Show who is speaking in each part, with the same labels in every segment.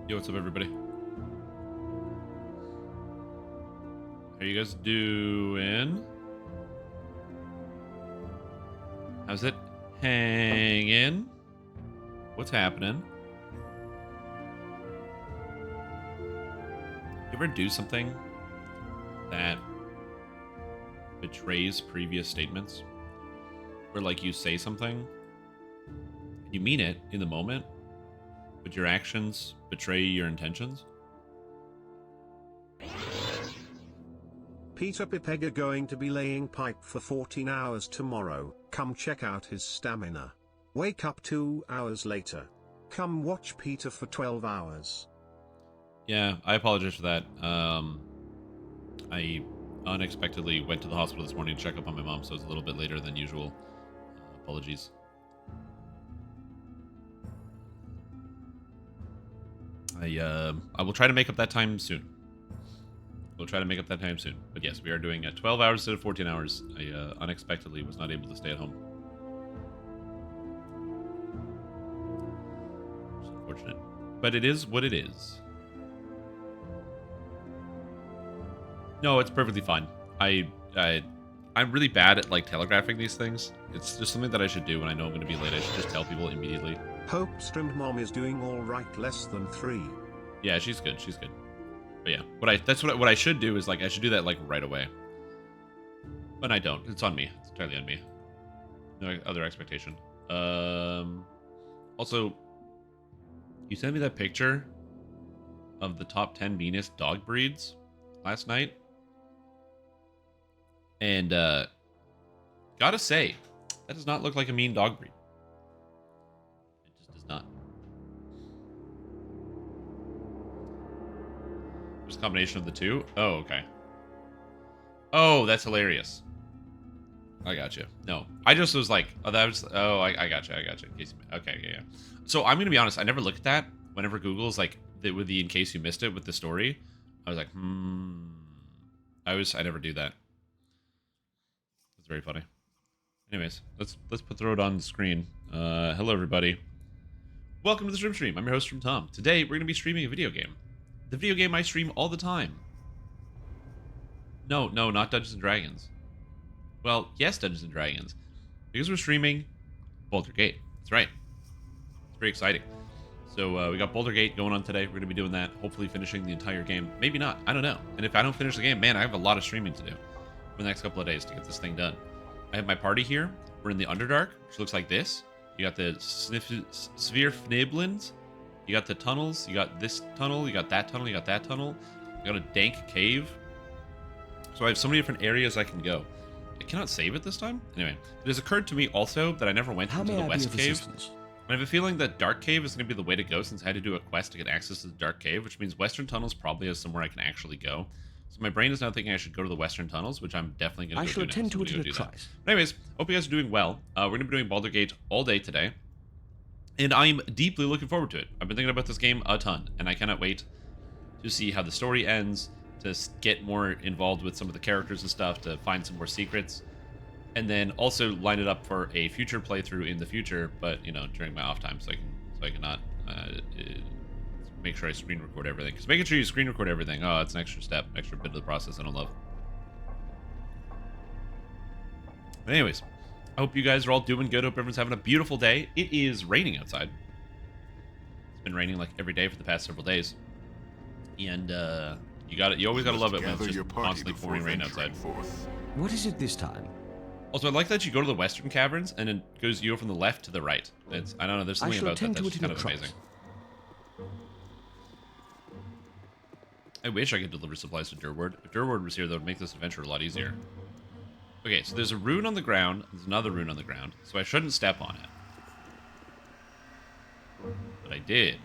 Speaker 1: Yo, what's up, everybody? How you guys doing? How's it hanging? What's happening? You ever do something that betrays previous statements? Where, like, you say something, you mean it in the moment, but your actions betray your intentions?
Speaker 2: Peter Pipega going to be laying pipe for 14 hours tomorrow. Come check out his stamina. Wake up 2 hours later. Come watch Peter for 12 hours.
Speaker 1: Yeah, I apologize for that. I unexpectedly went to the hospital this morning to check up on my mom, so it's a little bit later than usual. Apologies. I will try to make up that time soon. We'll try to make up that time soon. But yes, we are doing 12 hours instead of 14 hours. I unexpectedly was not able to stay at home. It's unfortunate. But it is what it is. No, it's perfectly fine. I'm really bad at, like, telegraphing these things. It's just something that I should do when I know I'm going to be late. I should just tell people immediately.
Speaker 2: Hope streamed mom is doing all right, less than 3.
Speaker 1: Yeah, she's good. She's good. But yeah, what I should do is, like, I should do that, like, right away. But I don't. It's on me. It's entirely on me. No other expectation. Also, you sent me that picture of the top 10 meanest dog breeds last night. And, gotta say, that does not look like a mean dog breed. It just does not. There's a combination of the two. Oh, okay. Oh, that's hilarious. I got you. No, I just was like, oh, that was. Oh, I got you. I got you. In case, okay, yeah. So I'm gonna be honest. I never look at that. Whenever Google's like with the in case you missed it with the story, I was like, I never do that. It's very funny. Anyways, let's throw it on the screen. Hello everybody. Welcome to the stream. I'm your host from Tom. Today we're gonna be streaming a video game. The video game I stream all the time. No, not Dungeons and Dragons. Well, yes, Dungeons and Dragons. Because we're streaming Boulder Gate. That's right. It's very exciting. So we got Boulder Gate going on today. We're going to be doing that. Hopefully finishing the entire game. Maybe not. I don't know. And if I don't finish the game, man, I have a lot of streaming to do for the next couple of days to get this thing done. I have my party here. We're in the Underdark, which looks like this. You got the Sphere Fniblins. You got the tunnels. You got this tunnel. You got that tunnel. You got that tunnel. You got a dank cave. So I have so many different areas I can go. I cannot save it this time. Anyway, it has occurred to me also that I never went into the West Cave. I have a feeling that Dark Cave is going to be the way to go since I had to do a quest to get access to the Dark Cave, which means Western Tunnels probably is somewhere I can actually go. So my brain is now thinking I should go to the Western Tunnels, which I'm definitely going to go do now. I shall attend to it in a trice. Anyways, hope you guys are doing well. We're going to be doing Baldur's Gate all day today, and I'm deeply looking forward to it. I've been thinking about this game a ton, and I cannot wait to see how the story ends, to get more involved with some of the characters and stuff, to find some more secrets, and then also line it up for a future playthrough in the future, but, you know, during my off time, so I can not make sure I screen record everything. Because making sure you screen record everything, oh, it's an extra step, extra bit of the process I don't love. But anyways, I hope you guys are all doing good. Hope everyone's having a beautiful day. It is raining outside. It's been raining like every day for the past several days, and you always gotta love it when it's just constantly pouring rain outside.
Speaker 3: What is it this time?
Speaker 1: Also, I like that you go to the Western Caverns and it goes you go from the left to the right. I don't know, there's something about that that's just kind of amazing. I wish I could deliver supplies to Durward. If Durward was here, that would make this adventure a lot easier. Okay, so there's a rune on the ground. There's another rune on the ground, so I shouldn't step on it. But I did.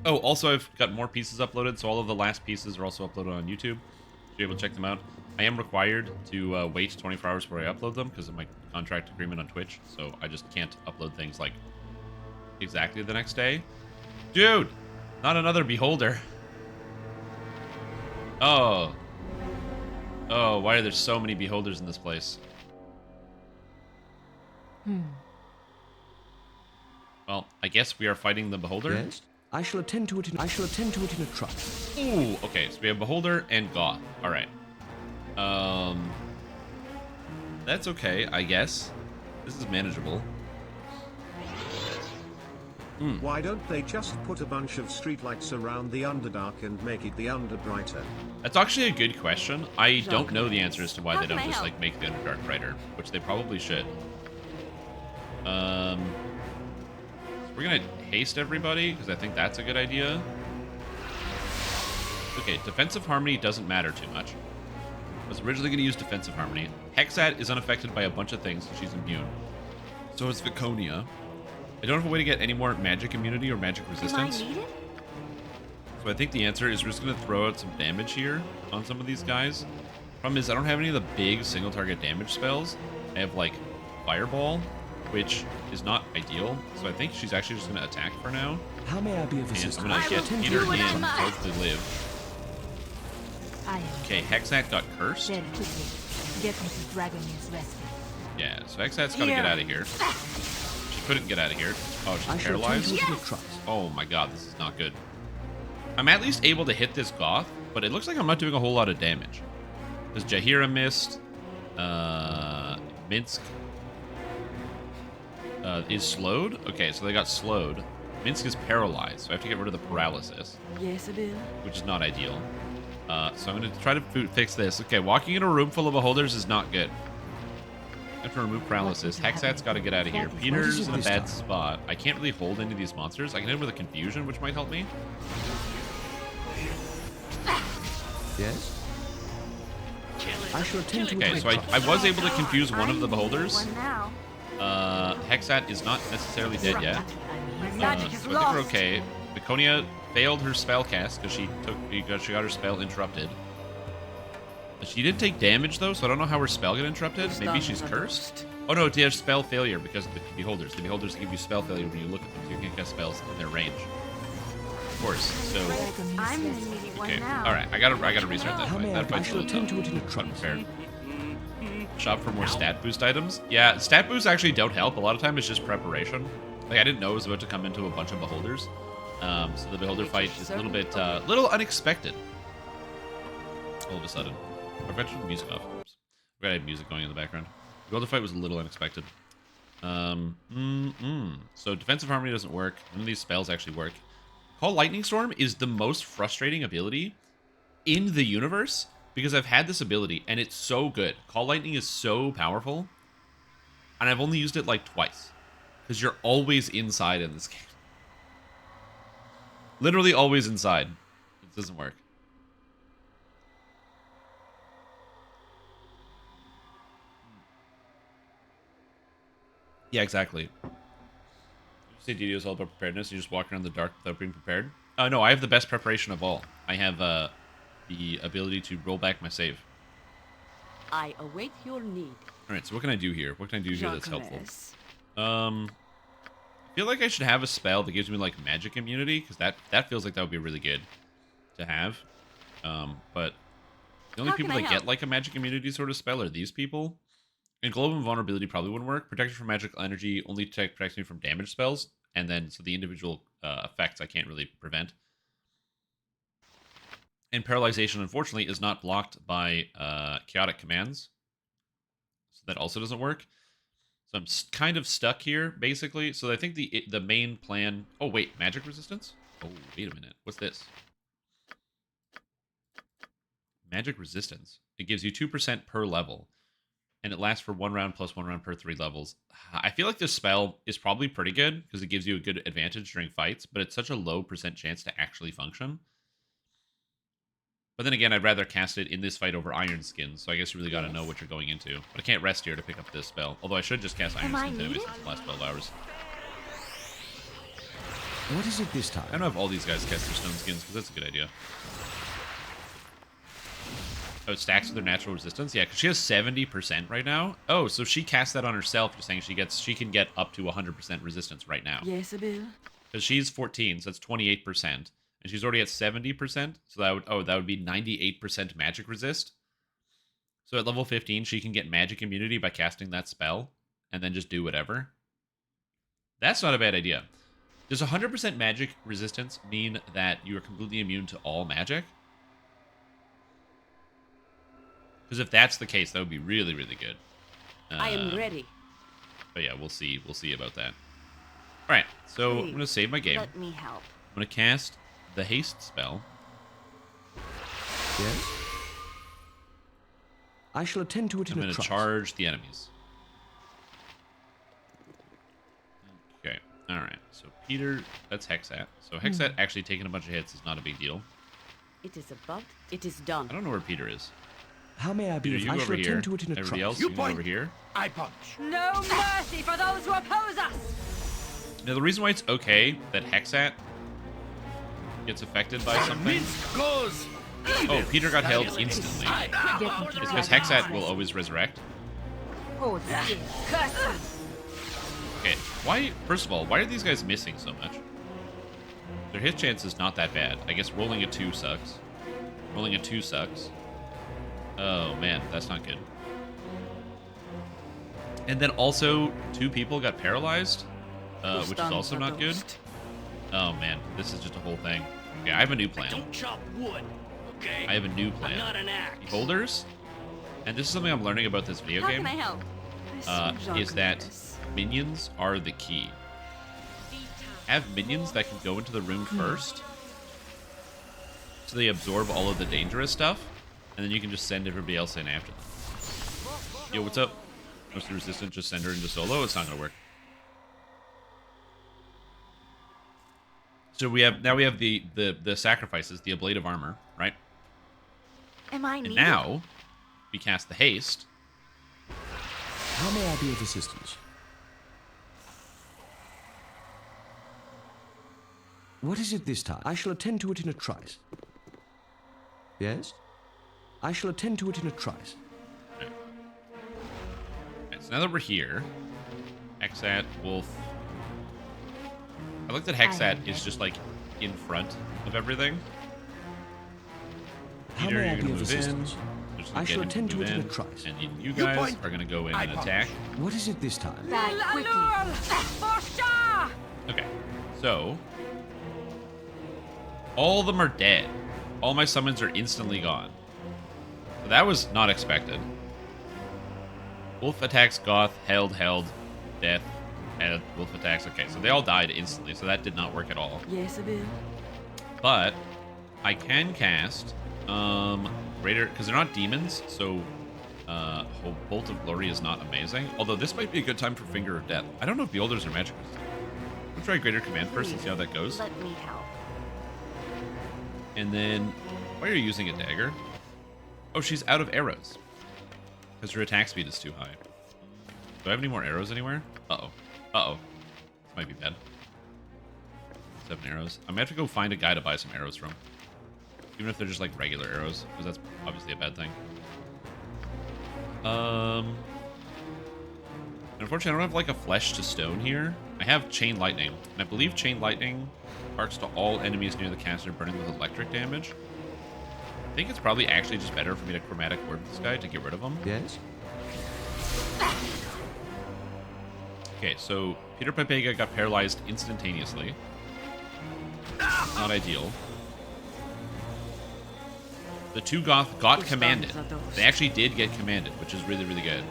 Speaker 1: Oh, also I've got more pieces uploaded, so all of the last pieces are also uploaded on YouTube. Be able to check them out. I am required to wait 24 hours before I upload them because of my contract agreement on Twitch, so I just can't upload things like exactly the next day. Dude, not another beholder. Oh, why are there so many beholders in this place? Well, I guess we are fighting the Beholder.
Speaker 3: Yes? I shall attend to it in a trice.
Speaker 1: Ooh, okay, so we have Beholder and Goth. Alright. That's okay, I guess. This is manageable.
Speaker 2: Why don't they just put a bunch of streetlights around the Underdark and make it the Underbrighter?
Speaker 1: That's actually a good question. I don't know the answer as to why
Speaker 4: How
Speaker 1: they
Speaker 4: can
Speaker 1: don't
Speaker 4: I
Speaker 1: just
Speaker 4: help?
Speaker 1: like make the Underdark brighter, which they probably should. We're gonna haste everybody because I think that's a good idea. Okay, defensive harmony doesn't matter too much. I was originally gonna use defensive harmony. Hexat is unaffected by a bunch of things, so she's immune. So is Viconia. I don't have a way to get any more magic immunity or magic resistance.
Speaker 4: Am I needed?
Speaker 1: So I think the answer is we're just going to throw out some damage here on some of these guys. Problem is I don't have any of the big single target damage spells. I have like Fireball, which is not ideal. So I think she's actually just going to attack for now.
Speaker 3: How may I be of
Speaker 1: And I'm
Speaker 3: assistance?
Speaker 1: going to get
Speaker 4: will
Speaker 1: Peter
Speaker 4: do what I
Speaker 1: in,
Speaker 4: must.
Speaker 1: hopefully live.
Speaker 4: I am
Speaker 1: Okay, Hexat got cursed.
Speaker 4: very quickly. Get me to Dragomir's rescue.
Speaker 1: Yeah, so Hexat's got to get out of here. She couldn't get out of here. Oh,
Speaker 3: I
Speaker 1: she's
Speaker 3: shall attend
Speaker 1: paralyzed?
Speaker 3: to it in a trice.
Speaker 1: Oh my god, this is not good. I'm at least able to hit this Goth, but it looks like I'm not doing a whole lot of damage. Because Jahira missed. Minsk is slowed. Okay, so they got slowed. Minsk is paralyzed, so I have to get rid of the paralysis,
Speaker 4: Yes, Bill.
Speaker 1: which is not ideal. So I'm going to try to fix this. Okay, walking in a room full of beholders is not good. I have to remove paralysis. Hexat's got to get out of here. Peter's in a bad spot. I can't really hold any of these monsters. I can hit him with a confusion, which might help me.
Speaker 3: Yes? I shall attend to it
Speaker 1: Okay,
Speaker 3: in a
Speaker 1: so
Speaker 3: trice.
Speaker 1: I was able to confuse one of the
Speaker 4: I'm the
Speaker 1: beholders.
Speaker 4: one now.
Speaker 1: Hexat is not necessarily dead yet.
Speaker 4: My
Speaker 1: So
Speaker 4: magic
Speaker 1: I
Speaker 4: is
Speaker 1: think
Speaker 4: lost.
Speaker 1: we're okay. Viconia failed her spell cast because she got her spell interrupted. She did take damage though, so I don't know how her spell got interrupted. Maybe she's cursed. Oh no, she has spell failure because of the beholders. The beholders give you spell failure when you look at them, so you can't cast spells in their range. Of course. So
Speaker 4: I'm the needy one
Speaker 1: okay,
Speaker 4: now.
Speaker 1: all right. I gotta restart that
Speaker 3: How
Speaker 1: fight.
Speaker 3: may I
Speaker 1: That
Speaker 3: be? I
Speaker 1: fight's a
Speaker 3: shall
Speaker 1: little
Speaker 3: attend
Speaker 1: tough.
Speaker 3: to it in a trice.
Speaker 1: Unfair. Shop for more stat boost items. Yeah, stat boosts actually don't help. A lot of time it's just preparation. Like I didn't know it was about to come into a bunch of beholders. So the beholder fight is a little bit, little unexpected. All of a sudden. I've got the music off. Oops. I've got music going in the background. The beholder fight was a little unexpected. So defensive harmony doesn't work. None of these spells actually work. Call Lightning Storm is the most frustrating ability in the universe because I've had this ability and it's so good. Call Lightning is so powerful, and I've only used it like twice because you're always inside in this game. Literally always inside. It doesn't work. Yeah, exactly. You say DD is all about preparedness. You just walk around the dark without being prepared. No, I have the best preparation of all. I have the ability to roll back my save.
Speaker 5: I await your need.
Speaker 1: All right, so what can I do here? What can I do here that's helpful?
Speaker 5: Jacquemus.
Speaker 1: I feel like I should have a spell that gives me like magic immunity because that feels like that would be really good to have. But the only
Speaker 4: How
Speaker 1: people
Speaker 4: can I
Speaker 1: that
Speaker 4: help?
Speaker 1: get like a magic immunity sort of spell are these people. And global invulnerability probably wouldn't work. Protection from magical energy only protects me from damage spells, and then so the individual effects I can't really prevent. And paralyzation, unfortunately, is not blocked by chaotic commands, so that also doesn't work. So I'm kind of stuck here, basically. So I think the main plan... Oh, wait. Magic resistance? Oh, wait a minute. What's this? Magic resistance. It gives you 2% per level. And it lasts for 1 round plus 1 round per 3 levels. I feel like this spell is probably pretty good because it gives you a good advantage during fights, but it's such a low percent chance to actually function. But then again, I'd rather cast it in this fight over Iron Skin, so I guess you really got to know what you're going into. But I can't rest here to pick up this spell. Although I should just cast Iron
Speaker 4: Am I
Speaker 1: Skin anyway
Speaker 4: needed?
Speaker 1: since the last 12 hours.
Speaker 3: What is it this
Speaker 1: I
Speaker 3: time?
Speaker 1: don't know if all these guys cast their Stone Skins, because that's a good idea. Oh, it stacks with their natural resistance? Yeah, because she has 70% right now. Oh, so she casts that on herself. You're saying she can get up to 100% resistance right now.
Speaker 5: Yes, Bill.
Speaker 1: Because she's 14, so that's 28%. And she's already at 70%. So that would be 98% magic resist. So at level 15, she can get magic immunity by casting that spell. And then just do whatever. That's not a bad idea. Does 100% magic resistance mean that you are completely immune to all magic? Because if that's the case, that would be really, really good.
Speaker 5: I am ready.
Speaker 1: But yeah, we'll see. We'll see about that. All right, so I'm going to save my game.
Speaker 5: Let me help.
Speaker 1: I'm going to cast the haste spell.
Speaker 3: Yes? I shall attend to it
Speaker 1: I'm
Speaker 3: in a
Speaker 1: going to
Speaker 3: trice.
Speaker 1: charge the enemies. Okay, all right. So Peter, that's Hexat. So Hexat actually taking a bunch of hits is not a big deal.
Speaker 5: It is about. It is done.
Speaker 1: I don't know where Peter is.
Speaker 3: How may I be
Speaker 1: Peter,
Speaker 3: of?
Speaker 1: you
Speaker 3: I
Speaker 1: go
Speaker 3: shall
Speaker 1: over here.
Speaker 3: attend to it in a
Speaker 1: Everybody
Speaker 3: trice.
Speaker 1: else, you can go over here.
Speaker 6: I punch.
Speaker 4: No mercy for those who oppose us!
Speaker 1: Now, the reason why it's okay that Hexat gets affected by something...
Speaker 6: Goes.
Speaker 1: Oh, Peter got held instantly.
Speaker 4: Get me to
Speaker 1: It's because
Speaker 4: Dragon's
Speaker 1: Hexat will
Speaker 4: Rest.
Speaker 1: always resurrect.
Speaker 4: Hold still. Curse them.
Speaker 1: Okay, why... First of all, why are these guys missing so much? Their hit chance is not that bad. I guess rolling a 2 sucks. Rolling a 2 sucks. Oh, man, that's not good. And then also, 2 people got paralyzed, which is also not good. Oh, man, this is just a whole thing. Okay, I have a new plan.
Speaker 6: Don't chop wood, okay?
Speaker 1: I have a new
Speaker 6: I'm
Speaker 1: plan.
Speaker 6: not an axe.
Speaker 1: Beholders, and this is something I'm learning about this video
Speaker 5: How
Speaker 1: game,
Speaker 5: can I help?
Speaker 1: is that minions are the key. Have minions that can go into the room first, so they absorb all of the dangerous stuff, and then you can just send everybody else in after them. Yo, what's up? Mostly resistant, just send her into solo. It's not gonna work. So we have the sacrifices, the ablative armor, right?
Speaker 5: Am I
Speaker 1: And
Speaker 5: needed?
Speaker 1: now we cast the haste.
Speaker 3: How may I be of assistance? What is it this time? I shall attend to it in a trice. Yes? I shall attend to it in a trice.
Speaker 1: Right, so now that we're here, Hexat, Wolf. I like that Hexat is just like in front of everything.
Speaker 3: How
Speaker 1: Peter,
Speaker 3: may I
Speaker 1: you're
Speaker 3: be
Speaker 1: gonna
Speaker 3: of
Speaker 1: move in.
Speaker 3: assistance?
Speaker 1: Just
Speaker 3: I
Speaker 1: get
Speaker 3: shall
Speaker 1: him
Speaker 3: attend to
Speaker 1: move
Speaker 3: it in a trice.
Speaker 1: And you guys
Speaker 6: point.
Speaker 1: are gonna go in
Speaker 6: I
Speaker 1: and
Speaker 6: punch.
Speaker 1: attack.
Speaker 3: What is it this time?
Speaker 4: Die quickly. For sure!
Speaker 1: Okay, so all of them are dead. All my summons are instantly gone. So that was not expected. Wolf attacks Goth, held, death, and Wolf attacks. Okay, so they all died instantly, so that did not work at all.
Speaker 5: Yes, I will.
Speaker 1: But I can cast Greater, because they're not demons, so Bolt of Glory is not amazing. Although this might be a good time for Finger of Death. I don't know if Beholders are magic resistant. We'll try Greater Command first and see how that goes.
Speaker 5: Let me help.
Speaker 1: And then, why are you using a dagger? Oh, she's out of arrows. Because her attack speed is too high. Do I have any more arrows anywhere? Uh-oh. Uh-oh. This might be bad. 7 arrows. I'm gonna have to go find a guy to buy some arrows from. Even if they're just like regular arrows, because that's obviously a bad thing. Unfortunately, I don't have like a flesh to stone here. I have Chain Lightning, and I believe Chain Lightning arcs to all enemies near the caster burning with electric damage. I think it's probably actually just better for me to chromatic word this guy to get rid of him.
Speaker 3: Yes?
Speaker 1: Okay, so Peter Pepega got paralyzed instantaneously. Not ideal. The 2 Goth got
Speaker 5: Which
Speaker 1: commanded.
Speaker 5: ones are those?
Speaker 1: They actually did get commanded, which is really, really good.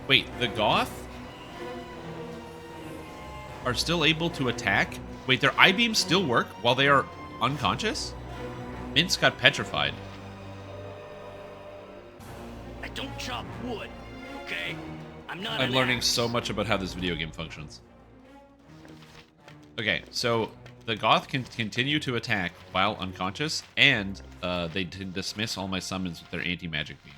Speaker 1: Wait, the Goth are still able to attack? Wait, their I-beams still work while they are unconscious? Mintz got petrified.
Speaker 6: I don't chop wood, okay? I'm not
Speaker 1: I'm
Speaker 6: an
Speaker 1: learning
Speaker 6: axe.
Speaker 1: so much about how this video game functions. Okay, so the Goth can continue to attack while unconscious, and they can dismiss all my summons with their anti-magic beam.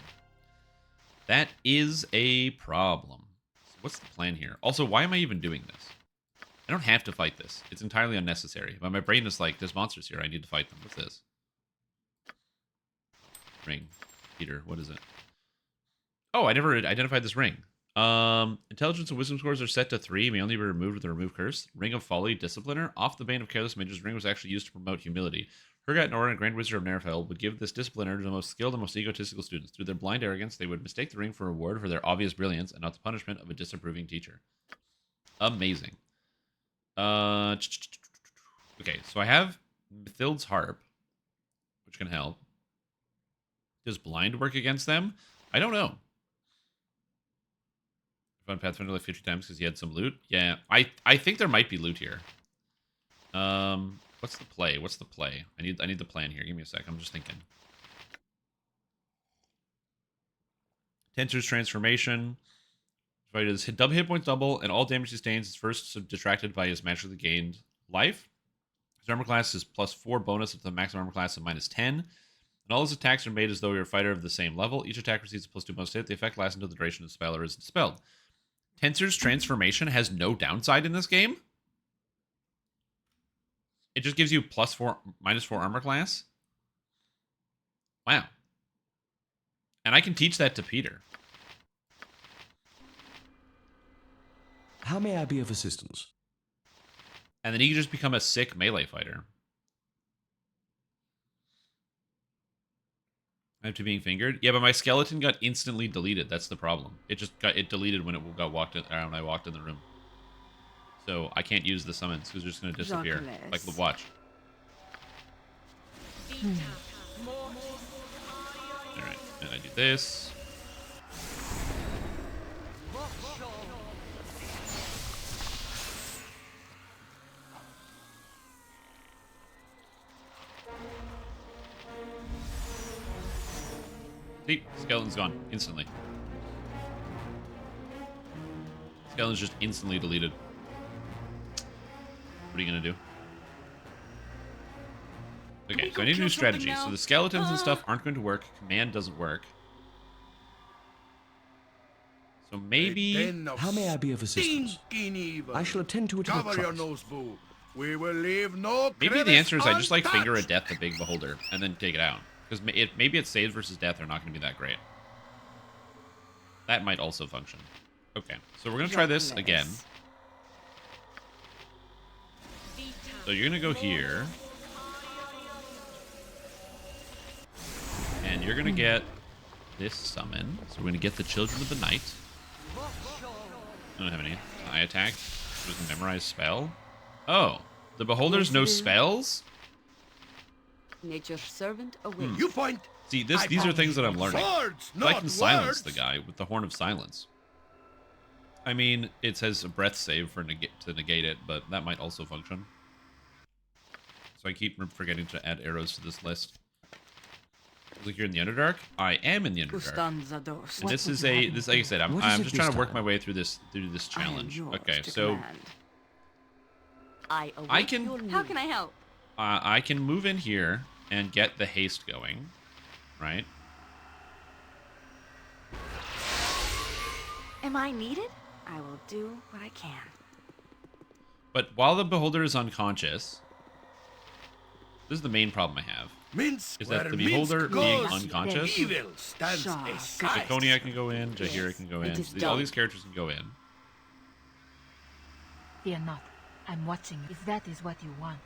Speaker 1: That is a problem. So what's the plan here? Also, why am I even doing this? I don't have to fight this. It's entirely unnecessary. But my brain is like, there's monsters here. I need to fight them. What's this? Ring. Peter, what is it? Oh, I never identified this ring. Intelligence and wisdom scores are set to 3, may only be removed with the remove curse. Ring of Folly, Discipliner. Off the Bane of Careless Mages, ring was actually used to promote humility. Hergat Nora and Grand Wizard of Nerfell would give this discipliner to the most skilled and most egotistical students. Through their blind arrogance, they would mistake the ring for a reward for their obvious brilliance and not the punishment of a disapproving teacher. Amazing. Okay, so I have Mithild's Harp, which can help. Does blind work against them? I don't know. Found Pathfinder like 50 times because he had some loot. Yeah, I think there might be loot here. What's the play? What's the play? I need the plan here. Give me a sec. I'm just thinking. Tensor's transformation. If his double hit points double and all damage sustains is first detracted by his magically gained life. His armor class is +4 bonus up to the maximum armor class of -10. And all his attacks are made as though you're a fighter of the same level. Each attack receives a +2 bonus hit. The effect lasts until the duration of the spell or is dispelled. Tensor's transformation has no downside in this game. It just gives you -4 armor class. Wow. And I can teach that to Peter.
Speaker 3: How may I be of assistance?
Speaker 1: And then he can just become a sick melee fighter. I have to being fingered. Yeah, but my skeleton got instantly deleted. That's the problem. It deleted when it got walked in, when I walked in the room. So I can't use the summons because they're just going to disappear. Like the watch. Alright, and I do this. See, skeleton's gone instantly. Skeleton's just instantly deleted. What are you gonna do? Okay, so I need a new strategy. So the skeletons and stuff aren't going to work. Command doesn't work. So maybe...
Speaker 3: How may I be of assistance? I shall attend to it in a trice.
Speaker 7: We will leave no
Speaker 1: Maybe the answer is I just like finger a death the big beholder and then take it out. Because maybe it's saves versus death are not going to be that great. That might also function. Okay, so we're going to try this again. So you're going to go here. And you're going to get this summon. So we're going to get the Children of the Night. I don't have any. Eye attack. There's a memorized spell. Oh, the beholders know spells?
Speaker 5: Nature's servant awaits.
Speaker 7: You point.
Speaker 1: See, these are things that I'm learning.
Speaker 7: Swords,
Speaker 1: I can
Speaker 7: not
Speaker 1: silence
Speaker 7: words.
Speaker 1: the guy with the Horn of Silence. I mean, it says a breath save to negate it, but that might also function. So I keep forgetting to add arrows to this list. Look, you're in the Underdark. I am in the Underdark. And this is like I said, I'm just trying to work my way through this challenge. Okay, so I can.
Speaker 5: How can I help?
Speaker 1: I can move in here and get the haste going, right?
Speaker 5: Am I needed? I will do what I can.
Speaker 1: But while the beholder is unconscious, this is the main problem I have.
Speaker 7: Minsk,
Speaker 1: Is that
Speaker 7: where
Speaker 1: the beholder
Speaker 7: Minsk
Speaker 1: being
Speaker 7: goes,
Speaker 1: unconscious?
Speaker 7: Evil stands aside.
Speaker 1: Konya can go in, Jahira can go in.
Speaker 5: It is
Speaker 1: All
Speaker 5: done.
Speaker 1: these characters can go in.
Speaker 8: Fear not. I'm watching if that is what you want.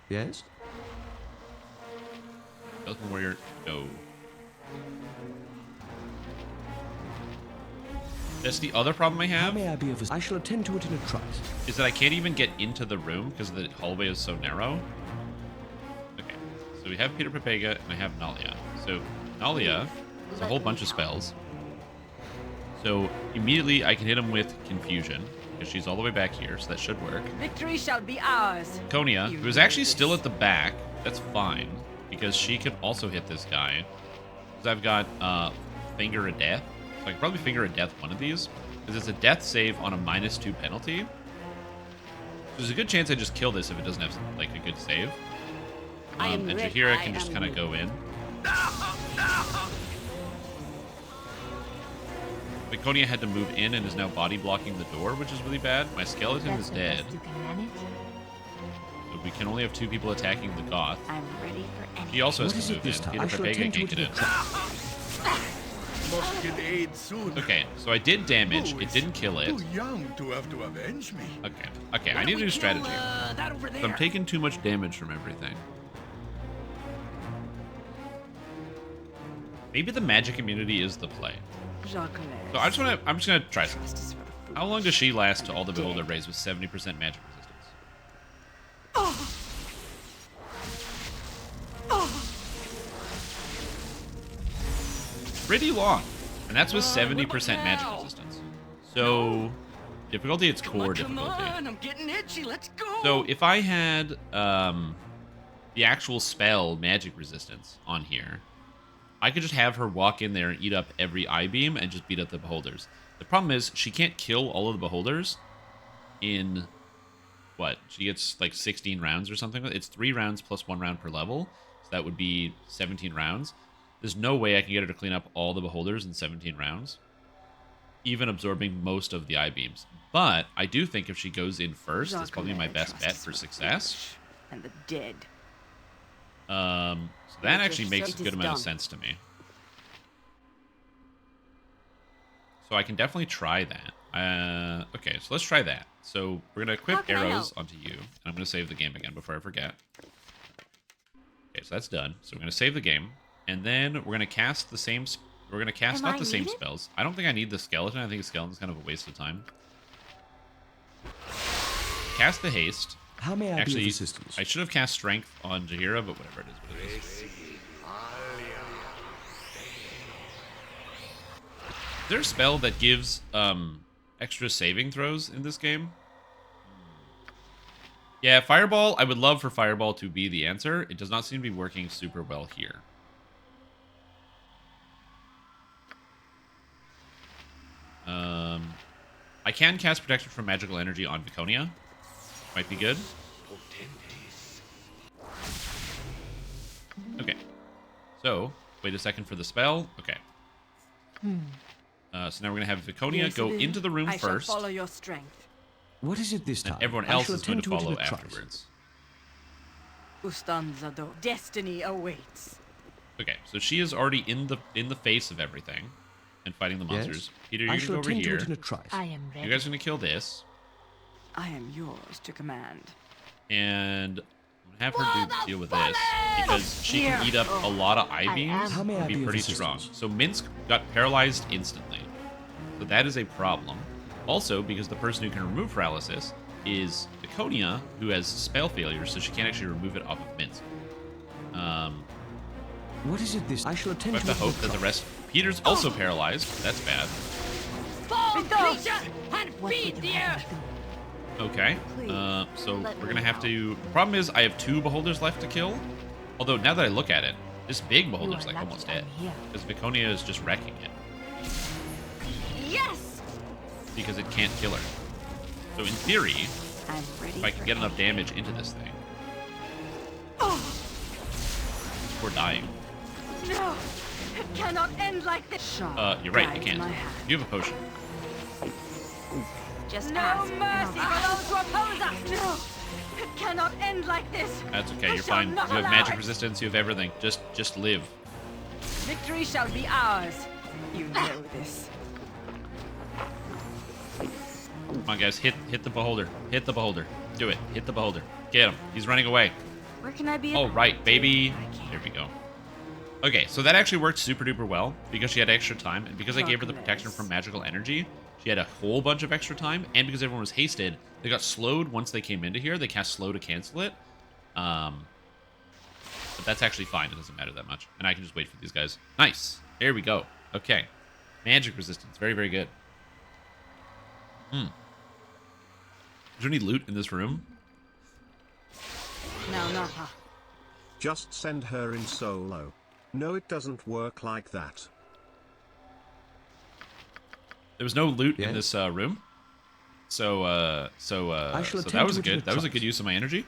Speaker 3: Yes?
Speaker 1: Skeleton Warrior, no. That's the other problem I
Speaker 3: How
Speaker 1: have,
Speaker 3: may I be of assistance? I shall attend to it in a trice.
Speaker 1: is that I can't even get into the room because the hallway is so narrow. Okay, so we have Peter Pepega and I have Nalia. So Nalia has a whole bunch of spells. So immediately I can hit him with Confusion because she's all the way back here, so that should work.
Speaker 4: Victory shall be ours.
Speaker 1: Konya, who is actually still at the back, that's fine because she can also hit this guy. Because I've got Finger of Death. So I can probably Finger of Death one of these because it's a death save on a -2 penalty. There's a good chance I just kill this if it doesn't have like a good save. And Jahira can just kind of go in. But Konya had to move in and is now body blocking the door, which is really bad. My skeleton is dead.
Speaker 8: You can manage.
Speaker 1: So we can only have 2 people attacking the Goth.
Speaker 5: I'm ready for any.
Speaker 1: He also has
Speaker 3: What is
Speaker 1: to
Speaker 3: it
Speaker 1: move
Speaker 3: this
Speaker 1: in.
Speaker 3: time?
Speaker 1: Peter
Speaker 3: I shall
Speaker 1: Pepega
Speaker 3: attend to
Speaker 1: can't
Speaker 3: it
Speaker 1: get
Speaker 3: in
Speaker 1: in.
Speaker 3: a trice.
Speaker 7: must get aid soon.
Speaker 1: Okay, so I did damage.
Speaker 7: Who
Speaker 1: It
Speaker 7: is
Speaker 1: didn't kill it.
Speaker 7: Too young to have to avenge me.
Speaker 1: Okay, I need a new strategy.
Speaker 6: That over there.
Speaker 1: I'm taking too much damage from everything. Maybe the magic immunity is the play. So I'm just gonna try something. How long does she last to all the beholder rays with 70% magic resistance? Pretty long. And that's with 70% magic resistance. So difficulty, it's core
Speaker 6: Come
Speaker 1: difficulty.
Speaker 6: on, I'm getting itchy. Let's go.
Speaker 1: So if I had the actual spell magic resistance on here, I could just have her walk in there and eat up every I-beam and just beat up the beholders. The problem is she can't kill all of the beholders in what? She gets like 16 rounds or something. It's 3 rounds plus 1 round per level. So that would be 17 rounds. There's no way I can get her to clean up all the beholders in 17 rounds, even absorbing most of the I-beams. But I do think if she goes in first, it's probably my best bet for success.
Speaker 5: And the dead.
Speaker 1: So that actually makes a good amount of sense to me. So I can definitely try that. Okay, so let's try that. So we're going to equip arrows onto you. And I'm going to save the game again before I forget. Okay, so that's done. So we're going to save the game. And then we're going to cast the same... We're going to cast not the same spells. I don't think I need the skeleton. I think the skeleton's kind of a waste of time. Cast the haste.
Speaker 3: How may I be of assistance?
Speaker 1: I should have cast strength on Jaheira, but whatever it is. What it is. Is there a spell that gives extra saving throws in this game? Yeah, Fireball. I would love for Fireball to be the answer. It does not seem to be working super well here. I can cast Protection from Magical Energy on Viconia. Might be good. Okay. So, wait a second for the spell. Okay. So now we're going to have Viconia go into the room
Speaker 5: I
Speaker 1: first.
Speaker 5: shall follow your strength.
Speaker 3: What is it this time?
Speaker 1: And everyone else is going to follow afterwards.
Speaker 5: Ustanzado. Destiny awaits.
Speaker 1: Okay, so she is already in the face of everything and fighting the monsters.
Speaker 3: Yes?
Speaker 1: Peter, you're
Speaker 3: I
Speaker 1: going to
Speaker 3: shall
Speaker 1: go over
Speaker 3: attend to
Speaker 1: here.
Speaker 3: it in a trice.
Speaker 8: I am ready.
Speaker 1: You guys are going to kill this.
Speaker 5: I am yours to command.
Speaker 1: And I'm going to have her deal with this. Because she can eat up a lot of I-beams
Speaker 3: How may I
Speaker 1: and
Speaker 3: be
Speaker 1: be
Speaker 3: of
Speaker 1: pretty strong.
Speaker 3: assistance?
Speaker 1: So Minsk got paralyzed instantly. So that is a problem. Also, because the person who can remove paralysis is Viconia, who has spell failure, so she can't actually remove it off of Minsk.
Speaker 3: What is it this? I shall
Speaker 1: I
Speaker 3: attend
Speaker 1: have
Speaker 3: to
Speaker 1: to
Speaker 3: it in a
Speaker 1: hope that the
Speaker 3: trice.
Speaker 1: rest... Peter's also paralyzed. That's bad.
Speaker 6: Fall, creature, and
Speaker 8: What
Speaker 6: feed
Speaker 8: would
Speaker 6: the
Speaker 8: you have
Speaker 6: earth.
Speaker 8: me do?
Speaker 1: Okay. So we're going to have to... The problem is I have 2 beholders left to kill. Although, now that I look at it, this big beholder's
Speaker 8: You are
Speaker 1: like almost
Speaker 8: lucky
Speaker 1: dead.
Speaker 8: I'm here.
Speaker 1: Because Viconia is just wrecking it.
Speaker 5: Yes!
Speaker 1: Because it can't kill her. So in theory,
Speaker 5: I'm ready
Speaker 1: if I can get enough damage into this thing... We're dying.
Speaker 5: No! It cannot end like this.
Speaker 1: You're right, you
Speaker 5: guides
Speaker 1: can't.
Speaker 5: my hand.
Speaker 1: You have a potion.
Speaker 5: Just
Speaker 4: No
Speaker 5: ask.
Speaker 4: mercy for those who oppose us!
Speaker 5: No! It cannot end like this.
Speaker 1: That's okay,
Speaker 5: I
Speaker 1: you're
Speaker 5: shall
Speaker 1: fine. You
Speaker 5: not
Speaker 1: have
Speaker 5: allow
Speaker 1: magic
Speaker 5: it.
Speaker 1: resistance, you have everything. Just live.
Speaker 4: Victory shall be ours.
Speaker 5: You know this.
Speaker 1: Come on, guys, hit the beholder. Hit the beholder. Do it. Hit the beholder. Get him. He's running away.
Speaker 5: Where can I be?
Speaker 1: Oh, right, baby.
Speaker 5: I can't.
Speaker 1: There we go. Okay, so that actually worked super duper well because she had extra time, and because I gave her the protection from magical energy, she had a whole bunch of extra time, and because everyone was hasted, they got slowed once they came into here. They cast slow to cancel it. But that's actually fine. It doesn't matter that much. And I can just wait for these guys. Nice. There we go. Okay. Magic resistance. Very, very good. Is there any loot in this room?
Speaker 5: No, Napa.
Speaker 2: Just send her in solo. No, it doesn't work like that.
Speaker 1: There was no loot in
Speaker 3: Yes?
Speaker 1: this room. So
Speaker 3: I shall
Speaker 1: that
Speaker 3: attend
Speaker 1: was
Speaker 3: to it in
Speaker 1: good.
Speaker 3: a
Speaker 1: That was a
Speaker 3: trice.
Speaker 1: good use of my energy.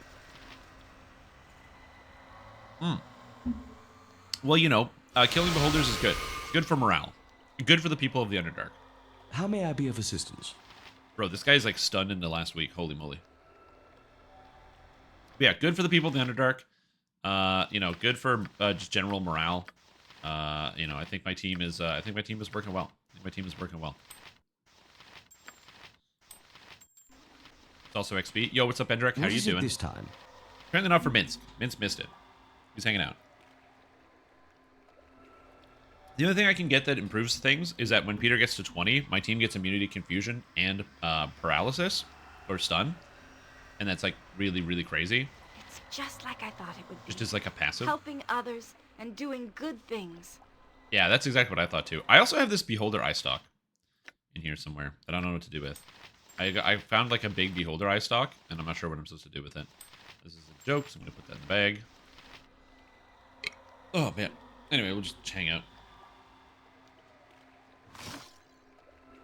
Speaker 1: Well, you know, killing beholders is good. Good for morale. Good for the people of the Underdark.
Speaker 3: How may I be of assistance?
Speaker 1: Bro, this guy's like stunned into last week. Holy moly. But yeah, good for the people of the Underdark. You know, good for just general morale. You know, I think my team is working well. I think my team is working well. It's also XP. Yo, what's up, Endrick? How
Speaker 3: What
Speaker 1: you
Speaker 3: is it
Speaker 1: doing?
Speaker 3: this time?
Speaker 1: Apparently not for Mince. Mince missed it. He's hanging out. The only thing I can get that improves things is that when Peter gets to 20, my team gets immunity, confusion, and paralysis or stun, and that's like really, really crazy.
Speaker 5: It's just like I thought it would be.
Speaker 1: Just as like a passive.
Speaker 5: Helping others and doing good things.
Speaker 1: Yeah, that's exactly what I thought too. I also have this Beholder eye stock in here somewhere that I don't know what to do with. I found like a big Beholder eye stock, and I'm not sure what I'm supposed to do with it. This is a joke, so I'm gonna put that in the bag. Oh man. Anyway, we'll just hang out.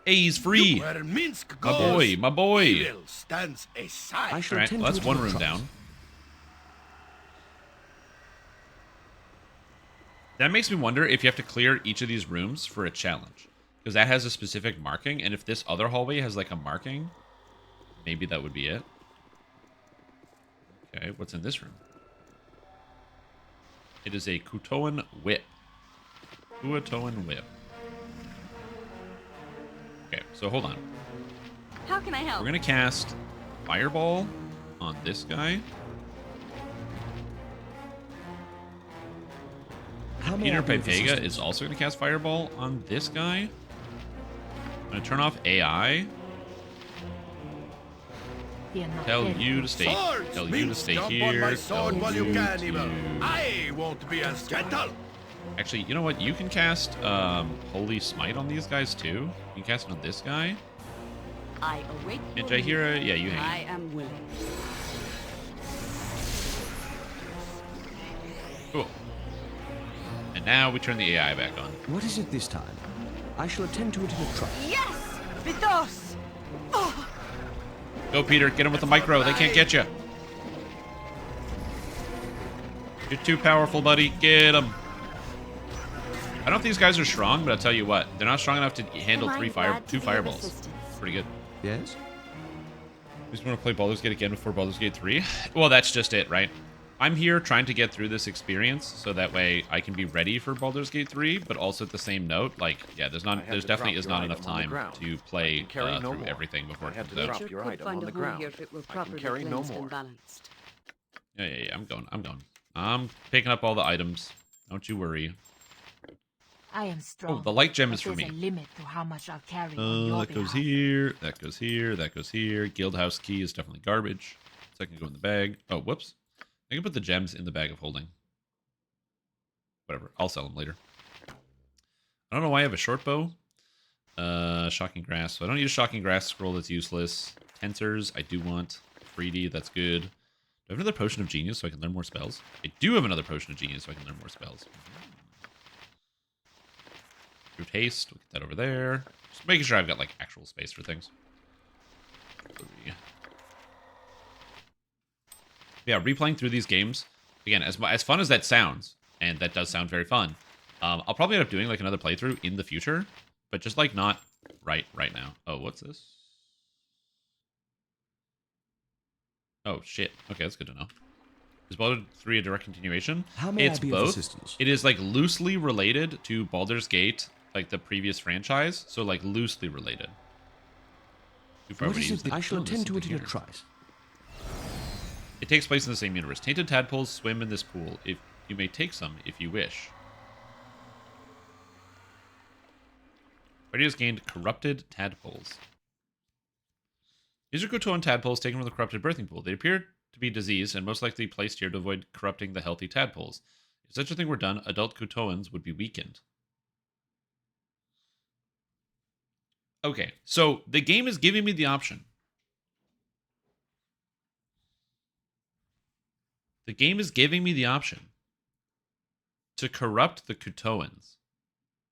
Speaker 1: Hey, he's free.
Speaker 7: Where Minsk
Speaker 1: My
Speaker 7: goes,
Speaker 1: boy, my boy.
Speaker 7: evil stands aside.
Speaker 3: I shall
Speaker 1: All right,
Speaker 3: attend
Speaker 1: well,
Speaker 3: to
Speaker 1: that's
Speaker 3: it
Speaker 1: one
Speaker 3: in a
Speaker 1: room
Speaker 3: trice.
Speaker 1: down. That makes me wonder if you have to clear each of these rooms for a challenge. Because that has a specific marking, and if this other hallway has like a marking, maybe that would be it. Okay, what's in this room? It is a Kutoan whip. Kutoan whip. Okay, so hold on.
Speaker 5: How can I help?
Speaker 1: We're gonna cast Fireball on this guy.
Speaker 3: How may
Speaker 1: Peter
Speaker 3: I be of
Speaker 1: Pipega
Speaker 3: assistance?
Speaker 1: is also gonna cast Fireball on this guy. I'm gonna turn off AI.
Speaker 8: Fear not
Speaker 1: Tell
Speaker 8: dead.
Speaker 1: you to stay.
Speaker 7: Swords,
Speaker 1: Tell you to
Speaker 7: Minsk,
Speaker 1: stay
Speaker 7: jump
Speaker 1: here.
Speaker 7: on my
Speaker 1: Tell
Speaker 7: sword while you can,
Speaker 1: to-
Speaker 7: evil. I won't be as gentle.
Speaker 1: Actually, you know what? You can cast Holy Smite on these guys too. You can cast it on this guy.
Speaker 4: I await
Speaker 1: And
Speaker 4: your
Speaker 1: Jahira,
Speaker 4: lead.
Speaker 1: yeah, you
Speaker 4: I
Speaker 1: hang.
Speaker 4: am willing.
Speaker 1: Cool. And now we turn the AI back on.
Speaker 3: What is it this time? I shall attend to it in a trice.
Speaker 5: Yes! Vitos! Oh,
Speaker 1: Go, Peter. Get him with the micro. They can't get you. You're too powerful, buddy. Get him. I don't know if these guys are strong, but I'll tell you what. They're not strong enough to handle
Speaker 5: am I glad to
Speaker 1: two
Speaker 5: be of
Speaker 1: fireballs.
Speaker 5: assistance?
Speaker 1: Pretty good.
Speaker 3: Yes?
Speaker 1: We just want to play Baldur's Gate again before Baldur's Gate 3. Well, that's just it, right? I'm here trying to get through this experience so that way I can be ready for Baldur's Gate 3, but also at the same note, like, yeah, there's definitely is not enough time to play through everything before it comes out.
Speaker 4: Nature could find a home here if it were properly cleansed and balanced.
Speaker 1: Yeah, I'm going. I'm picking up all the items. Don't you worry.
Speaker 8: I am strong.
Speaker 1: Oh, the light gem
Speaker 8: but
Speaker 1: is for
Speaker 8: there's
Speaker 1: me.
Speaker 8: a limit to how much I'll carry on your
Speaker 1: That goes
Speaker 8: behalf.
Speaker 1: here, that goes here, that goes here. Guildhouse key is definitely garbage. So I can go in the bag. Oh, whoops. I can put the gems in the bag of holding. Whatever. I'll sell them later. I don't know why I have a short bow. Shocking grass. So I don't need a shocking grass scroll. That's useless. Tensors. I do want. 3D. That's good. Do I have another potion of genius so I can learn more spells? I do have another potion of genius so I can learn more spells. Root haste. We'll get that over there. Just making sure I've got like actual space for things. Yeah, replaying through these games again, as fun as that sounds, and that does sound very fun. I'll probably end up doing like another playthrough in the future, but just like not right now. Oh, what's this? Oh shit. Okay, that's good to know. Is Baldur's 3 a direct continuation?
Speaker 3: How may
Speaker 1: It's
Speaker 3: I be
Speaker 1: both.
Speaker 3: of assistance?
Speaker 1: It is like loosely related to Baldur's Gate, like the previous franchise, so like loosely related. Too far
Speaker 3: What
Speaker 1: to
Speaker 3: is
Speaker 1: use
Speaker 3: it that
Speaker 1: the-
Speaker 3: I shall
Speaker 1: Oh, there's
Speaker 3: attend to it
Speaker 1: something
Speaker 3: in a
Speaker 1: here.
Speaker 3: trice?
Speaker 1: It takes place in the same universe. Tainted tadpoles swim in this pool. If you may take some if you wish. Party has gained corrupted tadpoles. These are Kutoan tadpoles taken from the corrupted birthing pool. They appear to be diseased and most likely placed here to avoid corrupting the healthy tadpoles. If such a thing were done, adult Kutoans would be weakened. Okay, so the game is giving me the option. The game is giving me the option to corrupt the Kutoans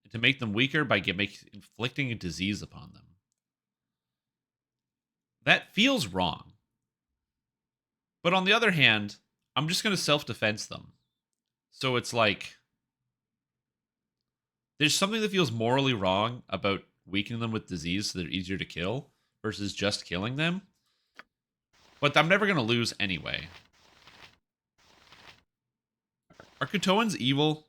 Speaker 1: and to make them weaker by inflicting a disease upon them. That feels wrong. But on the other hand, I'm just going to self-defense them. So it's like, there's something that feels morally wrong about weakening them with disease so they're easier to kill versus just killing them. But I'm never going to lose anyway. Are Kutoans evil?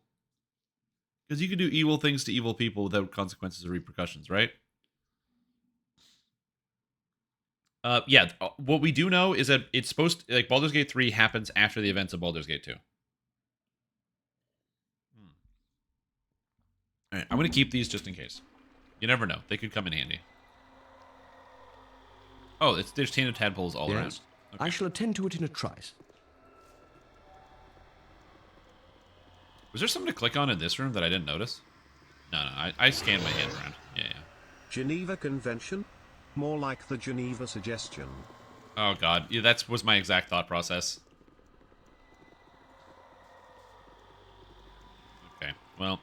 Speaker 1: Because you can do evil things to evil people without consequences or repercussions, right? Yeah, what we do know is that it's supposed to, like, Baldur's Gate 3 happens after the events of Baldur's Gate 2. All right, I'm going to keep these just in case. You never know. They could come in handy. Oh, there's tainted tadpoles all around. Okay.
Speaker 3: I shall attend to it in a trice.
Speaker 1: Was there something to click on in this room that I didn't notice? No, I scanned my hand around. Yeah.
Speaker 2: Geneva Convention? More like the Geneva Suggestion.
Speaker 1: Oh, God. Yeah, that was my exact thought process. Okay, well,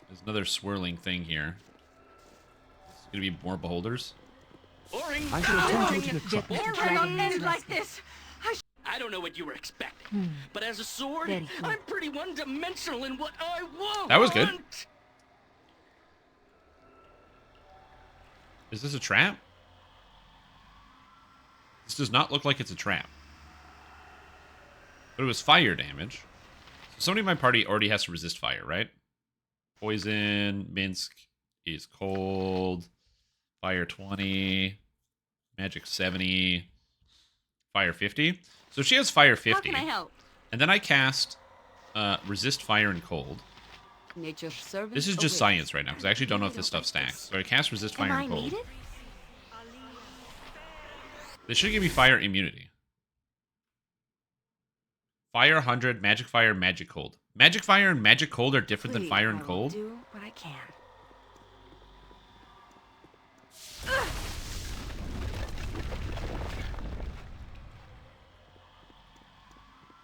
Speaker 1: there's another swirling thing here. It's going to be more beholders.
Speaker 6: Boring.
Speaker 3: I shall attend to it in a trice.
Speaker 4: It cannot end like this.
Speaker 6: I don't know what you were expecting, but as a sword,
Speaker 8: Very good.
Speaker 6: I'm pretty one-dimensional in what I want.
Speaker 1: That was good. Is this a trap? This does not look like it's a trap. But it was fire damage. So somebody in my party already has to resist fire, right? Poison, Minsk is cold. Fire 20. Magic 70. Fire 50. So she has fire 50.
Speaker 4: How can I help?
Speaker 1: And then I cast resist fire and cold.
Speaker 4: Nature's servant.
Speaker 1: This is just science right now, because I actually don't know if this stuff stacks. So I cast resist fire and cold. This should give me fire immunity. Fire 100, magic fire, magic cold. Magic fire and magic cold are different than fire and cold.
Speaker 4: Do what I can.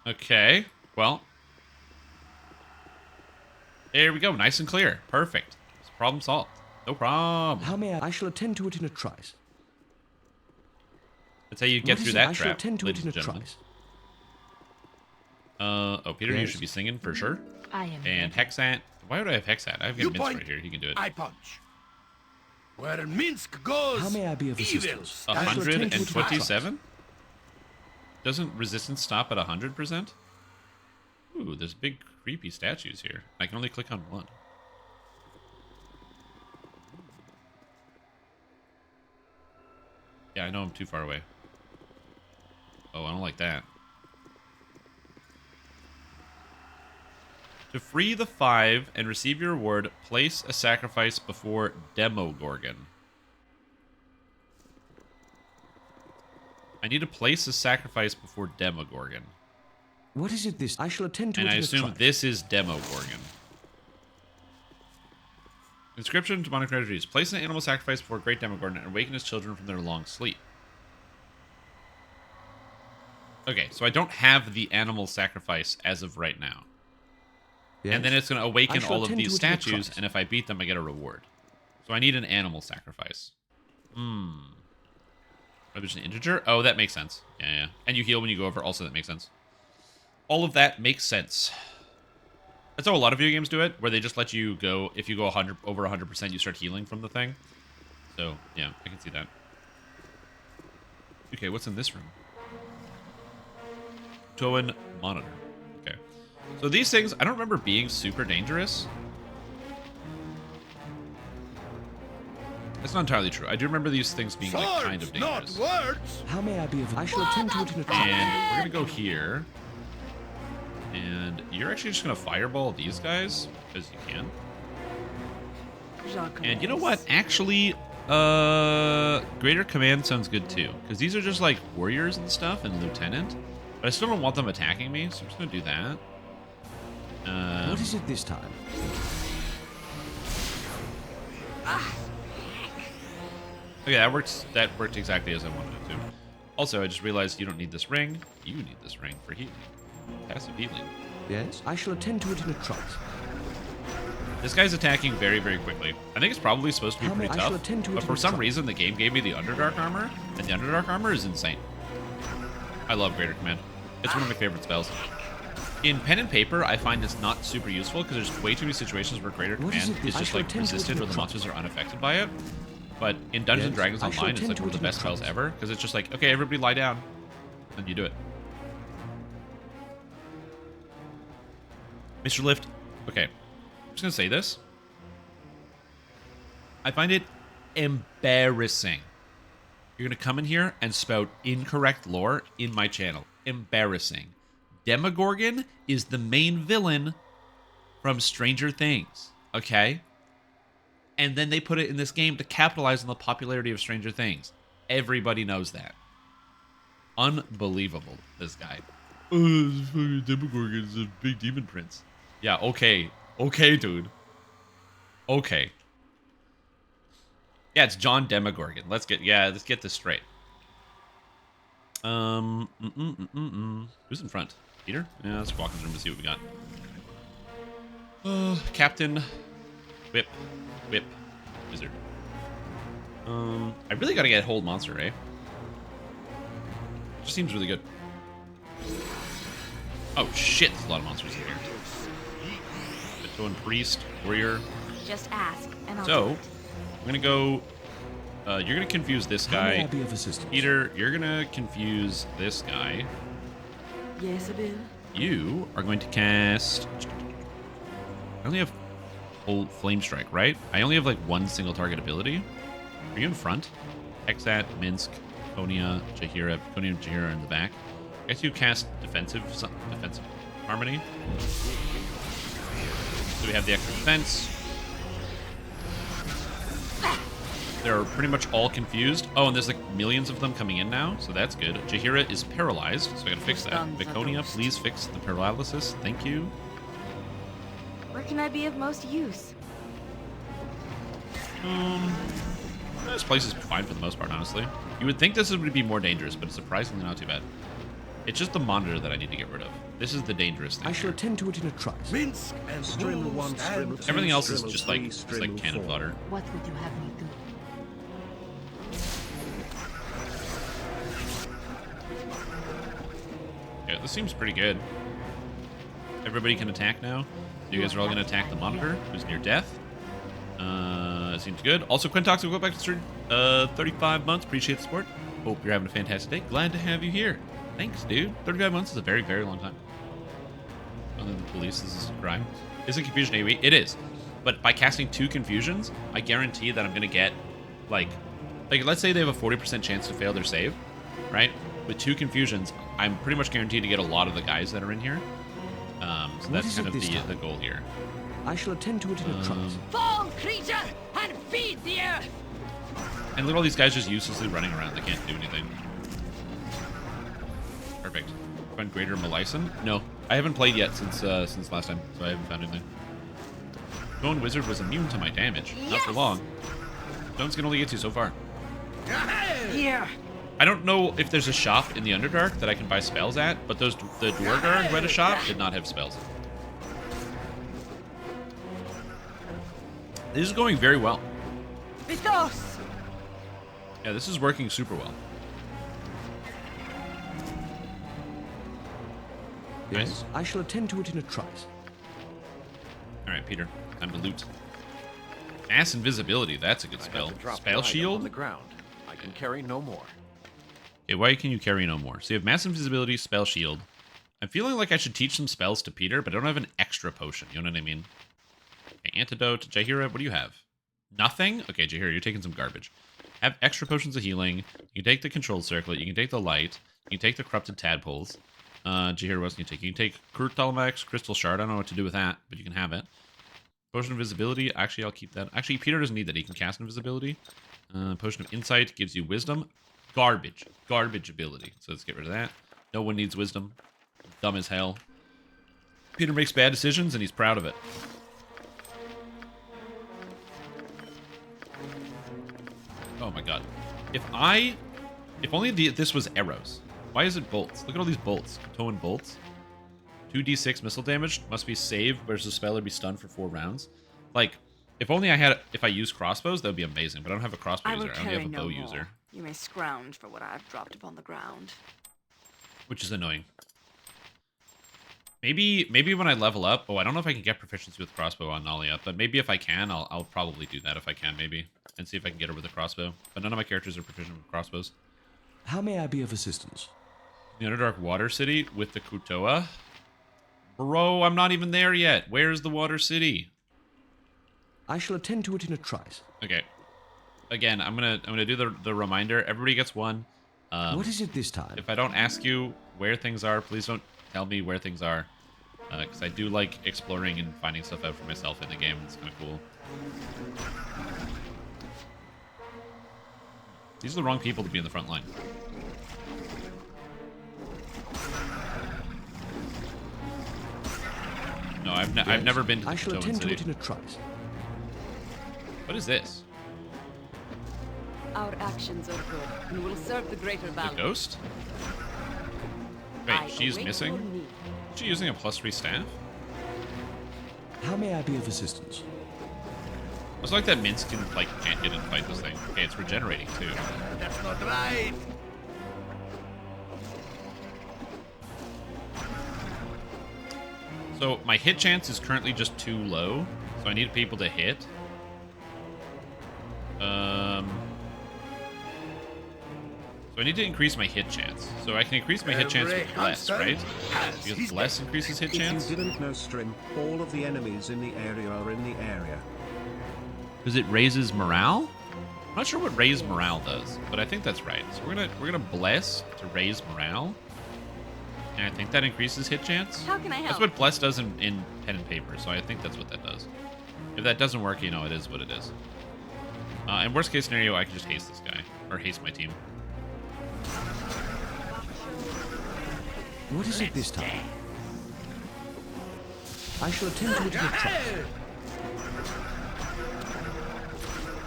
Speaker 1: Okay, well. There we go, nice and clear. Perfect. Problem solved. No problem.
Speaker 3: How may I shall attend to it in a trice.
Speaker 1: That's how you get
Speaker 3: What
Speaker 1: through
Speaker 3: is it?
Speaker 1: that
Speaker 3: I shall
Speaker 1: trap,
Speaker 3: attend to it
Speaker 1: ladies
Speaker 3: in
Speaker 1: and
Speaker 3: a
Speaker 1: gentlemen.
Speaker 3: trice.
Speaker 1: Oh, Peter, you
Speaker 3: Yes.
Speaker 1: should be singing for sure.
Speaker 8: I am
Speaker 1: And
Speaker 8: ready.
Speaker 1: Hexat. Why would I have Hexat? I have
Speaker 7: You
Speaker 1: Minsk
Speaker 7: point,
Speaker 1: right here. He can do it.
Speaker 7: I punch. Where Minsk goes,
Speaker 3: How may I be of
Speaker 7: evil
Speaker 3: assistance?
Speaker 7: stands.
Speaker 3: I shall attend to it in a trice.
Speaker 1: 127? Doesn't resistance stop at 100%? Ooh, there's big creepy statues here. I can only click on one. Yeah, I know I'm too far away. Oh, I don't like that. To free the 5 and receive your reward, place a sacrifice before Demogorgon. I need to place a sacrifice before Demogorgon.
Speaker 3: What is it this? I shall attend to
Speaker 1: And
Speaker 3: it
Speaker 1: I
Speaker 3: in a
Speaker 1: assume
Speaker 3: trice.
Speaker 1: this is Demogorgon. Inscription to demonic treasuries. Place an animal sacrifice before Great Demogorgon and awaken his children from their long sleep. Okay, so I don't have the animal sacrifice as of right now.
Speaker 3: Yes.
Speaker 1: And then it's going to
Speaker 3: I
Speaker 1: awaken
Speaker 3: shall
Speaker 1: all of
Speaker 3: attend
Speaker 1: these
Speaker 3: to it in a
Speaker 1: statues,
Speaker 3: trice.
Speaker 1: and if I beat them, I get a reward. So I need an animal sacrifice. Oh, there's an integer? Oh, that makes sense. Yeah. And you heal when you go over. Also, that makes sense. All of that makes sense. That's how a lot of video games do it, where they just let you go. If you go over 100%, you start healing from the thing. So, yeah, I can see that. Okay, what's in this room? Toen monitor. Okay. So these things, I don't remember being super dangerous. That's not entirely true. I do remember these things being like kind of
Speaker 7: Swords, not
Speaker 1: dangerous.
Speaker 7: words.
Speaker 3: How may I be of? I shall attend to it in a trice.
Speaker 1: And we're gonna go here. And you're actually just gonna fireball these guys because you can. And you know what? Actually, Greater Command sounds good too, because these are just like warriors and stuff and lieutenant. But I still don't want them attacking me, so I'm just gonna do that.
Speaker 3: What is it this time?
Speaker 1: Okay, that works. That worked exactly as I wanted it to. Also, I just realized you don't need this ring. You need this ring for healing. Passive healing.
Speaker 3: Yes. I shall attend to it in a trice.
Speaker 1: This guy's attacking very, very quickly. I think it's probably supposed to be
Speaker 3: How may
Speaker 1: pretty
Speaker 3: I shall
Speaker 1: tough,
Speaker 3: attend to it
Speaker 1: but
Speaker 3: in
Speaker 1: for
Speaker 3: a
Speaker 1: some
Speaker 3: trice.
Speaker 1: reason the game gave me the Underdark armor, and the Underdark armor is insane. I love Greater Command. It's one of my favorite spells. In pen and paper, I find it's not super useful because there's way too many situations where Greater
Speaker 3: What is
Speaker 1: Command
Speaker 3: it that
Speaker 1: is
Speaker 3: I
Speaker 1: just
Speaker 3: shall
Speaker 1: like
Speaker 3: attend to it
Speaker 1: resisted
Speaker 3: in
Speaker 1: or
Speaker 3: a
Speaker 1: the
Speaker 3: trice?
Speaker 1: monsters are unaffected by it. But in Dungeons and
Speaker 3: Yes,
Speaker 1: Dragons
Speaker 3: I shall
Speaker 1: Online, it's
Speaker 3: attend
Speaker 1: like
Speaker 3: to
Speaker 1: one of
Speaker 3: it
Speaker 1: the
Speaker 3: in a
Speaker 1: best spells
Speaker 3: trice.
Speaker 1: ever because it's just like, okay, everybody lie down, and you do it. Mr. Lift, okay, I'm just gonna say this. I find it embarrassing. You're going to come in here and spout incorrect lore in my channel. Embarrassing. Demogorgon is the main villain from Stranger Things, okay? And then they put it in this game to capitalize on the popularity of Stranger Things. Everybody knows that. Unbelievable, this guy. Oh, this fucking Demogorgon is a big demon prince. Yeah, okay. Okay, dude. Okay. Yeah, it's John Demogorgon. Let's get this straight. Who's in front? Peter? Yeah, let's walk in the room to see what we got. Captain. Whip. Wizard. I really gotta get Hold Monster, eh? Just seems really good. Oh shit, there's a lot of monsters in here. Going Priest, Warrior.
Speaker 5: Just ask, and I'll do
Speaker 1: So,
Speaker 5: it.
Speaker 1: I'm gonna go. You're gonna confuse this
Speaker 3: How may I
Speaker 1: guy.
Speaker 3: be of assistance?
Speaker 1: Peter, you're gonna confuse this guy.
Speaker 5: Yes, Bill.
Speaker 1: You are going to cast. I only have whole Flame Strike, right? I only have like one single target ability. Are you in front? Hexat, Minsk, Konya, Jahira. Konya and Jahira are in the back. I guess you cast defensive harmony. So we have the extra defense. They're pretty much all confused. Oh, and there's like millions of them coming in now, so that's good. Jahira is paralyzed, so I gotta fix that. Viconia, please fix the paralysis. Thank you.
Speaker 5: Where can I be of most use?
Speaker 1: This place is fine for the most part, honestly. You would think this would be more dangerous, but it's surprisingly not too bad. It's just the monitor that I need to get rid of. This is the dangerous thing.
Speaker 3: I shall attend to it in a trice.
Speaker 7: Minsk and
Speaker 2: Strimmel 1,
Speaker 7: stand
Speaker 2: Strimmel 2,
Speaker 1: Everything else is
Speaker 2: Strimmel
Speaker 1: just
Speaker 2: 3,
Speaker 1: like it's
Speaker 2: Strimmel
Speaker 1: like cannon
Speaker 2: 4.
Speaker 1: fodder.
Speaker 8: What would you have me do?
Speaker 1: Yeah, this seems pretty good. Everybody can attack now. You guys are all going to attack the monitor, who's near death. Seems good. Also, Quintox will go back to stream 35 months. Appreciate the support. Hope you're having a fantastic day. Glad to have you here. Thanks, dude. 35 months is a very, very long time. Other than the police, this is a crime. Is it Confusion AoE? It is. But by casting 2 Confusions, I guarantee that I'm going to get, like, let's say they have a 40% chance to fail their save, right? With 2 Confusions, I'm pretty much guaranteed to get a lot of the guys that are in here. So that's kind of the goal here.
Speaker 3: I shall attend to it in a trice.
Speaker 4: Fall, creature, and feed the earth!
Speaker 1: And look at all these guys just uselessly running around. They can't do anything. Perfect. Find Greater Melicen? No. I haven't played yet since last time, so I haven't found anything. Stone Wizard was immune to my damage. Not for long. Stones can only get you so far.
Speaker 4: Here.
Speaker 1: I don't know if there's a shop in the Underdark that I can buy spells at, but the Dwargar who had a shop did not have spells. This is going very well.
Speaker 4: Vithos!
Speaker 1: Yeah, this is working super well.
Speaker 3: Yes,
Speaker 1: Nice.
Speaker 3: I shall attend to it in a trice.
Speaker 1: Alright, Peter. Time to loot. Mass Invisibility, that's a good spell. Spell Shield?
Speaker 9: On the ground. I can carry no more.
Speaker 1: Okay, why can you carry no more? So you have Mass Invisibility, Spell Shield. I'm feeling like I should teach some spells to Peter, but I don't have an extra potion. You know what I mean? Okay, Antidote. Jahira, what do you have? Nothing? Okay, Jahira, you're taking some garbage. Have extra potions of healing. You can take the Controlled Circlet. You can take the Light. You can take the Corrupted Tadpoles. Jahira, what else can you take? You can take Kurtalmax, Crystal Shard. I don't know what to do with that, but you can have it. Potion of Invisibility. Actually, I'll keep that. Actually, Peter doesn't need that. He can cast Invisibility. Potion of Insight gives you Wisdom. Garbage. Garbage ability. So let's get rid of that. No one needs Wisdom. Dumb as hell. Peter makes bad decisions, and he's proud of it. Oh my god. If only this was arrows. Why is it bolts? Look at all these bolts. Towing bolts. 2d6 missile damage. Must be saved versus spell or be stunned for 4 rounds. Like, if I use crossbows, that would be amazing. But I don't have a crossbow
Speaker 5: I will
Speaker 1: user. I only
Speaker 5: carry
Speaker 1: have a
Speaker 5: no
Speaker 1: bow
Speaker 5: more.
Speaker 1: user.
Speaker 5: You may scrounge for what I've dropped upon the ground.
Speaker 1: Which is annoying. Maybe when I level up... Oh, I don't know if I can get proficiency with crossbow on Nalia, but maybe if I can, I'll probably do that if I can, maybe. And see if I can get her with a crossbow. But none of my characters are proficient with crossbows.
Speaker 3: How may I be of assistance?
Speaker 1: The Underdark Water City with the Kutoa. Bro, I'm not even there yet. Where's the Water City?
Speaker 3: I shall attend to it in a trice.
Speaker 1: Okay. again, I'm gonna do the reminder. Everybody gets one.
Speaker 3: What is it this time?
Speaker 1: If I don't ask you where things are, please don't tell me where things are, because I do like exploring and finding stuff out for myself in the game. It's kind of cool. These are the wrong people to be in the front line. No, I've never been to the
Speaker 3: I shall
Speaker 1: Toan
Speaker 3: attend to
Speaker 1: City.
Speaker 3: it in a trice.
Speaker 1: What is this?
Speaker 5: Our actions are good and will serve the greater
Speaker 1: The
Speaker 5: balance.
Speaker 1: ghost? Wait,
Speaker 5: I
Speaker 1: she's
Speaker 5: await
Speaker 1: missing?
Speaker 5: your need.
Speaker 1: Is she using a +3 staff?
Speaker 3: How may I be of assistance?
Speaker 1: It's like that Minsk can, like, can't get in and fight this thing. Okay, it's regenerating too.
Speaker 7: That's not right.
Speaker 1: So my hit chance is currently just too low, so I need people to hit. So I need to increase my hit chance. So I can increase my hit chance with Bless, right? Because Bless increases hit chance.
Speaker 2: If you didn't know, Strim, all of the enemies in the area are in the area.
Speaker 1: Because it raises morale? I'm not sure what raise morale does, but I think that's right. So we're gonna Bless to raise morale. And I think that increases hit chance.
Speaker 5: How can I help?
Speaker 1: That's what Bless does in pen and paper, so I think that's what that does. If that doesn't work, you know, it is what it is. In worst case scenario, I can just haste this guy. Or haste my team.
Speaker 3: What is it this time? I shall attend to it in a trice.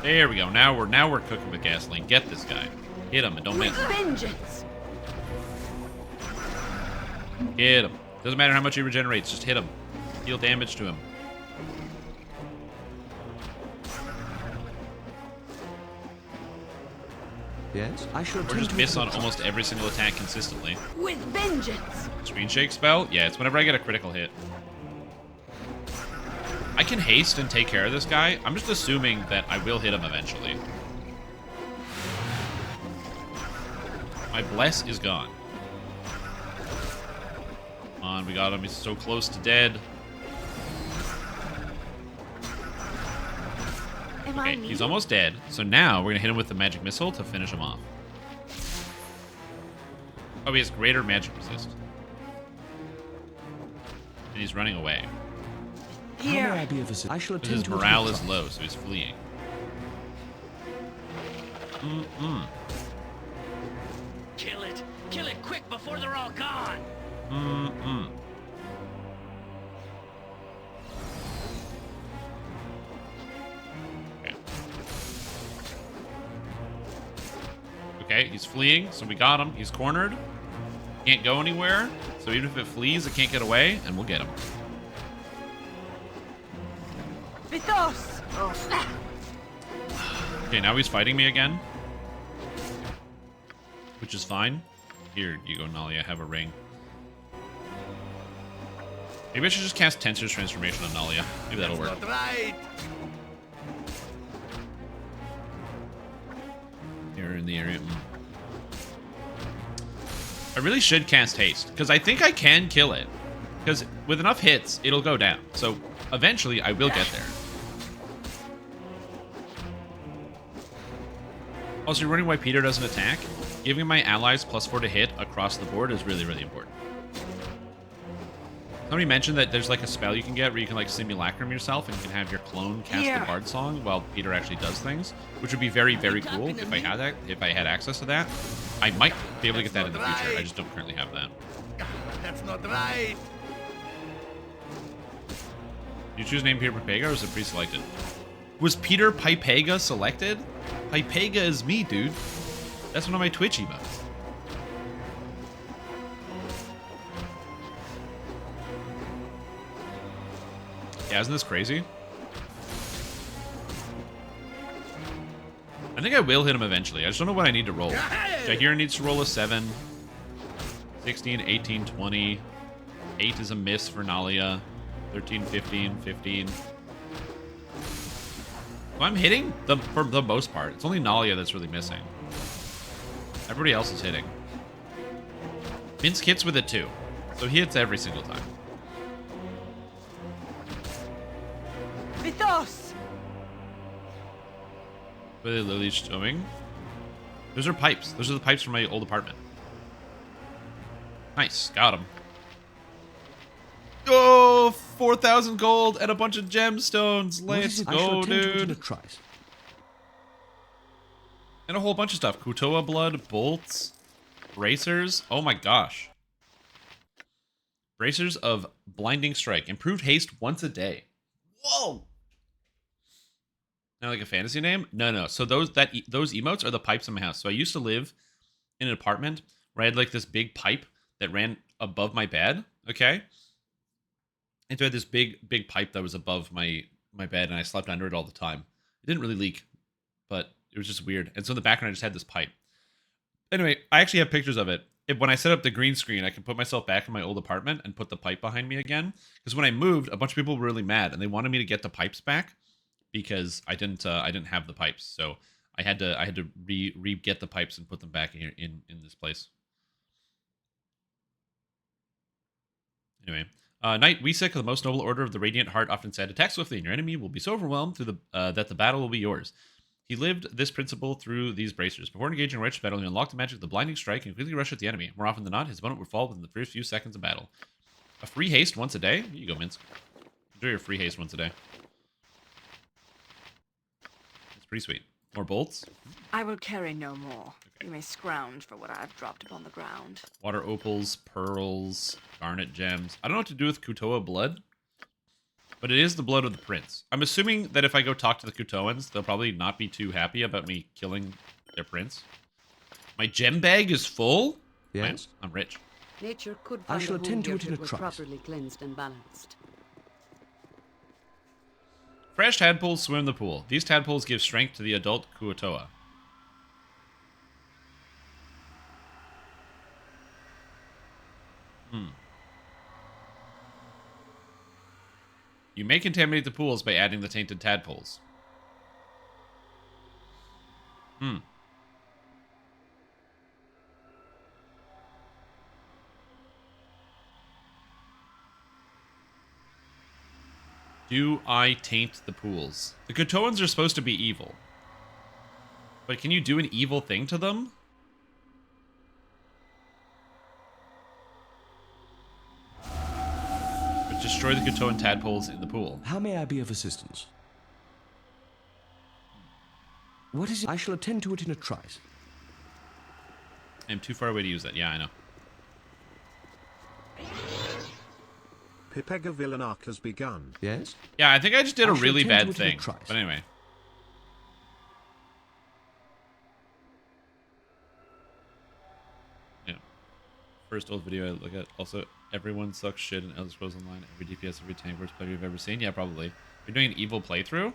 Speaker 1: There we go. Now we're cooking with gasoline. Get this guy. Hit him and don't miss.
Speaker 5: With vengeance.
Speaker 1: Hit him. Doesn't matter how much he regenerates. Just hit him. Deal damage to him.
Speaker 3: Yes, I shall
Speaker 1: Or
Speaker 3: attend
Speaker 1: just
Speaker 3: to
Speaker 1: miss
Speaker 3: it in
Speaker 1: on
Speaker 3: a trice.
Speaker 1: almost every single attack consistently.
Speaker 5: With vengeance.
Speaker 1: Screen shake spell? Yeah, it's whenever I get a critical hit. I can haste and take care of this guy. I'm just assuming that I will hit him eventually. My Bless is gone. Come on, we got him. He's so close to dead.
Speaker 5: Am I
Speaker 1: Okay,
Speaker 5: needed?
Speaker 1: he's almost dead. So now we're going to hit him with the magic missile to finish him off. Oh, he has greater magic resist. And he's running away.
Speaker 3: How may I be of assistance? I shall
Speaker 1: Because
Speaker 3: attend
Speaker 1: his
Speaker 3: to it in a
Speaker 1: morale is
Speaker 3: trice.
Speaker 1: low, so he's fleeing.
Speaker 6: Kill it. Kill it quick before they're all gone.
Speaker 1: Okay. Okay, he's fleeing, so we got him. He's cornered. Can't go anywhere. So even if it flees, it can't get away, and we'll get him.
Speaker 5: Vithos.
Speaker 1: Okay, now he's fighting me again. Which is fine. Here you go, Nalia. Have a ring. Maybe I should just cast Tensor's Transformation on Nalia. Maybe that'll work.
Speaker 7: Not right.
Speaker 1: Here in the area. I really should cast Haste, because I think I can kill it. Because with enough hits, it'll go down. So eventually, I will get there. Also, you're wondering why Peter doesn't attack? Giving my allies +4 to hit across the board is really, really important. Somebody mentioned that there's like a spell you can get where you can like simulacrum yourself and you can have your clone cast the Bard song while Peter actually does things, which would be very, very cool if I had that. If I had access to that, I might be able to get that in the future. I just don't currently have that.
Speaker 7: That's not right.
Speaker 1: You choose name Peter Pipega, or was it pre-selected? Was Peter Pipega selected? Pipega is me, dude. That's one of my Twitch emotes. Yeah, isn't this crazy? I think I will hit him eventually. I just don't know what I need to roll. Jaheira needs to roll a 7. 16, 18, 20. 8 is a miss for Nalia. 13, 15, 15. So I'm hitting for the most part. It's only Nalia that's really missing. Everybody else is hitting. Minsk hits with it too. So he hits every single time.
Speaker 5: Vithos.
Speaker 1: What are they literally showing? Those are pipes. Those are the pipes from my old apartment. Nice. Got them. Oh, 4,000 gold and a bunch of gemstones. Let's go, dude. And a whole bunch of stuff. Kutoa blood, bolts, bracers. Oh my gosh. Bracers of blinding strike. Improved haste once a day. Whoa. Not like a fantasy name? No. So those emotes are the pipes in my house. So I used to live in an apartment where I had like this big pipe that ran above my bed. Okay. And so I had this big pipe that was above my bed, and I slept under it all the time. It didn't really leak, but it was just weird. And so in the background, I just had this pipe. Anyway, I actually have pictures of it. When I set up the green screen, I can put myself back in my old apartment and put the pipe behind me again. Because when I moved, a bunch of people were really mad, and they wanted me to get the pipes back because I didn't have the pipes. So I had to re-get the pipes and put them back in this place. Anyway. Knight Weesick, the most noble order of the Radiant Heart, often said, attack swiftly, and your enemy will be so overwhelmed through that the battle will be yours. He lived this principle through these bracers. Before engaging a righteous battle, he unlocked the magic of the blinding strike and quickly rush at the enemy. More often than not, his opponent would fall within the first few seconds of battle. A free haste once a day? Here you go, Minsk. Enjoy your free haste once a day. It's pretty sweet. More bolts?
Speaker 4: I will carry no more. Okay. You may scrounge for what I have dropped upon the ground.
Speaker 1: Water opals, pearls, garnet gems. I don't know what to do with Kutoa blood, but it is the blood of the prince. I'm assuming that if I go talk to the Kutoans, they'll probably not be too happy about me killing their prince. My gem bag is full?
Speaker 3: Yes.
Speaker 1: Man, I'm rich.
Speaker 5: Nature could
Speaker 3: I
Speaker 5: find
Speaker 3: shall
Speaker 5: a home
Speaker 3: attend to
Speaker 5: here
Speaker 3: it in
Speaker 5: if
Speaker 3: a
Speaker 5: were
Speaker 3: trice.
Speaker 5: properly cleansed and balanced.
Speaker 1: Fresh tadpoles swim in the pool. These tadpoles give strength to the adult Kutoa. You may contaminate the pools by adding the tainted tadpoles. Do I taint the pools? The Kutoans are supposed to be evil. But can you do an evil thing to them? But destroy the Kutoan tadpoles in the pool.
Speaker 3: How may I be of assistance? What is it? I shall attend to it in a trice.
Speaker 1: I'm too far away to use that. Yeah, I know.
Speaker 2: Pipega villain arc has begun.
Speaker 3: Yes?
Speaker 1: Yeah, I think I just did a
Speaker 3: shall
Speaker 1: really
Speaker 3: attend to
Speaker 1: bad
Speaker 3: it in a
Speaker 1: thing.
Speaker 3: trice.
Speaker 1: But anyway. Yeah. First old video I look at. Also, everyone sucks shit in Elder Scrolls Online. Every DPS, every tank, worst player you've ever seen. Yeah, probably. You're doing an evil playthrough?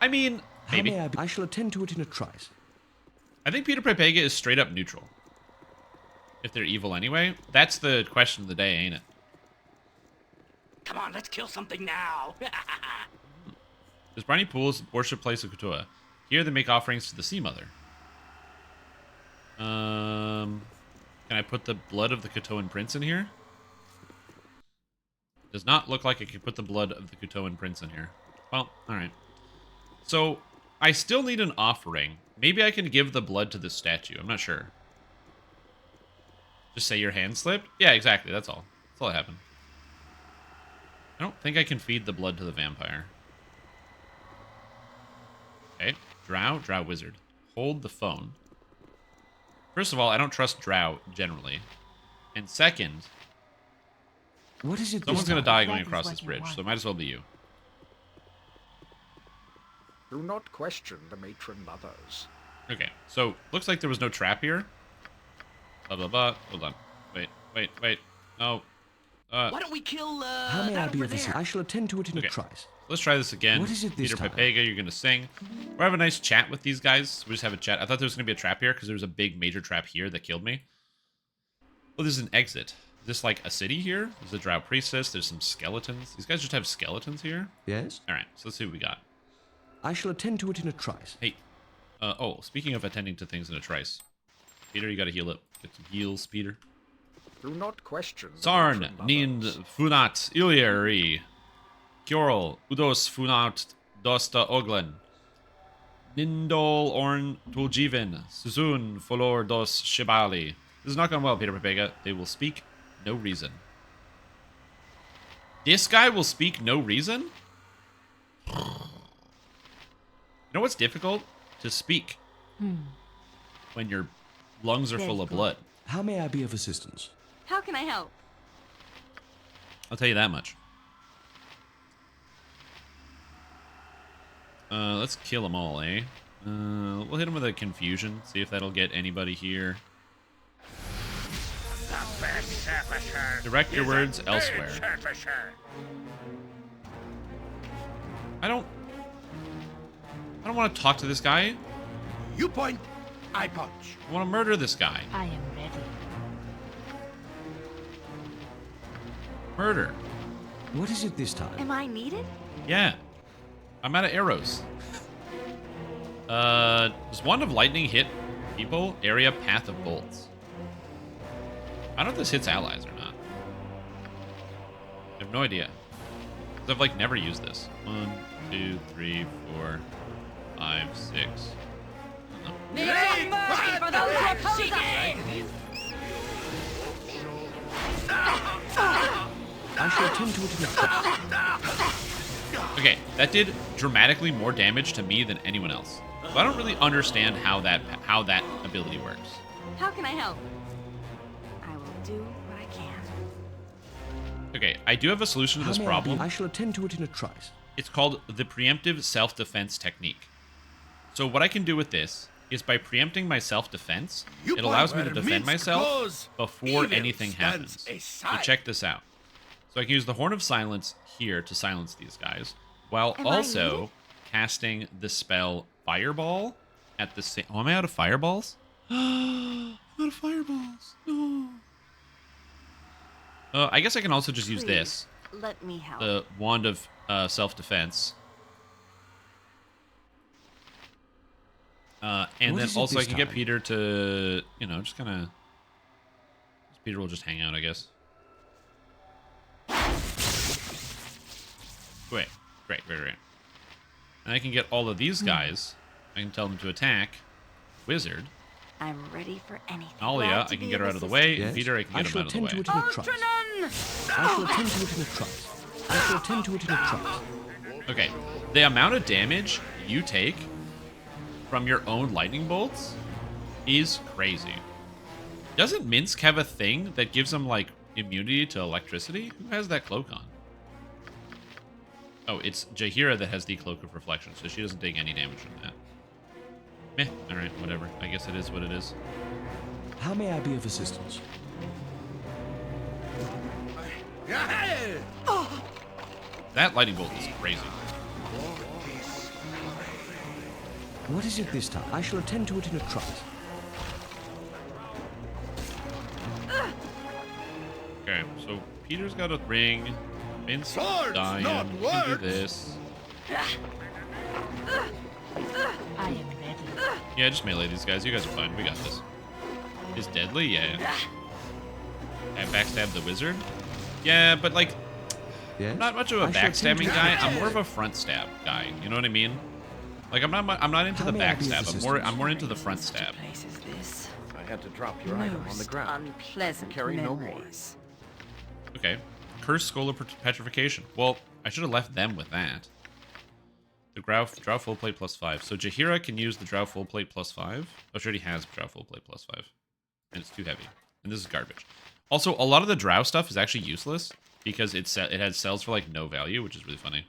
Speaker 1: I mean, maybe.
Speaker 3: How may I be? I shall attend to it in a trice.
Speaker 1: I think Peter Pepega is straight up neutral. If they're evil anyway. That's the question of the day, ain't it?
Speaker 6: Come on, let's kill something now.
Speaker 1: There's briny pools, worship place of Kutoa. Here they make offerings to the Sea Mother. Can I put the blood of the Kutoan prince in here? Does not look like I could put the blood of the Kutoan prince in here. Well, alright. So, I still need an offering. Maybe I can give the blood to this statue. I'm not sure. Just say your hand slipped? Yeah, exactly. That's all. That's all that happened. I don't think I can feed the blood to the vampire. Okay. Drow wizard. Hold the phone. First of all, I don't trust Drow generally. And second,
Speaker 3: What is it?
Speaker 1: someone's going to die going across this bridge, so it might as well be you.
Speaker 9: Do not question the matron mothers.
Speaker 1: Okay, so looks like there was no trap here. Blah, blah, blah. Hold on. Wait. No.
Speaker 6: Why don't we kill
Speaker 3: How may I
Speaker 6: that
Speaker 3: be
Speaker 6: over
Speaker 3: of assistance?
Speaker 6: there?
Speaker 3: I shall attend to it in
Speaker 1: Okay.
Speaker 3: a trice.
Speaker 1: Let's try this again.
Speaker 3: What is it this
Speaker 1: Peter
Speaker 3: time?
Speaker 1: Pepega, you're going to sing. We'll have a nice chat with these guys. We just have a chat. I thought there was going to be a trap here because there was a big major trap here that killed me. Oh, there's an exit. Is this like a city here? There's a Drow priestess. There's some skeletons. These guys just have skeletons here?
Speaker 3: Yes?
Speaker 1: All right, so let's see what we got.
Speaker 3: I shall attend to it in a trice.
Speaker 1: Hey. Oh, speaking of attending to things in a trice. Peter, you got to heal up. Get some heals, Peter.
Speaker 9: Do not question the
Speaker 1: Sarn,
Speaker 9: matron
Speaker 1: Nind,
Speaker 9: mothers.
Speaker 1: Funat, Ilieri, Kjorl, Udos, Funat, Dosta, Oglen, Nindol Orn Tuljiven, Suzun Folor dos Shibali. This is not going well, Peter Pepega. They will speak no reason. This guy will speak no reason? You know what's difficult? To speak. When your lungs are full of blood.
Speaker 3: How may I be of assistance?
Speaker 5: How can I help?
Speaker 1: I'll tell you that much. Let's kill them all, eh? We'll hit him with a confusion. See if that'll get anybody here. Direct your words elsewhere. I don't want to talk to this guy.
Speaker 7: You point, I punch.
Speaker 1: I want to murder this guy.
Speaker 8: I am ready.
Speaker 1: Murder.
Speaker 3: What is it this time?
Speaker 5: Am I needed?
Speaker 1: Yeah. I'm out of arrows. Does Wand of Lightning hit people? Area Path of Bolts. I don't know if this hits allies or not. I have no idea. 'Cause I've, like, never used this. 1, 2, 3, 4, 5, 6. I don't know.
Speaker 5: Need some mercy for those who oppose us!
Speaker 3: I shall attend to it in a trice.
Speaker 1: Okay, that did dramatically more damage to me than anyone else. So I don't really understand how that ability works.
Speaker 5: How can I help? I will do what I can.
Speaker 1: Okay, I do have a solution to this problem.
Speaker 3: I shall attend to it in a trice.
Speaker 1: It's called the preemptive self-defense technique. So what I can do with this is by preempting my self-defense, it allows me to defend myself before anything happens. So check this out. So I can use the Horn of Silence here to silence these guys, while also casting the spell Fireball at the same... Oh, am I out of fireballs? I'm out of fireballs. No. I guess I can also just use this.
Speaker 5: Let me help.
Speaker 1: The Wand of Self-Defense. And then also I can get Peter to, you know, just kind of... Peter will just hang out, I guess. Great. And I can get all of these guys. I can tell them to attack. Wizard.
Speaker 5: I'm ready for anything.
Speaker 1: Alia, I can get her out of the way. And Peter, I can get him out of the way.
Speaker 3: I shall attend to it in a trice. I shall attend to it in a trice.
Speaker 1: Okay. The amount of damage you take from your own lightning bolts is crazy. Doesn't Minsk have a thing that gives him, like, immunity to electricity? Who has that cloak on? Oh, it's Jaheira that has the Cloak of Reflection, so she doesn't take any damage from that. Meh. Alright, whatever. I guess it is what it is.
Speaker 3: How may I be of assistance?
Speaker 1: That lightning bolt is crazy.
Speaker 3: What is it this time? I shall attend to it in a trice.
Speaker 1: Okay, so Peter's got a ring. Vince dying.
Speaker 7: not
Speaker 1: We can do this.
Speaker 8: I am ready.
Speaker 1: Yeah, just melee these guys. You guys are fine. We got this. Is deadly? Yeah. I backstab the wizard? Yeah, but like,
Speaker 3: Yes?
Speaker 1: I'm not much of a backstabbing guy. I'm more of a front stab guy. You know what I mean? Like I'm not into the backstab. I'm more into the front stab.
Speaker 5: Place is this?
Speaker 9: I had to drop your item on the
Speaker 5: Most
Speaker 9: ground.
Speaker 5: unpleasant
Speaker 9: Carry no more.
Speaker 5: memories.
Speaker 1: Okay. Cursed Skull of Petrification. Well, I should have left them with that. The Drow Full Plate +5. So Jaheira can use the Drow Full Plate +5. Oh, she already has Drow Full Plate +5. And it's too heavy. And this is garbage. Also, a lot of the Drow stuff is actually useless because it has cells for like no value, which is really funny.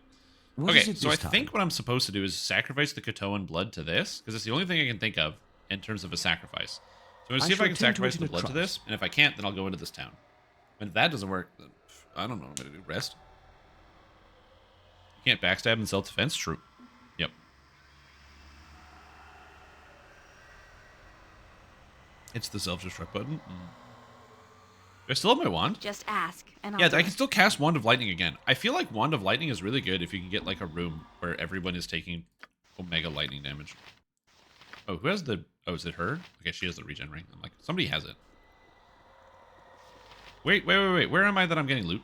Speaker 1: Okay, so I think what I'm supposed to do is sacrifice the Katoan blood to this, because it's the only thing I can think of in terms of a sacrifice. So I'm going to see if I can sacrifice the blood to this, and if I can't, then I'll go into this town. And if that doesn't work, then I don't know what I'm going to do. Rest? You can't backstab in self-defense? True. Yep. It's the self-destruct button. Do I still have my wand?
Speaker 5: Just ask, and I'll
Speaker 1: Yeah,
Speaker 5: do
Speaker 1: I can
Speaker 5: it.
Speaker 1: still cast Wand of Lightning again. I feel like Wand of Lightning is really good if you can get like a room where everyone is taking Omega Lightning damage. Oh, who has the... Oh, is it her? Okay, she has the regen ring. I'm like, somebody has it. Wait. Where am I that I'm getting loot?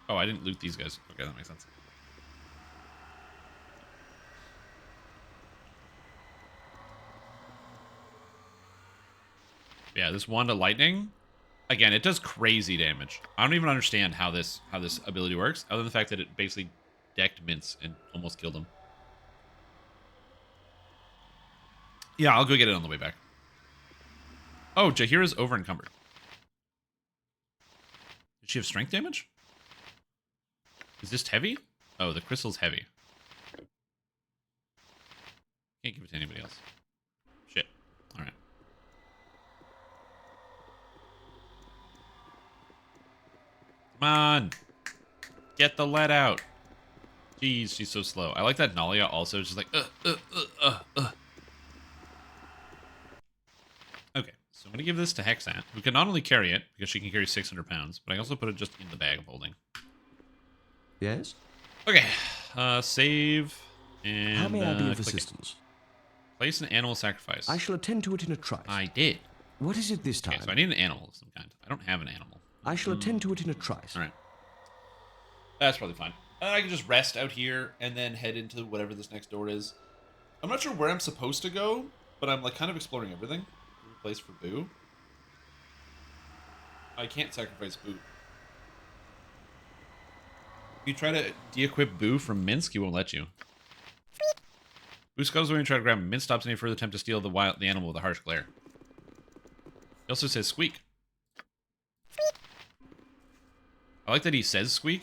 Speaker 1: Oh, I didn't loot these guys. Okay, that makes sense. Yeah, this wand of lightning, again, it does crazy damage. I don't even understand how this ability works, other than the fact that it basically decked Mince and almost killed him. Yeah, I'll go get it on the way back. Oh, Jaheira's over encumbered. Did she have strength damage? Is this heavy? Oh, the crystal's heavy. Can't give it to anybody else. Shit. Alright. Come on. Get the lead out. Jeez, she's so slow. I like that Nalia also is just like, Okay, so I'm going to give this to Hexat, who can not only carry it, because she can carry 600 pounds, but I also put it just in the bag of holding.
Speaker 3: Yes?
Speaker 1: Okay, save, and
Speaker 3: How may I be of
Speaker 1: click it.
Speaker 3: assistance?
Speaker 1: Place an animal sacrifice.
Speaker 3: I shall attend to it in a trice.
Speaker 1: I did.
Speaker 3: What is it this time?
Speaker 1: Okay, so I need an animal of some kind. I don't have an animal.
Speaker 3: I shall attend to it in a trice.
Speaker 1: All right. That's probably fine. I can just rest out here and then head into whatever this next door is. I'm not sure where I'm supposed to go, but I'm like kind of exploring everything. Every place for Boo. I can't sacrifice Boo. If you try to de-equip Boo from Minsk, he won't let you. Boo scuttles when you try to grab him. Minsk stops any further attempt to steal the animal with a harsh glare. He also says squeak. I like that he says squeak.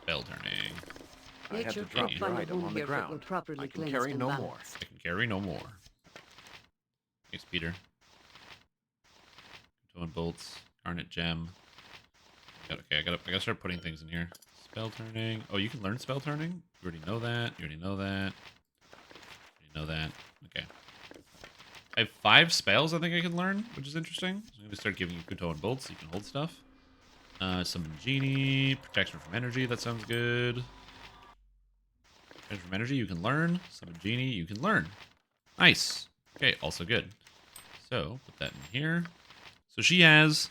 Speaker 1: Spell turning.
Speaker 9: I had to drop your item on the ground. I can carry no more.
Speaker 1: I can carry no more. Thanks, Peter. Towing bolts. Garnet gem. Okay, I gotta start putting things in here. Spell turning. Oh, you can learn spell turning? You already know that. You already know that. You know that. Okay. I have 5 spells I think I can learn, which is interesting. So I'm going to start giving you Kuto and bolts so you can hold stuff. Summon Genie. Protection from energy. That sounds good. Protection from energy you can learn. Summon Genie you can learn. Nice. Okay, also good. So, put that in here. So she has...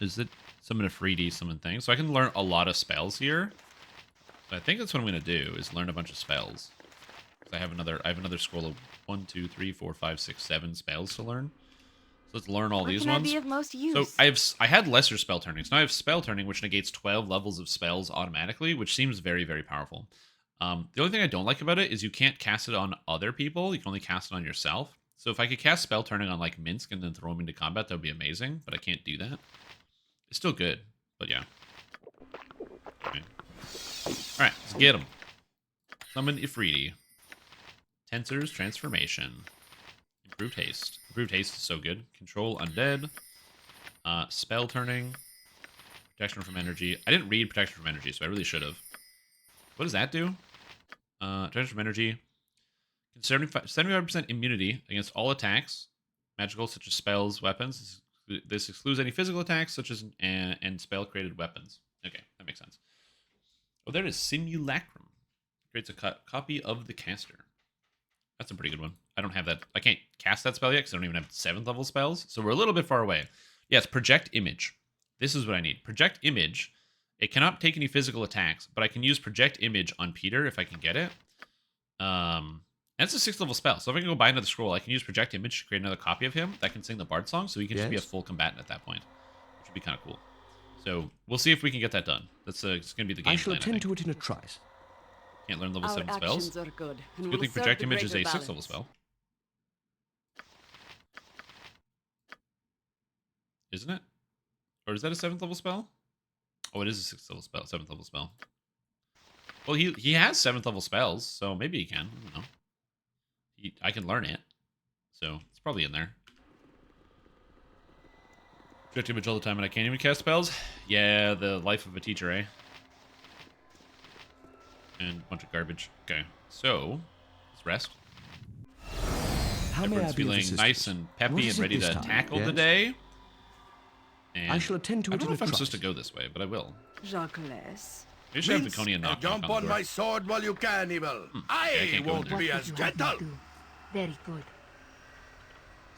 Speaker 1: is it summon a 3D summon thing? So I can learn a lot of spells here. So I think that's what I'm going to do, is learn a bunch of spells. I have another scroll of 1, 2, 3, 4, 5, 6, 7 spells to learn. So let's learn all these ones.
Speaker 5: Be of most use?
Speaker 1: So I had lesser spell turnings. Now I have spell turning, which negates 12 levels of spells automatically, which seems very, very powerful. The only thing I don't like about it is you can't cast it on other people. You can only cast it on yourself. So if I could cast spell turning on like Minsk and then throw him into combat, that would be amazing. But I can't do that. It's still good, but yeah. Okay. All right, let's get him. Summon Ifriti. Tensor's transformation. Improved haste. Improved haste is so good. Control undead. Spell turning. Protection from energy. I didn't read protection from energy, so I really should have. What does that do? Protection from energy. 75% immunity against all attacks, magical such as spells, weapons. This excludes any physical attacks such as and spell created weapons. Okay, that makes sense. Oh, there it is. Simulacrum. Creates a copy of the caster. That's a pretty good one. I don't have that. I can't cast that spell yet because I don't even have 7th level spells. So we're a little bit far away. Yes, project image. This is what I need. Project image. It cannot take any physical attacks, but I can use project image on Peter if I can get it. That's a 6th level spell. So if I can go buy another scroll, I can use project image to create another copy of him that can sing the bard song. So he can just be a full combatant at that point, which would be kind of cool. So we'll see if we can get that done. That's it's going to be the game
Speaker 3: I shall
Speaker 1: plan,
Speaker 3: attend to it in a trice.
Speaker 1: Can't learn level 7
Speaker 5: Our
Speaker 1: spells.
Speaker 5: actions are good,
Speaker 1: It's
Speaker 5: and
Speaker 1: a good
Speaker 5: will
Speaker 1: thing
Speaker 5: serve
Speaker 1: project
Speaker 5: the
Speaker 1: image is a
Speaker 5: greater
Speaker 1: 6th level
Speaker 5: balance.
Speaker 1: spell. Isn't it? Or is that a 7th level spell? Oh, it is a 6th level spell, 7th level spell. Well, he has 7th level spells, so maybe he can. I don't know. I can learn it. So, it's probably in there. Project image all the time and I can't even cast spells? Yeah, the life of a teacher, eh? And a bunch of garbage. Okay, so, let's rest.
Speaker 3: How may I
Speaker 1: Everyone's
Speaker 3: be of
Speaker 1: feeling
Speaker 3: assistance?
Speaker 1: nice and
Speaker 3: What
Speaker 1: peppy
Speaker 3: is
Speaker 1: and
Speaker 3: it
Speaker 1: ready
Speaker 3: this
Speaker 1: to
Speaker 3: time?
Speaker 1: tackle the
Speaker 3: Yes?
Speaker 1: day. And
Speaker 3: I shall attend to
Speaker 1: I
Speaker 3: it
Speaker 1: don't
Speaker 3: in
Speaker 1: know
Speaker 3: a
Speaker 1: if I'm supposed
Speaker 3: trice.
Speaker 1: to go this way, but I will.
Speaker 4: Jacques.
Speaker 1: Maybe I should have
Speaker 7: Minsk,
Speaker 1: Draconian knock
Speaker 7: jump
Speaker 1: on
Speaker 7: on
Speaker 1: the
Speaker 7: my
Speaker 1: door.
Speaker 7: sword while you can, Evil.
Speaker 1: Okay,
Speaker 7: I
Speaker 1: can't go in
Speaker 7: won't
Speaker 1: there.
Speaker 7: be
Speaker 8: What
Speaker 7: as
Speaker 8: would you have me
Speaker 7: gentle.
Speaker 8: do? Very good.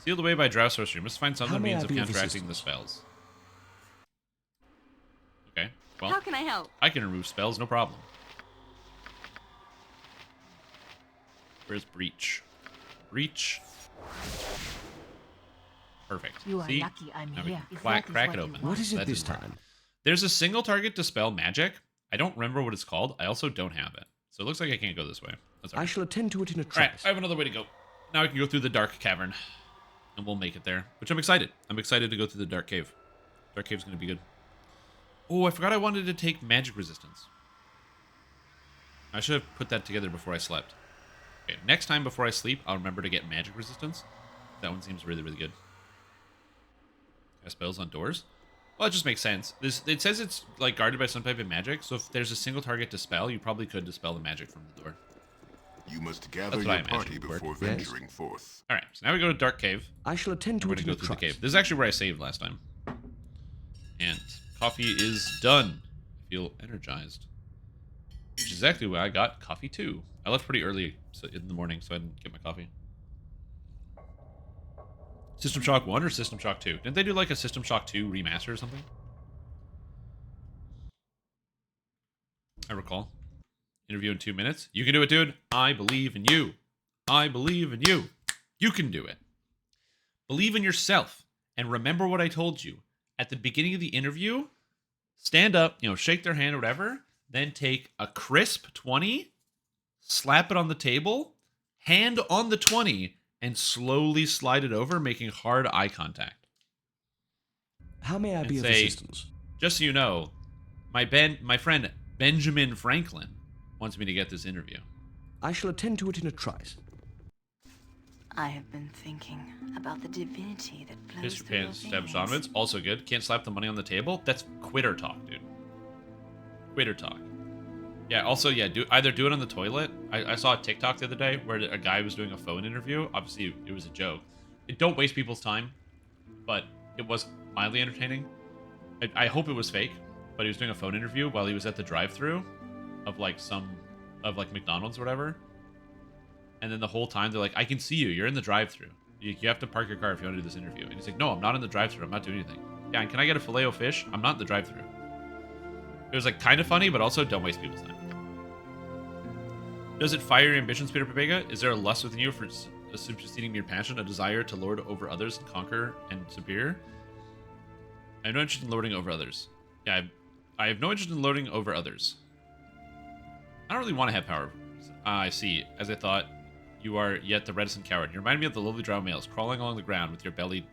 Speaker 1: Sealed away by drow sorcery. You must find some
Speaker 3: How
Speaker 1: other
Speaker 3: may
Speaker 1: means
Speaker 3: I
Speaker 1: of
Speaker 3: be of
Speaker 1: counteracting the
Speaker 3: assistance?
Speaker 1: spells.
Speaker 5: I help?
Speaker 1: I can remove spells, no problem. Where's Breach? Breach. Perfect.
Speaker 8: You are
Speaker 1: See?
Speaker 8: lucky I'm
Speaker 1: Now we
Speaker 8: here.
Speaker 1: can
Speaker 8: If
Speaker 1: crack
Speaker 8: that is
Speaker 1: it
Speaker 8: what you
Speaker 1: open.
Speaker 8: want.
Speaker 3: What is it
Speaker 1: That
Speaker 3: this
Speaker 1: didn't work.
Speaker 3: time?
Speaker 1: There's a single target dispel magic. I don't remember what it's called. I also don't have it. So it looks like I can't go this way. That's all
Speaker 3: I
Speaker 1: right.
Speaker 3: shall attend to it in a
Speaker 1: All right,
Speaker 3: trice.
Speaker 1: I have another way to go. Now I can go through the dark cavern. And we'll make it there. Which I'm excited. I'm excited to go through the dark cave. Dark cave's going to be good. Oh, I forgot I wanted to take magic resistance. I should have put that together before I slept. Okay, next time before I sleep, I'll remember to get magic resistance. That one seems really, really good. Cast spells on doors? Well, it just makes sense. It says it's like guarded by some type of magic, so if there's a single target dispel, you probably could dispel the magic from the door.
Speaker 10: You must gather
Speaker 1: That's what I
Speaker 10: your
Speaker 1: imagined
Speaker 10: party
Speaker 1: would work.
Speaker 10: before
Speaker 3: Yes.
Speaker 10: venturing forth.
Speaker 1: Alright, so now we go to Dark Cave.
Speaker 3: I shall attend to
Speaker 1: We're
Speaker 3: it
Speaker 1: going
Speaker 3: in
Speaker 1: to
Speaker 3: a
Speaker 1: go through the
Speaker 3: trice.
Speaker 1: cave. This is actually where I saved last time. And coffee is done. I feel energized. Which is exactly why I got coffee too. I left pretty early in the morning, so I didn't get my coffee. System Shock 1 or System Shock 2? Didn't they do like a System Shock 2 remaster or something? I recall. Interview in 2 minutes. You can do it, dude. I believe in you. I believe in you. You can do it. Believe in yourself. And remember what I told you. At the beginning of the interview, stand up, shake their hand or whatever, then take a crisp 20, slap it on the table, hand on the 20, and slowly slide it over, making hard eye contact.
Speaker 3: How may I
Speaker 1: And
Speaker 3: be of
Speaker 1: say,
Speaker 3: assistance?
Speaker 1: just so you know, my friend Benjamin Franklin wants me to get this interview.
Speaker 3: I shall attend to it in a trice.
Speaker 4: I have been thinking about the divinity that flows
Speaker 1: History
Speaker 4: through your
Speaker 1: pants established
Speaker 4: veins.
Speaker 1: onwards. Also good. Can't slap the money on the table. That's quitter talk, dude. Quitter talk. Yeah, also, yeah, either do it on the toilet. I saw a TikTok the other day where a guy was doing a phone interview. Obviously, it was a joke. Don't waste people's time, but it was mildly entertaining. I hope it was fake, but he was doing a phone interview while he was at the drive-thru of McDonald's or whatever. And then the whole time they're like, I can see you. You're in the drive-thru. You have to park your car if you want to do this interview. And he's like, no, I'm not in the drive-thru. I'm not doing anything. Yeah, and can I get a Filet-O-Fish? I'm not in the drive-thru. It was like kind of funny, but also don't waste people's time. Does it fire your ambitions, Peter Pepega? Is there a lust within you for superseding mere passion, a desire to lord over others and conquer and superior? I have no interest in lording over others. Yeah, I have no interest in lording over others. I don't really want to have power. I see. As I thought, you are yet the reticent coward. You remind me of the lovely drow males crawling along the ground with your belly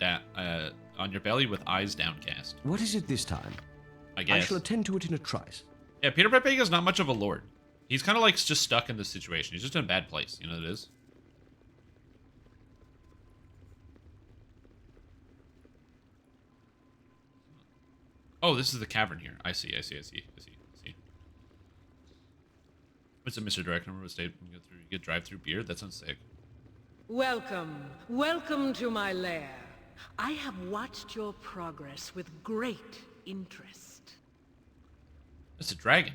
Speaker 1: on your belly with eyes downcast.
Speaker 3: What is it this time?
Speaker 1: I guess.
Speaker 3: I shall attend to it in a trice.
Speaker 1: Yeah, Peter Pepega is not much of a lord. He's kind of like just stuck in this situation. He's just in a bad place. You know what it is? Oh, this is the cavern here. I see. What's up, Mr. Director? Remember what state you get drive-through beer? That sounds sick.
Speaker 11: Welcome to my lair. I have watched your progress with great interest.
Speaker 1: It's a dragon.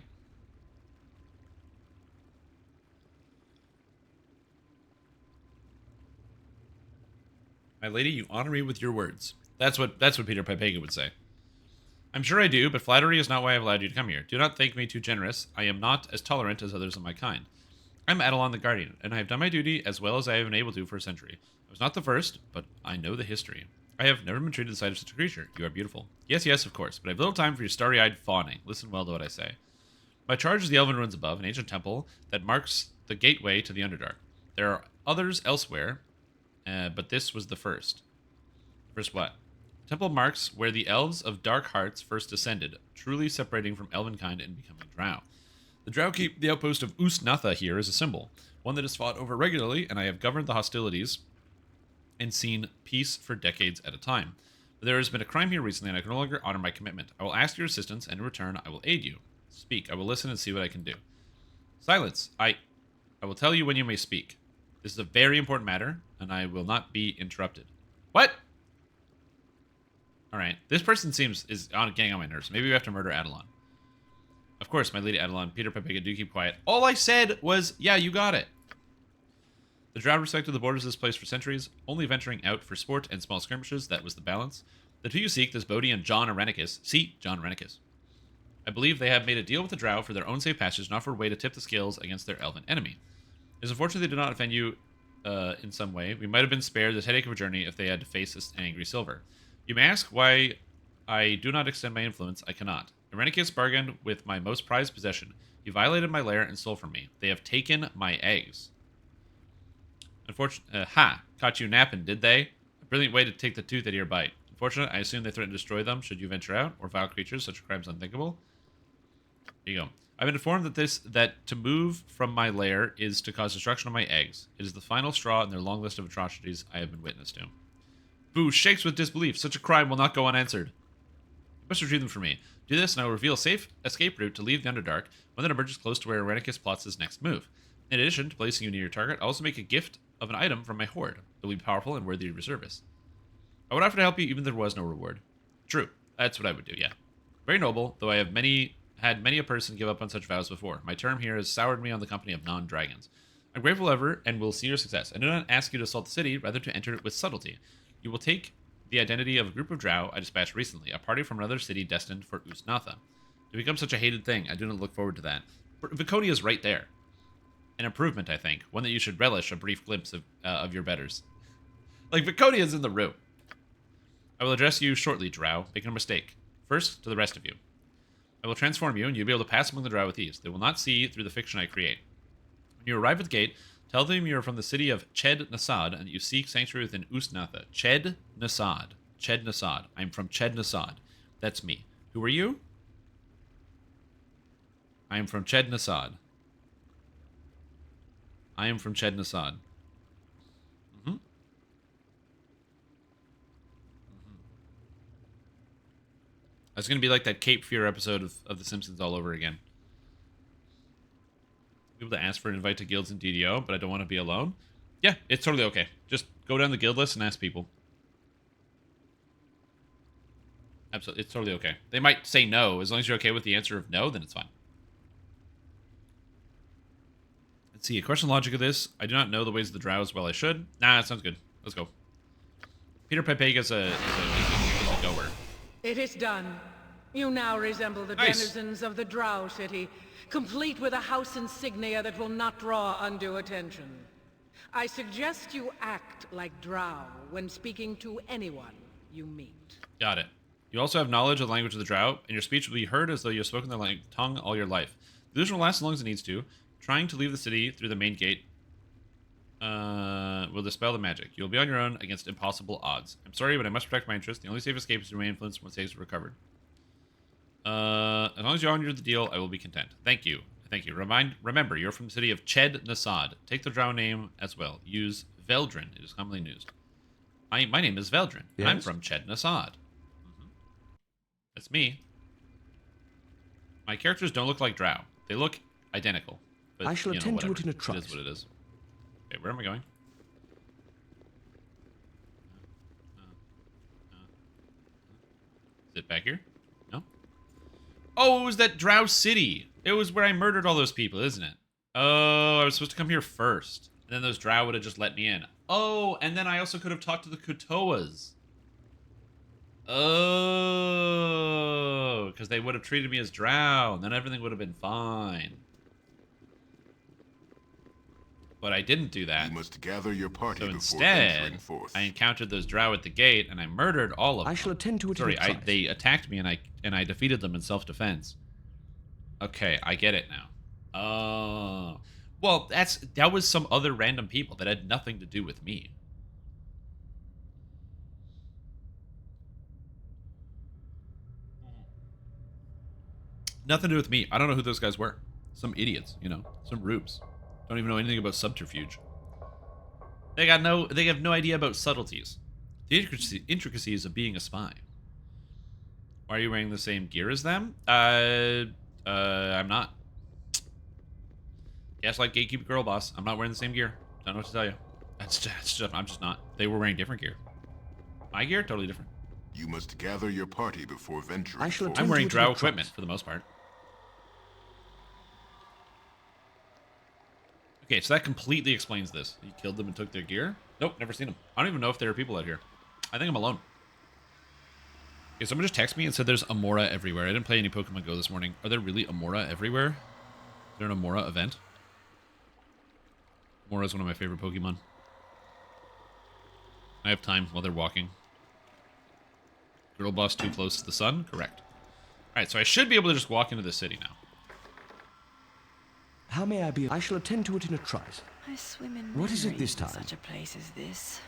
Speaker 1: My lady, you honor me with your words. That's what Peter Pepega would say. I'm sure I do, but flattery is not why I've allowed you to come here. Do not think me too generous. I am not as tolerant as others of my kind. I'm Adelon the Guardian, and I have done my duty as well as I have been able to for a century. I was not the first, but I know the history. I have never been treated the sight of such a creature. You are beautiful. Yes, of course, but I have little time for your starry-eyed fawning. Listen well to what I say. My charge is the Elven Ruins above, an ancient temple that marks the gateway to the Underdark. There are others elsewhere, but this was the first. First what? Temple marks where the elves of Dark Hearts first descended, truly separating from elvenkind and becoming drow. The drow keep the outpost of Ust-Natha here as a symbol, one that is fought over regularly, and I have governed the hostilities and seen peace for decades at a time. But there has been a crime here recently, and I can no longer honor my commitment. I will ask your assistance, and in return, I will aid you. Speak. I will listen and see what I can do. Silence. I will tell you when you may speak. This is a very important matter, and I will not be interrupted. What? Alright, this person is getting on my nerves. Maybe we have to murder Adelon. Of course, my lady Adelon, Peter Pepega, do keep quiet. All I said was, yeah, you got it. The drow respected the borders of this place for centuries, only venturing out for sport and small skirmishes. That was the balance. The two you seek, this Bodhi and John Arenicus. See, John Arenicus. I believe they have made a deal with the Drow for their own safe passage and offered a way to tip the scales against their elven enemy. It is unfortunate they did not offend you in some way. We might have been spared this headache of a journey if they had to face this angry Silver. You may ask why I do not extend my influence. I cannot. Irenicus bargained with my most prized possession. He violated my lair and stole from me. They have taken my eggs. Unfortunately, caught you napping, did they? A brilliant way to take the tooth out of your bite. Unfortunately, I assume they threaten to destroy them should you venture out, or vile creatures, such crimes unthinkable. Here you go. I've been informed that to move from my lair is to cause destruction of my eggs. It is the final straw in their long list of atrocities I have been witness to. Boo shakes with disbelief. Such a crime will not go unanswered. You must retrieve them for me. Do this, and I will reveal a safe escape route to leave the Underdark, one that emerges close to where Irenicus plots his next move. In addition to placing you near your target, I'll also make a gift of an item from my hoard that will be powerful and worthy of your service. I would offer to help you even if there was no reward. True. That's what I would do, yeah. Very noble, though I have had many a person give up on such vows before. My term here has soured me on the company of non-dragons. I'm grateful ever and will see your success. I do not ask you to assault the city, rather to enter it with subtlety. You will take the identity of a group of Drow I dispatched recently, a party from another city destined for Usnatha. To become such a hated thing, I do not look forward to that. Viconia is right there. An improvement, I think. One that you should relish a brief glimpse of your betters. Like, Viconia is in the room. I will address you shortly, Drow. Make no mistake. First, to the rest of you. I will transform you, and you'll be able to pass among the Drow with ease. They will not see through the fiction I create. When you arrive at the gate, tell them you are from the city of Ched Nasad, and that you seek sanctuary within Usnatha. Ched Nasad. Ched Nasad. I'm from Ched Nasad. That's me. Who are you? I am from Ched Nasad. I am from Ched Nasad. It's going to be like that Cape Fear episode of The Simpsons all over again. Be able to ask for an invite to guilds in DDO, but I don't want to be alone. Yeah, it's totally okay. Just go down the guild list and ask people. Absolutely, it's totally okay. They might say no. As long as you're okay with the answer of no, then it's fine. Let's see. A question logic of this. I do not know the ways of the Drow as well I should. Nah, that sounds good. Let's go. Peter Pepega's a goer.
Speaker 11: It is done. You now resemble the denizens of the Drow city, complete with a house insignia that will not draw undue attention. I suggest you act like Drow when speaking to anyone you meet.
Speaker 1: Got it. You also have knowledge of the language of the Drow, and your speech will be heard as though you have spoken their tongue all your life. The illusion will last as long as it needs to. Trying to leave the city through the main gate will dispel the magic. You will be on your own against impossible odds. I'm sorry, but I must protect my interest. The only safe escape is to remain influenced once saves are recovered. As long as you honor the deal, I will be content. Thank you. Thank you. Remember, you're from the city of Ched Nasad. Take the Drow name as well. Use Veldrin. It is commonly used. My name is Veldrin. Yes? I'm from Ched Nasad. That's me. My characters don't look like Drow. They look identical. But,
Speaker 3: I shall attend to it in a trice.
Speaker 1: It is what it is. Okay, where am I going? Is it back here? No? Oh, it was that Drow City. It was where I murdered all those people, isn't it? Oh, I was supposed to come here first. And then those Drow would have just let me in. Oh, and then I also could have talked to the Kutoas. Oh, because they would have treated me as Drow, and then everything would have been fine. But I didn't do that.
Speaker 10: You must gather your party
Speaker 1: so
Speaker 10: before
Speaker 1: instead,
Speaker 10: venturing forth.
Speaker 1: I encountered those Drow at the gate, and I murdered all of them.
Speaker 3: I shall attend to it.
Speaker 1: Sorry, they attacked me, and I defeated them in self-defense. Okay, I get it now. Oh, well, that was some other random people that had nothing to do with me. Nothing to do with me. I don't know who those guys were. Some idiots, you know, some rubes. Don't even know anything about subterfuge. They have no idea about subtleties. The intricacies of being a spy. Why are you wearing the same gear as them? I'm not. Gaslight gatekeeper girl boss. I'm not wearing the same gear. Don't know what to tell you. I'm just not. They were wearing different gear. My gear, totally different.
Speaker 10: You must gather your party before venturing.
Speaker 1: I'm wearing Drow equipment for the most part. Okay, so that completely explains this. You killed them and took their gear? Nope, never seen them. I don't even know if there are people out here. I think I'm alone. Okay, someone just texted me and said there's Amora everywhere. I didn't play any Pokemon Go this morning. Are there really Amora everywhere? Is there an Amora event? Amora is one of my favorite Pokemon. I have time while they're walking. Girl boss too close to the sun? Correct. Alright, so I should be able to just walk into the city now.
Speaker 3: How may I be? I shall attend to it in a trice.
Speaker 4: I swim in
Speaker 3: What is it
Speaker 4: memories
Speaker 3: this time?
Speaker 4: in such a place as this.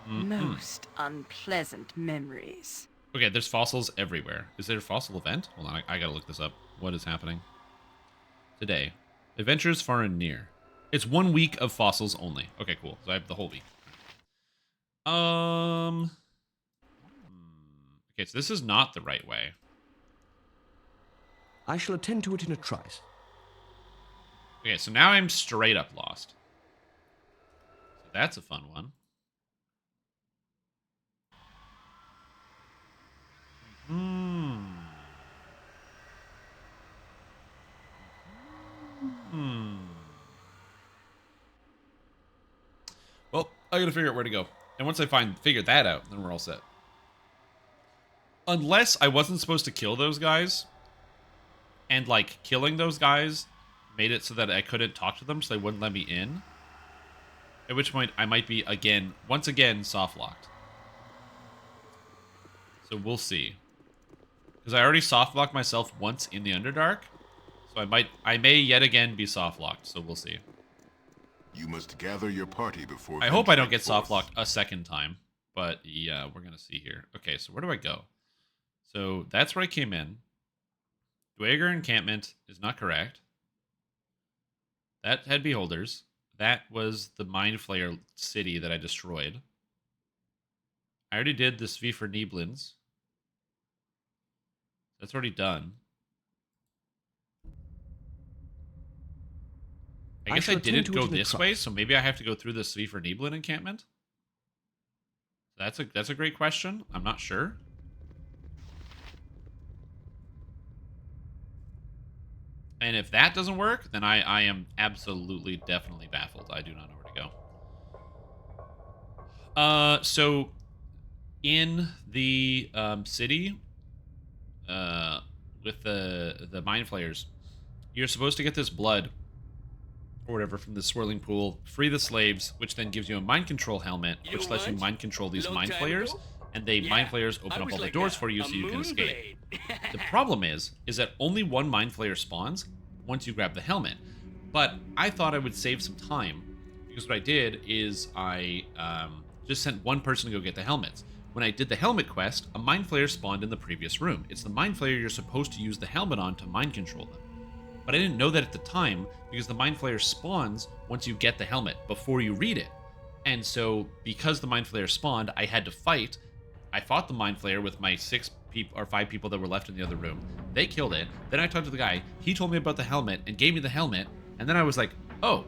Speaker 4: Most unpleasant memories.
Speaker 1: Okay, there's fossils everywhere. Is there a fossil event? Hold on, I gotta look this up. What is happening? Today. Adventures far and near. It's 1 week of fossils only. Okay, cool. So I have the whole week. Okay, so this is not the right way.
Speaker 3: I shall attend to it in a trice.
Speaker 1: Okay, so now I'm straight up lost. So that's a fun one. Well, I gotta figure out where to go. And once I figure that out, then we're all set. Unless I wasn't supposed to kill those guys, and, like, killing those guys made it so that I couldn't talk to them, so they wouldn't let me in. At which point, I might be, once again, soft-locked. So we'll see. Because I already soft-locked myself once in the Underdark, so I may yet again be soft-locked, so we'll see.
Speaker 10: You must gather your party before...
Speaker 1: I hope I don't get soft-locked a second time, but yeah, we're gonna see here. Okay, so where do I go? So that's where I came in. Dweger encampment is not correct. That had beholders. That was the Mind Flayer city that I destroyed. I already did the Svifer Neblins. That's already done. I guess I didn't go this way, so maybe I have to go through the Svifer Neblin encampment? That's a great question. I'm not sure. And if that doesn't work, then I am absolutely, definitely baffled. I do not know where to go. So in the city, with the Mind Flayers, you're supposed to get this blood or whatever from the swirling pool, free the slaves, which then gives you a mind control helmet, which lets you mind control these Mind Flayers, and the Mind Flayers open up all the doors for you so you can escape. The problem is that only one Mind Flayer spawns once you grab the helmet. But I thought I would save some time, because what I did is I just sent one person to go get the helmets. When I did the helmet quest, a Mind Flayer spawned in the previous room. It's the Mind Flayer you're supposed to use the helmet on to mind control them. But I didn't know that at the time, because the Mind Flayer spawns once you get the helmet, before you read it. And so, because the Mind Flayer spawned, I had to fight. I fought the Mind Flayer with my 5 people that were left in the other room. They killed it. Then I talked to the guy. He told me about the helmet and gave me the helmet. And then I was like, oh.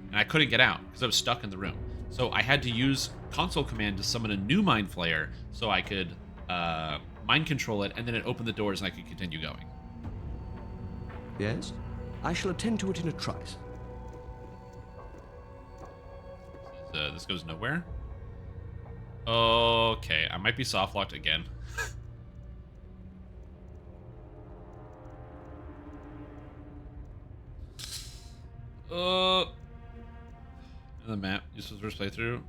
Speaker 1: And I couldn't get out because I was stuck in the room. So I had to use console command to summon a new Mind Flayer so I could mind control it, and then it opened the doors and I could continue going.
Speaker 3: Yes? I shall attend to it in a trice.
Speaker 1: This goes nowhere? Okay, I might be soft-locked again. The map. Use the first playthrough.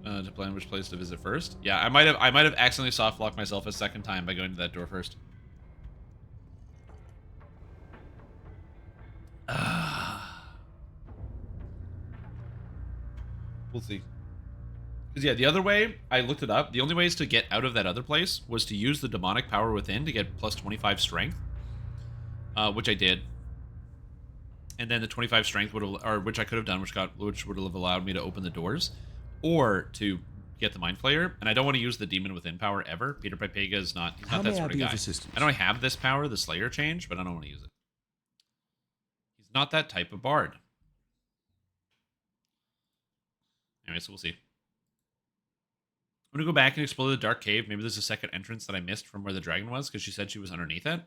Speaker 1: To plan which place to visit first. Yeah, I might have accidentally soft-locked myself a second time by going to that door first. We'll see. Because, yeah, the other way, I looked it up. The only ways to get out of that other place was to use the demonic power within to get plus 25 strength. Which I did. And then the 25 strength would have, or which I could have done, which would have allowed me to open the doors. Or to get the Mind Flayer. And I don't want to use the Demon Within power ever. Peter Pipega is not, he's not that sort of guy. I know I have this power, the Slayer change, but I don't want to use it. He's not that type of bard. Anyway, so we'll see. I'm going to go back and explore the dark cave. Maybe there's a second entrance that I missed from where the dragon was, because she said she was underneath it.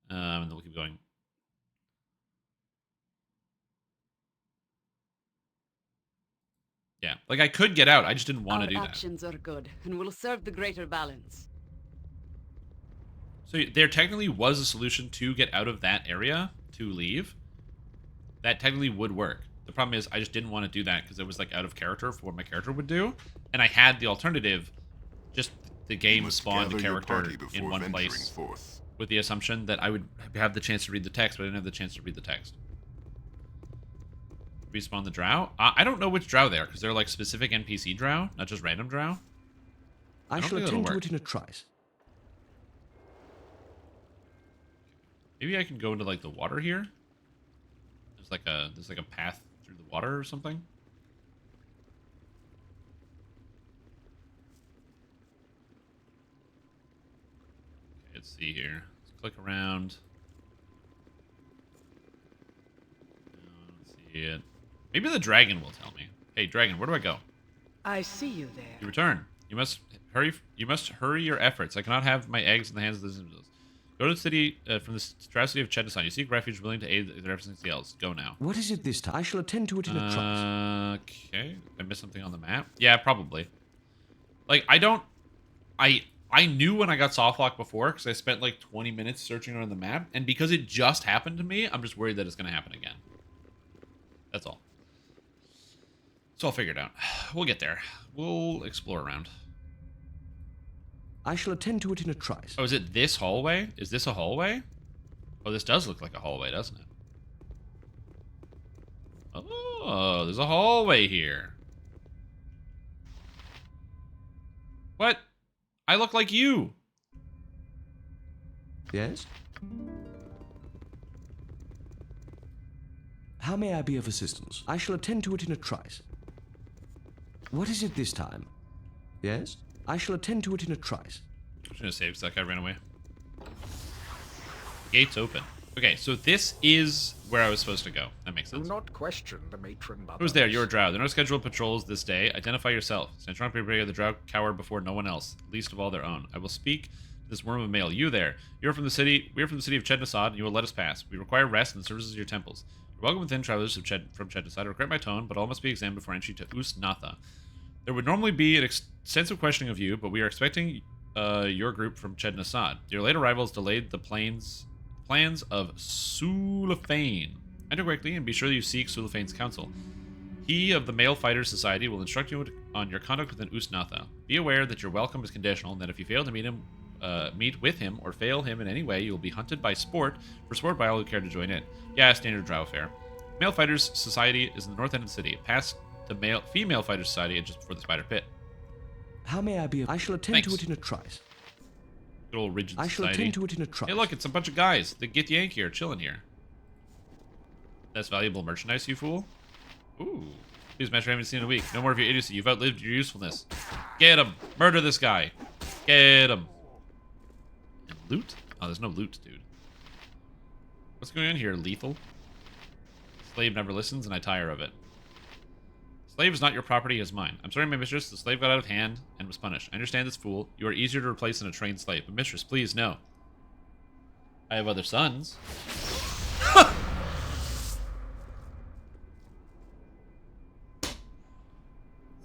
Speaker 1: And then we'll keep going. Yeah, like I could get out. I just didn't want to do
Speaker 5: Our
Speaker 1: that.
Speaker 5: actions are good and will serve the greater balance.
Speaker 1: So there technically was a solution to get out of that area, to leave. That technically would work. The problem is I just didn't want to do that because it was like out of character for what my character would do. And I had the alternative, just the game spawned the character in one place with the assumption that I would have the chance to read the text, but I didn't have the chance to read the text. Respawn the drow? I don't know which drow they are, because they're like specific NPC drow, not just random drow.
Speaker 3: I shall attend to it in a trice.
Speaker 1: Maybe I can go into like the water here. There's like a path through the water or something. Okay, let's see here. Let's click around. No, I don't see it. Maybe the dragon will tell me. Hey, dragon, where do I go?
Speaker 11: I see you there.
Speaker 1: You return. You must hurry. You must hurry your efforts. I cannot have my eggs in the hands of the citizens. Go to the city from the tragedy of Chedasan. You seek refuge, willing to aid the representatives else. Go now.
Speaker 3: What is it this time? I shall attend to it in a trice.
Speaker 1: Okay. I missed something on the map. Yeah, probably. Like I knew when I got softlock before because I spent like 20 minutes searching on the map, and because it just happened to me, I'm just worried that it's going to happen again. That's all. It's all figured out. We'll get there. We'll explore around.
Speaker 3: I shall attend to it in a trice.
Speaker 1: Oh, is it this hallway? Is this a hallway? Oh, this does look like a hallway, doesn't it? Oh, there's a hallway here. What? I look like you.
Speaker 3: Yes? How may I be of assistance? I shall attend to it in a trice. What is it this time? Yes? I shall attend to it in a trice.
Speaker 1: I'm just gonna save because that guy ran away. Gates open. Okay, so this is where I was supposed to go. That makes sense.
Speaker 9: Do not question the matron mother.
Speaker 1: Who's there? You're a drow. There are no scheduled patrols this day. Identify yourself. Stand strong, prepare the drow cower before no one else, least of all their own. I will speak to this worm of mail. You there. You're from the city. We are from the city of Chednasad, and you will let us pass. We require rest and the services of your temples. You're welcome within, travelers from Chednasad. I regret my tone, but all must be examined before entry to Usnatha. There would normally be an extensive questioning of you, but we are expecting your group from Chednasad. Your late arrival has delayed the plans of Sulafane. Enter quickly and be sure that you seek Sulafane's counsel. He of the Male Fighters Society will instruct you on your conduct within Usnatha. Be aware that your welcome is conditional, and that if you fail to meet with him or fail him in any way, you will be hunted by sport by all who care to join in. Yeah, standard drow affair. Male Fighters Society is in the north end of the city, past the Female Fighters Society and just before the Spider Pit.
Speaker 3: How may I be? I shall attend to it in a trice.
Speaker 1: Good old rigid
Speaker 3: I shall
Speaker 1: society.
Speaker 3: attend to it in a trice.
Speaker 1: Hey, look, it's a bunch of guys. The Get Yank here, chilling here. That's valuable merchandise, you fool. Ooh. Please, Master, I haven't seen in a week. No more of your idiocy. You've outlived your usefulness. Get him. Murder this guy. Get him. And loot? Oh, there's no loot, dude. What's going on here? Lethal? Slave never listens, and I tire of it. Slave is not your property, he is mine. I'm sorry, my mistress. The slave got out of hand and was punished. I understand this, fool. You are easier to replace than a trained slave. But mistress, please, no. I have other sons.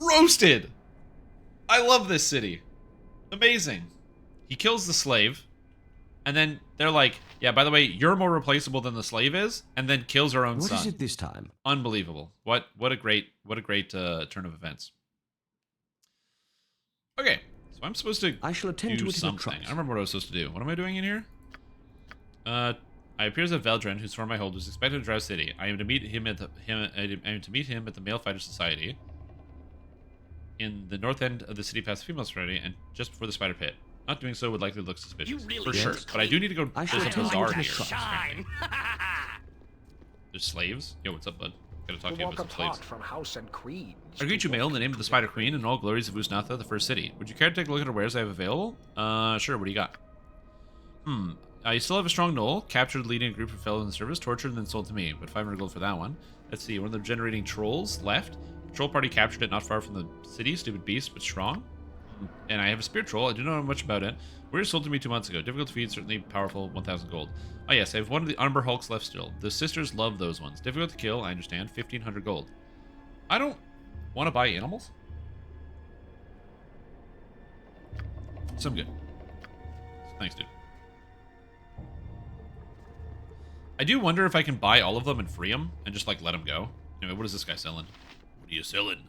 Speaker 1: Roasted! I love this city. Amazing. He kills the slave, and then they're like, yeah, by the way, you're more replaceable than the slave is, and then kills her own son.
Speaker 3: What is it this time?
Speaker 1: Unbelievable. What a great turn of events. Okay, so I'm supposed to
Speaker 3: I shall attend
Speaker 1: do
Speaker 3: to it
Speaker 1: something. I don't remember what I was supposed to do. What am I doing in here? I appear as a Veldren whose form I hold is expected to Drow City. I am to meet him at the Male Fighter Society in the north end of the city past the Female Society and just before the Spider Pit. Not doing so would likely look suspicious.
Speaker 6: You really
Speaker 1: for sure. But I do need to go. There's a bazaar here.
Speaker 6: Shine.
Speaker 1: There's slaves. Yo, what's up, bud? Gotta talk to
Speaker 9: To
Speaker 1: you
Speaker 9: walk
Speaker 1: about some slaves.
Speaker 9: apart from house and queen.
Speaker 1: I greet you, male, in the name of the Spider Queen and all glories of Usnatha, the first city. Would you care to take a look at her wares I have available? Sure. What do you got? You still have a strong knoll. Captured, leading a group of fellows in the service. Tortured and then sold to me. But 500 gold for that one. Let's see. One of them generating trolls left. Patrol party captured it not far from the city. Stupid beast, but strong. And I have a spear troll. I do not know much about it. We were sold to me 2 months ago. Difficult to feed, certainly powerful. 1,000 gold. Oh yes, I have one of the Umber Hulks left still. The sisters love those ones. Difficult to kill. I understand. 1,500 gold. I don't Want to buy animals? Some good. Thanks, dude. I do wonder if I can buy all of them and free them and just, like, let them go. Anyway, what is this guy selling? What are you selling?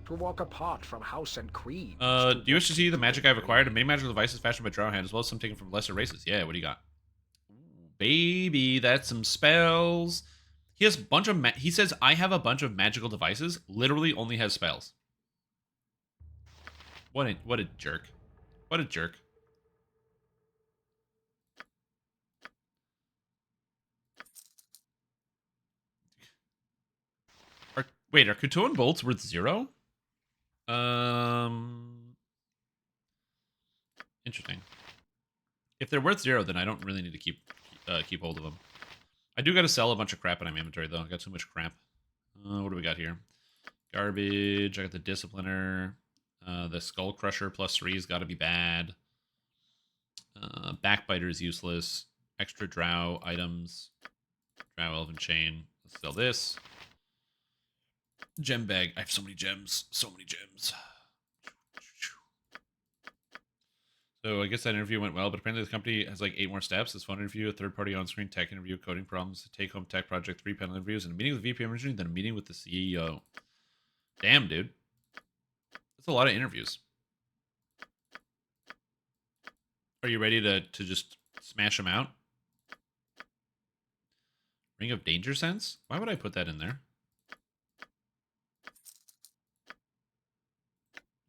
Speaker 9: To walk apart from house and creed.
Speaker 1: Do you wish to see the magic I've acquired? Many magical devices fashioned by Drowhand, as well as some taken from lesser races. Yeah, what do you got? Ooh, baby, that's some spells. He has a bunch of... He says, I have a bunch of magical devices. Literally only has spells. What a jerk. What a jerk. Wait, are Kutoan bolts worth 0? Interesting. If they're worth 0, then I don't really need to keep hold of them. I do got to sell a bunch of crap in my inventory, though. I got too much crap. What do we got here? Garbage. I got the Discipliner. The Skull Crusher +3's got to be bad. Backbiter is useless. Extra Drow items. Drow Elven Chain. Let's sell this. Gem bag. I have so many gems. So many gems. So I guess that interview went well, but apparently the company has like 8 more steps. This phone interview, a third-party on-screen tech interview, coding problems, take-home tech project, 3 panel interviews, and a meeting with the VP of Engineering, then a meeting with the CEO. Damn, dude. That's a lot of interviews. Are you ready to just smash them out? Ring of Danger Sense? Why would I put that in there?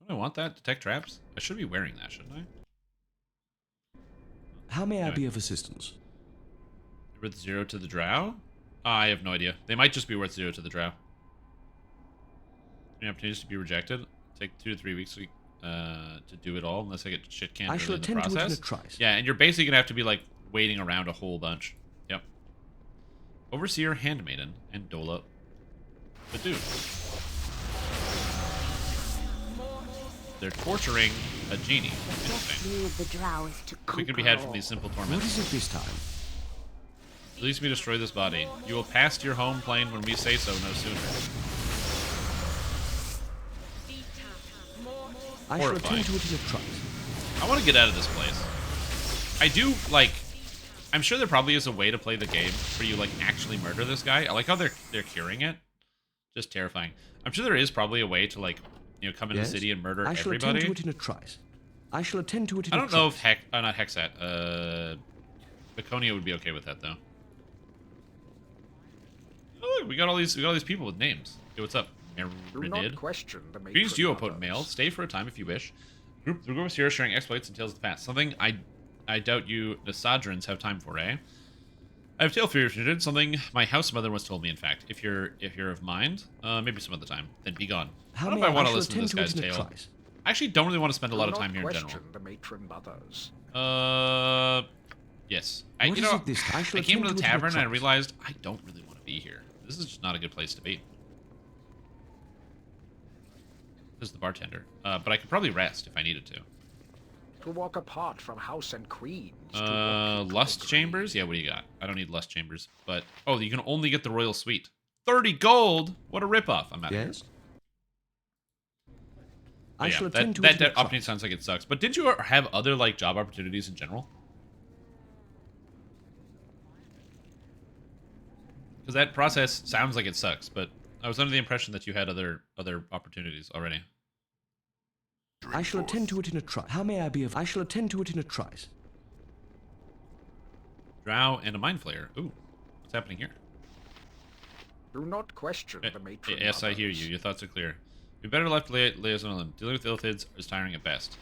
Speaker 1: Don't I want that? Detect traps? I should be wearing that, shouldn't I?
Speaker 3: How may I be of assistance?
Speaker 1: Worth 0 to the Drow? I have no idea. They might just be worth 0 to the Drow. Any opportunities to be rejected? Take 2 to 3 weeks to do it all, unless I get shit canned in the process. To it in a trice. Yeah, and you're basically gonna have to be like waiting around a whole bunch. Yep. Overseer, Handmaiden, and Dola Badu. They're torturing a genie. We can be had from these simple torments.
Speaker 3: What is it this time?
Speaker 1: Release me, destroy this body. You will pass to your home plane when we say so, no sooner.
Speaker 3: I shall attend to it in a trice.
Speaker 1: I want to get out of this place. I do, like... I'm sure there probably is a way to play the game where you, like, actually murder this guy. I like how they're curing it. Just terrifying. I'm sure there is probably a way to, like... You know, come into the city and murder everybody.
Speaker 3: I shall attend to it in a trice. I shall attend to it in a trice.
Speaker 1: I don't know if not Hexat. Baconia would be okay with that though. Oh, look, we got all these people with names. Hey, what's up?
Speaker 9: Do not question the matron.
Speaker 1: Greetings to you, potent male. Stay for a time if you wish. The group of us here sharing exploits and tales of the past. Something I doubt you Nasadrans have time for, eh? I have a tale for you if you did. Something my house mother once told me, in fact. If you're of mind, maybe some other time. Then be gone. I don't know if I want to listen to this guy's tale. I actually don't really want to spend a lot of time here in general.
Speaker 9: The matron mothers.
Speaker 1: Yes. I came to the tavern and I realized I don't really want to be here. This is just not a good place to be. This is the bartender. But I could probably rest if I needed to.
Speaker 9: To walk apart from house and creed.
Speaker 1: Lust chambers? Yeah, what do you got? I don't need lust chambers. But, oh, you can only get the royal suite. 30 gold? What a ripoff. I'm out of here. I shall attend to it. That opportunity sounds like it sucks. But did you have other, like, job opportunities in general? Because that process sounds like it sucks, but I was under the impression that you had other opportunities already.
Speaker 3: I shall attend to it in a trice. How may I be of... I shall attend to it in a trice.
Speaker 1: Drow and a Mind Flayer. Ooh, what's happening here?
Speaker 9: Do not question the matron.
Speaker 1: Yes, I hear you. Your thoughts are clear. We better left liaison on them. Dealing with Illithids is tiring at best.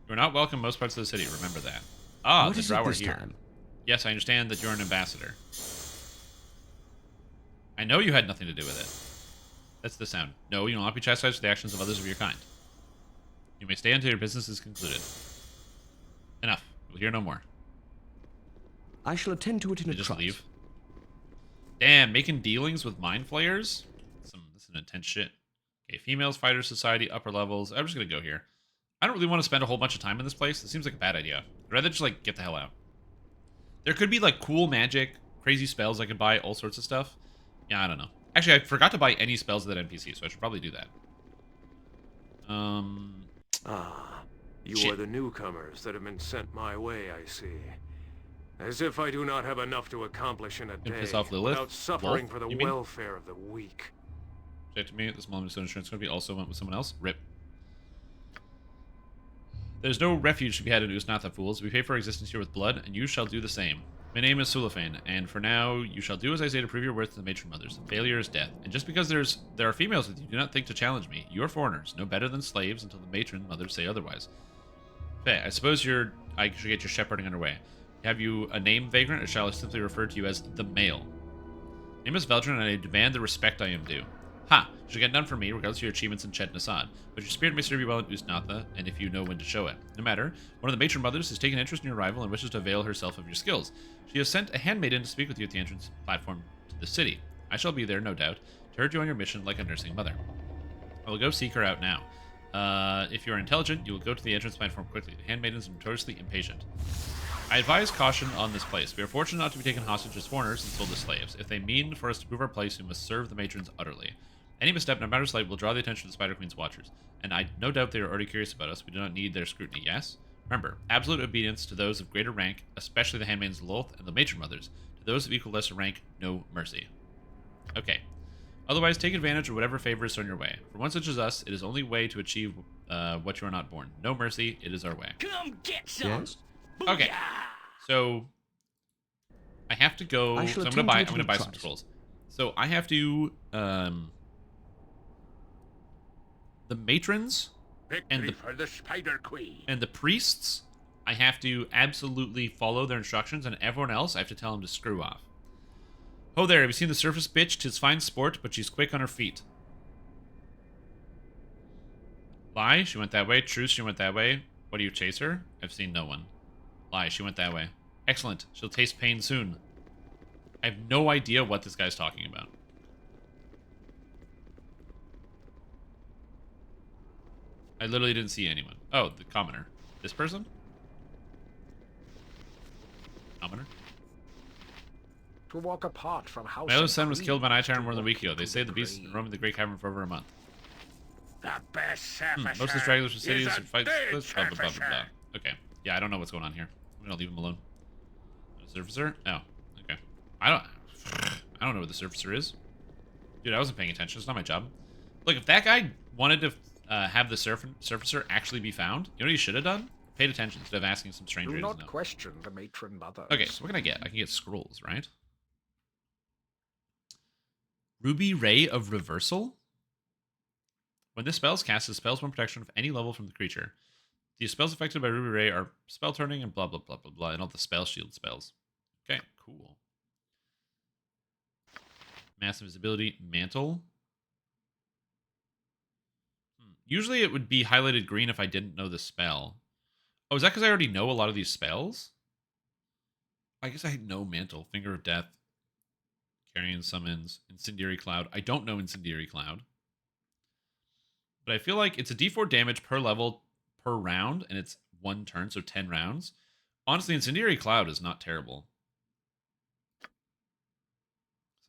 Speaker 1: You are not welcome in most parts of the city. Remember that. Ah, the Drow are here. Time? Yes, I understand that you're an ambassador. I know you had nothing to do with it. That's the sound. No, you will not be chastised for the actions of others of your kind. You may stay until your business is concluded. Enough. We'll hear no more.
Speaker 3: I shall attend to it in a trice. Just leave.
Speaker 1: Damn, making dealings with Mind Flayers? This is intense shit. Okay, females, fighters, society, upper levels. I'm just gonna go here. I don't really want to spend a whole bunch of time in this place. It seems like a bad idea. I'd rather just, like, get the hell out. There could be, like, cool magic, crazy spells I could buy, all sorts of stuff. Yeah, I don't know. Actually, I forgot to buy any spells of that NPC, so I should probably do that.
Speaker 7: You are the newcomers that have been sent my way, I see. As if I do not have enough to accomplish in a day
Speaker 1: piss off Lilith?
Speaker 7: without suffering
Speaker 1: Wolf,
Speaker 7: for the
Speaker 1: you mean?
Speaker 7: welfare of the weak.
Speaker 1: Check to me, the small Minnesota insurance company also went with someone else. Rip. There's no refuge to be had in Usnatha, fools. We pay for our existence here with blood, and you shall do the same. My name is Sulafane, and for now, you shall do as I say to prove your worth to the matron mothers. Failure is death. And just because there are females with you, do not think to challenge me. You are foreigners, no better than slaves until the matron mothers say otherwise. Okay, I suppose I should get your shepherding underway. Have you a name, Vagrant, or shall I simply refer to you as the male? Name is Veldrin, and I demand the respect I am due. Ha! You should get none from me, regardless of your achievements in Chet Nasad. But your spirit may serve you well in Usnatha, and if you know when to show it. No matter, one of the matron mothers has taken interest in your arrival and wishes to avail herself of your skills. She has sent a handmaiden to speak with you at the entrance platform to the city. I shall be there, no doubt, to herd you on your mission like a nursing mother. I will go seek her out now. If you are intelligent, you will go to the entrance platform quickly. The handmaidens are notoriously impatient. I advise caution on this place. We are fortunate not to be taken hostage as foreigners and sold as slaves. If they mean for us to prove our place, we must serve the matrons utterly. Any misstep, no matter slight, will draw the attention of the Spider Queen's watchers. And I no doubt they are already curious about us. We do not need their scrutiny, yes? Remember, absolute obedience to those of greater rank, especially the handmaidens of Lolth and the matron mothers. To those of equal lesser rank, no mercy. Okay. Otherwise, take advantage of whatever favors are on your way. For one such as us, it is only way to achieve what you are not born. No mercy, it is our way.
Speaker 6: Come get some.
Speaker 3: Yes?
Speaker 1: Okay. So I have to go. So I'm gonna buy some scrolls. So I have to the matrons
Speaker 7: Victory for the Spider Queen.
Speaker 1: and the priests, I have to absolutely follow their instructions, and everyone else I have to tell them to screw off. Oh there, have you seen the surface bitch? 'Tis fine sport, but she's quick on her feet. Lie, she went that way. Truth, she went that way. What do you chase her? I've seen no one. Lie, she went that way. Excellent. She'll taste pain soon. I have no idea what this guy's talking about. I literally didn't see anyone. Oh, the commoner. This person? Commoner?
Speaker 9: To walk apart from house.
Speaker 1: My other son was killed by an eye tyrant more than a week ago. They say the beast has been roaming the Great Cavern for over a month.
Speaker 7: The best surfacer
Speaker 1: Most of the stragglers from cities
Speaker 7: is a
Speaker 1: who fight
Speaker 7: dead
Speaker 1: splits, blah, blah, blah, blah, blah.
Speaker 7: surfacer.
Speaker 1: Okay. Yeah, I don't know what's going on here. I'm gonna leave him alone. A surfacer? Oh, okay. I don't know what the surfacer is. Dude, I wasn't paying attention. It's not my job. Look, if that guy wanted to have the surfacer actually be found, you know what he should have done? Paid attention instead of asking some stranger.
Speaker 9: Do
Speaker 1: he doesn't
Speaker 9: not
Speaker 1: know.
Speaker 9: question the matron mothers.
Speaker 1: Okay, so what can I get? I can get scrolls, right? Ruby Ray of Reversal? When this spell is cast, it spells one protection of any level from the creature. The spells affected by Ruby Ray are spell turning and blah, blah, blah, blah, blah, and all the spell shield spells. Okay, cool. Massive Visibility, Mantle. Usually it would be highlighted green if I didn't know the spell. Oh, is that because I already know a lot of these spells? I guess I know Mantle, Finger of Death, Carrion Summons, Incendiary Cloud. I don't know Incendiary Cloud. But I feel like it's a d4 damage per level per round, and it's one turn, so 10 rounds. Honestly, Incendiary Cloud is not terrible. So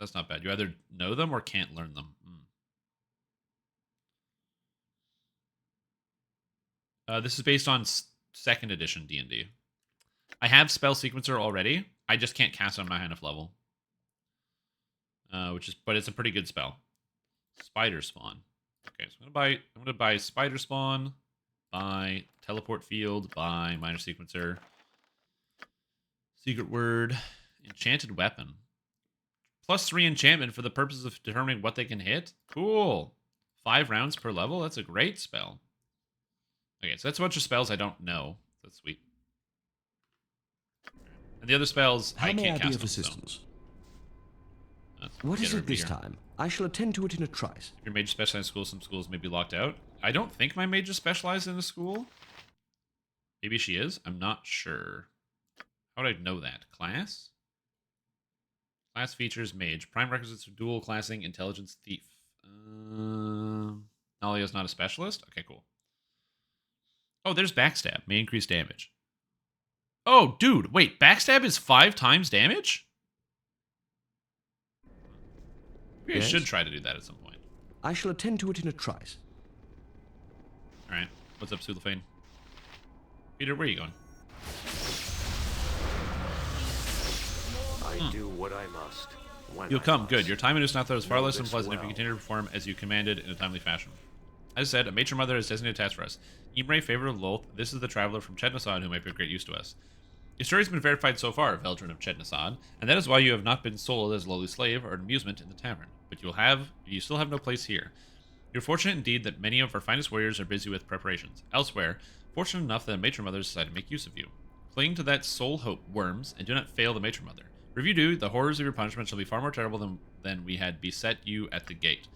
Speaker 1: that's not bad. You either know them or can't learn them. This is based on 2nd edition D&D. I have Spell Sequencer already. I just can't cast it on my high enough level. But it's a pretty good spell. Spider Spawn. Okay, so I'm gonna buy Spider Spawn, buy Teleport Field, buy Minor Sequencer, Secret Word, Enchanted Weapon. +3 enchantment for the purpose of determining what they can hit. Cool. 5 rounds per level. That's a great spell. Okay, so that's a bunch of spells I don't know. That's sweet. And the other spells I can't cast them,
Speaker 3: assistance?
Speaker 1: So.
Speaker 3: What is it this time? I shall attend to it in a trice.
Speaker 1: If your mage specialized in school, some schools may be locked out. I don't think my mage is specialized in a school. Maybe she is. I'm not sure. How would I know that? Class? Class features mage. Prime requisites for dual classing, intelligence, thief. Nalia's not a specialist? Okay, cool. Oh, there's backstab. May increase damage. Oh, dude, wait. Backstab is 5 times damage? Maybe I should try to do that at some point.
Speaker 3: I shall attend to it in a trice.
Speaker 1: Alright. What's up, Sulafane? Peter, where are you going?
Speaker 7: I do what I must. When
Speaker 1: You'll
Speaker 7: I
Speaker 1: come.
Speaker 7: must.
Speaker 1: Good. Your time in Usnatha is far
Speaker 7: Know
Speaker 1: less
Speaker 7: this
Speaker 1: unpleasant if you
Speaker 7: well.
Speaker 1: continue to perform as you commanded in a timely fashion. As said, a matron mother has designated tasks for us. Imre, favorite of Lolth, this is the traveler from Chetnasad who might be of great use to us. Your story has been verified so far, Veldrin of Chetnasad, and that is why you have not been sold as a lowly slave or an amusement in the tavern. But you still have no place here. You're fortunate indeed that many of our finest warriors are busy with preparations. Elsewhere, fortunate enough that a matron mother has decided to make use of you. Cling to that soul hope, worms, and do not fail the matron mother. If you do, the horrors of your punishment shall be far more terrible than we had beset you at the gate.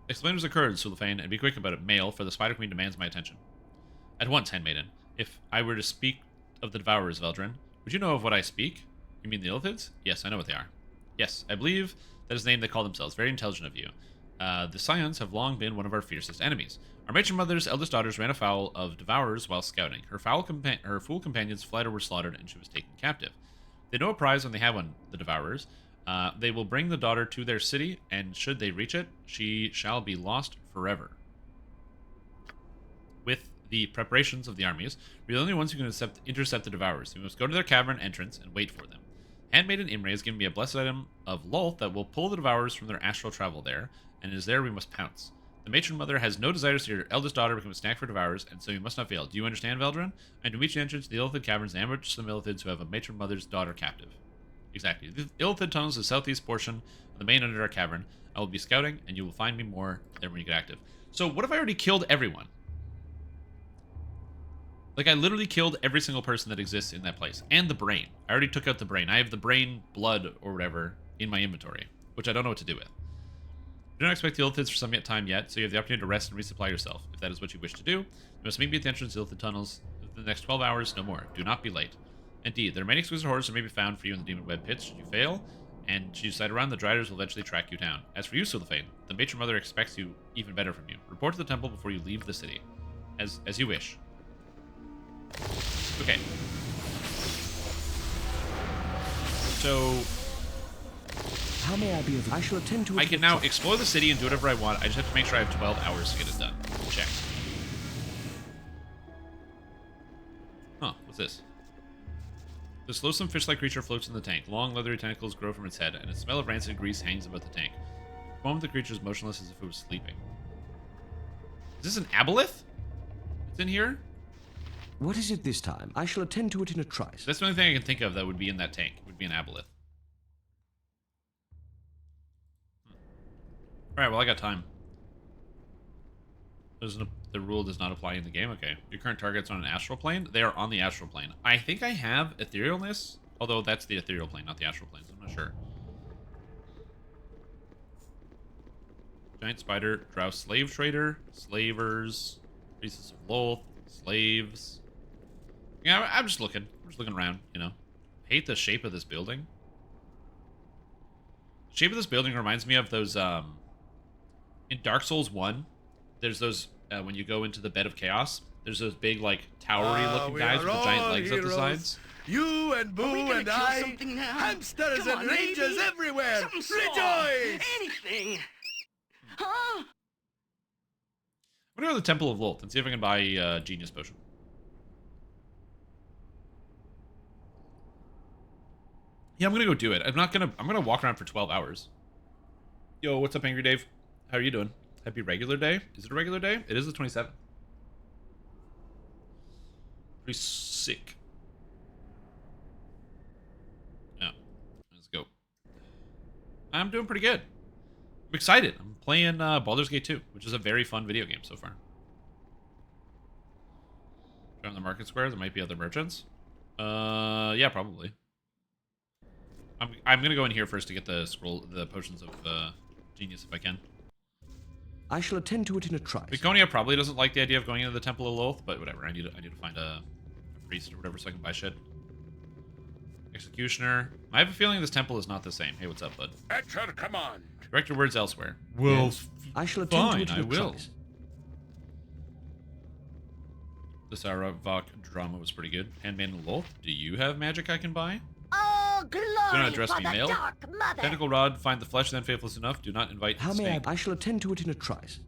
Speaker 1: Explain what has occurred, Sulafane, and be quick about it, male, for the Spider Queen demands my attention. At once, handmaiden. If I were to speak of the Devourers, Veldrin, would you know of what I speak? You mean the Illithids? Yes, I know what they are. Yes, I believe that is the name they call themselves. Very intelligent of you. The Scions have long been one of our fiercest enemies. Our matron mother's eldest daughters ran afoul of Devourers while scouting. Her fool companions fled or were slaughtered, and she was taken captive. They know a prize when they have one, the Devourers. They will bring the daughter to their city, and should they reach it, she shall be lost forever. With the preparations of the armies, we are the only ones who can intercept the Devourers. We must go to their cavern entrance and wait for them. Handmaiden Imre has given me a blessed item of Lolth that will pull the Devourers from their astral travel there, and it is there we must pounce. The matron mother has no desire to see her eldest daughter become a snack for Devourers, and so you must not fail. Do you understand, Veldrin? And to reach the entrance to the Illithid caverns and ambush the Illithids who have a matron mother's daughter captive. Exactly. The Illithid tunnels is the southeast portion of the main Underdark cavern. I will be scouting, and you will find me more there when you get active. So what if I already killed everyone? Like, I literally killed every single person that exists in that place. And the brain. I already took out the brain. I have the brain, blood, or whatever in my inventory, which I don't know what to do with. You don't expect the Illithids for some time yet, so you have the opportunity to rest and resupply yourself. If that is what you wish to do, you must meet me at the entrance to the Illithid tunnels within the next 12 hours, no more. Do not be late. Indeed, there are many exquisite horrors that may be found for you in the Demon Web pits should you fail, and should you decide around, the Driders will eventually track you down. As for you, Sulafane, the matron mother expects you even better from you. Report to the temple before you leave the city. As you wish. Okay. So
Speaker 3: How may I be of... I shall attend to it.
Speaker 1: I can now explore the city and do whatever I want. I just have to make sure I have 12 hours to get it done. Check. Huh, what's this? This loathsome fish-like creature floats in the tank. Long, leathery tentacles grow from its head, and a smell of rancid grease hangs about the tank. For a moment, the creature is motionless as if it was sleeping. Is this an aboleth? It's in here?
Speaker 3: What is it this time? I shall attend to it in a trice.
Speaker 1: That's the only thing I can think of that would be in that tank. Would be an aboleth. Alright, well, I got time. The rule does not apply in the game? Okay. Your current target's on an astral plane? They are on the astral plane. I think I have etherealness, although that's the ethereal plane, not the astral plane, so I'm not sure. Giant spider, drow slave trader, slavers, pieces of Lolth, slaves. Yeah, I'm just looking. I'm just looking around, you know. Hate the shape of this building. The shape of this building reminds me of those, in Dark Souls 1, there's those, when you go into the Bed of Chaos, there's those big, like, towery-looking guys with the giant legs at the sides.
Speaker 6: You and Boo and I, hamsters and rangers everywhere, rejoice!
Speaker 5: Anything. Huh?
Speaker 1: I'm gonna go to the Temple of Lolth and see if I can buy a Genius Potion. Yeah, I'm gonna go do it. I'm gonna walk around for 12 hours. Yo, what's up, Angry Dave? How are you doing? Happy regular day? Is it a regular day? It is the 27th. Pretty sick. Yeah. Let's go. I'm doing pretty good. I'm excited. I'm playing Baldur's Gate 2, which is a very fun video game so far. Around the market square, there might be other merchants. Yeah, probably. I'm gonna go in here first to get the potions of genius if I can.
Speaker 3: I shall attend to it in a trice.
Speaker 1: Viconia probably doesn't like the idea of going into the Temple of Lolth, but whatever. I need to find a priest or whatever so I can buy shit. Executioner. I have a feeling this temple is not the same. Hey, what's up, bud?
Speaker 6: At your command.
Speaker 1: Direct your words elsewhere. Well,
Speaker 3: yes. I shall attend to it in a trice.
Speaker 1: The Saravak drama was pretty good. Handmaiden of Lolth, do you have magic I can buy?
Speaker 5: Oh, More
Speaker 1: Do
Speaker 5: glory
Speaker 1: not address
Speaker 5: for
Speaker 1: me,
Speaker 5: the
Speaker 1: male.
Speaker 5: Dark Mother.
Speaker 1: Tentacle rod, find the flesh, then faithless enough. Do not invite
Speaker 3: How may
Speaker 1: Spain.
Speaker 3: I shall attend to it in a trice.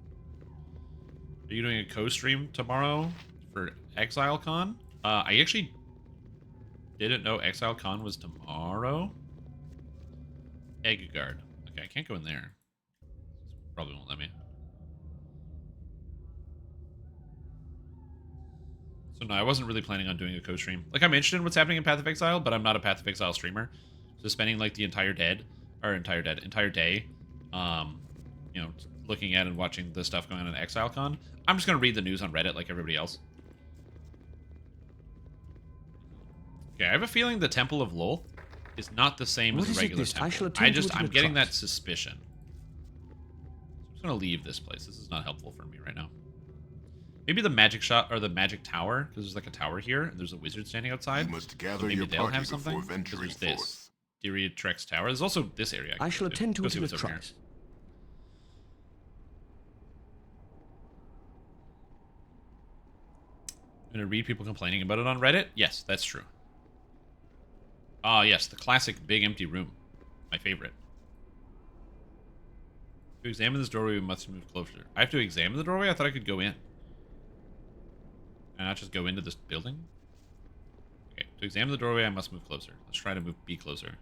Speaker 1: Are you doing a co-stream tomorrow for ExileCon? I actually didn't know ExileCon was tomorrow. Eggguard. Okay, I can't go in there. Probably won't let me. So no, I wasn't really planning on doing a co-stream. Like, I'm interested in what's happening in Path of Exile, but I'm not a Path of Exile streamer. So spending like the entire day, you know, looking at and watching the stuff going on in ExileCon, I'm just gonna read the news on Reddit like everybody else. Okay, I have a feeling the Temple of Lolth is not the same as a regular temple. I'm getting that suspicion. So I'm just gonna leave this place. This is not helpful for me right now. Maybe the magic shot or the magic tower, because there's like a tower here and there's a wizard standing outside.
Speaker 10: You must gather
Speaker 1: so maybe
Speaker 10: your
Speaker 1: they'll
Speaker 10: party
Speaker 1: have something.
Speaker 10: before venturing
Speaker 1: There's this
Speaker 10: forth.
Speaker 1: Trex Tower. There's also this area.
Speaker 3: I shall attend to it in a
Speaker 1: over here.
Speaker 3: trice.
Speaker 1: I'm gonna read people complaining about it on Reddit. Yes, that's true. Ah, yes, the classic big empty room. My favorite. To examine this doorway, we must move closer. I have to examine the doorway? I thought I could go in. Can I not just go into this building? Okay, to examine the doorway, I must move closer. Let's try to be closer.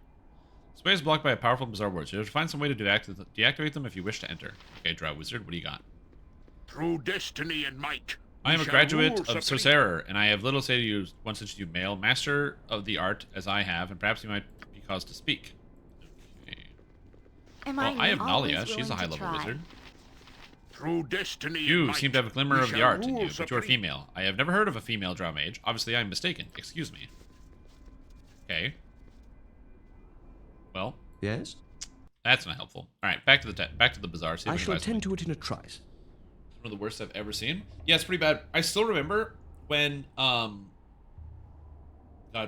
Speaker 1: This way is blocked by a powerful and bizarre ward. You have to find some way to deactivate them if you wish to enter. Okay, Drow Wizard, what do you got?
Speaker 6: Through destiny and might.
Speaker 1: I am a graduate of Sorcerer, and I have little to say to you once since you male, master of the art as I have, and perhaps you might be caused to speak. Okay. Well, I have Nalia. She's a high-level wizard.
Speaker 6: Through destiny
Speaker 1: You seem to have a glimmer of the art in you, but you are female. I have never heard of a female Drow mage. Obviously, I am mistaken. Excuse me. Okay. Well.
Speaker 3: Yes?
Speaker 1: That's not helpful. All right, back to the bazaar.
Speaker 3: I shall attend to it in a trice.
Speaker 1: One of the worst I've ever seen. Yeah, it's pretty bad. I still remember when, God,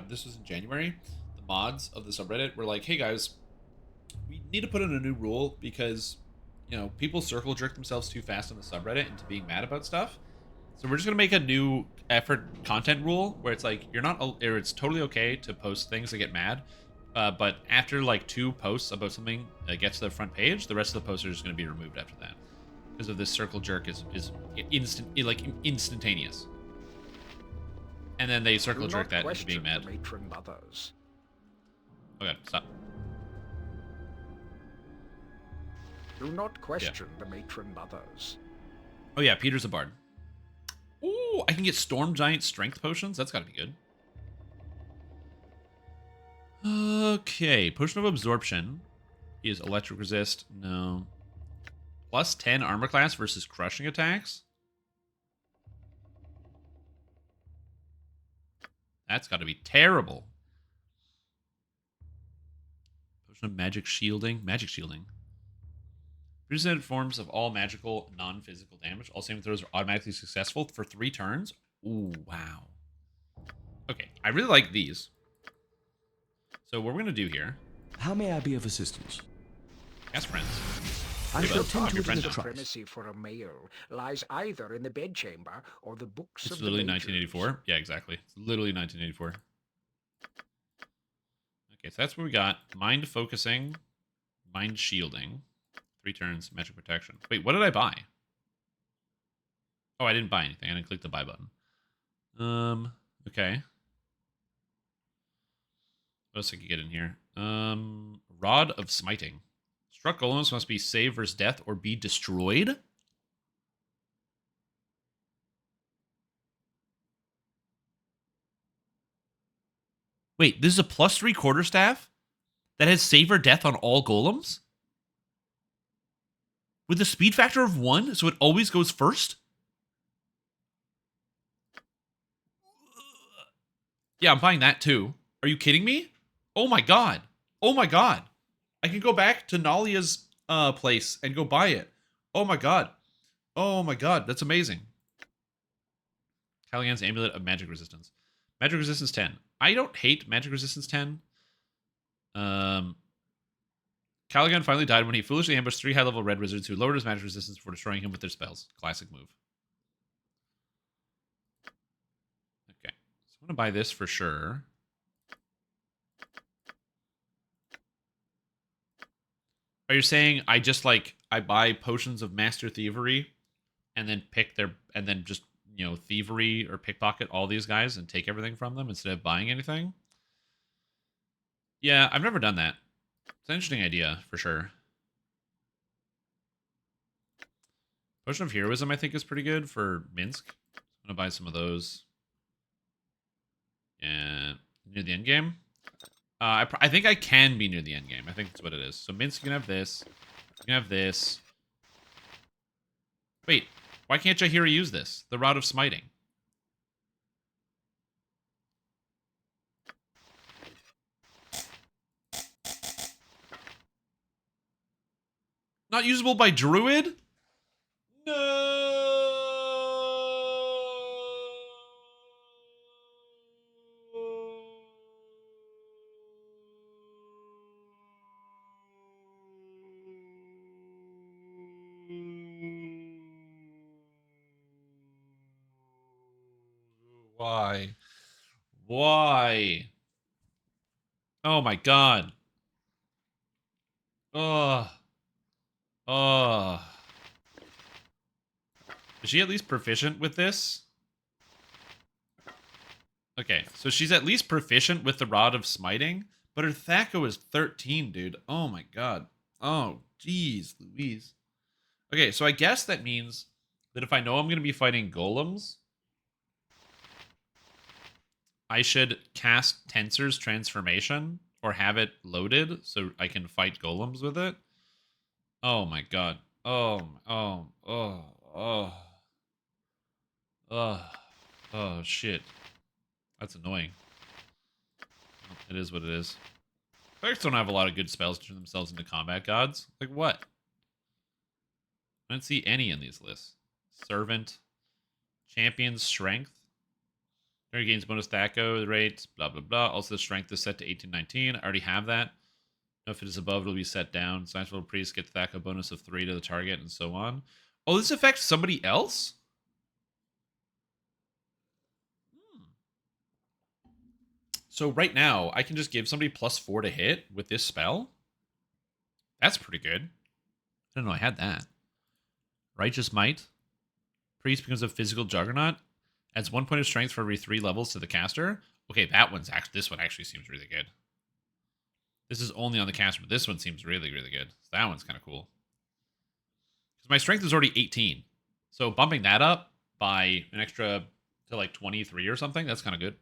Speaker 1: this was in January. The mods of the subreddit were like, hey guys, we need to put in a new rule because, you know, people circle jerk themselves too fast on the subreddit into being mad about stuff. So we're just going to make a new effort content rule where it's like, or it's totally okay to post things that get mad. But after like 2 posts about something that gets to the front page, the rest of the posts are just going to be removed after that. Because of this circle jerk is instantaneous. And then they circle jerk that into being mad. Okay, stop.
Speaker 9: Do not question the matron mothers.
Speaker 1: Oh yeah, Peter's a bard. Ooh, I can get Storm Giant strength potions? That's gotta be good. Okay, Potion of Absorption. He is electric resist. No. Plus 10 armor class versus crushing attacks? That's got to be terrible. Potion of magic shielding. Magic shielding. Represented forms of all magical, non-physical damage. All saving throws are automatically successful for 3 turns. Ooh, wow. Okay, I really like these. So what we're going to do here...
Speaker 3: How may I be of assistance?
Speaker 1: Ask friends.
Speaker 9: I shall attend to it in a trice. Supremacy for a male lies either in the bedchamber or the books
Speaker 1: it's
Speaker 9: of the
Speaker 1: literally 1984. Yeah, exactly. It's literally 1984. Okay, so that's what we got. Mind focusing, mind shielding, 3 turns, magic protection. Wait, what did I buy? Oh, I didn't buy anything. I didn't click the buy button. Okay. What else I could get in here? Rod of Smiting. Struck golems must be saved versus death or be destroyed. Wait, this is a +3 quarterstaff that has save or death on all golems? With a speed factor of 1, so it always goes first? Yeah, I'm buying that too. Are you kidding me? Oh my god. Oh my god. I can go back to Nalia's place and go buy it. Oh my god. Oh my god. That's amazing. Caligan's Amulet of Magic Resistance. Magic Resistance 10. I don't hate Magic Resistance 10. Caligan finally died when he foolishly ambushed 3 high-level red wizards who lowered his magic resistance before destroying him with their spells. Classic move. Okay. So I'm going to buy this for sure. Are you saying I just like I buy potions of master thievery and then pick their and then just thievery or pickpocket all these guys and take everything from them instead of buying anything? Yeah, I've never done that. It's an interesting idea for sure. Potion of heroism I think is pretty good for Minsk. I'm gonna buy some of those. And near the end game. I think I can be near the end game. I think that's what it is. So Minsk, you can have this. You can have this. Wait, why can't Jaheira use this? The Rod of Smiting. Not usable by Druid? No. Why? Why? Oh my god. Ugh. Ugh. Is she at least proficient with this? Okay, so she's at least proficient with the Rod of Smiting, but her Thaco is 13, dude. Oh my god. Oh, jeez, Louise. Okay, so I guess that means that if I know I'm going to be fighting golems, I should cast Tensor's Transformation or have it loaded so I can fight golems with it. Oh my god. Oh, oh, shit. That's annoying. It is what it is. Clerics don't have a lot of good spells to turn themselves into combat gods. Like what? I don't see any in these lists. Servant. Champion's Strength. Target gains bonus Thaco rate, blah, blah, blah. Also, the strength is set to 1819. I already have that. If it is above, it'll be set down. Science World Priest gets Thaco bonus of 3 to the target, and so on. Oh, this affects somebody else? So right now, I can just give somebody +4 to hit with this spell? That's pretty good. I didn't know I had that. Righteous Might. Priest becomes a physical juggernaut. Adds 1 point of strength for every 3 levels to the caster. Okay, this one actually seems really good. This is only on the caster, but this one seems really, really good. So that one's kind of cool. Because my strength is already 18. So bumping that up by an extra to like 23 or something, that's kind of good.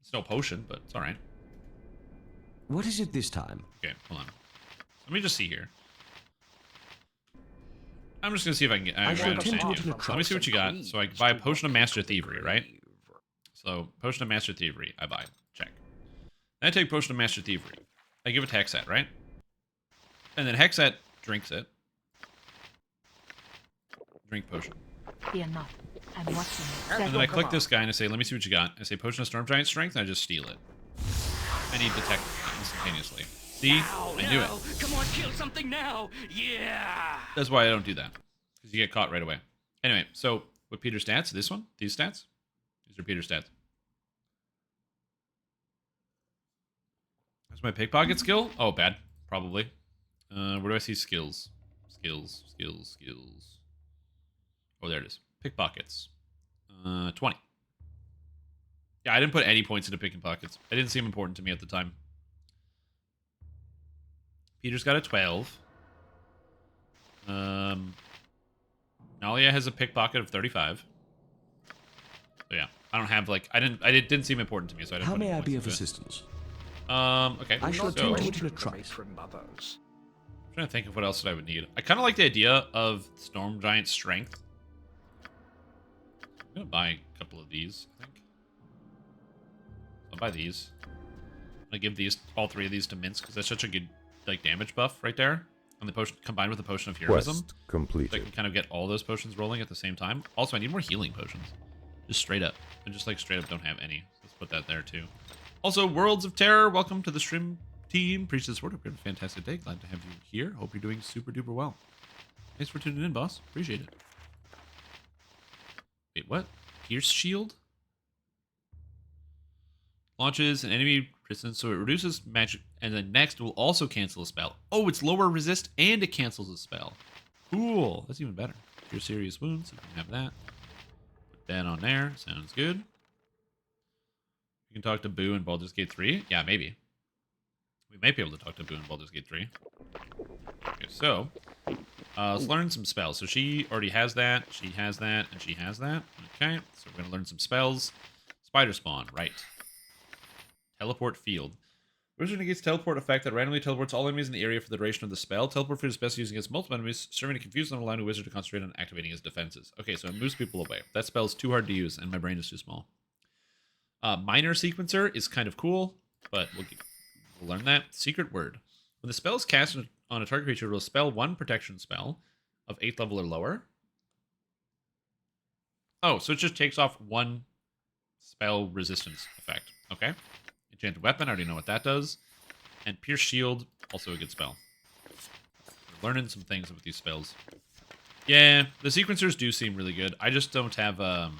Speaker 1: It's no potion, but it's all right.
Speaker 3: What is it this time?
Speaker 1: Okay, hold on. Let me just see here. I'm just going to see if I can get... Let me see what you got. So I buy a Potion of Master Thievery, right? So, Potion of Master Thievery, I buy. Check. Then I take Potion of Master Thievery. I give it to Hexet, right? And then Hexet drinks it. Drink potion.
Speaker 8: Fear not. I'm watching.
Speaker 1: And then I click this guy and I say, let me see what you got. I say Potion of Storm Giant Strength, and I just steal it. I need detect instantaneously. See? I knew it.
Speaker 6: Come on, kill something now. Yeah.
Speaker 1: That's why I don't do that. Because you get caught right away. Anyway, so what Peter's stats? This one? These stats? These are Peter's stats. That's my pickpocket skill? Oh, bad. Probably. Where do I see skills? Skills. Oh, there it is. Pickpockets. 20. Yeah, I didn't put any points into pickpockets. It didn't seem important to me at the time. Peter's got a 12. Nalia has a pickpocket of 35. So yeah, I don't have like it didn't seem important to me, so I didn't.
Speaker 3: How may I be of assistance?
Speaker 1: Okay.
Speaker 3: I shall attend to it in a trice.
Speaker 1: I'm trying to think of what else that I would need. I kind of like the idea of Storm Giant Strength. I'm gonna buy a couple of these. I think I'll buy these. I'm gonna give all 3 of these to Minsk because that's such a good like damage buff right there. And the potion combined with the potion of heroism.
Speaker 12: Quest completed.
Speaker 1: So I can kind of get all those potions rolling at the same time. Also, I need more healing potions. Just straight up. I just like straight up don't have any. So let's put that there too. Also, Worlds of Terror, welcome to the stream team. Preach this word. Hope you have a fantastic day. Glad to have you here. Hope you're doing super duper well. Thanks for tuning in, boss. Appreciate it. Wait, what? Pierce shield? Launches an enemy resistance, so it reduces magic, and then next will also cancel a spell. Oh, it's lower resist and it cancels a spell. Cool. That's even better. Cure serious wounds. You can have that. Put that on there. Sounds good. You can talk to Boo in Baldur's Gate 3. Yeah, maybe. We might be able to talk to Boo in Baldur's Gate 3. Okay, so let's learn some spells. So she already has that. She has that, and she has that. Okay, so we're gonna learn some spells. Spider spawn, right? Teleport field. Wizard negates teleport effect that randomly teleports all enemies in the area for the duration of the spell. Teleport field is best used against multiple enemies, serving to confuse them, allowing the wizard to concentrate on activating his defenses. Okay, so it moves people away. That spell's too hard to use, and my brain is too small. Minor sequencer is kind of cool, but we'll learn that. Secret word. When the spell is cast on a target creature, it will spell 1 protection spell of 8th level or lower. Oh, so it just takes off 1 spell resistance effect. Okay. Enchanted weapon, I already know what that does. And Pierce Shield, also a good spell. We're learning some things with these spells. Yeah, the sequencers do seem really good. I just don't have the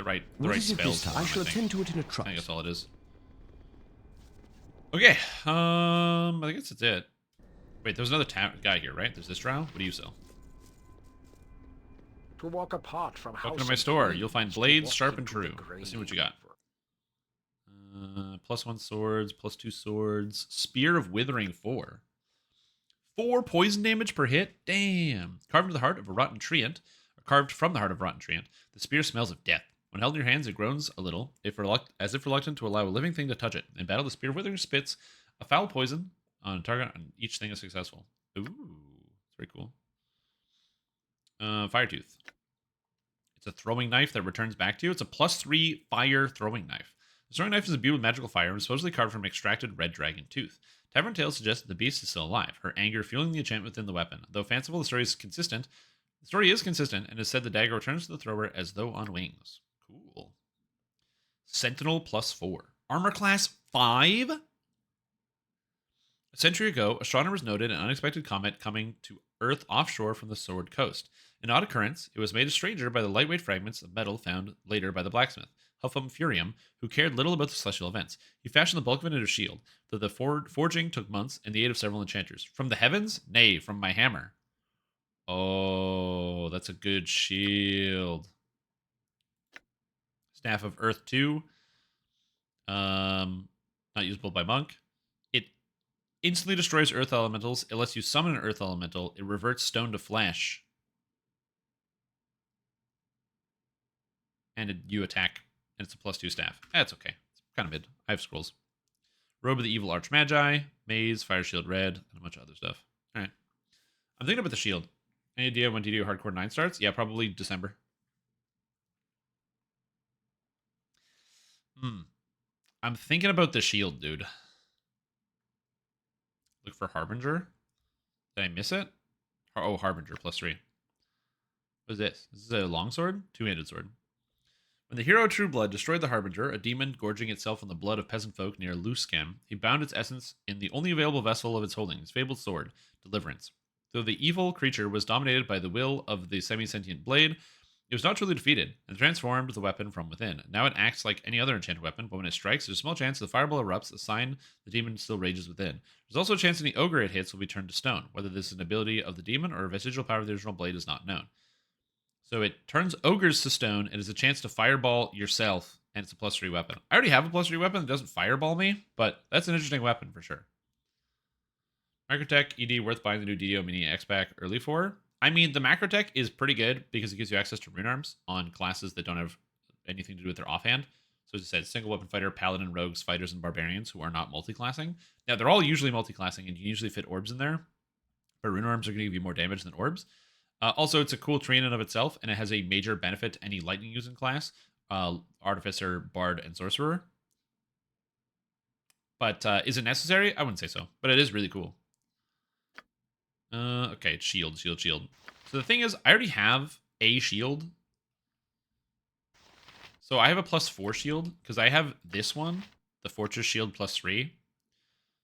Speaker 1: right spells.
Speaker 3: I shall attend to it in a trice.
Speaker 1: I think that's all it is. Okay, I think that's it. Wait, there's another guy here, right? There's this drow. What do you sell?
Speaker 9: To walk apart from
Speaker 1: Welcome to my store. You'll find blades, sharp and true. Let's see what you got. +1 swords, +2 swords. Spear of Withering 4. 4 poison damage per hit? Damn. Carved into the heart of a rotten treant, or carved from the heart of a rotten treant, the spear smells of death. When held in your hands, it groans a little, as if reluctant to allow a living thing to touch it. In battle, the Spear of Withering spits a foul poison on a target, and each thing is successful. Ooh, that's very cool. Firetooth. It's a throwing knife that returns back to you. It's a +3 fire throwing knife. The throwing knife is imbued with magical fire and is supposedly carved from an extracted red dragon tooth. Tavern Tales suggests that the beast is still alive, her anger fueling the enchantment within the weapon. Though fanciful, the story is consistent. The story is consistent, and is said the dagger returns to the thrower as though on wings. Cool. Sentinel +4. Armor class 5? A century ago, astronomers noted an unexpected comet coming to Earth offshore from the Sword Coast. An odd occurrence, it was made a stranger by the lightweight fragments of metal found later by the blacksmith, Huffam Furium, who cared little about the celestial events. He fashioned the bulk of it into a shield, though the forging took months and the aid of several enchanters. From the heavens? Nay, from my hammer. Oh, that's a good shield. Staff of Earth 2. Not usable by monk. It instantly destroys earth elementals. It lets you summon an earth elemental. It reverts stone to flesh. And you attack. And it's a +2 staff. That's okay. It's kind of mid. I have scrolls. Robe of the Evil Archmagi. Maze. Fire Shield Red. And a bunch of other stuff. Alright. I'm thinking about the shield. Any idea when DD Hardcore 9 starts? Yeah, probably December. I'm thinking about the shield, dude. Look for Harbinger. Did I miss it? Oh, Harbinger, +3. What is this? This is a longsword? Two-handed sword. When the hero Trueblood destroyed the Harbinger, a demon gorging itself on the blood of peasant folk near Luscam, he bound its essence in the only available vessel of its holding, his fabled sword, Deliverance. Though the evil creature was dominated by the will of the semi-sentient blade, it was not truly defeated, and transformed the weapon from within. Now it acts like any other enchanted weapon, but when it strikes, there's a small chance the fireball erupts, a sign the demon still rages within. There's also a chance any ogre it hits will be turned to stone. Whether this is an ability of the demon or a vestigial power of the original blade is not known. So it turns ogres to stone, and is a chance to fireball yourself, and it's a +3 weapon. I already have a +3 weapon that doesn't fireball me, but that's an interesting weapon for sure. Macrotech ED worth buying the new DDO Mini X-Pack early for? I mean, the Macrotech is pretty good because it gives you access to rune arms on classes that don't have anything to do with their offhand. So as I said, single weapon fighter, paladin, rogues, fighters, and barbarians who are not multi-classing. Now, they're all usually multi-classing, and you usually fit orbs in there, but rune arms are going to give you more damage than orbs. Also, it's a cool tree in and of itself, and it has a major benefit to any lightning using class, Artificer, Bard, and Sorcerer. But is it necessary? I wouldn't say so, but it is really cool. Okay, it's shield. So the thing is, I already have a shield. So I have a +4 shield, because I have this one, the Fortress Shield +3.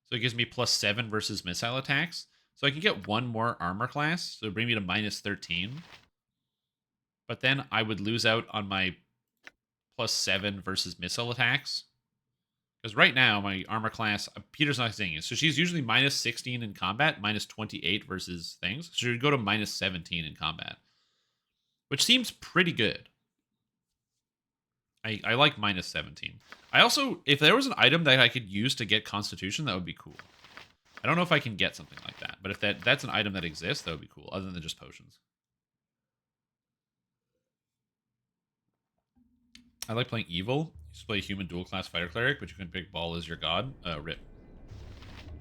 Speaker 1: So it gives me +7 versus missile attacks. So I can get one more armor class, so bring me to -13. But then I would lose out on my +7 versus missile attacks. Because right now, my armor class, Peter's not saying it. So she's usually minus 16 in combat, minus 28 versus things. So she would go to minus 17 in combat, which seems pretty good. I like minus 17. I also, if there was an item that I could use to get Constitution, that would be cool. I don't know if I can get something like that, but if that's an item that exists, that would be cool, other than just potions. I like playing evil. You just play a human dual-class fighter cleric, but you can pick Ball as your god. Rip.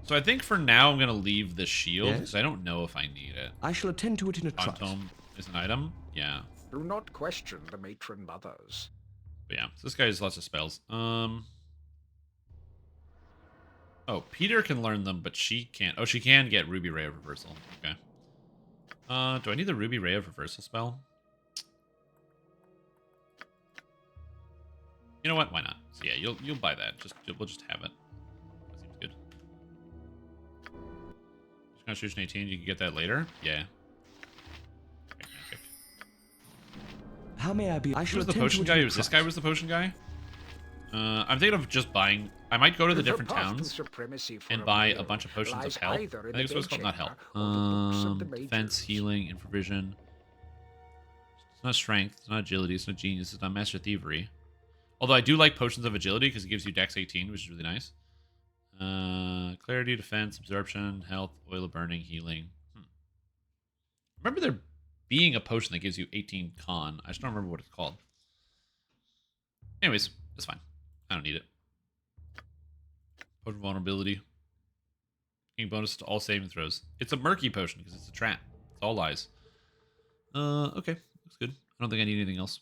Speaker 1: So I think for now I'm going to leave the shield, because I don't know if I need it.
Speaker 3: I shall attend to it in a trice.
Speaker 1: Tome is an item? Yeah.
Speaker 9: Do not question the matron mothers.
Speaker 1: But yeah, so this guy has lots of spells. Oh, Peter can learn them, but she can't. Oh, she can get Ruby Ray of Reversal. Okay. Do I need the Ruby Ray of Reversal spell? You know what? Why not? So yeah, you'll buy that. We'll just have it. That seems good. Constitution 18. You can get that later. Yeah.
Speaker 3: How may I be? I
Speaker 1: Who's the potion guy? Who's this guy? Was the potion guy? I'm thinking of just buying. I might go to the different towns and buy a bunch of potions of health. I think it's what's called, not health. Defense, healing, infravision. It's not strength. It's not agility. It's not genius. It's not master thievery. Although I do like potions of agility because it gives you Dex 18, which is really nice. Clarity, defense, absorption, health, oil of burning, healing. Remember there being a potion that gives you 18 con. I just don't remember what it's called. Anyways, it's fine. I don't need it. Potion vulnerability. Giving bonus to all saving throws. It's a murky potion because it's a trap. It's all lies. Okay. Looks good. I don't think I need anything else.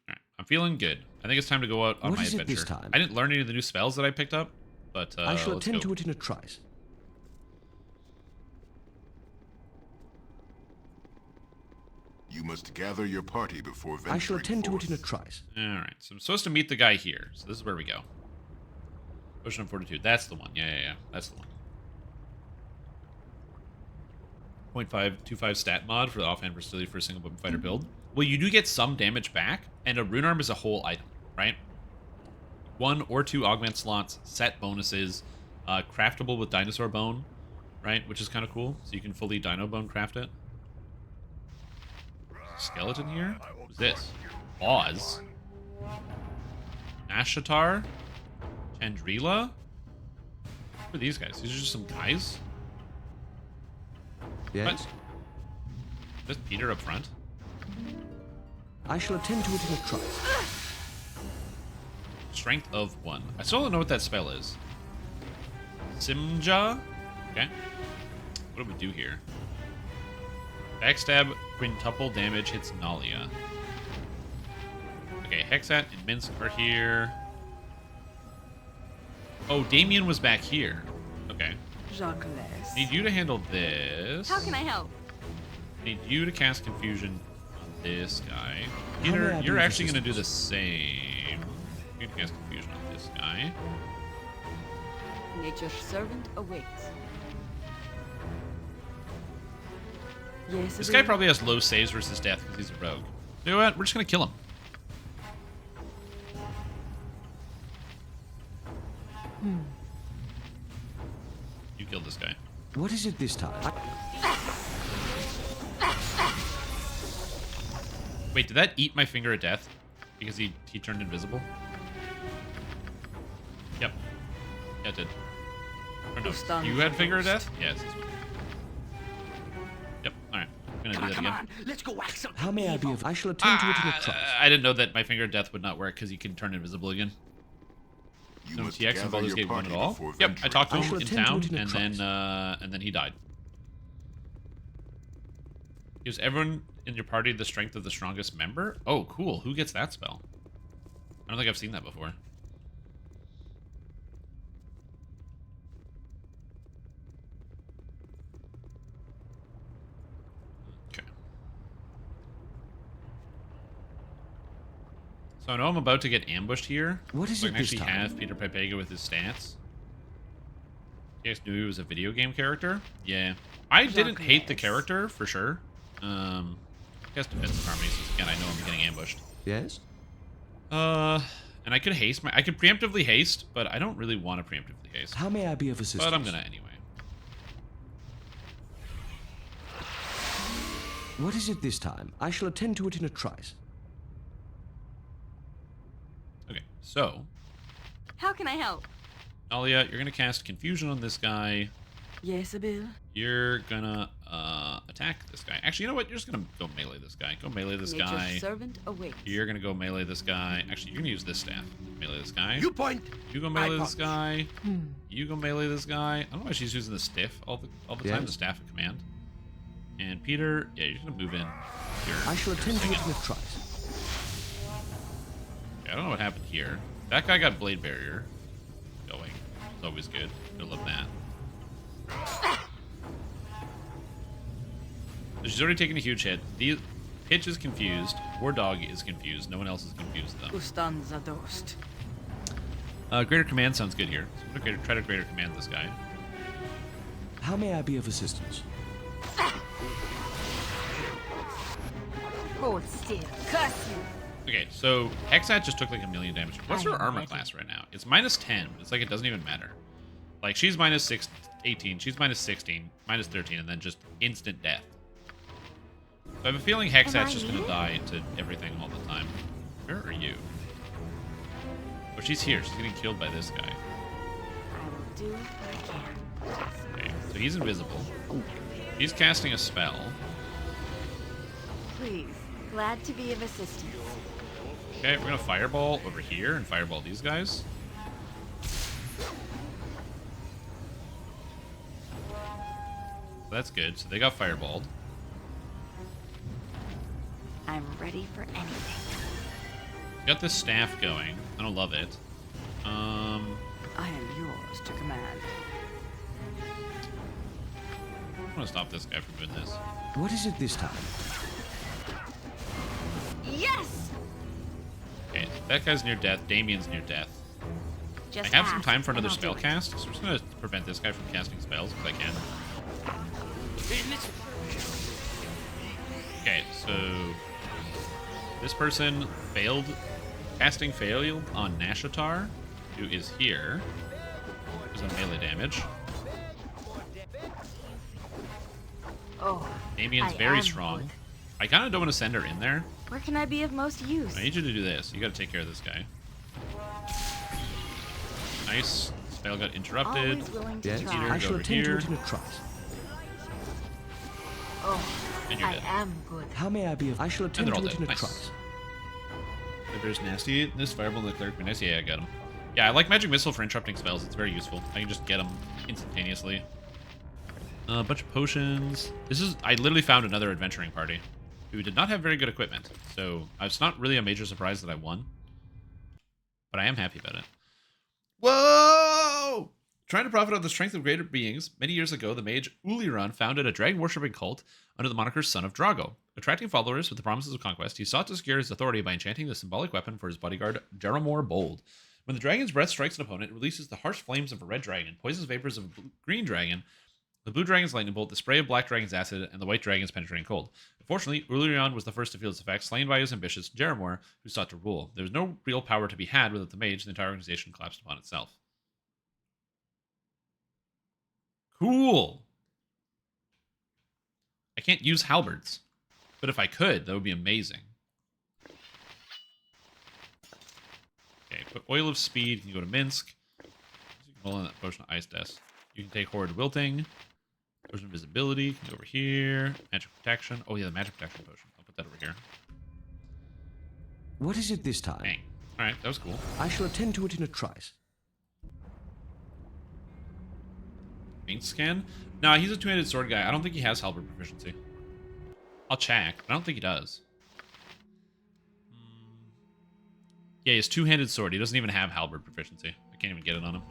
Speaker 1: Alright. I'm feeling good. I think it's time to go out on my adventure.
Speaker 3: This time?
Speaker 1: I didn't learn any of the new spells that I picked up, but
Speaker 3: I shall attend to it in a trice.
Speaker 10: You must gather your party before venturing
Speaker 3: I shall attend
Speaker 10: forth.
Speaker 3: to it in a trice.
Speaker 1: Alright, so I'm supposed to meet the guy here. So this is where we go. Potion of Fortitude. That's the one. Yeah. That's the one. 0.525 stat mod for the offhand versatility for a single weapon fighter build. Well, you do get some damage back, and a rune arm is a whole item, right? 1 or 2 augment slots, set bonuses, craftable with dinosaur bone, right? Which is kind of cool. So you can fully dino bone craft it. Skeleton here? Who's this? Oz? Ashatar? Chandrila? Who are these guys? These are just some guys?
Speaker 3: Yes?
Speaker 1: What? Is this Peter up front?
Speaker 3: I shall attend to it in a trice.
Speaker 1: Strength of 1. I still don't know what that spell is. Simja? Okay. What do we do here? Backstab, quintuple damage, hits Nalia. Okay, Hexat and Minsk are here. Oh, Damien was back here. Okay.
Speaker 4: Jacques.
Speaker 1: Need you to handle this.
Speaker 5: How can I help?
Speaker 1: Need you to cast Confusion on this guy. Peter, you're actually going to do the same. You can cast Confusion on this guy.
Speaker 4: Nature's servant awaits. Yes,
Speaker 1: This guy probably has low saves versus death because he's a rogue. You know what? We're just going to kill him. You killed this guy.
Speaker 3: What is it this time?
Speaker 1: Wait, did that eat my finger of death? Because he turned invisible? Yep. Yeah, it did. Or no, you had finger of death? Yes. Yep, alright. I'm gonna do that again.
Speaker 6: Let's go whack some.
Speaker 3: How may I be of? I shall attend to it in a trice.
Speaker 1: I didn't know that my finger of death would not work because he can turn invisible again.
Speaker 10: You
Speaker 1: No
Speaker 10: must
Speaker 1: TX in
Speaker 10: gather
Speaker 1: Baldur's
Speaker 10: your
Speaker 1: Gate 1
Speaker 10: party
Speaker 1: at all.
Speaker 10: before
Speaker 1: Yep, I
Speaker 10: venturing
Speaker 1: talked to
Speaker 3: I
Speaker 1: him
Speaker 3: shall
Speaker 1: in
Speaker 3: attend to
Speaker 1: town,
Speaker 3: it in a
Speaker 1: and then he died. Gives everyone in your party the strength of the strongest member? Oh, cool. Who gets that spell? I don't think I've seen that before. Okay. So I know I'm about to get ambushed here.
Speaker 3: What is
Speaker 1: so I
Speaker 3: it
Speaker 1: can
Speaker 3: this
Speaker 1: actually
Speaker 3: time?
Speaker 1: have Peter Pepega with his stats. You guys knew he was a video game character? Yeah. I didn't hate the character, for sure. I guess defensive harmony, since again, I know I'm getting ambushed.
Speaker 3: Yes?
Speaker 1: And I could haste I could preemptively haste, but I don't really want to preemptively haste.
Speaker 3: How may I be of assistance?
Speaker 1: But I'm gonna anyway.
Speaker 3: What is it this time? I shall attend to it in a trice.
Speaker 1: Okay, so
Speaker 4: How can I help?
Speaker 1: Alia, you're gonna cast Confusion on this guy.
Speaker 4: Yes, Abil.
Speaker 1: You're gonna attack this guy. Actually, you know what? You're just gonna go melee this guy. Go melee this
Speaker 4: Nature's
Speaker 1: guy.
Speaker 4: servant awaits.
Speaker 1: You're gonna go melee this guy. Actually, you're gonna use this staff. Melee this guy.
Speaker 6: You point.
Speaker 1: You go melee this guy. You go melee this guy. I don't know why she's using the stiff all the time. The staff of command. And Peter, yeah, you're gonna move in.
Speaker 3: I shall attend to it in a trice.
Speaker 1: Okay, I don't know what happened here. That guy got blade barrier going. It's always good. I love that. So she's already taken a huge hit. Hitch is confused. War Dog is confused. No one else is confused though.
Speaker 4: Ustanza dost.
Speaker 1: Greater command sounds good here. So I'm gonna try to greater command this guy.
Speaker 3: How may I be of assistance?
Speaker 8: Hold still. Curse you.
Speaker 1: Okay, so Hexat just took like 1,000,000 damage. What's her armor class right now? It's -10. It's like it doesn't even matter. Like she's -18, she's -16, -13, and then just instant death. So I have a feeling Hexat's just gonna die to everything all the time. Where are you? Oh, she's here. She's getting killed by this guy.
Speaker 4: I will do what I can.
Speaker 1: Okay, so he's invisible. He's casting a spell.
Speaker 4: Please, glad to be of assistance.
Speaker 1: Okay, we're gonna fireball over here and fireball these guys. That's good. So they got fireballed.
Speaker 4: I'm ready for anything.
Speaker 1: Got this staff going. I don't love it.
Speaker 4: I am yours to command.
Speaker 1: I'm gonna stop this guy from doing this.
Speaker 3: What is it this time?
Speaker 4: Yes!
Speaker 1: Okay, that guy's near death. Damien's near death.
Speaker 4: Just
Speaker 1: I have some
Speaker 4: ask,
Speaker 1: time for
Speaker 4: and
Speaker 1: another
Speaker 4: I'll
Speaker 1: spell
Speaker 4: do it.
Speaker 1: cast, so I'm just gonna prevent this guy from casting spells if I can. Okay, so this person failed on Nashatar, who is here. There's a melee damage.
Speaker 8: Oh,
Speaker 1: Damien's
Speaker 8: I
Speaker 1: very
Speaker 8: am
Speaker 1: strong.
Speaker 8: good.
Speaker 1: I kind of don't want to send her in there.
Speaker 4: Where can I be of most use?
Speaker 1: I need you to do this. You got to take care of this guy. Nice. Spell got interrupted.
Speaker 4: Always willing to
Speaker 3: Yes,
Speaker 4: try.
Speaker 3: I shall
Speaker 1: over
Speaker 3: attend to
Speaker 1: here.
Speaker 3: it in a trice.
Speaker 8: Oh,
Speaker 1: And you're
Speaker 8: I
Speaker 1: dead.
Speaker 8: am good.
Speaker 3: How may I be of... I shall attend
Speaker 1: they're
Speaker 3: to
Speaker 1: all
Speaker 3: it
Speaker 1: dead.
Speaker 3: in a
Speaker 1: Nice.
Speaker 3: trice.
Speaker 1: There's nasty. This fireball and the cleric nice. Yeah, I got him. Yeah, I like magic missile for interrupting spells. It's very useful. I can just get them instantaneously. A bunch of potions. I literally found another adventuring party who did not have very good equipment. So it's not really a major surprise that I won. But I am happy about it. Whoa! Trying to profit on the strength of greater beings, many years ago, the mage Uliran founded a dragon-worshipping cult under the moniker Son of Drago. Attracting followers with the promises of conquest, he sought to secure his authority by enchanting the symbolic weapon for his bodyguard, Jeramor Bold. When the dragon's breath strikes an opponent, it releases the harsh flames of a red dragon, poisonous vapors of a green dragon, the blue dragon's lightning bolt, the spray of black dragon's acid, and the white dragon's penetrating cold. Unfortunately, Uliran was the first to feel its effects, slain by his ambitious Jeramor, who sought to rule. There was no real power to be had without the mage, and the entire organization collapsed upon itself. Cool. I can't use halberds, but if I could, that would be amazing. Okay, put Oil of Speed. You can go to Minsk. You can roll in that Potion of Ice Death. You can take Horrid Wilting. Potion of Invisibility. You can go over here. Magic Protection. Oh yeah, the Magic Protection Potion. I'll put that over here.
Speaker 3: What is it this time?
Speaker 1: Dang. Alright, that was cool.
Speaker 3: I shall attend to it in a trice.
Speaker 1: Paint Scan? Nah, he's a two-handed sword guy. I don't think he has halberd proficiency. I'll check, but I don't think he does. Yeah, he has two-handed sword. He doesn't even have halberd proficiency. I can't even get it on him.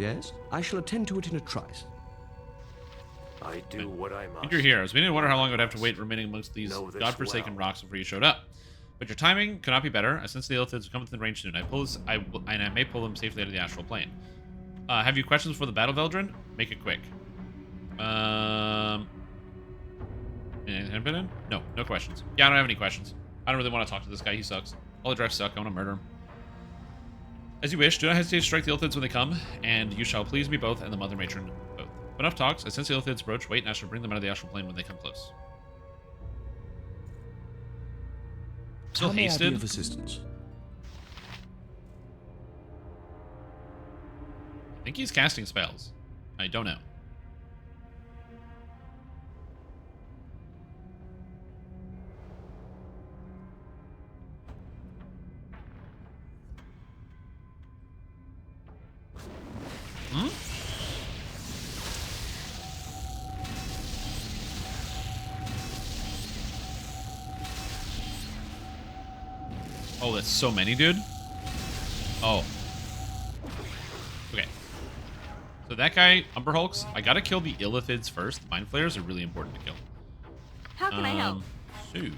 Speaker 3: Yes, I shall attend to it in a trice.
Speaker 7: I do what I must.
Speaker 1: And you're here. I was beginning to wonder how long I would have to wait remaining amongst these
Speaker 7: Know this
Speaker 1: godforsaken
Speaker 7: well.
Speaker 1: rocks before you showed up. But your timing could not be better. I sense the Illithids will come within range soon. And I may pull them safely out of the astral plane. Have you questions for the battle, Veldrin? Make it quick. Anything been in? No questions. Yeah, I don't have any questions. I don't really want to talk to this guy. He sucks. All the drives suck. I want to murder them. As you wish, do not hesitate to strike the Illithids when they come, and you shall please me both and the Mother Matron both. But enough talks. I sense the Illithids approach. Wait, and I shall bring them out of the astral plane when they come close. Still hasted.
Speaker 3: How may I be of assistance?
Speaker 1: I think he's casting spells. I don't know. Hmm? Oh, that's so many, dude. Oh. Okay. So that guy, Umber Hulks, I gotta kill the Illithids first. The Mind Flayers are really important to kill.
Speaker 5: How can I help?
Speaker 1: So... need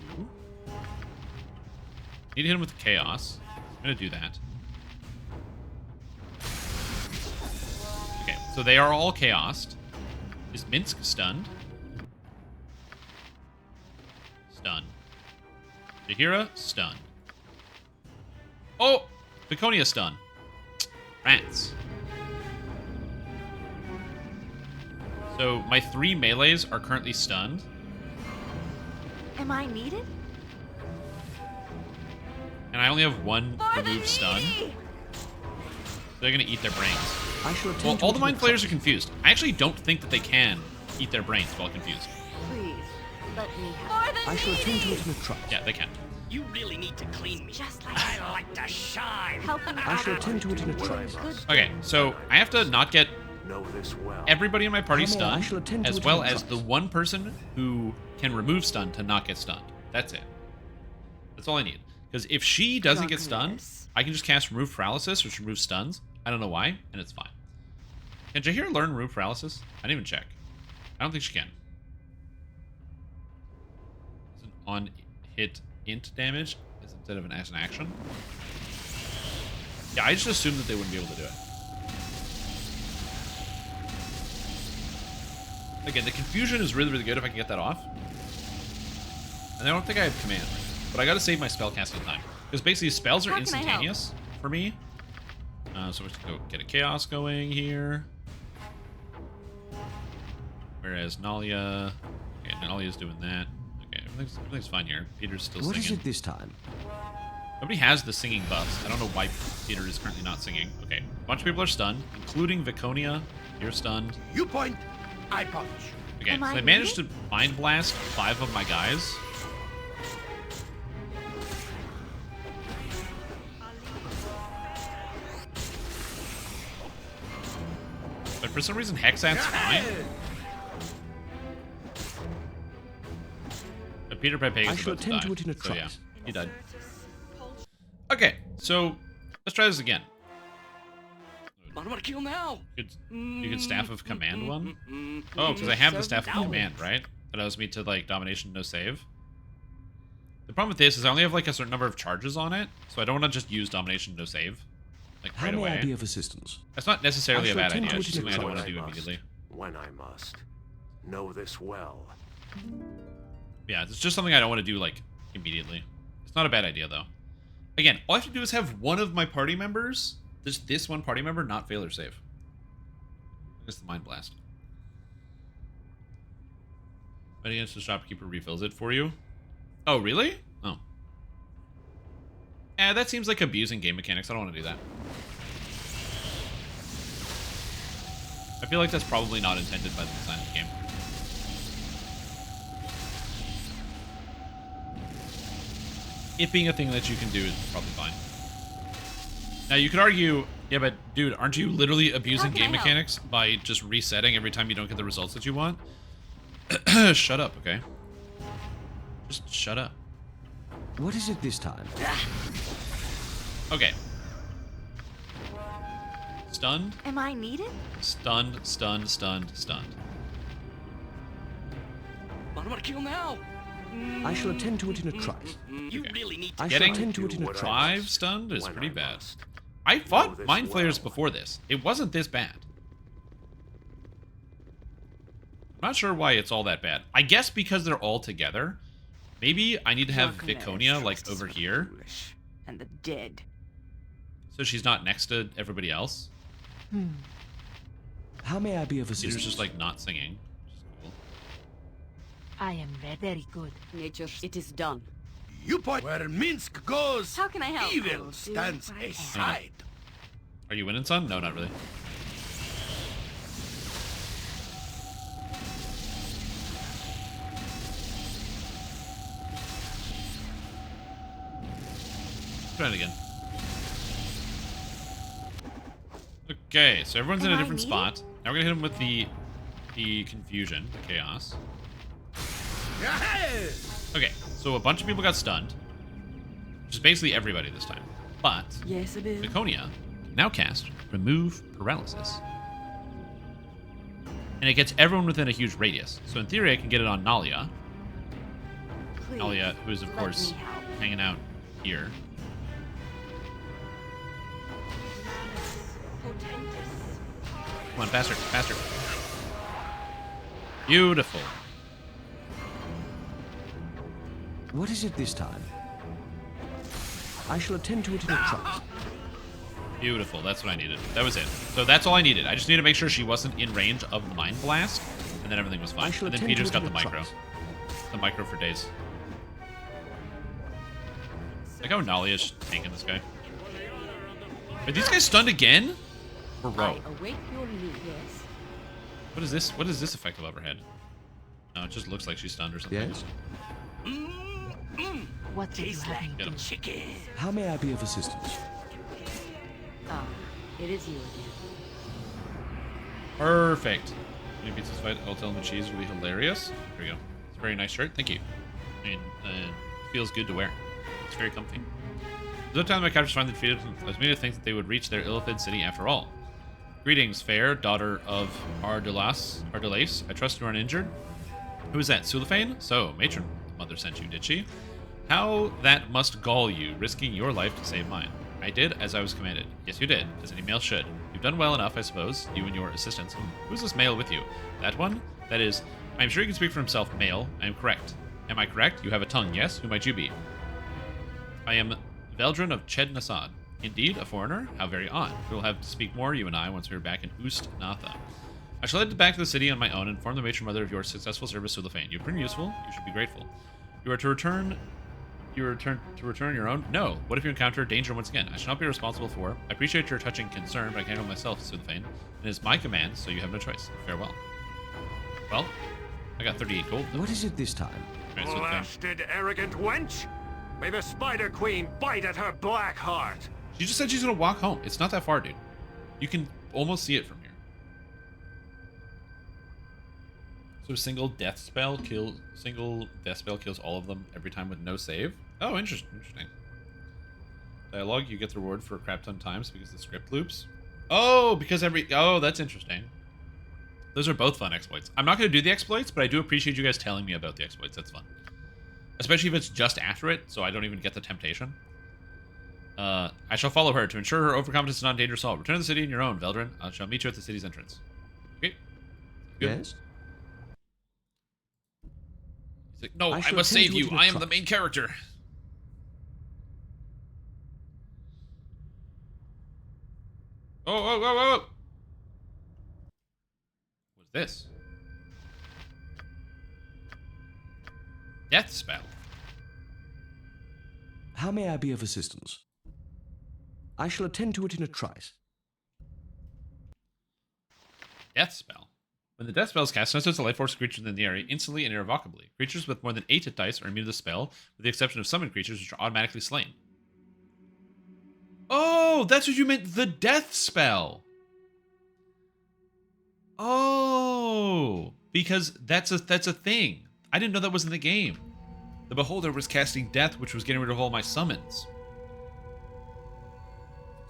Speaker 1: to hit him with Chaos. I'm gonna do that. Okay, so they are all chaosed. Is Minsk stunned? Stunned. Jahira, stunned. Oh! Viconia stunned. Rats. So my 3 melees are currently stunned.
Speaker 5: Am I needed?
Speaker 1: And I only have 1 removed stun. They're gonna eat their brains. Well, all the Mind Flayers are confused. I actually don't think that they can eat their brains while confused.
Speaker 5: Please, let me have
Speaker 3: I shall attend to it in a trice.
Speaker 1: Yeah, they can.
Speaker 6: You really need to clean me.
Speaker 5: just like
Speaker 6: I like to shine.
Speaker 5: helping
Speaker 3: I shall attend to it in a trice.
Speaker 1: Okay, so I have to not get
Speaker 7: Know this well.
Speaker 1: everybody in my party
Speaker 3: Come on, I
Speaker 1: stunned,
Speaker 3: shall attend to
Speaker 1: as
Speaker 3: it
Speaker 1: well
Speaker 3: in a
Speaker 1: as
Speaker 3: trice.
Speaker 1: the one person who can remove stun to not get stunned. That's it. That's all I need. Because if she doesn't get stunned, I can just cast Remove Paralysis, which removes stuns. I don't know why, and it's fine. Can Jahir learn Remove Paralysis? I didn't even check. I don't think she can. It's an on-hit int damage instead of as an action. Yeah, I just assumed that they wouldn't be able to do it. Again, the confusion is really, really good if I can get that off. And I don't think I have command, but I gotta save my spell casting time. Because basically spells are
Speaker 5: How can I help?
Speaker 1: instantaneous for me. So we have to go get a chaos going here. Whereas Nalia... Okay, Nalia's doing that. Okay, everything's fine here. Peter's still
Speaker 3: What
Speaker 1: singing.
Speaker 3: is it this time?
Speaker 1: Nobody has the singing buffs. I don't know why Peter is currently not singing. Okay, a bunch of people are stunned, including Viconia. You're stunned.
Speaker 6: You point, I punch.
Speaker 1: Okay,
Speaker 5: Am
Speaker 1: so
Speaker 5: I
Speaker 1: they managed to Mind Blast 5 of my guys. But for some reason, Hexat's fine. But Peter Pepe
Speaker 3: I
Speaker 1: is
Speaker 3: shall
Speaker 1: about to
Speaker 3: attend
Speaker 1: die.
Speaker 3: to it in a
Speaker 1: So yeah,
Speaker 3: trice.
Speaker 1: he died. Okay, so let's try this again.
Speaker 6: What do I kill now?
Speaker 1: You could Staff of Command one? Oh, because I have the Staff of Command, right? That allows me to, like, Domination, no save. The problem with this is I only have, like, a certain number of charges on it, so I don't want to just use Domination, no save, like,
Speaker 3: How
Speaker 1: right
Speaker 3: may I
Speaker 1: away.
Speaker 3: be of assistance?
Speaker 1: That's not necessarily
Speaker 3: I
Speaker 1: a
Speaker 3: shall
Speaker 1: bad
Speaker 3: attend
Speaker 1: idea,
Speaker 3: to
Speaker 1: it's
Speaker 3: it
Speaker 1: just
Speaker 3: in a
Speaker 1: something I don't want
Speaker 7: When
Speaker 1: to do
Speaker 7: I must.
Speaker 1: immediately.
Speaker 7: When I must. Know this well.
Speaker 1: Yeah, it's just something I don't want to do, like, immediately. It's not a bad idea, though. Again, all I have to do is have one of my party members, just this one party member, not fail or save. Just the Mind Blast. But against the shopkeeper refills it for you. Oh, really? Oh. That seems like abusing game mechanics. I don't want to do that. I feel like that's probably not intended by the design of the game. It being a thing that you can do is probably fine. Now, you could argue, yeah, but dude, aren't you literally abusing game mechanics by just resetting every time you don't get the results that you want? Shut up, okay? Just shut up.
Speaker 3: What is it this time?
Speaker 1: Okay. Stunned?
Speaker 5: Am I needed?
Speaker 1: Stunned, stunned, stunned, stunned.
Speaker 6: What do I kill now?
Speaker 3: I shall attend to it in a trice.
Speaker 6: You really need to
Speaker 3: I shall
Speaker 1: Getting
Speaker 3: attend to it in a trice.
Speaker 1: 5 stunned is
Speaker 7: When
Speaker 1: pretty
Speaker 7: I
Speaker 1: bad.
Speaker 7: must.
Speaker 1: I fought
Speaker 7: this
Speaker 1: Mind Flayers
Speaker 7: well.
Speaker 1: before this. It wasn't this bad. I'm not sure why it's all that bad. I guess because they're all together. Maybe I need to have
Speaker 4: Darkness
Speaker 1: Viconia, like, over here.
Speaker 4: and the dead.
Speaker 1: So she's not next to everybody else?
Speaker 3: How may I be of
Speaker 1: Peter's
Speaker 3: assistance?
Speaker 1: just like not singing. Which is cool.
Speaker 8: I am very good.
Speaker 5: Nature, it is done.
Speaker 6: You point where Minsk goes.
Speaker 4: How can I help?
Speaker 6: Evil
Speaker 4: I'll do
Speaker 6: stands
Speaker 4: what I can.
Speaker 6: aside.
Speaker 1: Are you winning, son? No, not really. Try it again. Okay, so everyone's in a different spot. Now we're gonna hit him with the confusion, the chaos. Okay, so a bunch of people got stunned, which is basically everybody this time. But
Speaker 4: Yes, it is.
Speaker 1: Laconia can now cast Remove Paralysis. And it gets everyone within a huge radius. So in theory, I can get it on Nalia.
Speaker 4: Please,
Speaker 1: Nalia, who is, of
Speaker 4: let
Speaker 1: course,
Speaker 4: me help.
Speaker 1: hanging out here. Come on, faster, faster. Beautiful.
Speaker 3: What is it this time? I shall attend to it in a trice.
Speaker 1: Beautiful. That's what I needed. That was it. So that's all I needed. I just need to make sure she wasn't in range of the Mind Blast, and then everything was fine. And then Peter's got the micro. The micro for days. Like how Nalia's just tanking this guy. Are these guys stunned again? Or row?
Speaker 5: I await your lead, yes.
Speaker 1: What is this? What is this effect above her head? No, it just looks like she's stunned or something.
Speaker 3: Yes?
Speaker 8: What do you have me
Speaker 1: Get
Speaker 8: do?
Speaker 1: him.
Speaker 3: How may I be of assistance?
Speaker 5: Ah, it is you again.
Speaker 1: Perfect. When he beats this fight, I'll tell him the cheese will be hilarious. There we go. It's a very nice shirt. Thank you. I mean, it feels good to wear. It's very comfy. There's no time my captors finally defeated, I was made to think that they would reach their ill-fed city after all. Greetings, fair daughter of Ardelas. I trust you are uninjured. Who is that, Sulafane? So, matron mother sent you, did she? How that must gall you, risking your life to save mine. I did as I was commanded. Yes, you did, as any male should. You've done well enough, I suppose, you and your assistants. Who's this male with you? That one? That is, I am sure he can speak for himself, male. I am correct. Am I correct? You have a tongue, yes? Who might you be? I am Veldrin of Ched Nasad. Indeed, a foreigner? How very odd. We'll have to speak more, you and I, once we are back in Ust Natha. I shall head back to the city on my own and inform the matron mother of your successful service to Lefane. You've been useful. You should be grateful. You are to return your own? No. What if you encounter danger once again? I shall not be responsible for. I appreciate your touching concern, but I can handle myself, Sulafane. It is my command, so you have no choice. Farewell. Well, I got 38 gold.
Speaker 3: What is it this time?
Speaker 1: Right, Sulafane.
Speaker 7: Blasted arrogant wench! May the Spider Queen bite at her black heart!
Speaker 1: She just said she's gonna walk home. It's not that far, dude. You can almost see it from here. So single death spell kills all of them every time with no save. Oh, interesting. Dialogue, you get the reward for a crap ton times because the script loops. Oh, that's interesting. Those are both fun exploits. I'm not gonna do the exploits, but I do appreciate you guys telling me about the exploits. That's fun. Especially if it's just after it, so I don't even get the temptation. I shall follow her to ensure her overconfidence is not a dangerous assault. Return to the city on your own, Veldrin. I shall meet you at the city's entrance. Okay. Good.
Speaker 3: Yes?
Speaker 1: He's like, no, I
Speaker 3: shall
Speaker 1: must
Speaker 3: attend
Speaker 1: save
Speaker 3: to it
Speaker 1: you.
Speaker 3: in a
Speaker 1: I am the
Speaker 3: trice.
Speaker 1: main character. Oh. What's this? Death spell.
Speaker 3: How may I be of assistance? I shall attend to it in a trice.
Speaker 1: Death spell. When the death spell is cast, no sense of life force creatures in the area instantly and irrevocably. Creatures with more than 8 hit dice are immune to the spell, with the exception of summoned creatures which are automatically slain. Oh, that's what you meant, the death spell. Oh, because that's a thing. I didn't know that was in the game. The Beholder was casting death, which was getting rid of all my summons.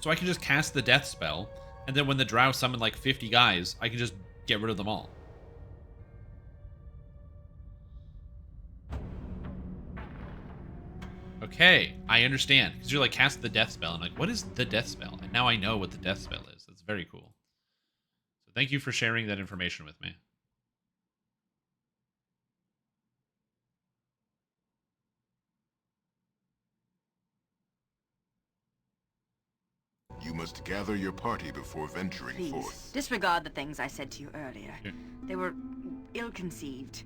Speaker 1: So I can just cast the death spell, and then when the drow summon like 50 guys, I can just get rid of them all. Okay, I understand. Because you're like, cast the death spell. I'm like, what is the death spell? And now I know what the death spell is. That's very cool. So thank you for sharing that information with me.
Speaker 10: You must gather your party before venturing
Speaker 4: Please,
Speaker 10: forth.
Speaker 4: disregard the things I said to you earlier.
Speaker 1: Yeah.
Speaker 4: They were ill-conceived.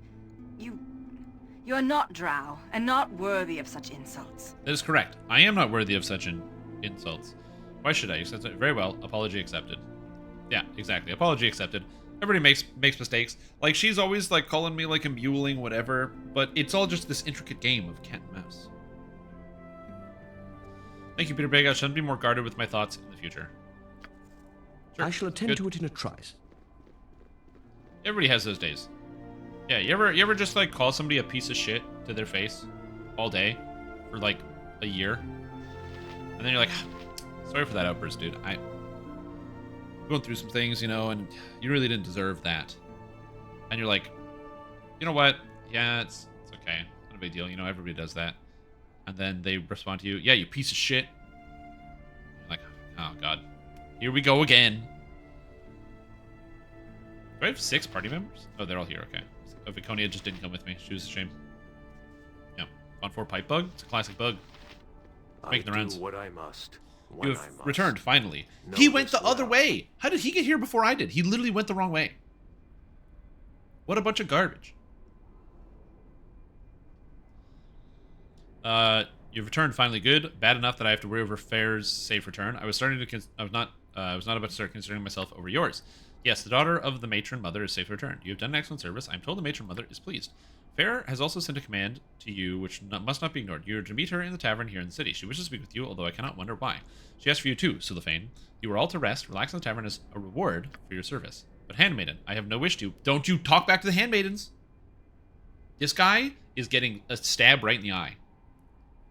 Speaker 4: You are not drow, and not worthy of such insults.
Speaker 1: That is correct. I am not worthy of such insults. Why should I? Accept it? Very well. Apology accepted. Yeah, exactly. Apology accepted. Everybody makes mistakes. Like, she's always, like, calling me, like, a muling, whatever. But it's all just this intricate game of cat and mouse. Thank you, Peter Big. I should be more guarded with my thoughts in the future. Sure.
Speaker 3: I shall attend to it in a trice.
Speaker 1: Everybody has those days. Yeah, you ever just, like, call somebody a piece of shit to their face all day for, like, a year? And then you're like, sorry for that outburst, dude. I'm going through some things, you know, and you really didn't deserve that. And you're like, you know what? Yeah, it's okay. Not a big deal. You know, everybody does that. And then they respond to you, yeah, you piece of shit. You're like, oh, God. Here we go again. Do I have 6 party members? Oh, they're all here. Okay. Oh, Viconia just didn't come with me. She was a shame. Yeah. On 4 pipe bug. It's a classic bug. Making the rounds.
Speaker 7: I do what I must.
Speaker 1: You have returned, finally. He went the other way. How did he get here before I did? He literally went the wrong way. What a bunch of garbage. You've returned finally. Good. Bad enough that I have to worry over Fair's safe return. I was not about to start considering myself over yours. Yes, the daughter of the matron mother is safe returned. You have done an excellent service. I'm told the matron mother is pleased. Fair has also sent a command to you which must not be ignored. You are to meet her in the tavern here in the city. She wishes to speak with you, although I cannot wonder why. She asked for you too, Sulafane. You are all to rest, relax in the tavern as a reward for your service. But handmaiden, I have no wish to. Don't you talk back to the handmaidens. This guy is getting a stab right in the eye.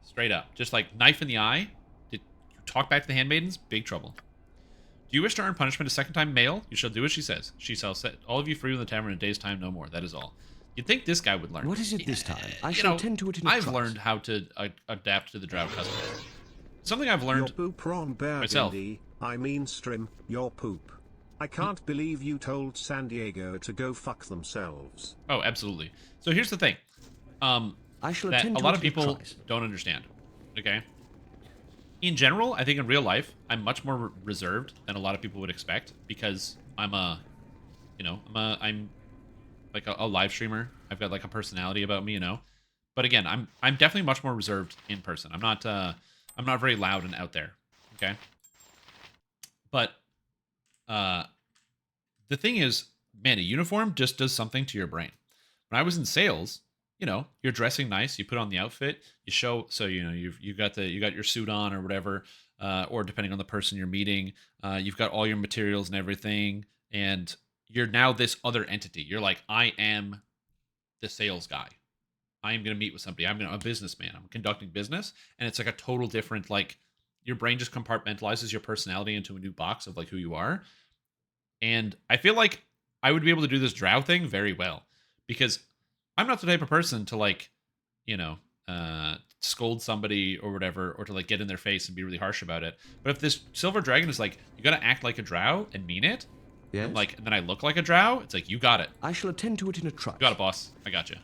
Speaker 1: Straight up. Just like knife in the eye. Did you talk back to the handmaidens? Big trouble. Do you wish to earn punishment a second time, male? You shall do as she says. She shall set all of you free in the tavern in a day's time, no more. That is all. You'd think this guy would learn.
Speaker 3: What is it this time? I shall attend to it in a
Speaker 1: I've
Speaker 3: trice.
Speaker 1: learned how to adapt to the drow customers. Something I've learned
Speaker 2: your poop wrong,
Speaker 1: myself.
Speaker 2: I mean, Strim, your poop. I can't believe you told San Diego to go fuck themselves.
Speaker 1: Oh, absolutely. So here's the thing.
Speaker 3: I shall
Speaker 1: that
Speaker 3: attend
Speaker 1: a
Speaker 3: to
Speaker 1: lot
Speaker 3: it
Speaker 1: of
Speaker 3: in a
Speaker 1: people
Speaker 3: trice.
Speaker 1: don't understand. Okay? In general, I think in real life, I'm much more reserved than a lot of people would expect because I'm like a live streamer. I've got like a personality about me, you know. But again, I'm definitely much more reserved in person. I'm not very loud and out there. Okay. But the thing is, man, a uniform just does something to your brain. When I was in sales, you know, you're dressing nice, you put on the outfit, you show, so you know you got your suit on or whatever, or depending on the person you're meeting, you've got all your materials and everything, and you're now this other entity. You're like, I am the sales guy. I am going to meet with somebody. I'm a businessman. I'm conducting business. And it's like a total different, like, your brain just compartmentalizes your personality into a new box of like who you are. And I feel like I would be able to do this drow thing very well because I'm not the type of person to like, you know, scold somebody or whatever, or to like get in their face and be really harsh about it. But if this silver dragon is like, you got to act like a drow and mean it.
Speaker 3: Yes?
Speaker 1: And then I look like a drow. It's like, you got it.
Speaker 3: I shall attend to it in a trice.
Speaker 1: You got it, boss. I got you.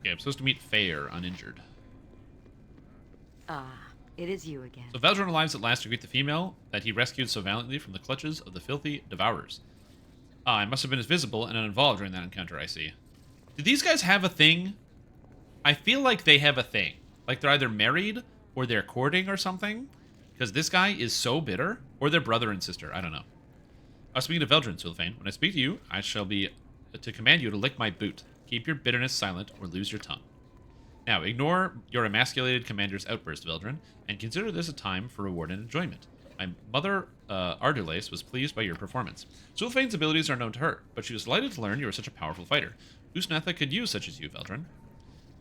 Speaker 1: Okay, I'm supposed to meet Fair uninjured.
Speaker 8: Ah, it is you again.
Speaker 1: So Veldrin arrives at last to greet the female that he rescued so valiantly from the clutches of the filthy devourers. Ah, I must have been invisible and uninvolved during that encounter, I see. Do these guys have a thing? I feel like they have a thing. Like they're either married or they're courting or something. Because this guy is so bitter. Or they're brother and sister. I don't know. I was speaking to Veldrin, Sulafane. When I speak to you, I shall be to command you to lick my boot. Keep your bitterness silent or lose your tongue. Now, ignore your emasculated commander's outburst, Veldrin, and consider this a time for reward and enjoyment. My mother, Ardulace, was pleased by your performance. Sulfane's abilities are known to her, but she was delighted to learn you are such a powerful fighter. Usnetha could use such as you, Veldrin.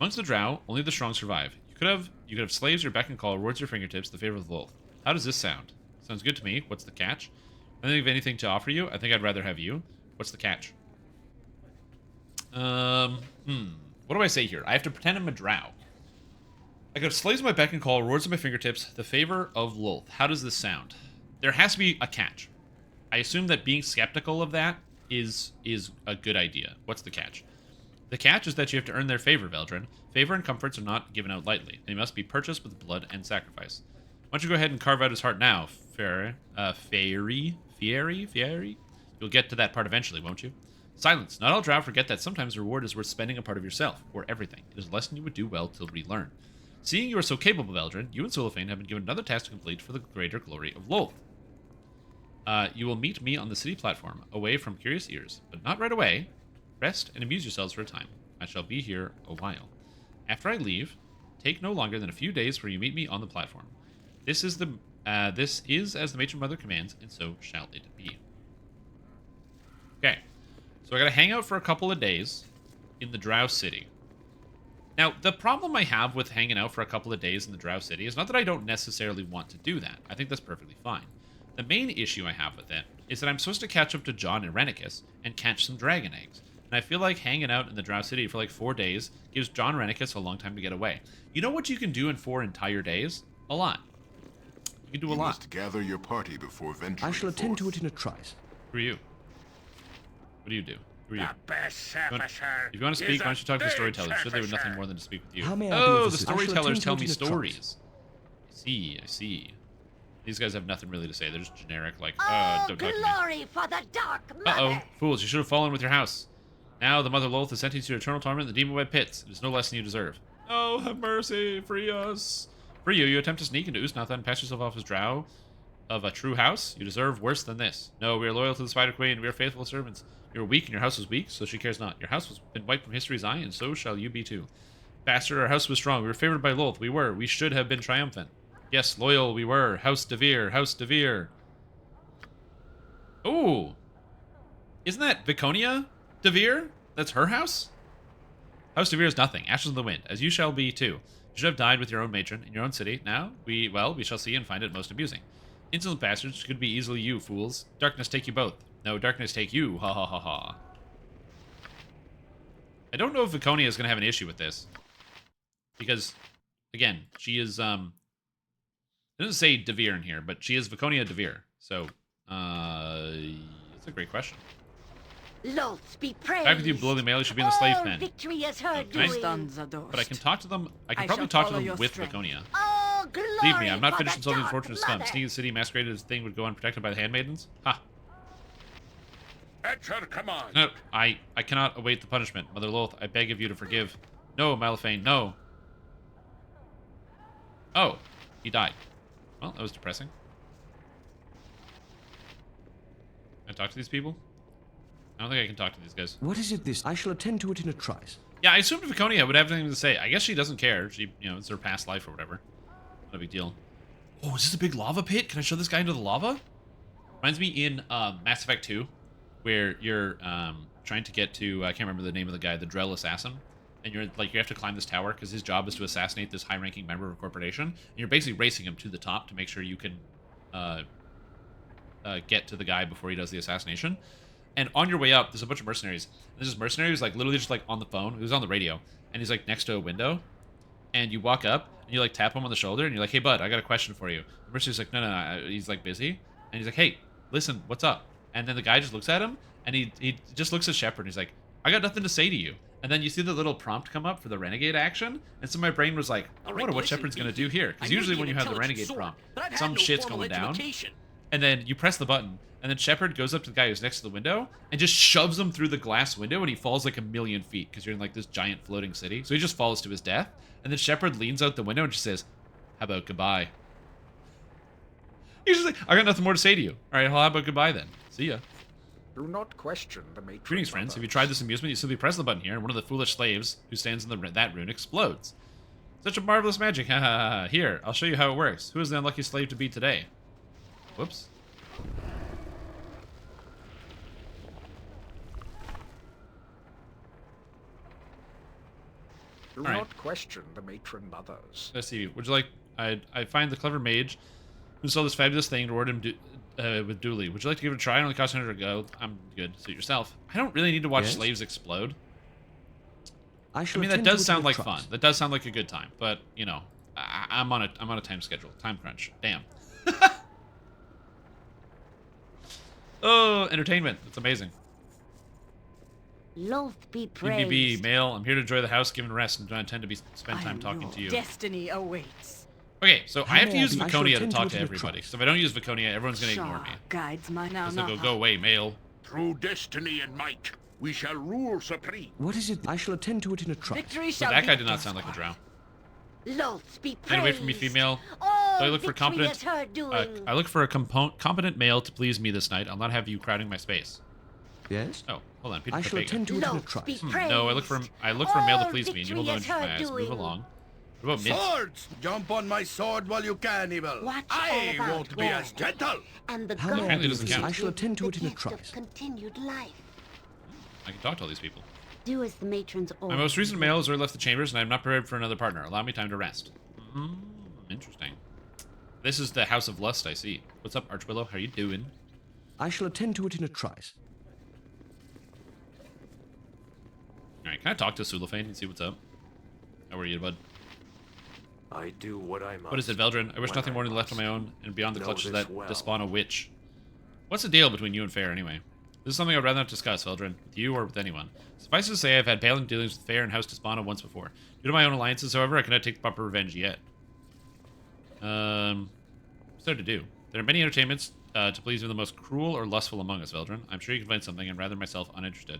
Speaker 1: Amongst the drow, only the strong survive. You could have slaves your beck and call, rewards your fingertips, the favor of the Lolth. How does this sound? Sounds good to me. What's the catch? I don't think of anything to offer you. I think I'd rather have you. What's the catch? What do I say here? I have to pretend I'm a drow. I got slaves at my beck and call, rewards at my fingertips, the favor of Lolth. How does this sound? There has to be a catch. I assume that being skeptical of that is a good idea. What's the catch? The catch is that you have to earn their favor, Veldrin. Favor and comforts are not given out lightly. They must be purchased with blood and sacrifice. don't you go ahead and carve out his heart now, Fairy? You'll get to that part eventually, won't you? Silence. Not all drow forget that sometimes the reward is worth spending a part of yourself, or everything. It is a lesson you would do well to relearn. Seeing you are so capable, Eldrin, you and Solofane have been given another task to complete for the greater glory of Lolth. You will meet me on the city platform, away from curious ears, but not right away. Rest and amuse yourselves for a time. I shall be here a while. After I leave, take no longer than a few days for you meet me on the platform. This is as the matron mother commands, and so shall it be. Okay, so I gotta hang out for a couple of days in the Drow City. Now, the problem I have with hanging out for a couple of days in the Drow City is not that I don't necessarily want to do that. I think that's perfectly fine. The main issue I have with it is that I'm supposed to catch up to John and Rennicus and catch some dragon eggs. And I feel like hanging out in the Drow City for like 4 days gives John Rennicus a long time to get away. You know what you can do in 4 entire days? A lot. You can do a lot.
Speaker 10: You must gather your party before venturing
Speaker 3: I shall attend
Speaker 10: forth.
Speaker 3: to it in a trice.
Speaker 1: Who are you? What do you do? Who are you?
Speaker 6: The best officer.
Speaker 1: If you want to speak, why don't you talk to the
Speaker 6: is a
Speaker 1: storytellers? Sure, they would
Speaker 6: surfacer.
Speaker 1: nothing more than to speak with you.
Speaker 3: How may I be of
Speaker 1: Oh, the
Speaker 3: assistance? I shall
Speaker 1: storytellers
Speaker 3: attend
Speaker 1: tell
Speaker 3: to
Speaker 1: me
Speaker 3: it in a trice.
Speaker 1: stories. I see. These guys have nothing really to say. They're just generic, like,
Speaker 5: Oh,
Speaker 1: don't talk to me.
Speaker 5: glory for the Dark Mother!
Speaker 1: Uh-oh, fools, you should have fallen with your house. Now the Mother Lolth has sentenced you to eternal torment in the demon-web pits. It is no less than you deserve. Oh, have mercy, free us. Free you attempt to sneak into Usnatha and pass yourself off as drow of a true house? You deserve worse than this. No, we are loyal to the Spider Queen, we are faithful servants. You are weak and your house was weak, so she cares not. Your house has been wiped from history's eye, and so shall you be too. Bastard, our house was strong. We were favored by Lolth. We should have been triumphant. Yes, loyal we were. House Devere, House Devere. Ooh. Isn't that Viconia Devere? That's her house? House Devere is nothing. Ashes in the wind, as you shall be too. You should have died with your own matron in your own city. Now, we shall see and find it most amusing. Insolent bastards could be easily you, fools. Darkness take you both. No, darkness take you. Ha ha ha ha. I don't know if Viconia is going to have an issue with this. Because, again, she is, it doesn't say Devere in here, but she is Viconia Devere. So, that's a great question.
Speaker 5: Lolth be praised.
Speaker 1: Back with you below the mail, you should be in the slave pen.
Speaker 5: Victory is her
Speaker 1: Nice.
Speaker 5: doing.
Speaker 1: But I can talk to them, I can
Speaker 4: I
Speaker 1: probably
Speaker 4: shall
Speaker 1: talk to
Speaker 4: follow
Speaker 1: them
Speaker 4: your
Speaker 1: with
Speaker 4: strength.
Speaker 1: Viconia.
Speaker 5: Oh, glory
Speaker 1: Believe me, I'm not
Speaker 5: for
Speaker 1: finished
Speaker 5: the
Speaker 1: insulting the
Speaker 5: Dark
Speaker 1: fortunate scum.
Speaker 5: Mother.
Speaker 1: Sneaking the city masqueraded as thing would go unprotected by the handmaidens? Ha!
Speaker 6: That's her command.
Speaker 1: No, I cannot await the punishment. Mother Lolth, I beg of you to forgive. No, Malifane, no. Oh, he died. Well, that was depressing. Can I talk to these people? I don't think I can talk to these guys.
Speaker 3: What is it this? I shall attend to it in a trice.
Speaker 1: Yeah, I assumed Viconia would have anything to say. I guess she doesn't care. She, it's her past life or whatever. Not a big deal. Oh, is this a big lava pit? Can I show this guy into the lava? Reminds me in Mass Effect 2, where you're trying to get to, I can't remember the name of the guy, the Drell assassin. And you have to climb this tower because his job is to assassinate this high-ranking member of a corporation. And you're basically racing him to the top to make sure you can get to the guy before he does the assassination. And on your way up, there's a bunch of mercenaries. There's this mercenary who's like literally just like on the phone. He was on the radio, and he's like next to a window. And you walk up, and you like tap him on the shoulder, and you're like, "Hey, bud, I got a question for you." The mercenary's like, "No." He's like busy, and he's like, "Hey, listen, what's up?" And then the guy just looks at him, and he just looks at Shepard, and he's like, "I got nothing to say to you." And then you see the little prompt come up for the renegade action, and so my brain was like, "I wonder what Shepard's gonna do here," because usually when you have the renegade prompt, some shit's going down. And then you press the button, and then Shepard goes up to the guy who's next to the window and just shoves him through the glass window, and he falls like 1,000,000 feet because you're in like this giant floating city. So he just falls to his death, and then Shepard leans out the window and just says, "How about goodbye?" He's just like, "I got nothing more to say to you. All right, well, how about goodbye then? See ya."
Speaker 9: Do not question the matron.
Speaker 1: Greetings, friends. Have you tried this amusement? You simply press the button here, and one of the foolish slaves who stands in that rune explodes. Such a marvelous magic. Ha ha ha. Here, I'll show you how it works. Who is the unlucky slave to be today? Whoops.
Speaker 9: Do not question the matron mothers.
Speaker 1: Let's see. Would you like... I find the clever mage who saw this fabulous thing to reward him with duly. Would you like to give it a try? It only costs 100 gold. I'm good. Suit yourself. I don't really need to watch slaves explode. I mean, that does sound like fun. That does sound like a good time. But, I'm on a time schedule. Time crunch. Damn. Oh, entertainment. That's amazing.
Speaker 5: Lolth be praised.
Speaker 1: BBB, male. I'm here to enjoy the house, given rest, and don't intend to spend time talking to you.
Speaker 4: Destiny awaits.
Speaker 1: Okay, so I have to use
Speaker 3: I shall
Speaker 1: Viconia to
Speaker 3: attend
Speaker 1: talk
Speaker 3: it
Speaker 1: to
Speaker 3: in a
Speaker 1: everybody.
Speaker 3: trice.
Speaker 1: So if I don't use Viconia, everyone's going to ignore me.
Speaker 4: Guides my now
Speaker 1: It's like,
Speaker 4: not.
Speaker 1: go away, male.
Speaker 6: Through destiny and might, we shall rule supreme.
Speaker 3: What is it? I shall attend to it in a trice.
Speaker 4: Victory
Speaker 1: So
Speaker 4: shall
Speaker 1: that
Speaker 4: be
Speaker 1: guy did not sound like a drow.
Speaker 5: Loth be
Speaker 1: Get away from me, female.
Speaker 5: Oh,
Speaker 1: So I look for
Speaker 5: victory
Speaker 1: competent.
Speaker 5: is her doing.
Speaker 1: I look for a competent male to please me this night. I'll not have you crowding my space.
Speaker 3: Yes?
Speaker 1: Oh, hold on, Peter
Speaker 3: I shall
Speaker 1: Pepega.
Speaker 3: attend to it in a
Speaker 5: Loth
Speaker 3: trice.
Speaker 5: be
Speaker 1: No, I look for a male to
Speaker 5: All
Speaker 1: please me, and you will
Speaker 5: victory
Speaker 1: know
Speaker 5: is her
Speaker 1: my ass. Move
Speaker 5: doing.
Speaker 1: along. What about Mitz?
Speaker 6: Swords! Jump on my sword while you can, evil.
Speaker 5: Watch
Speaker 6: I
Speaker 5: all about
Speaker 6: won't be
Speaker 5: well.
Speaker 6: as gentle.
Speaker 5: And the
Speaker 3: How
Speaker 5: goal
Speaker 3: may I
Speaker 1: Apparently
Speaker 3: do
Speaker 1: doesn't
Speaker 3: this?
Speaker 1: count.
Speaker 3: I shall attend to
Speaker 5: the
Speaker 3: it in a
Speaker 5: gift of
Speaker 3: trice.
Speaker 5: continued life.
Speaker 1: I can talk to all these people.
Speaker 5: Do as the matron's
Speaker 1: My
Speaker 5: order.
Speaker 1: most recent mail has already left the chambers, and I am not prepared for another partner. Allow me time to rest. Interesting. This is the House of Lust, I see. What's up, Archwillow? How you doing?
Speaker 3: I shall attend to it in a trice.
Speaker 1: Alright, can I talk to Sulafane and see what's up? How are you, bud?
Speaker 7: I do what I must.
Speaker 1: What is it, Veldrin? I wish
Speaker 7: when
Speaker 1: nothing
Speaker 7: I
Speaker 1: more than left on
Speaker 7: must.
Speaker 1: my own, and beyond the
Speaker 7: Know
Speaker 1: clutches
Speaker 7: this
Speaker 1: that
Speaker 7: well.
Speaker 1: to spawn a witch. What's the deal between you and Fair, anyway? This is something I'd rather not discuss, Veldrin, with you or with anyone. Suffice it to say, I've had pailing dealings with Fair and House Despana once before. Due to my own alliances, however, I cannot take the proper revenge yet. So to do. There are many entertainments to please even the most cruel or lustful among us, Veldrin. I'm sure you can find something, and rather myself uninterested.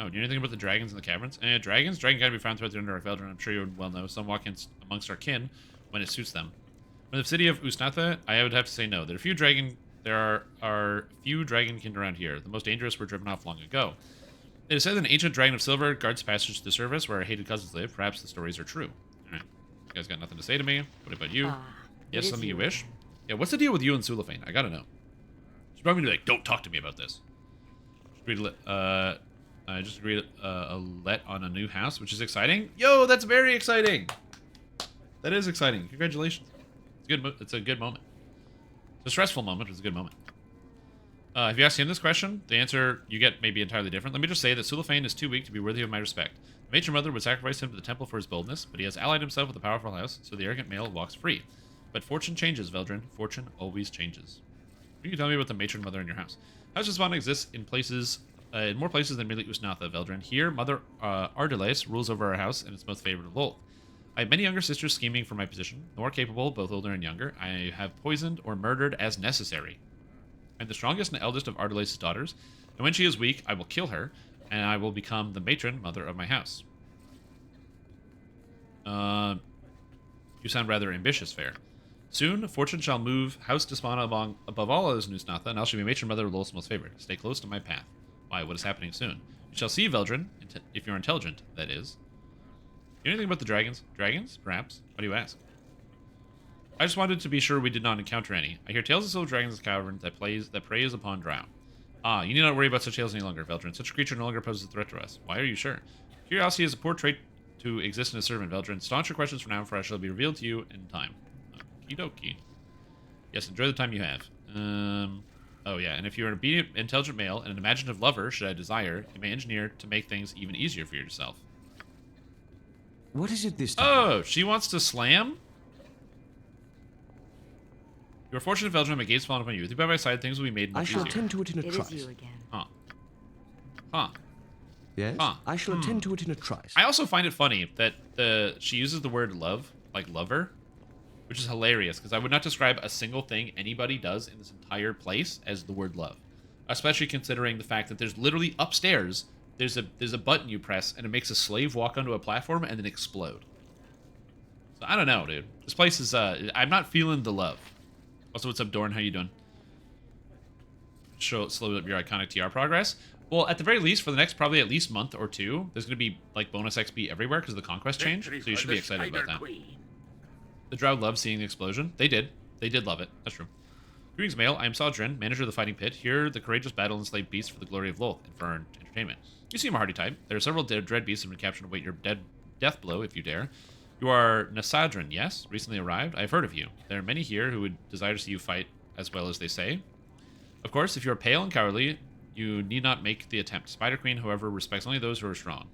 Speaker 1: Oh, do you know anything about the dragons in the caverns? Dragons? Dragon can be found throughout the Underdark, Veldrin. I'm sure you well know. Some walk in amongst our kin when it suits them. From the city of Usnatha, I would have to say no. There are few dragonkin around here. The most dangerous were driven off long ago. It is said that an ancient dragon of silver guards passage to the surface where our hated cousins live. Perhaps the stories are true. Alright. You guys got nothing to say to me? What about you? Yes, something you wish? Yeah, what's the deal with you and Sulafane? I gotta know. She's probably gonna be like, don't talk to me about this. I just agreed a let on a new house, which is exciting. Yo, that's very exciting. That is exciting. Congratulations. It's a good moment. It's a stressful moment, but it's a good moment. If you ask him this question, the answer you get may be entirely different. Let me just say that Sulafane is too weak to be worthy of my respect. The matron mother would sacrifice him to the temple for his boldness, but he has allied himself with a powerful house, so the arrogant male walks free. But fortune changes, Veldrin. Fortune always changes. Can you tell me about the matron mother in your house? House Despana exists in more places than merely Usnatha, Veldrin. Here, Mother Ardelais rules over our house and its most favored of Lolth. I have many younger sisters scheming for my position, the more capable, both older and younger. I have poisoned or murdered as necessary. I'm the strongest and eldest of Ardelais' daughters, and when she is weak, I will kill her, and I will become the matron mother of my house. You sound rather ambitious, Fair. Soon, fortune shall move House Despana above all others in Usnatha, and I shall be matron mother of Lolth's most favored. Stay close to my path. Why, what is happening soon? You shall see, Veldrin, if you're intelligent, that is. You know anything about the dragons? Dragons, perhaps? Why do you ask? I just wanted to be sure we did not encounter any. I hear tales of silver dragons in the cavern that preys upon drow. Ah, you need not worry about such tales any longer, Veldrin. Such a creature no longer poses a threat to us. Why are you sure? Curiosity is a poor trait to exist in a servant, Veldrin. Staunch your questions for now, for I shall be revealed to you in time. Okie dokie. Yes, enjoy the time you have. Oh yeah, and if you're an obedient, intelligent male and an imaginative lover, should I desire, you may engineer to make things even easier for yourself.
Speaker 3: What is it this time?
Speaker 1: Oh, she wants to slam? You are fortunate, Veldrin, my gates fallen upon you. With you by my side, things will be made much
Speaker 3: I shall
Speaker 1: easier.
Speaker 3: attend to it in a trice.
Speaker 4: It is you again.
Speaker 1: Huh. Huh.
Speaker 3: Yes?
Speaker 1: Huh.
Speaker 3: I shall attend to it in a trice.
Speaker 1: I also find it funny that she uses the word love, like lover, which is hilarious, because I would not describe a single thing anybody does in this entire place as the word love. Especially considering the fact that there's literally upstairs, there's a button you press, and it makes a slave walk onto a platform and then explode. So I don't know, dude. This place is, I'm not feeling the love. Also, what's up, Dorn? How you doing? Slow up your iconic TR progress. Well, at the very least, for the next probably at least month or two, there's going to be like bonus XP everywhere because of the conquest change. So you should be excited about that. The Drow love seeing the explosion. They did. They did love it. That's true. Greetings, Mail. I am Saldrin, manager of the Fighting Pit. Here, the courageous battle and slay beasts for the glory of Lolth and for our entertainment. You seem a hardy type. There are several dread beasts that have been captured to wait your death blow, if you dare. You are Nasadrin, yes? Recently arrived? I have heard of you. There are many here who would desire to see you fight as well as they say. Of course, if you are pale and cowardly, you need not make the attempt. Spider Queen, however, respects only those who are strong.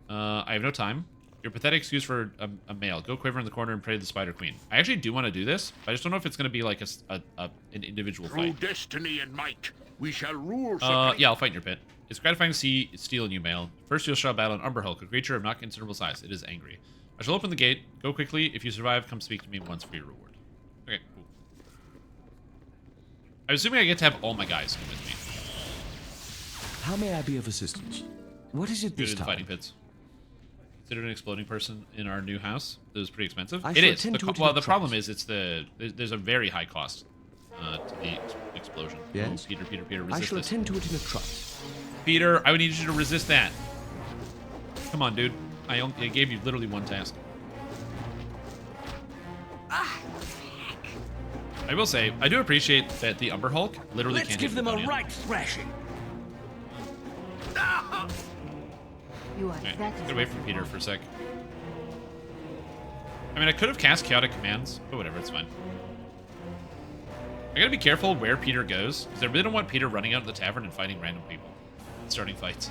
Speaker 1: I have no time. Your pathetic excuse for a male. Go quiver in the corner and pray to the Spider Queen. I actually do want to do this, but I just don't know if it's going to be like an individual fight.
Speaker 6: Through destiny and might, we shall rule supreme.
Speaker 1: Yeah, I'll fight in your pit. It's gratifying to see steel in you, male. First, you shall battle an Umber Hulk, a creature of not considerable size. It is angry. I shall open the gate. Go quickly. If you survive, come speak to me once for your reward. Okay, cool. I'm assuming I get to have all my guys come with me.
Speaker 3: How may I be of assistance? What is it this time?
Speaker 1: Fighting pits. Considered an exploding person in our new house. It was pretty expensive.
Speaker 3: I
Speaker 1: It
Speaker 3: shall
Speaker 1: is.
Speaker 3: attend to it in
Speaker 1: Well,
Speaker 3: a
Speaker 1: the
Speaker 3: trice.
Speaker 1: problem is there's a very high cost to the explosion.
Speaker 3: Yes?
Speaker 1: Oh, Peter,
Speaker 3: I
Speaker 1: resist
Speaker 3: shall
Speaker 1: this.
Speaker 3: attend to it in a trice.
Speaker 1: Peter, I would need you to resist that. Come on, dude. I gave you literally one task. I will say, I do appreciate that the Umber Hulk literally
Speaker 6: Let's
Speaker 1: can't
Speaker 6: give
Speaker 1: hit
Speaker 6: them a
Speaker 1: Plutonium.
Speaker 6: right thrashing.
Speaker 8: You are
Speaker 1: Alright,
Speaker 8: that is
Speaker 1: get away
Speaker 8: what
Speaker 1: from
Speaker 8: you
Speaker 1: Peter
Speaker 8: want.
Speaker 1: for a sec. I mean, I could have cast Chaotic Commands, but whatever, it's fine. I gotta be careful where Peter goes, because I really don't want Peter running out of the tavern and fighting random people. And starting fights.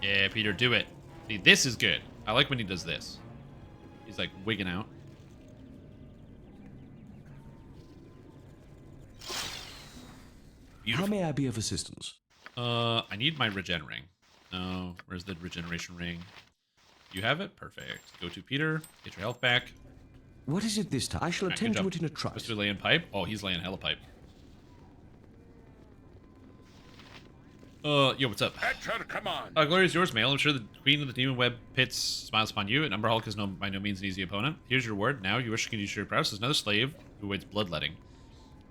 Speaker 1: Yeah, Peter, do it. See, this is good. I like when he does this. He's like wigging out.
Speaker 3: How may I be of assistance?
Speaker 1: I need my regen ring. No, where's the regeneration ring? You have it? Perfect. Go to Peter, get your health back.
Speaker 3: What is it this time? I shall
Speaker 1: Alright,
Speaker 3: attend
Speaker 1: good
Speaker 3: to
Speaker 1: job.
Speaker 3: it in a trice.
Speaker 1: Mr. laying pipe? Oh, he's laying hella pipe. Yo, what's up?
Speaker 6: Hector, come on.
Speaker 1: Glory is yours, Mail. I'm sure the Queen of the Demon Web Pits smiles upon you, and Umber Hulk is by no means an easy opponent. Here's your reward. Now, you wish to continue your prowess as another slave who awaits bloodletting.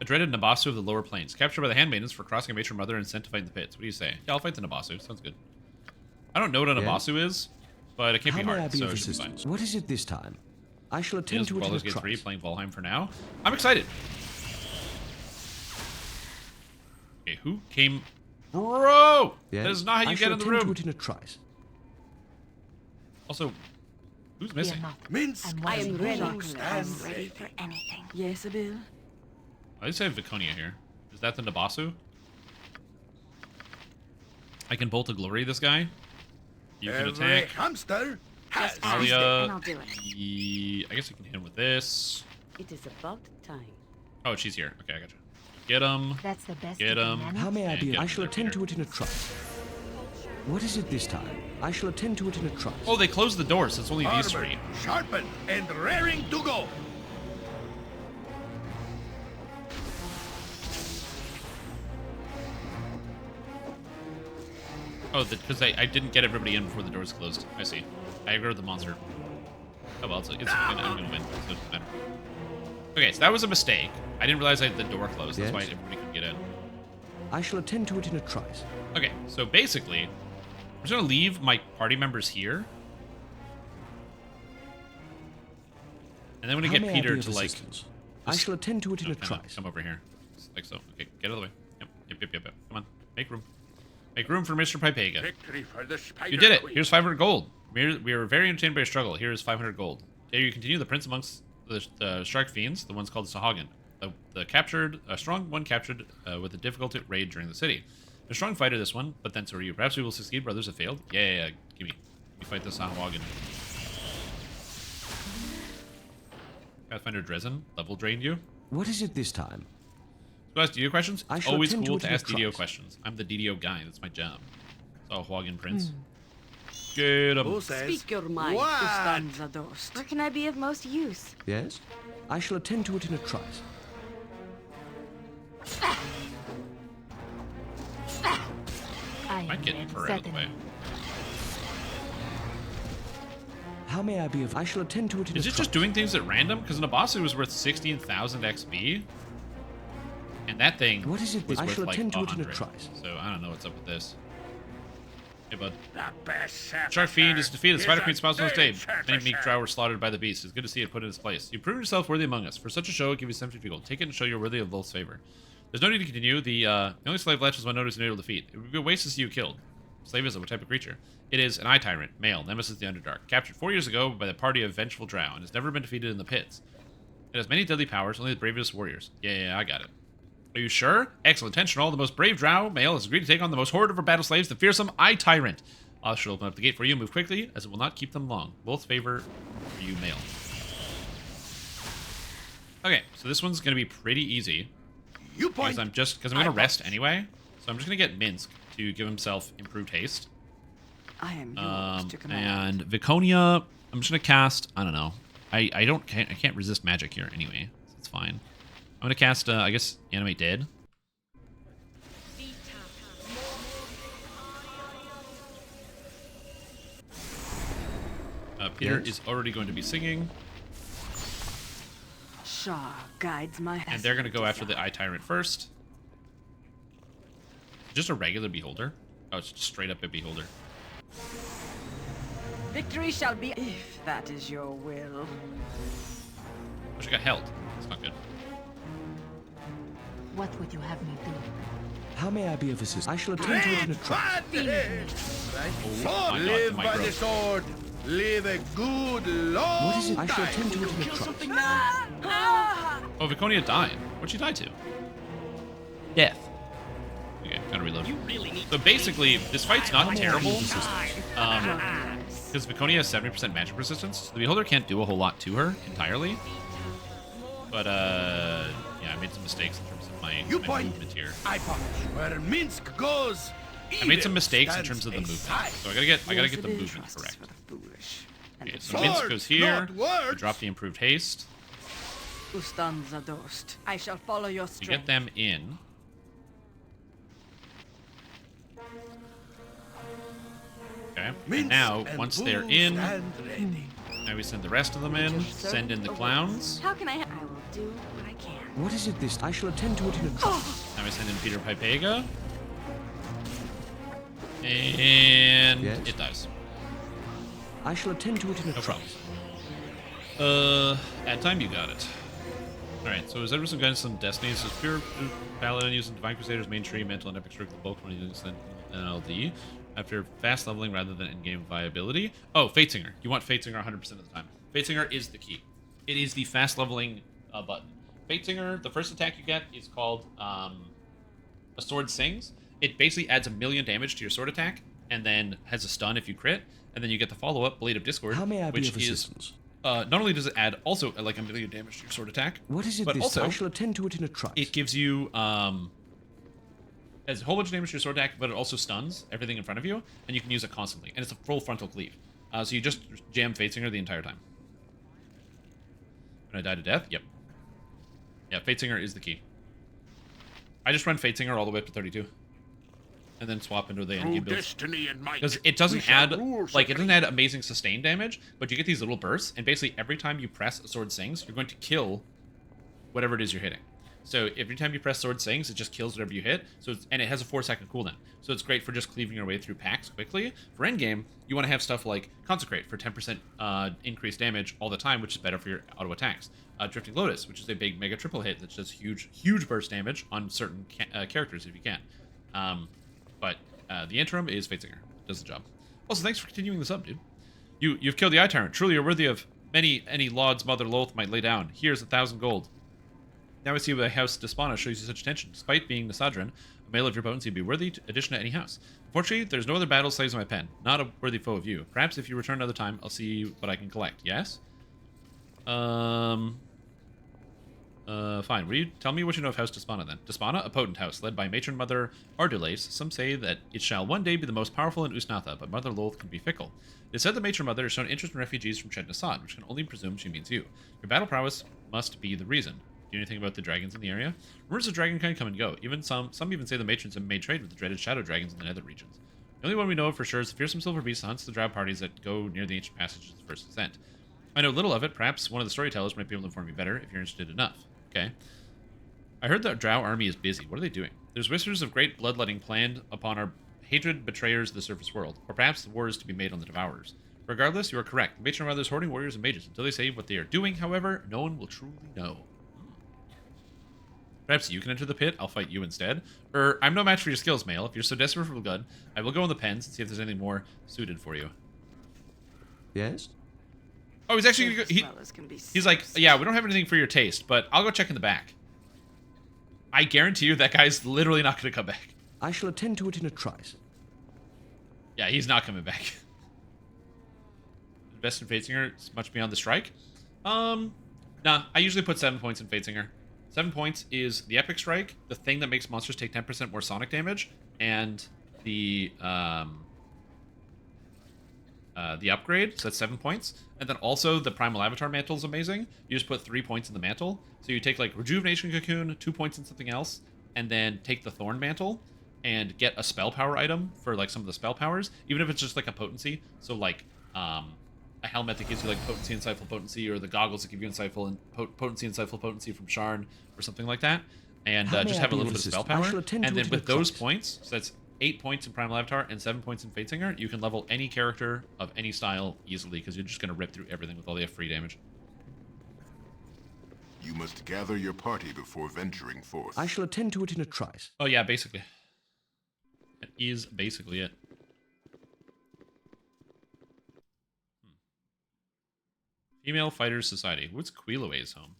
Speaker 1: A dreaded Nabasu of the lower plains, captured by the Handmaidens for crossing a matron mother and sent to fight in the pits. What do you say? Yeah, I'll fight the Nabasu. Sounds good. I don't know what a Nabasu is, but it can't be
Speaker 3: How may I
Speaker 1: hard,
Speaker 3: be
Speaker 1: so
Speaker 3: of
Speaker 1: it should be fine.
Speaker 3: assistance? What is it this time? I shall attend to it in a
Speaker 1: Baldur's Gate 3,
Speaker 3: trice.
Speaker 1: playing Valheim for now. I'm excited. Okay, who came... Bro!
Speaker 3: Yes?
Speaker 1: That is not how
Speaker 3: I
Speaker 1: you
Speaker 3: shall
Speaker 1: get in the
Speaker 3: attend to
Speaker 1: room.
Speaker 3: it in a trice.
Speaker 1: Also, who's
Speaker 8: We are
Speaker 1: missing?
Speaker 8: not.
Speaker 6: Mince,
Speaker 8: I'm
Speaker 4: I am
Speaker 8: watching
Speaker 4: ready.
Speaker 8: you.
Speaker 4: I'm ready for anything. Yes, Abil.
Speaker 1: I just have Viconia here. Is that the Nabasu? I can Bolt of Glory this guy. You can
Speaker 6: every
Speaker 1: attack.
Speaker 6: hamster has
Speaker 4: Just ask it,
Speaker 1: Alia.
Speaker 4: and I'll do it.
Speaker 1: I guess I can hit him with this.
Speaker 5: It is about time.
Speaker 1: Oh, she's here. Okay, I gotcha. Get him.
Speaker 8: That's the best
Speaker 1: Get
Speaker 8: you can
Speaker 1: him.
Speaker 8: manage?
Speaker 3: How may I
Speaker 1: And
Speaker 3: be?
Speaker 1: get
Speaker 3: I
Speaker 1: him
Speaker 3: shall
Speaker 1: there,
Speaker 3: attend
Speaker 1: Peter.
Speaker 3: to it in a trice. What is it this time? I shall attend to it in a trice.
Speaker 1: Oh, they closed the doors. So it's only these
Speaker 6: armor
Speaker 1: three.
Speaker 6: sharpened and raring to go.
Speaker 1: Oh, because I didn't get everybody in before the doors closed. I see. I aggroed the monster. Oh well, I'm gonna win, so it doesn't matter. Okay, so that was a mistake. I didn't realize the door closed. That's
Speaker 3: Yes?
Speaker 1: why everybody could get in.
Speaker 3: I shall attend to it in a trice.
Speaker 1: Okay, so basically, I'm just gonna leave my party members here. And then when we
Speaker 3: How
Speaker 1: get
Speaker 3: may I
Speaker 1: Peter
Speaker 3: be of
Speaker 1: to like...
Speaker 3: assistance? I shall attend to it in a trice.
Speaker 1: Come over here. Just like so. Okay, get out of the way. Yep. Come on, make room. Make room for Mr. Pipega.
Speaker 6: Victory for the Spider
Speaker 1: You did it.
Speaker 6: Queen.
Speaker 1: Here's 500 gold. We are very entertained by your struggle. Here is 500 gold. Dare you continue the prince amongst the Shark Fiends, the ones called Sahagin. A strong one captured with a difficult raid during the city. A strong fighter, this one, but then so are you. Perhaps we will succeed. Brothers have failed. Yeah. Give me. You fight the Sahagin. Pathfinder Dresden, level drained you.
Speaker 3: What is it this time?
Speaker 1: So ask DDO questions?
Speaker 3: I
Speaker 1: It's
Speaker 3: shall
Speaker 1: always
Speaker 3: attend to
Speaker 1: cool
Speaker 3: it
Speaker 1: to
Speaker 3: in a
Speaker 1: ask DDO
Speaker 3: trice.
Speaker 1: questions. I'm the DDO guy. That's my job. Sahagin Prince. Get him.
Speaker 6: Who says
Speaker 5: Speak your mind,
Speaker 6: what?
Speaker 5: Ustanza Dost.
Speaker 4: Where can I be of most use?
Speaker 3: Yes? I shall attend to it in a trice.
Speaker 8: I
Speaker 1: Might
Speaker 8: am
Speaker 1: get
Speaker 8: ready.
Speaker 1: her out of the way.
Speaker 3: How may I be of... I shall attend to it in
Speaker 1: Is
Speaker 3: a
Speaker 1: it
Speaker 3: trice.
Speaker 1: just doing things at random? Because Nabasu was worth 16,000 XP. And that thing
Speaker 3: What is it
Speaker 1: was
Speaker 3: I
Speaker 1: worth
Speaker 3: shall
Speaker 1: like
Speaker 3: attend to it in a
Speaker 1: 100.
Speaker 3: trice.
Speaker 1: So I don't know what's up with this. Hey, bud.
Speaker 6: The best
Speaker 1: Shark Fiend is defeated. The Spider
Speaker 6: a
Speaker 1: Queen smiles on his day.
Speaker 6: big
Speaker 1: Many meek
Speaker 6: surfacer.
Speaker 1: drow were slaughtered by the beast. It's good to see it put in its place. You proved yourself worthy among us. For such a show, I'll give you 70 gold. Take it and show you're worthy of Vol's favor. There's no need to continue. The only slave left is one notice and able defeat. It would be a waste to see you killed. Slave is what type of creature? It is an eye tyrant, male, nemesis of the Underdark, captured 4 years ago by the party of vengeful drow, and has never been defeated in the pits. It has many deadly powers, only the bravest warriors. Yeah, I got it. Are you sure? Excellent. Attention, all. The most brave drow male has agreed to take on the most horde of our battle slaves, the fearsome eye tyrant. I shall open up the gate for you. Move quickly, as it will not keep them long. Both favor for you, male. Okay, so this one's gonna be pretty easy.
Speaker 6: You point.
Speaker 1: Because I'm gonna rest anyway. So I'm just gonna get Minsk to give himself improved haste.
Speaker 4: I am yours to command.
Speaker 1: And Viconia, I'm just gonna cast. I don't know. I can't resist magic here anyway. So it's fine. I'm gonna cast. I guess animate dead. Peter is already going to be singing.
Speaker 4: Shah guides my.
Speaker 1: And they're gonna go after the Eye Tyrant first. Just a regular beholder. Oh, it's just straight up a beholder.
Speaker 4: Victory shall be, if that is your will.
Speaker 1: Oh, she got held. That's not good.
Speaker 8: What would you have me do?
Speaker 3: How may I be of assistance? I shall attend to it in a trice.
Speaker 1: Oh,
Speaker 6: Live by the sword. Live a good long
Speaker 3: What is it? I shall attend to it in a trice.
Speaker 1: Oh, Viconia died. What'd she die to? Death. Okay, gotta reload. So basically, this fight's not terrible. Because Viconia has 70% magic resistance, so the beholder can't do a whole lot to her entirely. But yeah, I made some mistakes in terms of my movement here.
Speaker 6: I punch where Minsk goes.
Speaker 1: I made some mistakes in terms of the movement, so I gotta get the movement correct. Okay, so Minsk goes here. We drop the improved haste.
Speaker 4: Ustanza Dost. I shall follow your
Speaker 1: You
Speaker 4: strength.
Speaker 1: get them in. Okay. And now, once they're in, now we send the rest of them in. Send in the clowns.
Speaker 4: How can I will do what I can.
Speaker 3: What is it this? I shall attend to it in a trice.
Speaker 1: Now we send in Peter Pipega. And it dies.
Speaker 3: I shall attend to it in a
Speaker 1: No
Speaker 3: trice.
Speaker 1: problem. At time, you got it. Alright, so is there some guidance on Destiny? So Pure Paladin using Divine Crusader's main tree, Mantle, and Epic Stroke, the bulk 20% NLD. After fast leveling rather than in-game viability. Oh, Fatesinger. You want Fatesinger 100% of the time. Fatesinger is the key. It is the fast leveling button. Fatesinger, the first attack you get is called a Sword Sings. It basically adds 1,000,000 damage to your sword attack, and then has a stun if you crit, and then you get the follow-up, Blade of Discord,
Speaker 3: How may I be
Speaker 1: which
Speaker 3: of
Speaker 1: is
Speaker 3: assistance?
Speaker 1: not only does it add also like 1,000,000 damage to your sword attack,
Speaker 3: What is it
Speaker 1: but
Speaker 3: this?
Speaker 1: also
Speaker 3: I shall attend to it in a trice.
Speaker 1: it gives you has a whole bunch of damage to your sword attack, but it also stuns everything in front of you, and you can use it constantly, and it's a full frontal cleave. So you just jam Fatesinger the entire time. When I die to death, yep. Yeah, Fatesinger is the key. I just run Fatesinger all the way up to 32. And then swap into the endgame builds. Because it doesn't add, like, it doesn't add amazing sustain damage, but you get these little bursts, and basically every time you press Sword Sings, you're going to kill whatever it is you're hitting. So every time you press Sword Sings, it just kills whatever you hit, so and it has a 4-second cooldown. So it's great for just cleaving your way through packs quickly. For endgame, you want to have stuff like Consecrate for 10% increased damage all the time, which is better for your auto attacks. Drifting Lotus, which is a big mega triple hit that does huge burst damage on certain characters if you can. But the interim is Fatesinger. Does the job. Also, thanks for continuing this up, dude. You've killed the Eye Tyrant. Truly you're worthy of any laud's mother Loth might lay down. Here's 1,000 gold. Now I see why House Despana shows you such attention. Despite being Nisadran, a male of your potency would be worthy addition to any house. Unfortunately, there's no other battle slaves in my pen. Not a worthy foe of you. Perhaps if you return another time, I'll see what I can collect. Yes? Fine. Will you tell me what you know of House Despana, then? Despana, a potent house, led by matron Mother Ardulace. Some say that it shall one day be the most powerful in Usnatha, but Mother Loth can be fickle. It is said that matron Mother has shown interest in refugees from Chet Nasad, which can only presume she means you. Your battle prowess must be the reason. Do you know anything about the dragons in the area? Rumors of dragonkind come and go. Even some even say the matrons have made trade with the dreaded shadow dragons in the nether regions. The only one we know of for sure is the fearsome silver beast that hunts the drow parties that go near the ancient passages of the first ascent. I know little of it. Perhaps one of the storytellers might be able to inform me better if you're interested enough. Okay. I heard that drow army is busy. What are they doing? There's whispers of great bloodletting planned upon our hatred betrayers of the surface world. Or perhaps the war is to be made on the devourers. Regardless, you are correct. The matron Mother's hoarding warriors and mages. Until they say what they are doing, however, no one will truly know. Perhaps you can enter the pit. I'll fight you instead. I'm no match for your skills, male. If you're so desperate for blood, I will go in the pens and see if there's anything more suited for you.
Speaker 3: Yes?
Speaker 1: Oh, he's actually gonna go, he's like, yeah, we don't have anything for your taste, but I'll go check in the back. I guarantee you that guy's literally not gonna come back.
Speaker 3: I shall attend to it in a trice.
Speaker 1: Yeah, he's not coming back. Invest in Fatesinger is much beyond the strike. Nah, I usually put 7 points in Fatesinger. 7 points is the Epic Strike, the thing that makes monsters take 10% more sonic damage, and the the upgrade, so that's 7 points. And then also the Primal Avatar Mantle is amazing. You just put 3 points in the mantle. So you take like Rejuvenation Cocoon, 2 points in something else, and then take the Thorn Mantle and get a spell power item for like some of the spell powers, even if it's just like a potency. So like a helmet that gives you like potency, insightful potency, or the goggles that give you insightful and potency, insightful potency from Sharn, or something like that. And just have a little bit of spell power. And then with those points, so that's 8 points in Primal Avatar and 7 points in Fatesinger, you can level any character of any style easily, because you're just going to rip through everything with all the free damage.
Speaker 10: You must gather your party before venturing forth.
Speaker 3: I shall attend to it in a trice.
Speaker 1: Oh yeah, basically. That is basically it. Female Fighters Society. What's Quiloway's home?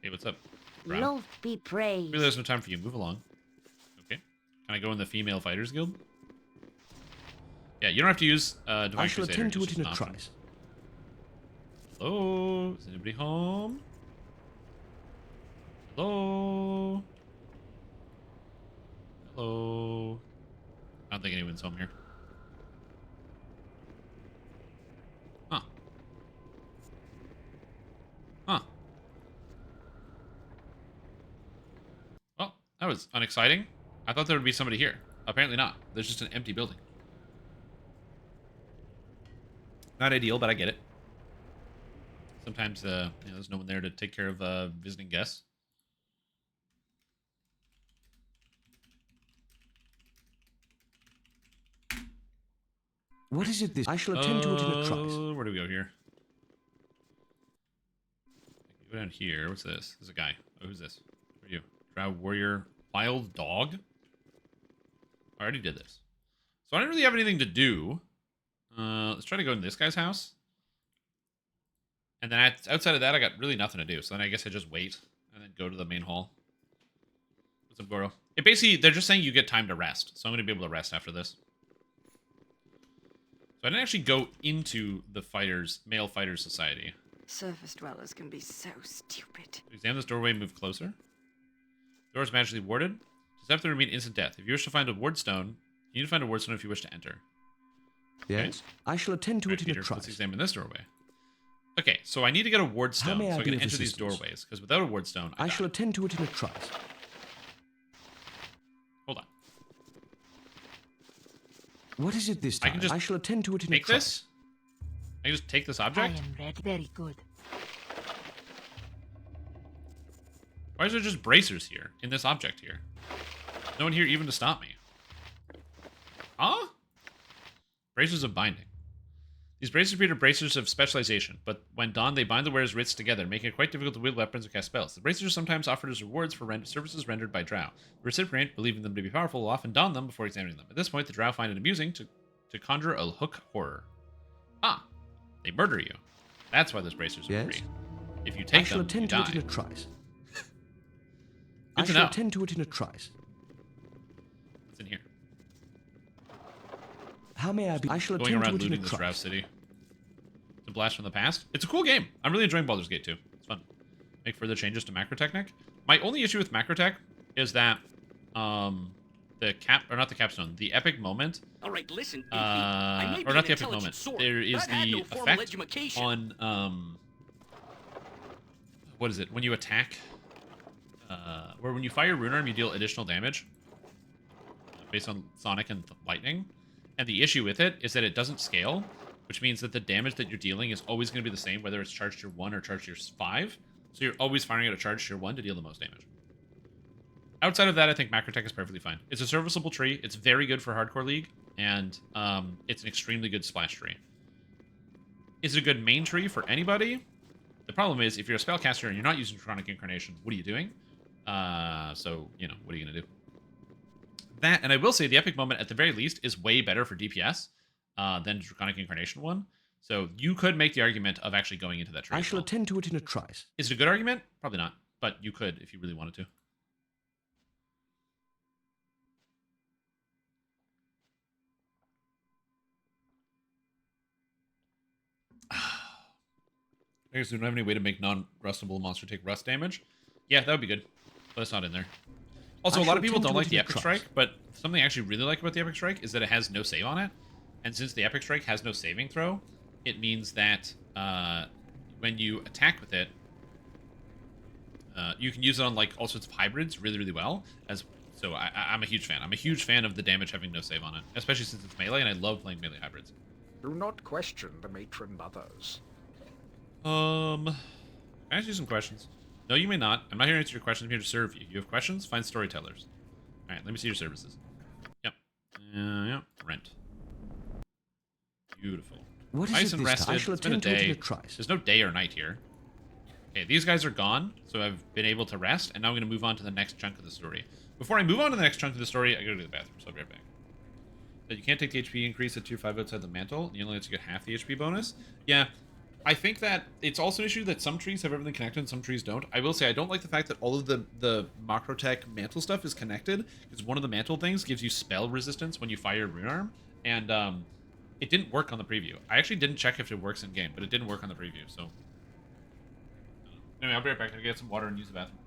Speaker 1: Hey, what's up?
Speaker 12: Loath be praised.
Speaker 1: Really, there's no time for you. Move along. Okay. Can I go in the Female Fighters Guild? Yeah, you don't have to use Divine
Speaker 3: I shall
Speaker 1: Crusader.
Speaker 3: attend to
Speaker 1: It's
Speaker 3: it
Speaker 1: just
Speaker 3: in
Speaker 1: an
Speaker 3: a
Speaker 1: option.
Speaker 3: trice.
Speaker 1: Hello? Is anybody home? Hello? Hello? I don't think anyone's home here. Huh. Huh. Well, that was unexciting. I thought there would be somebody here. Apparently not. There's just an empty building. Not ideal, but I get it. Sometimes, there's no one there to take care of visiting guests.
Speaker 3: What is it this? I shall attend to it in a trice.
Speaker 1: Where do we go here? Go down here. What's this? There's a guy. Oh, who's this? Who are you? Drow Warrior. Wild Dog? I already did this. So I didn't really have anything to do. Let's try to go in this guy's house. And then outside of that, I got really nothing to do. So then I guess I just wait and then go to the main hall. What's up, Goro? It basically, they're just saying you get time to rest. So I'm going to be able to rest after this. So I didn't actually go into the Male Fighters Society.
Speaker 4: Surface dwellers can be so stupid.
Speaker 1: Examine this doorway and move closer. The door is magically warded. Just after mean instant death. If you wish to find a wardstone, you need to find a wardstone if you wish to enter.
Speaker 3: Yes, I shall attend to
Speaker 1: Right,
Speaker 3: it in
Speaker 1: Peter,
Speaker 3: a trice.
Speaker 1: let's examine this doorway. Okay, so I need to get a wardstone
Speaker 3: may I
Speaker 1: so I
Speaker 3: be
Speaker 1: can
Speaker 3: of
Speaker 1: enter these
Speaker 3: assistance?
Speaker 1: doorways. Because without a wardstone,
Speaker 3: I shall attend to it in a trice.
Speaker 1: Hold on.
Speaker 3: What is it this time?
Speaker 1: I can just
Speaker 3: shall attend to it in a
Speaker 1: take
Speaker 3: trice.
Speaker 1: this? I can just take this
Speaker 8: I
Speaker 1: object?
Speaker 8: am ready. Very good.
Speaker 1: Why is there just bracers here, in this object here? No one here even to stop me. Huh? Bracers of binding. These bracers appear to bracers of specialization, but when donned, they bind the wearer's wrists together, making it quite difficult to wield weapons or cast spells. The bracers are sometimes offered as rewards for services rendered by drow. The recipient, believing them to be powerful, will often don them before examining them. At this point, the drow find it amusing to conjure a hook horror. Ah, they murder you. That's why those bracers are free. If you take
Speaker 3: I shall
Speaker 1: them,
Speaker 3: attend
Speaker 1: you
Speaker 3: to
Speaker 1: die.
Speaker 3: it in a trice.
Speaker 1: Good
Speaker 3: I
Speaker 1: to
Speaker 3: shall
Speaker 1: know.
Speaker 3: attend to it in a trice.
Speaker 1: What's in here?
Speaker 3: How may I be? I shall
Speaker 1: Going
Speaker 3: attend to
Speaker 1: around
Speaker 3: it in a
Speaker 1: looting the Drow
Speaker 3: trice.
Speaker 1: City. It's a blast from the past. It's a cool game. I'm really enjoying Baldur's Gate 2. It's fun. Make further changes to Macrotechnic. My only issue with Macrotech is that the epic moment.
Speaker 6: All right, listen.
Speaker 1: Or not the epic moment. There is the effect on what is it? When you attack, where when you fire Rune Arm, you deal additional damage based on Sonic and Lightning. And the issue with it is that it doesn't scale, which means that the damage that you're dealing is always going to be the same, whether it's charged tier 1 or charged tier 5. So you're always firing at a charge tier 1 to deal the most damage. Outside of that, I think Macrotech is perfectly fine. It's a serviceable tree. It's very good for Hardcore League, and it's an extremely good splash tree. Is it a good main tree for anybody? The problem is, if you're a spellcaster and you're not using Draconic Incarnation, what are you doing? So, what are you going to do? That, and I will say, the Epic Moment, at the very least, is way better for DPS than Draconic Incarnation one. So you could make the argument of actually going into that tree.
Speaker 3: I shall attend to it in a trice.
Speaker 1: Is it a good argument? Probably not, but you could if you really wanted to. I guess we don't have any way to make non-rustable monster take rust damage. Yeah, that would be good, but it's not in there. Also, a lot of people don't like the
Speaker 3: a
Speaker 1: Epic
Speaker 3: trice.
Speaker 1: Strike, but something I actually really like about the Epic Strike is that it has no save on it. And since the Epic Strike has no saving throw, it means that when you attack with it, you can use it on like all sorts of hybrids really, really well. So I'm a huge fan. I'm a huge fan of the damage having no save on it, especially since it's melee, and I love playing melee hybrids.
Speaker 9: Do not question the matron mothers.
Speaker 1: Can I ask you some questions? No, you may not. I'm not here to answer your questions. I'm here to serve you. You have questions? Find storytellers. All right, let me see your services. Yep. Yep. Rent. Beautiful.
Speaker 3: What is
Speaker 1: Nice
Speaker 3: it
Speaker 1: and
Speaker 3: this time?
Speaker 1: rested.
Speaker 3: I shall
Speaker 1: It's been a
Speaker 3: attend to it in
Speaker 1: day.
Speaker 3: a trice.
Speaker 1: There's no day or night here. Okay, these guys are gone, so I've been able to rest, and now I'm going to move on to the next chunk of the story. Before I move on to the next chunk of the story, I gotta go to the bathroom, so I'll be right back. So you can't take the HP increase at tier 5 outside the mantle. You only have to get half the HP bonus. Yeah, I think that it's also an issue that some trees have everything connected and some trees don't. I will say I don't like the fact that all of the Macrotech mantle stuff is connected, because one of the mantle things gives you spell resistance when you fire Rune Arm, and it didn't work on the preview. I actually didn't check if it works in game, but it didn't work on the preview, so... Anyway, I'll be right back. I'm gonna get some water and use the bathroom.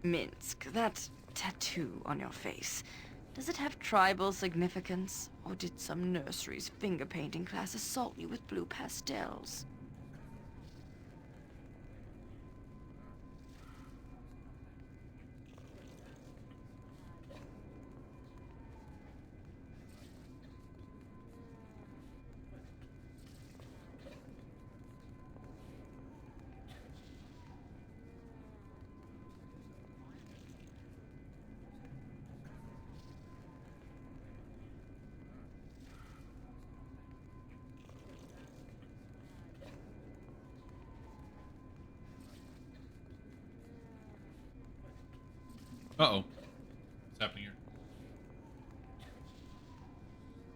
Speaker 4: Minsk, that tattoo on your face, does it have tribal significance? Or did some nursery's finger painting class assault you with blue pastels?
Speaker 1: Uh-oh. What's happening here?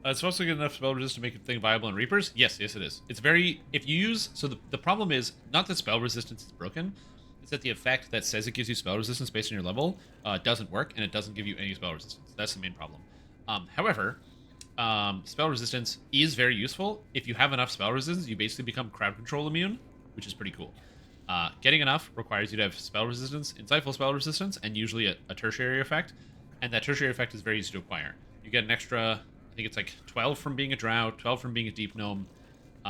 Speaker 1: It's supposed to get enough spell resist to make a thing viable in Reapers? Yes, it is. It's very... If you use... So the problem is, not that spell resistance is broken, it's that the effect that says it gives you spell resistance based on your level doesn't work, and it doesn't give you any spell resistance. That's the main problem. However, spell resistance is very useful. If you have enough spell resistance, you basically become crowd control immune, which is pretty cool. Getting enough requires you to have spell resistance, insightful spell resistance, and usually a tertiary effect. And that tertiary effect is very easy to acquire. You get an extra, I think it's like 12 from being a drow, 12 from being a deep gnome.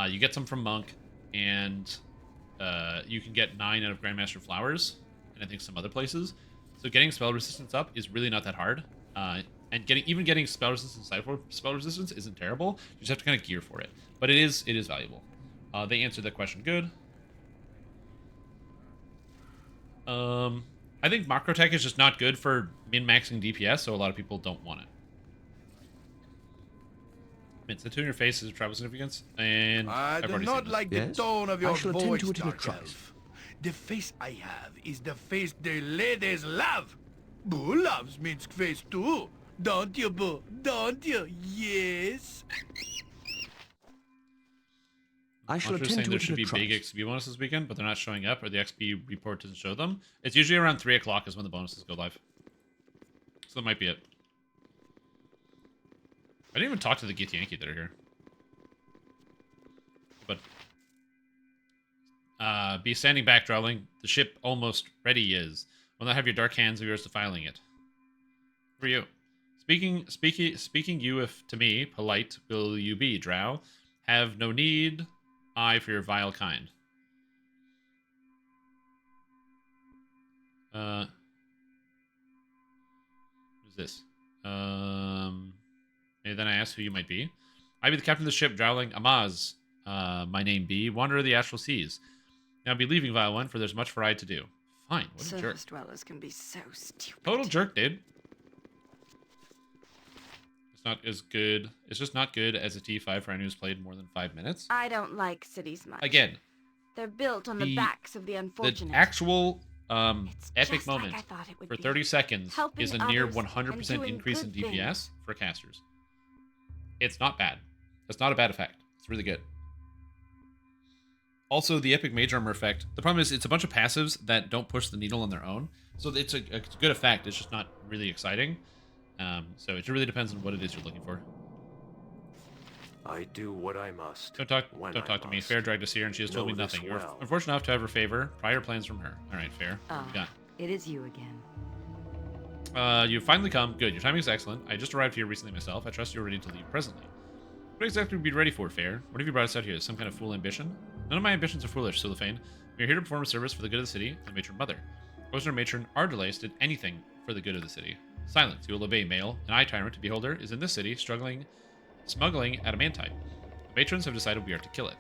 Speaker 1: You get some from monk, and you can get 9 out of Grandmaster Flowers, and I think some other places. So getting spell resistance up is really not that hard. And getting spell resistance, insightful spell resistance isn't terrible. You just have to kind of gear for it. But it is valuable. They answered that question good. I think Macrotech is just not good for min-maxing DPS, so a lot of people don't want it. It's the two in your face is tribal significance, and
Speaker 6: I do not like the tone of your voice, Dark Elf. The face I have is the face the ladies love. Boo loves Minsk face too. Don't you, Boo? Don't you? Yes.
Speaker 3: I shall attend
Speaker 1: saying
Speaker 3: to
Speaker 1: there
Speaker 3: it
Speaker 1: should
Speaker 3: in
Speaker 1: be
Speaker 3: a
Speaker 1: big
Speaker 3: trice.
Speaker 1: XP bonuses this weekend, but they're not showing up, or the XP report doesn't show them. It's usually around 3 o'clock is when the bonuses go live. So that might be it. I didn't even talk to the Githyanki that are here. But be standing back, Drawling. The ship almost ready is. Will not have your dark hands of yours defiling it. For you. Speaking you if to me, polite will you be, drow. Have no need, I for your vile kind. What is this? And then I asked who you might be. I be the captain of the ship, Drowling Amaz. My name be Wanderer of the Astral Seas. Now be leaving, vile one, for there's much for I to do. Fine, what a jerk.
Speaker 4: Surface dwellers can be so stupid.
Speaker 1: Total jerk, dude. It's not as good. It's just not good as a T5 for anyone who's played more than 5 minutes.
Speaker 4: I don't like cities much.
Speaker 1: Again,
Speaker 4: they're built on the backs of the unfortunate.
Speaker 1: the actual epic
Speaker 4: just
Speaker 1: moment
Speaker 4: like I thought it would
Speaker 1: for
Speaker 4: be.
Speaker 1: 30 seconds
Speaker 4: Helping
Speaker 1: is a near
Speaker 4: others
Speaker 1: 100%
Speaker 4: and doing
Speaker 1: increase in
Speaker 4: good
Speaker 1: DPS
Speaker 4: things.
Speaker 1: for casters. It's not bad. It's not a bad effect. It's really good. Also, the epic mage armor effect. The problem is it's a bunch of passives that don't push the needle on their own. So it's a good effect. It's just not really exciting. So it really depends on what it is you're looking for.
Speaker 7: I do what I must.
Speaker 1: Don't talk to me. Fair dragged us here, and she has told me nothing. You're unfortunate enough to have her favor. Prior plans from her. All right, Fair. What we got?
Speaker 4: It is you again.
Speaker 1: You've finally come. Good. Your timing is excellent. I just arrived here recently myself. I trust you're ready to leave presently. What exactly would you be ready for, Fair? What have you brought us out here? Some kind of fool ambition? None of my ambitions are foolish, Silafane. We are here to perform a service for the good of the city and the matron mother. Ocean matron Ardelace did anything for the good of the city. Silence. You will obey, male. An eye tyrant, beholder, is in this city, smuggling adamantite. The matrons have decided we are to kill it.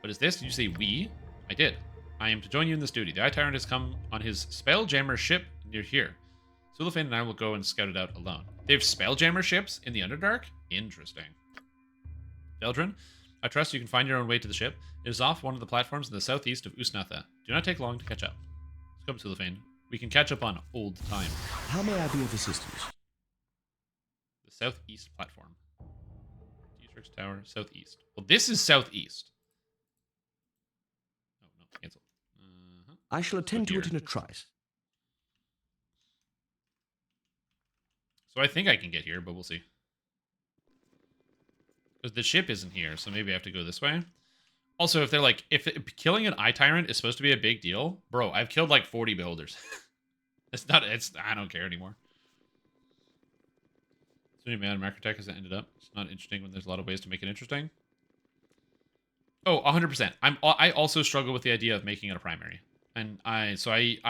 Speaker 1: What is this? Did you say we? I did. I am to join you in this duty. The eye tyrant has come on his spelljammer ship near here. Silafane and I will go and scout it out alone. They have spelljammer ships in the Underdark? Interesting. Veldrin, I trust you can find your own way to the ship. It is off one of the platforms in the southeast of Usnatha. Do not take long to catch up. Let's come, Silafane. We can catch up on old times.
Speaker 3: How may I be of assistance?
Speaker 1: The southeast platform. Dietrich's Tower, southeast. Well, this is southeast. Oh, no, cancel.
Speaker 3: I shall attend to it in a trice.
Speaker 1: So I think I can get here, but we'll see. Because the ship isn't here, so maybe I have to go this way. Also, if they're like, if killing an eye tyrant is supposed to be a big deal, bro, I've killed like 40 beholders. I don't care anymore. So anyway, man, Macrotech has ended up. It's not interesting when there's a lot of ways to make it interesting. Oh, 100%. I also struggle with the idea of making it a primary. And I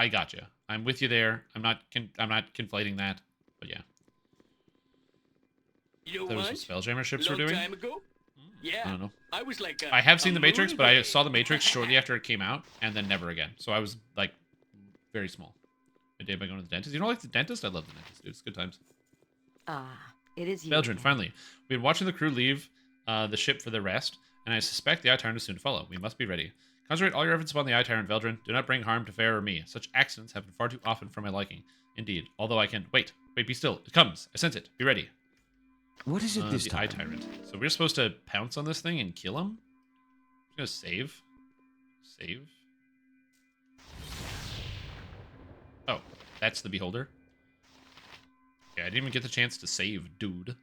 Speaker 1: got you. I'm with you there. I'm not conflating that, but yeah.
Speaker 13: You know
Speaker 1: that was what Spelljammer ships were doing?
Speaker 13: Time ago? Yeah.
Speaker 1: I don't know.
Speaker 13: I was like
Speaker 1: I have seen The Matrix, but I saw The Matrix shortly after it came out, and then never again. So I was, like, very small. A day by going to the dentist. You don't like the dentist? I love the dentist, dude. It's good times.
Speaker 4: It is you.
Speaker 1: Veldrin, finally. We've been watching the crew leave the ship for the rest, and I suspect the Eye Tyrant is soon to follow. We must be ready. Concentrate all your efforts upon the Eye Tyrant, Veldrin. Do not bring harm to Fair or me. Such accidents happen far too often for my liking. Indeed. Although I can... Wait, be still. It comes. I sense it. Be ready.
Speaker 3: What is it this time?
Speaker 1: The Eye Tyrant. So we're supposed to pounce on this thing and kill him? I'm gonna save. Save. Oh, that's the Beholder. Okay, I didn't even get the chance to save, dude.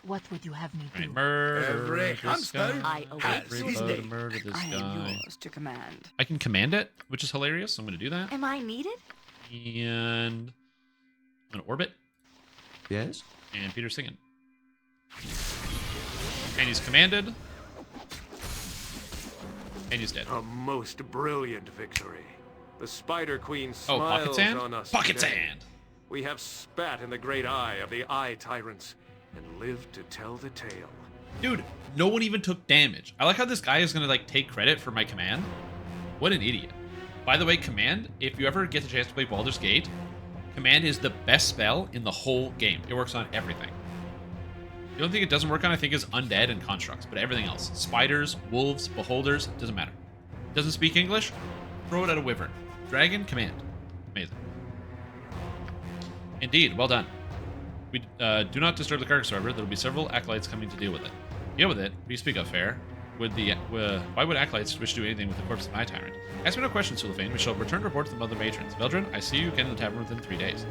Speaker 8: What would you have me do?
Speaker 1: Right, murder
Speaker 6: Every
Speaker 1: this
Speaker 6: hamster
Speaker 1: guy.
Speaker 6: has his day.
Speaker 1: Murder this
Speaker 4: I am
Speaker 1: guy.
Speaker 4: yours to command.
Speaker 1: I can command it, which is hilarious. So I'm gonna do that.
Speaker 4: Am I needed?
Speaker 1: And I'm gonna orbit.
Speaker 3: Yes.
Speaker 1: And Peter's singing. And he's commanded. And he's dead.
Speaker 7: A most brilliant victory. The Spider Queen
Speaker 1: Oh, pocket
Speaker 7: smiles
Speaker 1: sand?
Speaker 7: on us
Speaker 1: Pocket
Speaker 7: today.
Speaker 1: sand!
Speaker 7: We have spat in the great eye of the Eye Tyrants and lived to tell the tale.
Speaker 1: Dude, no one even took damage. I like how this guy is gonna like take credit for my command. What an idiot. By the way, command, if you ever get the chance to play Baldur's Gate, command is the best spell in the whole game. It works on everything. The only thing it doesn't work on, I think, is undead and constructs, but everything else. Spiders, wolves, beholders, doesn't matter. Doesn't speak English? Throw it at a wyvern. Dragon, command. Amazing. Indeed, well done. We do not disturb the carcass, however. There will be several acolytes coming to deal with it. Deal with it? What do you speak of, Fair? Why would acolytes wish to do anything with the corpse of my tyrant? Ask me no questions, Silafane. We shall return to report to the mother matrons. Veldrin, I see you again in the tavern within 3 days.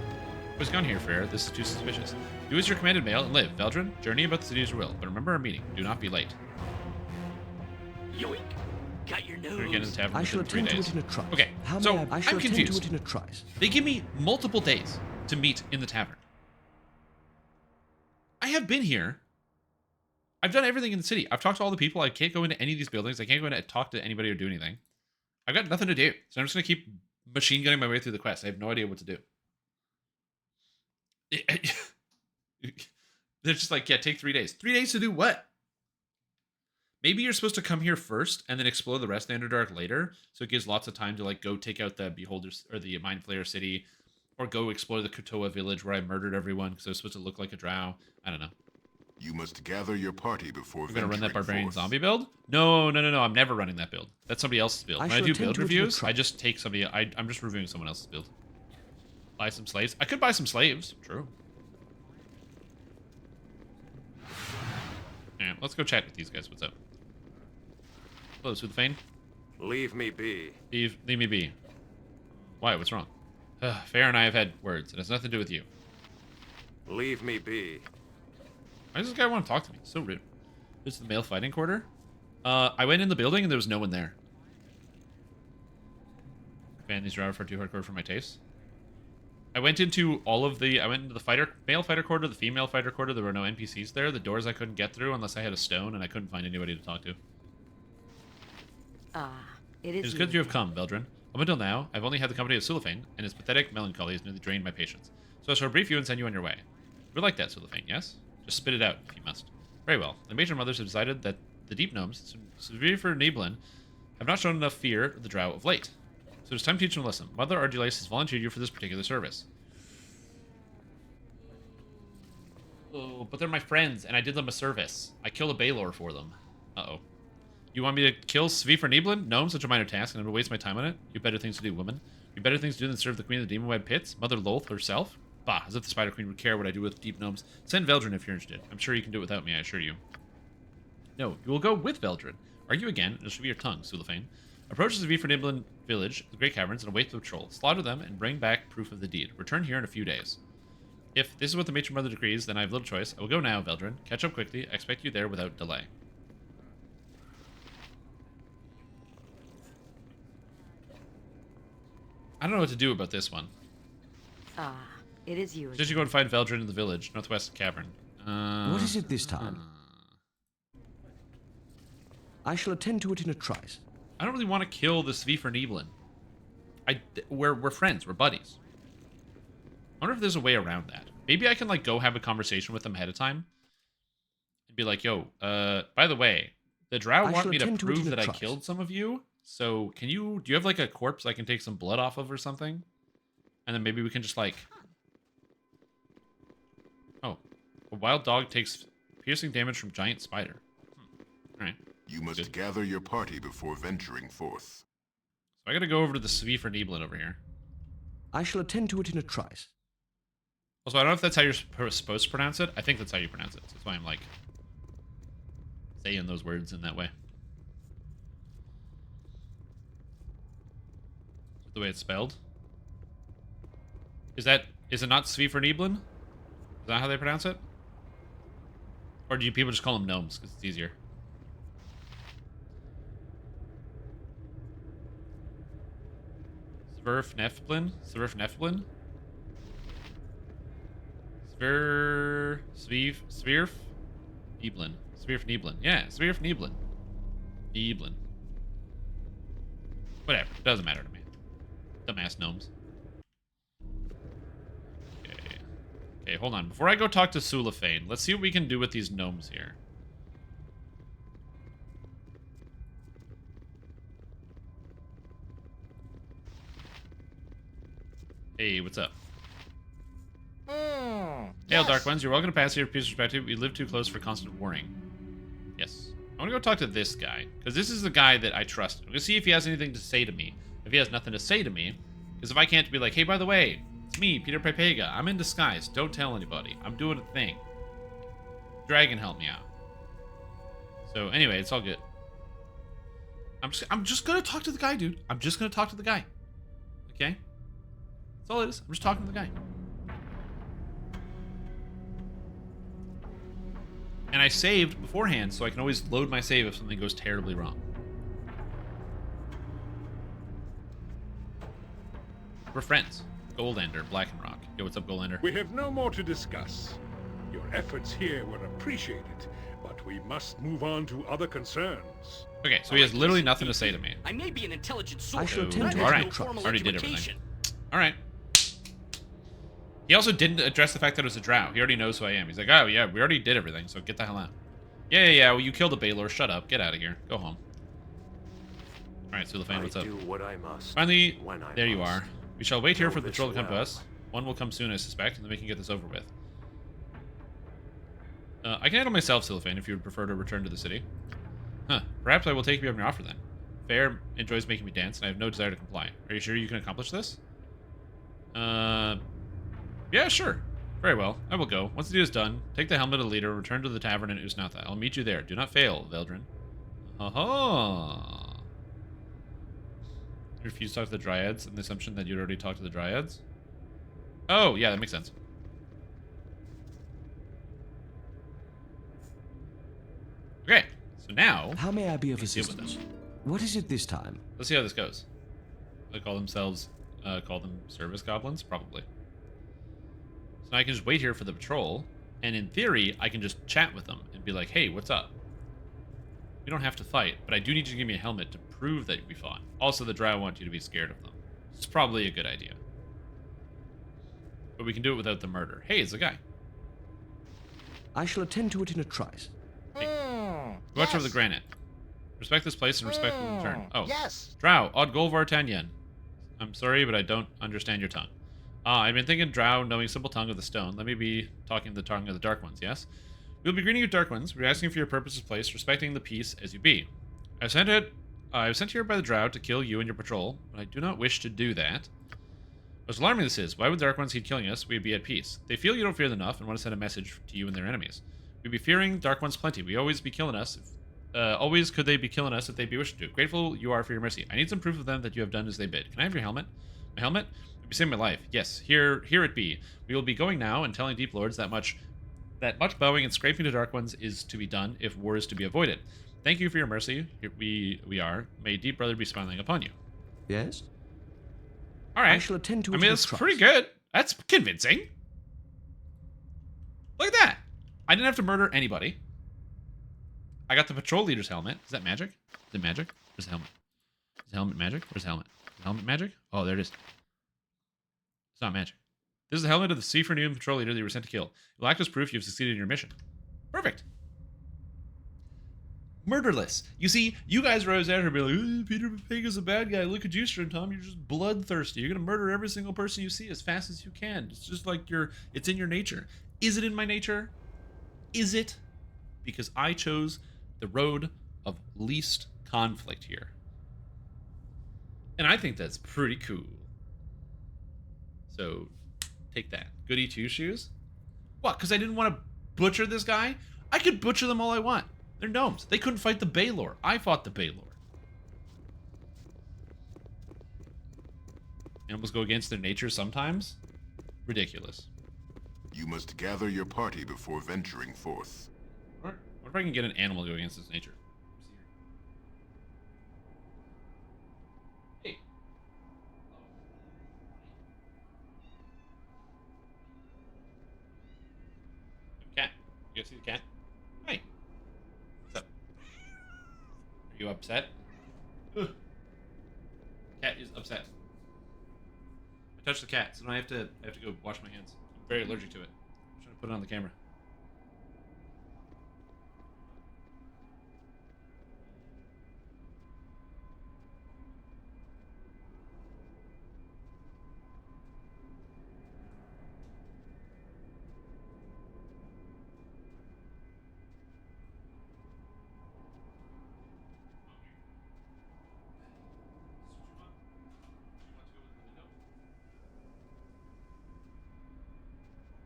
Speaker 1: Who's gone here, Fair? This is too suspicious. Do as you're commanded, male, and live. Veldrin, journey about the city as you will, but remember our meeting. Do not be late.
Speaker 13: Yoink! Got your nose.
Speaker 1: We're again in the tavern
Speaker 3: I shall
Speaker 1: within 3
Speaker 3: attend to
Speaker 1: days.
Speaker 3: it in a trice.
Speaker 1: Okay,
Speaker 3: How
Speaker 1: so
Speaker 3: may I shall
Speaker 1: I'm
Speaker 3: attend
Speaker 1: confused.
Speaker 3: to it in a trice.
Speaker 1: They give me multiple days to meet in the tavern. I have been here. I've done everything in the city. I've talked to all the people. I can't go into any of these buildings. I can't go in and talk to anybody or do anything. I've got nothing to do. So I'm just going to keep machine gunning my way through the quest. I have no idea what to do. They're just like, yeah, take 3 days. 3 days to do what? Maybe you're supposed to come here first and then explore the rest of the Underdark later. So it gives lots of time to like go take out the Beholders or the Mind Flayer city, or go explore the Kotoa village where I murdered everyone because I was supposed to look like a drow. I don't know.
Speaker 10: You must gather your party before
Speaker 1: You're going to run that barbarian
Speaker 10: forth.
Speaker 1: zombie build? No. I'm never running that build. That's somebody else's build. When I do build reviews, I just take somebody... I'm just reviewing someone else's build. Buy some slaves. I could buy some slaves. True. Yeah, let's go chat with these guys. What's up? Hello, Soothfane.
Speaker 7: Leave me be.
Speaker 1: Leave me be. Why? What's wrong? Fair and I have had words. It has nothing to do with you.
Speaker 7: Leave me be.
Speaker 1: Why does this guy want to talk to me? It's so rude. This is the male fighting quarter. I went in the building and there was no one there. Man, these are far too hardcore for my taste. I went into the male fighter quarter, the female fighter quarter. There were no NPCs there. The doors I couldn't get through unless I had a stone, and I couldn't find anybody to talk to.
Speaker 4: It
Speaker 1: is good you have come, Veldrin. Up until now, I've only had the company of Sullivan, and his pathetic melancholy has nearly drained my patience. So I shall brief you and send you on your way. We're like that, Sullivan, yes? Just spit it out, if you must. Very well. The major mothers have decided that the deep gnomes, Svifer Neblin, have not shown enough fear of the drow of late. So it's time to teach them a lesson. Mother Ardulice has volunteered you for this particular service. Oh, but they're my friends, and I did them a service. I killed a Baylor for them. Uh-oh. You want me to kill Svifer Neblin? No, such a minor task, and I'm going to waste my time on it. You have better things to do, woman. You have better things to do than serve the Queen of the Demon Web Pits, Mother Lolth herself? Bah, as if the Spider Queen would care what I do with deep gnomes. Send Veldrin if you're interested. I'm sure you can do it without me, I assure you. No, you will go with Veldrin. Argue again, and it shall be your tongue, Sullivan. Approach the Svifer Neblin village, the Great Caverns, and await the patrol. Slaughter them and bring back proof of the deed. Return here in a few days. If this is what the matron mother decrees, then I have little choice. I will go now, Veldrin. Catch up quickly. I expect you there without delay. I don't know what to do about this one.
Speaker 4: It is you.
Speaker 1: Did you go and find Veldrin in the village, Northwest Cavern?
Speaker 3: What is it this time? I shall attend to it in a trice.
Speaker 1: I don't really want to kill the Svifer Neblin. We're friends. We're buddies. I wonder if there's a way around that. Maybe I can like go have a conversation with them ahead of time and be like, "Yo, by the way, the drow want me to prove that I killed some of you. So do you have like a corpse I can take some blood off of or something? And then maybe we can just like, oh, a wild dog takes piercing damage from giant spider. All right.
Speaker 10: You must gather your party before venturing forth.
Speaker 1: So I gotta go over to the Svifer Neblin over here.
Speaker 3: I shall attend to it in a trice.
Speaker 1: Also, I don't know if that's how you're supposed to pronounce it. I think that's how you pronounce it. So that's why I'm like saying those words in that way. The way it's spelled. Is it not Svifer Neblin? Is that how they pronounce it? Or do you people just call them gnomes because it's easier? Svirf Neflin? Svirf Neflin? Svirf Neblin. Svirf Neblin. Yeah, Svirf Neblin. Neblin. Whatever. Doesn't matter to me. Dumbass gnomes. Okay. Okay, hold on. Before I go talk to Sullivan, let's see what we can do with these gnomes here. Hey, what's up? Hail, Dark Ones. You're welcome to pass here. Peace perspective. We live too close for constant warring. Yes. I want to go talk to this guy, because this is the guy that I trust. I'm going to see if he has anything to say to me. If he has nothing to say to me, because if I can't be like, hey, by the way, it's me, Peter Pepega. I'm in disguise. Don't tell anybody. I'm doing a thing. Dragon help me out. So anyway, it's all good. I'm just going to talk to the guy, dude. I'm just going to talk to the guy. Okay? That's all it is. I'm just talking to the guy. And I saved beforehand, so I can always load my save if something goes terribly wrong. We're friends. Goldander, Blackenrock. Yo, what's up, Goldander?
Speaker 14: We have no more to discuss. Your efforts here were appreciated, but we must move on to other concerns.
Speaker 1: Okay, so he has literally nothing to say to me.
Speaker 13: I may be an intelligent
Speaker 3: I
Speaker 13: sword,
Speaker 3: shall
Speaker 13: but
Speaker 3: attend
Speaker 13: I
Speaker 3: to
Speaker 13: have
Speaker 1: Alright,
Speaker 13: no formal
Speaker 1: already did
Speaker 13: education.
Speaker 1: everything. Alright. He also didn't address the fact that it was a drow. He already knows who I am. He's like, oh yeah, we already did everything, so get the hell out. Yeah, well, you killed a Baylor. Shut up. Get out of here. Go home. Alright, Sulafan, what's up?
Speaker 7: I do what I must.
Speaker 1: Finally,
Speaker 7: when I
Speaker 1: there you
Speaker 7: must.
Speaker 1: are. We shall wait here
Speaker 7: Know
Speaker 1: for the
Speaker 7: this
Speaker 1: patrol to come to
Speaker 7: well.
Speaker 1: us. One will come soon, I suspect, and then we can get this over with. I can handle myself, Sulafan, if you would prefer to return to the city. Huh. Perhaps I will take you up on your offer then. Fair enjoys making me dance, and I have no desire to comply. Are you sure you can accomplish this? Yeah, sure. Very well. I will go. Once the deal is done, take the helmet of the leader, return to the tavern in Usnatha. I'll meet you there. Do not fail, Veldrin. Ha-ha! You refuse to talk to the Dryads, and the assumption that you'd already talked to the Dryads? Oh, yeah, that makes sense. Okay, so now...
Speaker 3: How may I be of assistance? What is it this time?
Speaker 1: Let's see how this goes. They call themselves, call them service goblins? Probably. So now I can just wait here for the patrol, and in theory, I can just chat with them and be like, hey, what's up? You don't have to fight, but I do need you to give me a helmet to prove that we fought. Also, the Drow want you to be scared of them. It's probably a good idea. But we can do it without the murder. Hey, it's a guy.
Speaker 3: I shall attend to it in a trice.
Speaker 1: Watch over the granite. Respect this place and respect the return. Oh.
Speaker 15: Yes.
Speaker 1: Drow, Odd Golvar Tanyen. I'm sorry, but I don't understand your tongue. I've been thinking Drow, knowing simple tongue of the stone. Let me be talking the tongue of the Dark Ones, yes? We'll be greeting you, Dark Ones. We're asking for your purpose of place, respecting the peace as you be. I was sent here by the Drow to kill you and your patrol, but I do not wish to do that. What's alarming this is, why would the Dark Ones heed killing us? We'd be at peace. They feel you don't fear them enough and want to send a message to you and their enemies. We'd be fearing Dark Ones plenty. We always be killing us. Always could they be killing us if they be wishing to. Grateful you are for your mercy. I need some proof of them that you have done as they bid. Can I have your helmet? My helmet? You'll be saving my life. Yes, here it be. We will be going now and telling Deep Lords that much bowing and scraping to Dark Ones is to be done if war is to be avoided. Thank you for your mercy. Here we are. May Deep Brother be smiling upon you.
Speaker 3: Yes?
Speaker 1: All right.
Speaker 3: I shall attend to it.
Speaker 1: I mean, that's pretty good. That's convincing. Look at that. I didn't have to murder anybody. I got the patrol leader's helmet. Is that magic? Is it magic? Where's the helmet? Is the helmet magic? Where's the helmet? Is the helmet magic? Oh, there it is. It's not magic. This is the helmet of the Seafornian patrol leader that you were sent to kill. It will act as proof you've succeeded in your mission. Perfect. Murderless. You see, you guys are always out here being like, oh, Peter Pig is a bad guy. Look at you, Stern Tom. You're just bloodthirsty. You're going to murder every single person you see as fast as you can. It's just like it's in your nature. Is it in my nature? Is it? Because I chose the road of least conflict here. And I think that's pretty cool. So, take that. Goody two-shoes? What, because I didn't want to butcher this guy? I could butcher them all I want. They're gnomes. They couldn't fight the Baylor. I fought the Baylor. Animals go against their nature sometimes? Ridiculous.
Speaker 10: You must gather your party before venturing forth.
Speaker 1: What if I can get an animal to go against its nature? Hey. Cat. You guys see the cat? Hey. What's up? Are you upset? Ugh. Cat is upset. I touched the cat, so now I have to go wash my hands. I'm very allergic to it. I'm trying to put it on the camera.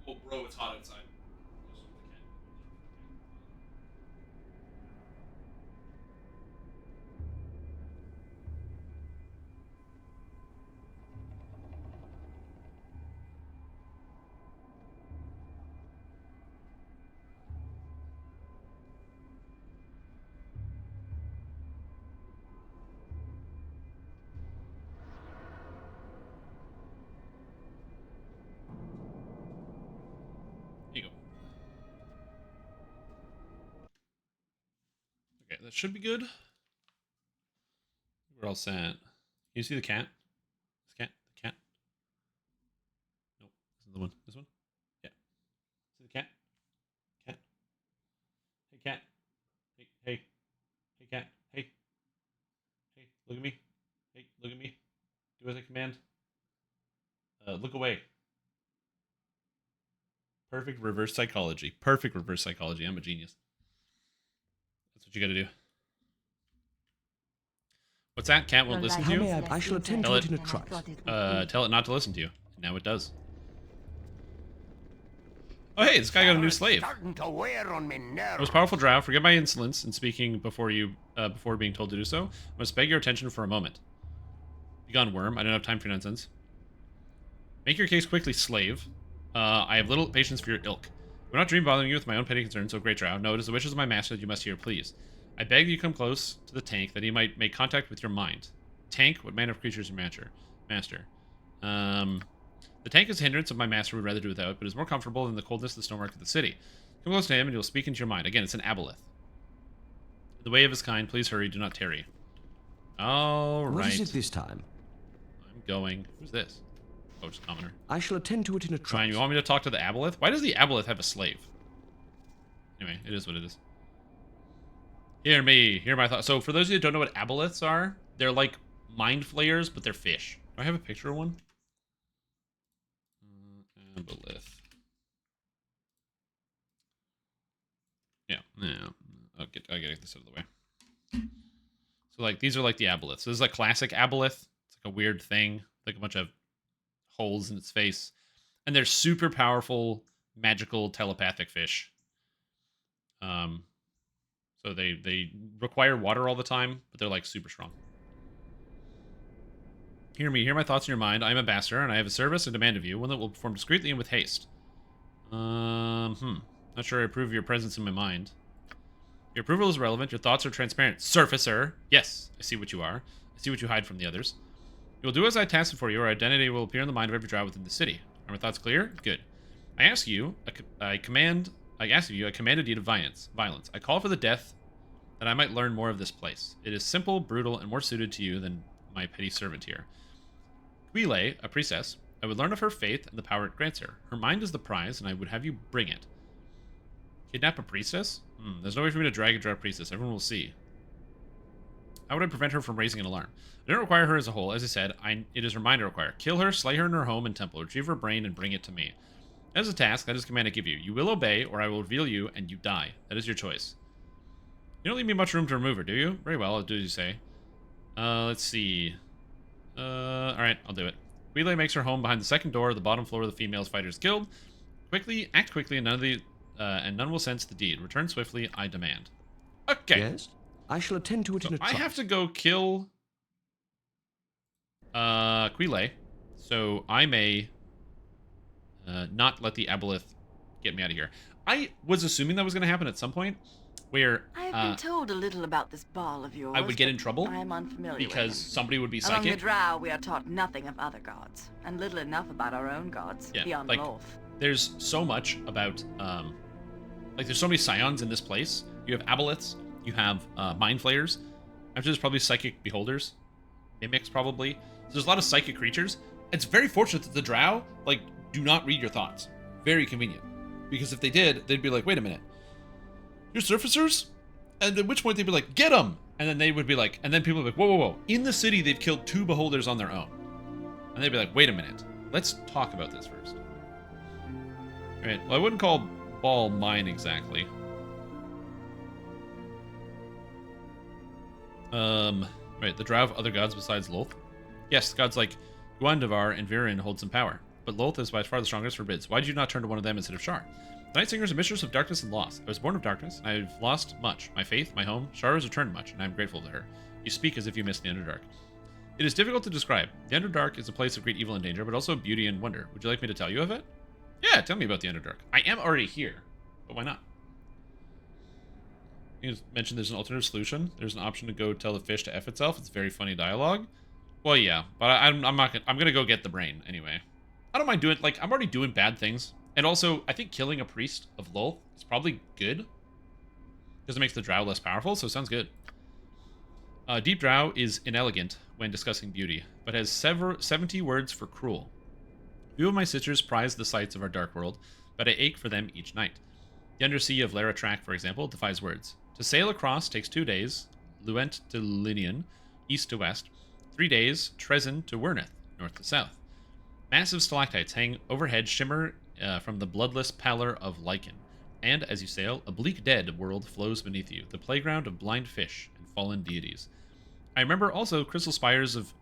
Speaker 1: Oh, bro, it's hot outside. You that should be good. We're all set. Can you see the cat? This cat? The cat? Nope. This is the one. This one? Yeah. See the cat? Cat? Hey, cat. Hey, hey. Hey, cat. Hey. Hey, look at me. Hey, look at me. Do as I command. Look away. Perfect reverse psychology. Perfect reverse psychology. I'm a genius. That's what you gotta do. What's that? Cat won't listen to you?
Speaker 3: I shall attend to it in a trice.
Speaker 1: Tell it not to listen to you. Now it does. Oh hey, this guy got a new slave. Most powerful drow, forget my insolence in speaking before being told to do so. I must beg your attention for a moment. Begone, worm. I don't have time for nonsense. Make your case quickly, slave. I have little patience for your ilk. I will not dream bothering you with my own petty concerns, so great drow. No, it is the wishes of my master that you must hear, please. I beg that you come close to the tank that he might make contact with your mind. Tank? What manner of creature is your master? The tank is a hindrance of my master would rather do without, but is more comfortable than the coldness of the stonework of the city. Come close to him and you'll speak into your mind. Again, it's an aboleth. The way of his kind, please hurry, do not tarry. Alright.
Speaker 3: What is it this time?
Speaker 1: I'm going. Who's this? Oh, just a commoner.
Speaker 3: I shall attend to it in a trice.
Speaker 1: Fine, you want me to talk to the aboleth? Why does the aboleth have a slave? Anyway, it is what it is. Hear me, hear my thoughts. So, for those of you who don't know what aboleths are, they're like mind flayers, but they're fish. Do I have a picture of one? Aboleth. Yeah, I'll get this out of the way. So, like, these are like the aboleths. So this is a classic aboleth. It's like a weird thing, like a bunch of holes in its face, and they're super powerful, magical, telepathic fish. So they require water all the time, but they're like super strong. Hear me, hear my thoughts in your mind. I am a bastard, and I have a service and demand of you, one that will perform discreetly and with haste. Not sure I approve of your presence in my mind. Your approval is relevant, your thoughts are transparent. Surfacer! Yes, I see what you are. I see what you hide from the others. You will do as I task for you, or identity will appear in the mind of every drow within the city. Are my thoughts clear? Good. I ask you, I command a deed of violence. I call for the death that I might learn more of this place. It is simple, brutal, and more suited to you than my petty servant here. Quile, a priestess, I would learn of her faith and the power it grants her. Her mind is the prize, and I would have you bring it. Kidnap a priestess? There's no way for me to drag a drow priestess. Everyone will see. How would I prevent her from raising an alarm? I don't require her as a whole. As I said, it is her mind I require. Kill her, slay her in her home and temple, retrieve her brain, and bring it to me. That is a task. That is a command I give you. You will obey, or I will reveal you, and you die. That is your choice. You don't leave me much room to remove her, do you? Very well, I'll do as you say. Let's see. Alright, I'll do it. Quile makes her home behind the second door of the bottom floor of the Females Fighters Guild. Act quickly, and none will sense the deed. Return swiftly, I demand. Okay.
Speaker 3: Yes? I shall attend to it in a trice.
Speaker 1: I have to go kill Quile, so I may not let the aboleth get me out of here. I was assuming that was going to happen at some point, where
Speaker 4: I've been told a little about this ball of yours.
Speaker 1: I would get in trouble
Speaker 4: I am unfamiliar
Speaker 1: because
Speaker 4: with him.
Speaker 1: somebody would be psychic.
Speaker 4: Among the drow, we are taught nothing of other gods, and little enough about our own gods, beyond
Speaker 1: like,
Speaker 4: Lolth.
Speaker 1: There's so much about, like, there's so many scions in this place. You have aboleths, you have mind flayers. I'm sure there's probably psychic beholders, mimics probably. So there's a lot of psychic creatures. It's very fortunate that the drow, like, do not read your thoughts. Very convenient. Because if they did, they'd be like, wait a minute. You're surfacers? And at which point they'd be like, get them! And then they would be like, and then people would be like, whoa. In the city, they've killed 2 beholders on their own. And they'd be like, wait a minute. Let's talk about this first. Alright, well, I wouldn't call Ball mine exactly. Right, the drow of other gods besides Lolth? Yes, gods like Guandavar and Viren hold some power, but Lolth is by far the strongest forbids. Why did you not turn to one of them instead of Shar? The Night Singer is a mistress of darkness and loss. I was born of darkness, and I've lost much. My faith, my home. Shar has returned much, and I am grateful to her. You speak as if you missed the Underdark. It is difficult to describe. The Underdark is a place of great evil and danger, but also beauty and wonder. Would you like me to tell you of it? Yeah, tell me about the Underdark. I am already here, but why not? You mentioned there's an alternative solution. There's an option to go tell the fish to F itself. It's very funny dialogue. Well, yeah, but I'm gonna go get the brain anyway. I don't mind doing, like, I'm already doing bad things. And also, I think killing a priest of Lolth is probably good. Because it makes the drow less powerful, so it sounds good. Deep drow is inelegant when discussing beauty, but has 70 words for cruel. Few of my sisters prize the sights of our dark world, but I ache for them each night. The undersea of Lara Track, for example, defies words. To sail across takes 2 days, Luent to Linian, east to west, 3 days, Trezin to Werneth, north to south. Massive stalactites hang overhead, shimmer from the bloodless pallor of lichen, and as you sail, a bleak dead world flows beneath you, the playground of blind fish and fallen deities. I remember also crystal spires of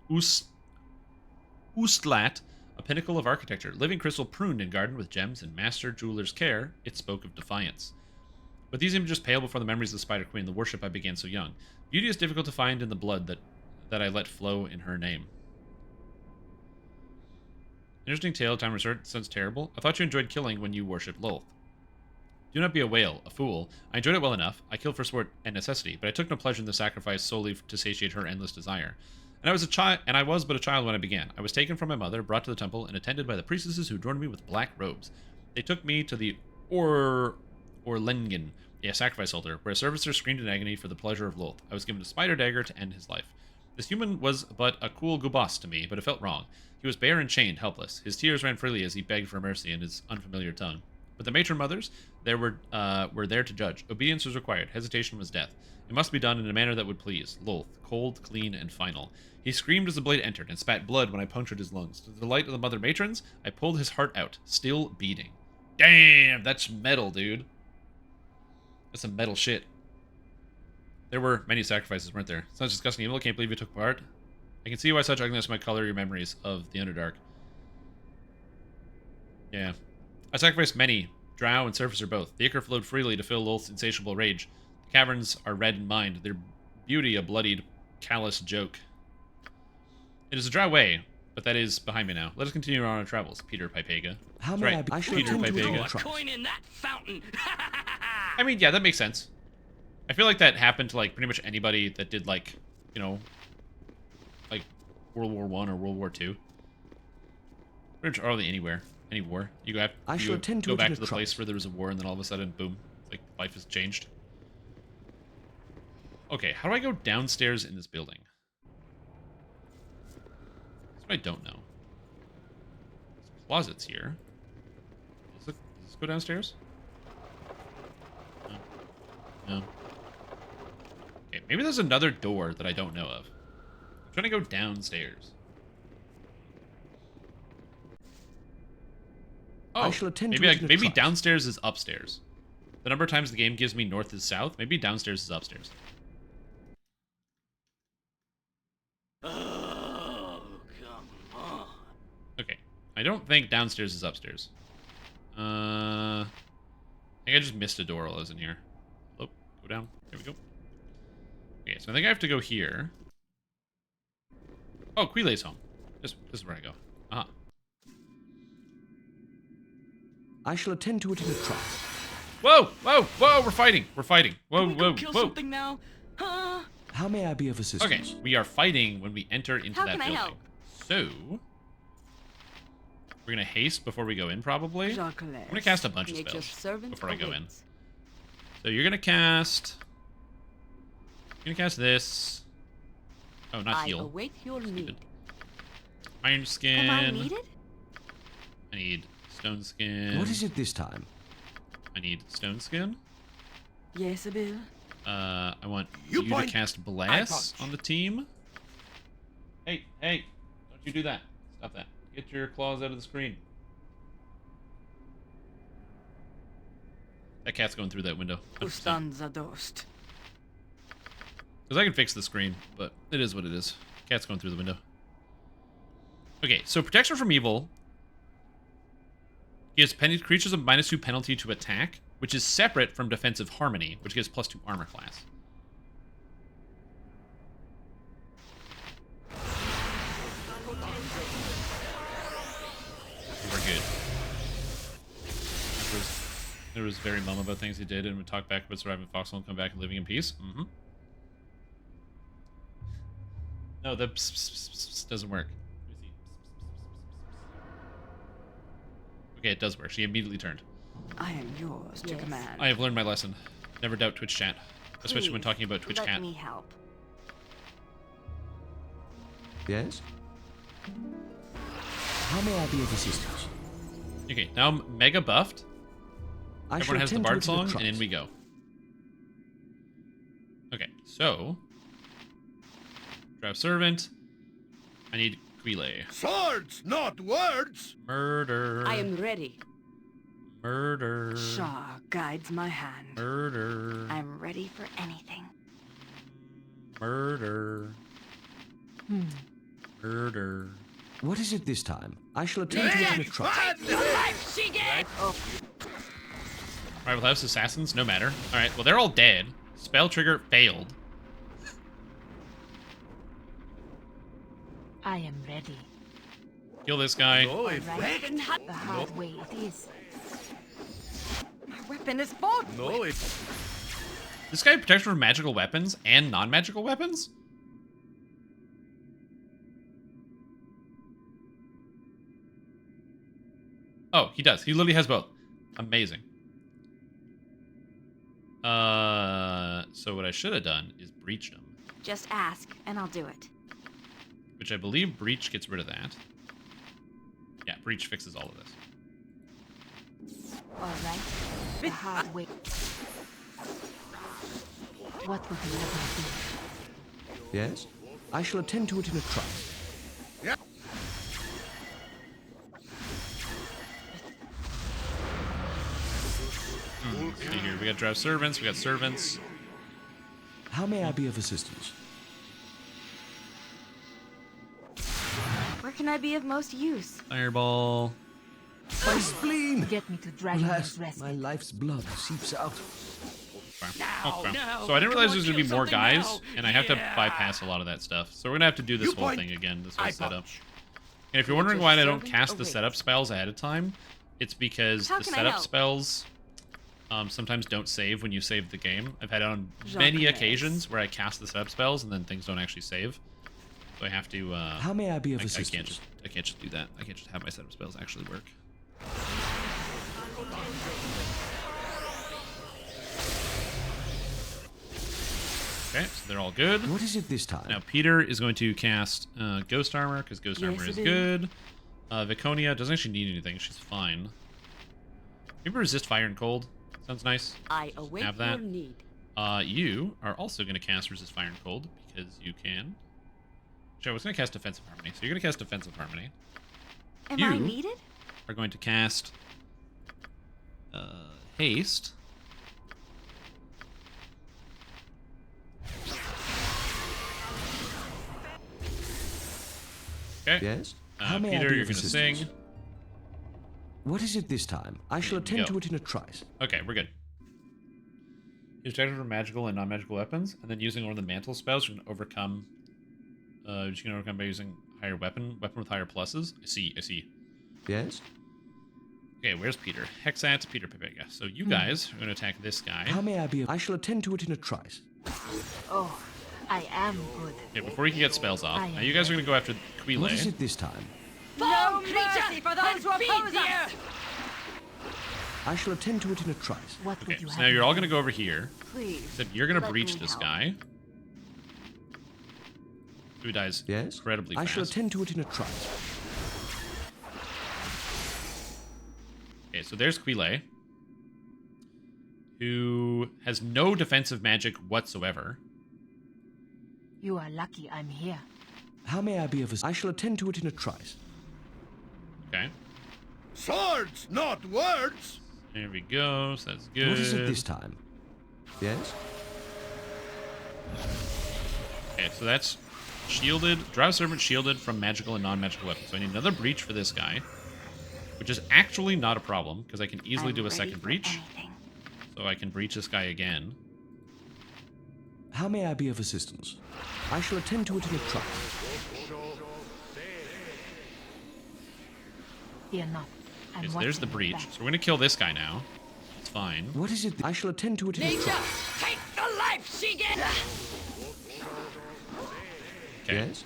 Speaker 1: Ustlat, a pinnacle of architecture, living crystal pruned and garden with gems and master jeweler's care. It spoke of defiance. But these images pale before the memories of the Spider Queen, the worship I began so young. Beauty is difficult to find in the blood that I let flow in her name. Interesting tale, time resort, sounds terrible. I thought you enjoyed killing when you worshipped Lolth. Do not be a whale, a fool. I enjoyed it well enough. I killed for sport and necessity, but I took no pleasure in the sacrifice solely to satiate her endless desire. And I was but a child when I began. I was taken from my mother, brought to the temple, and attended by the priestesses who adorned me with black robes. They took me to the Orlengen, a sacrifice altar, where a servitor screamed in agony for the pleasure of Lolth. I was given a spider dagger to end his life. This human was but a cool gubas to me, but it felt wrong. He was bare and chained, helpless. His tears ran freely as he begged for mercy in his unfamiliar tongue. But the matron mothers were there to judge. Obedience was required. Hesitation was death. It must be done in a manner that would please. Lolth, cold, clean, and final. He screamed as the blade entered and spat blood when I punctured his lungs. To the delight of the mother matrons, I pulled his heart out, still beating. Damn, that's metal, dude. That's some metal shit. There were many sacrifices, weren't there? Sounds disgusting evil. I can't believe you took part. I can see why such ugliness might color your memories of the Underdark. Yeah. I sacrificed many. Drow and surfacer both. The ichor flowed freely to fill Lolth's insatiable rage. The caverns are red in mind, their beauty a bloodied, callous joke. It is a drow way, but that is behind me now. Let us continue on our travels, Peter Pipega.
Speaker 3: How may I should
Speaker 1: Peter Pipega.
Speaker 13: Throw a coin in that fountain.
Speaker 1: I mean, yeah, that makes sense. I feel like that happened to, like, pretty much anybody that did, like, you know, like, World War I or World War II. Pretty much hardly anywhere. Any war. You go, go back to the place where there was a war, and then all of a sudden, boom, like, life has changed. Okay, how do I go downstairs in this building? That's what I don't know. There's closets here. Does this go downstairs? No. No. Okay, maybe there's another door that I don't know of. I'm trying to go downstairs. Oh,
Speaker 3: I shall attend
Speaker 1: maybe downstairs is upstairs. The number of times the game gives me north is south, maybe downstairs is upstairs.
Speaker 13: Oh, come on.
Speaker 1: Okay, I don't think downstairs is upstairs. I think I just missed a door while I was in here. Oh, go down. There we go. Okay, so I think I have to go here. Oh, Quile's home. This is where I go. Uh-huh.
Speaker 3: I shall attend to it in a trice.
Speaker 1: Whoa! Whoa! Whoa! We're fighting! We're fighting! Whoa!
Speaker 13: Can we
Speaker 1: Whoa!
Speaker 13: kill
Speaker 1: Whoa!
Speaker 13: something now? Huh?
Speaker 3: How may I be of assistance?
Speaker 1: Okay, we are fighting when we enter into
Speaker 4: How
Speaker 1: that
Speaker 4: can I
Speaker 1: building.
Speaker 4: help?
Speaker 1: So we're gonna haste before we go in, probably. I'm gonna cast a bunch of spells before I go in. So you're gonna cast. You're gonna cast this. Oh, not heal.
Speaker 4: I await your lead.
Speaker 1: Iron skin.
Speaker 4: Am I needed?
Speaker 1: I need stone skin.
Speaker 3: What is it this time?
Speaker 1: I need stone skin.
Speaker 4: Yes, Bill.
Speaker 1: I want you to cast Blast on the team. Hey, don't you do that. Stop that. Get your claws out of the screen. That cat's going through that window.
Speaker 4: Ustanza dost.
Speaker 1: Because I can fix the screen, but it is what it is. Cat's going through the window. Okay, so Protection from Evil gives creatures a -2 penalty to attack, which is separate from Defensive Harmony, which gives +2 armor class. We're good. There was very mum about things he did and would talk back about surviving Foxhole and come back and living in peace. Mm-hmm. No, the doesn't work. Let me see. Okay, it does work. She immediately turned.
Speaker 4: I am yours to command.
Speaker 1: I have learned my lesson. Never doubt Twitch chat. Especially when talking about Twitch
Speaker 4: Let
Speaker 1: Cat.
Speaker 4: me help.
Speaker 3: Yes? How may I be of assistance?
Speaker 1: Okay, now I'm mega buffed.
Speaker 3: I
Speaker 1: Everyone has the
Speaker 3: attend to
Speaker 1: Bard
Speaker 3: it in a
Speaker 1: song,
Speaker 3: trice.
Speaker 1: and in we go. Okay, so... Drive Servant. I need Quile.
Speaker 6: Swords, not words!
Speaker 1: Murder.
Speaker 4: I am ready.
Speaker 1: Murder.
Speaker 4: Shaw guides my hand.
Speaker 1: Murder.
Speaker 4: I'm ready for anything.
Speaker 1: Murder. Murder.
Speaker 3: What is it this time? I shall attend to it in a trice.
Speaker 1: Rival House Assassins, no matter. Alright, well they're all dead. Spell trigger failed.
Speaker 8: I am ready.
Speaker 1: Kill this guy.
Speaker 6: No
Speaker 8: Right.
Speaker 6: effect.
Speaker 8: The hard way it is.
Speaker 4: My weapon is both.
Speaker 6: No effect.
Speaker 1: This guy protects from magical weapons and non-magical weapons? Oh, he does. He literally has both. Amazing. So what I should have done is breached him.
Speaker 4: Just ask, and I'll do it.
Speaker 1: Which I believe breach gets rid of that. Yeah, breach fixes all of this.
Speaker 8: All right. The hard way. What would you have me do?
Speaker 3: Yes? I shall attend to it in a trice.
Speaker 6: Yeah.
Speaker 1: See here, we got drive servants, we got servants.
Speaker 3: How may I be of assistance?
Speaker 4: Where can I be of most use?
Speaker 1: Fireball.
Speaker 3: My spleen!
Speaker 8: Get me to Dragon's Rest.
Speaker 3: My life's blood seeps out.
Speaker 1: Okay. So I didn't realize there's gonna be more guys, and I have to bypass a lot of that stuff. So we're gonna have to do this whole thing again, this whole setup. And if you're wondering why I don't cast the setup spells ahead of time, it's because the setup spells sometimes don't save when you save the game. I've had it on many occasions where I cast the setup spells and then things don't actually save. So I have to.
Speaker 3: How may I be of assistance?
Speaker 1: I can't just do that. I can't just have my setup spells actually work. Okay, so they're all good.
Speaker 3: What is it this time?
Speaker 1: Now Peter is going to cast Ghost Armor because Ghost Armor is good. Viconia doesn't actually need anything; she's fine. Maybe resist fire and cold. Sounds nice.
Speaker 4: I await
Speaker 1: have that.
Speaker 4: your need.
Speaker 1: You are also going to cast resist fire and cold because you can. Actually, I was going to cast defensive harmony, so you're going to cast defensive harmony.
Speaker 4: Am I needed?
Speaker 1: Are going to cast haste. Okay.
Speaker 3: Yes? How may
Speaker 1: Peter,
Speaker 3: I be
Speaker 1: you're
Speaker 3: of
Speaker 1: going to
Speaker 3: assistance?
Speaker 1: sing.
Speaker 3: What is it this time? I shall attend to it in a trice.
Speaker 1: Okay, we're good. Use protected from magical and non-magical weapons, and then using one of the mantle spells, you can overcome. You can overcome by using higher weapon with higher pluses. I see.
Speaker 3: Yes?
Speaker 1: Okay, where's Peter? Hexat, Peter Pepega. So you guys are going to attack this guy.
Speaker 3: How may I be? I shall attend to it in a trice.
Speaker 8: Oh, I am good.
Speaker 1: Okay, before you can get spells off. Now you guys are going to go after Quile.
Speaker 3: What is it this time?
Speaker 5: No mercy for those who oppose us!
Speaker 3: I shall attend to it in a trice.
Speaker 8: What
Speaker 1: Okay, so now you're all going to go over here.
Speaker 4: Please.
Speaker 1: Except you're going to
Speaker 4: let
Speaker 1: breach
Speaker 4: me
Speaker 1: this
Speaker 4: help.
Speaker 1: guy. Who dies incredibly
Speaker 3: I
Speaker 1: fast.
Speaker 3: shall attend to it in a trice.
Speaker 1: Okay, so there's Quile, who has no defensive magic whatsoever.
Speaker 8: You are lucky I'm here.
Speaker 3: How may I be of assistance? I shall attend to it in a trice.
Speaker 1: Okay.
Speaker 6: Swords, not words!
Speaker 1: There we go, so that's good.
Speaker 3: What is it this time? Yes?
Speaker 1: Okay, so that's shielded. Drive Servant shielded from magical and non-magical weapons. So I need another breach for this guy, which is actually not a problem, because I can easily do a second breach. So I can breach this guy again.
Speaker 3: How may I be of assistance? I shall attend to it in a trice.
Speaker 8: Fear not.
Speaker 1: Okay, so there's the breach. So we're going to kill this guy now. It's fine.
Speaker 3: What is it? I shall attend to it in a
Speaker 5: Nature,
Speaker 3: trice.
Speaker 5: take the life she gets!
Speaker 1: Okay.
Speaker 3: Yes?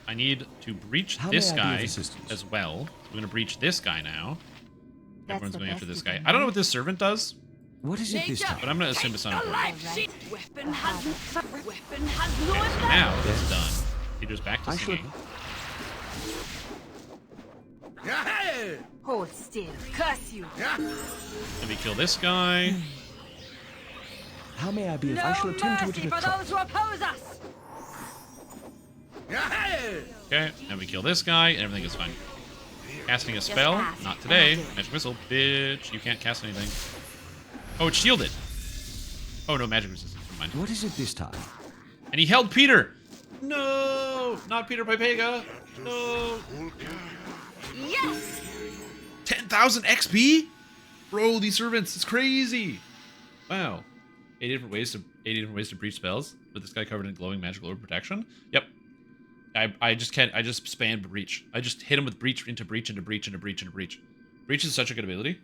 Speaker 1: I need to breach
Speaker 3: How
Speaker 1: this
Speaker 3: may I be of
Speaker 1: guy
Speaker 3: assistance?
Speaker 1: as well. I'm going to breach this guy now.
Speaker 8: That's
Speaker 1: Everyone's
Speaker 8: the
Speaker 1: going after
Speaker 8: best
Speaker 1: this
Speaker 8: you
Speaker 1: guy.
Speaker 8: can
Speaker 1: I don't know
Speaker 8: do.
Speaker 1: what this servant does,
Speaker 3: What is it this time?
Speaker 1: but I'm going to assume it's not important.
Speaker 8: Right.
Speaker 5: Weapon has no
Speaker 1: Okay, so
Speaker 5: effect.
Speaker 1: now that's done. Peter's back to singing.
Speaker 8: Hold still. Curse you.
Speaker 1: Let me kill this guy.
Speaker 3: How may I be of?
Speaker 5: No
Speaker 3: I shall attend to it
Speaker 5: mercy
Speaker 3: in a
Speaker 5: for
Speaker 3: trice.
Speaker 5: those who oppose us.
Speaker 1: Okay, now we kill this guy, and everything is fine. Casting a spell? Not today. Magic missile. Bitch, you can't cast anything. Oh, it's shielded. Oh, no, magic resistance. Never mind.
Speaker 3: What is it this time?
Speaker 1: And he held Peter. No, not Peter Pipega. No.
Speaker 5: Yes.
Speaker 1: 10,000 XP? Bro, these servants, it's crazy. Wow. 80 different ways to breach spells with this guy covered in glowing magical orb protection. Yep. I just spammed breach. I just hit him with breach into breach into breach into breach into breach. Breach is such a good ability.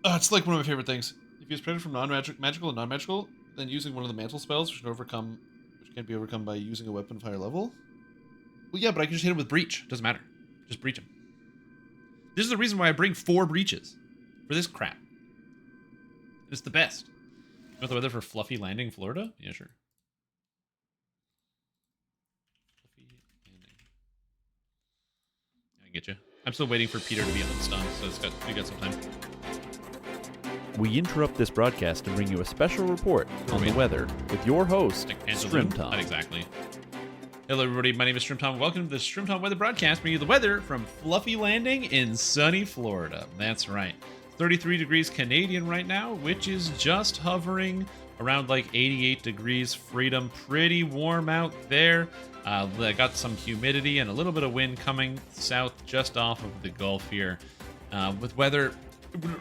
Speaker 1: It's like one of my favorite things. If you spread it from magical and non-magical, then using one of the mantle spells, which can be overcome by using a weapon of higher level. Well, yeah, but I can just hit him with breach. Doesn't matter. Just breach him. This is the reason why I bring 4 breaches for this crap. It's the best. You want the weather for Fluffy Landing, Florida? Yeah, sure. Fluffy Landing. I get you. I'm still waiting for Peter to be unstunned, so we got some time.
Speaker 15: We interrupt this broadcast to bring you a special report on the weather with your host, Strimtom.
Speaker 1: Not exactly. Hello, everybody. My name is Strimtom. Welcome to the Strimtom Weather Broadcast, bringing you the weather from Fluffy Landing in sunny Florida. That's right. 33 degrees Canadian right now, which is just hovering around like 88 degrees freedom. Pretty warm out there. I got some humidity and a little bit of wind coming south just off of the Gulf here. With weather,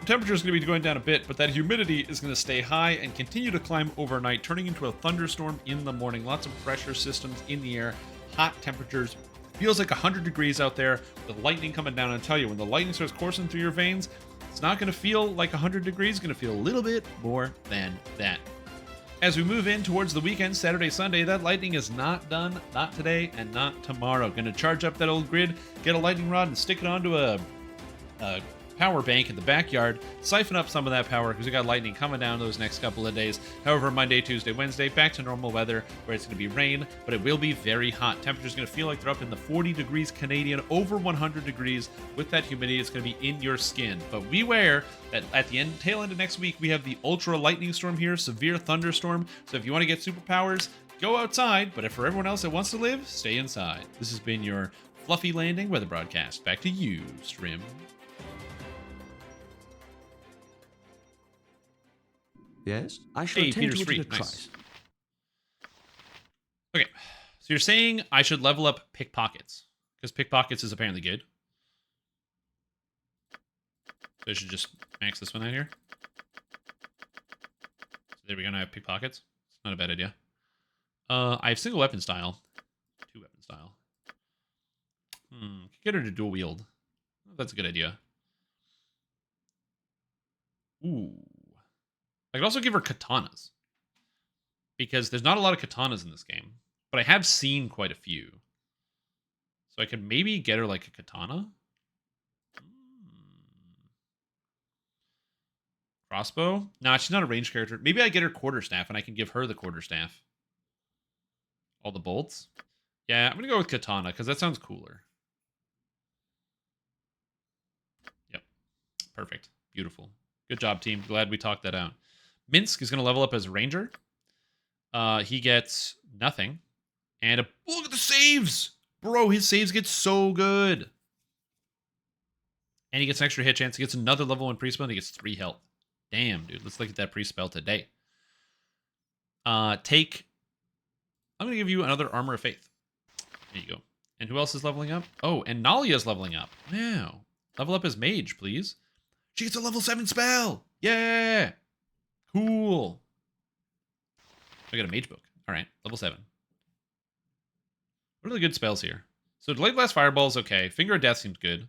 Speaker 1: temperature is going to be going down a bit, but that humidity is going to stay high and continue to climb overnight, turning into a thunderstorm in the morning. Lots of pressure systems in the air, hot temperatures. Feels like 100 degrees out there with lightning coming down. And I tell you, when the lightning starts coursing through your veins, it's not going to feel like 100 degrees. It's going to feel a little bit more than that. As we move in towards the weekend, Saturday, Sunday, that lightning is not done. Not today and not tomorrow. Going to charge up that old grid, get a lightning rod and stick it onto a power bank in the backyard, siphon up some of that power because we got lightning coming down those next couple of days. However, Monday, Tuesday, Wednesday, back to normal weather where it's going to be rain, but it will be very hot. Temperature's going to feel like they're up in the 40 degrees Canadian, over 100 degrees. With that humidity, it's going to be in your skin. But beware that at the tail end of next week, we have the ultra lightning storm here, severe thunderstorm. So if you want to get superpowers, go outside. But if for everyone else that wants to live, stay inside. This has been your Fluffy Landing weather broadcast. Back to you, Strim.
Speaker 3: Yes? I shall attend
Speaker 1: Peter's
Speaker 3: to it
Speaker 1: free.
Speaker 3: in a
Speaker 1: Nice.
Speaker 3: trice.
Speaker 1: Okay, so you're saying I should level up pickpockets because pickpockets is apparently good. So I should just max this one out here. So there we go. Now I have pickpockets. It's not a bad idea. I have single weapon style, 2 weapon style. Get her to dual wield. That's a good idea. Ooh. I could also give her katanas. Because there's not a lot of katanas in this game. But I have seen quite a few. So I could maybe get her like a katana. Crossbow? Nah, she's not a ranged character. Maybe I get her quarterstaff and I can give her the quarterstaff. All the bolts? Yeah, I'm going to go with katana because that sounds cooler. Yep. Perfect. Beautiful. Good job, team. Glad we talked that out. Minsk is going to level up as Ranger. He gets nothing. And look at the saves! Bro, his saves get so good. And he gets an extra hit chance. He gets another level 1 pre-spell and he gets 3 health. Damn, dude. Let's look at that pre-spell today. I'm going to give you another Armor of Faith. There you go. And who else is leveling up? Oh, and Nalia's leveling up. Wow. Level up as Mage, please. She gets a level 7 spell. Yeah. Cool. I got a Mage book. All right. Level 7. What are the good spells here? So Delayed Blast Fireball is okay. Finger of Death seems good.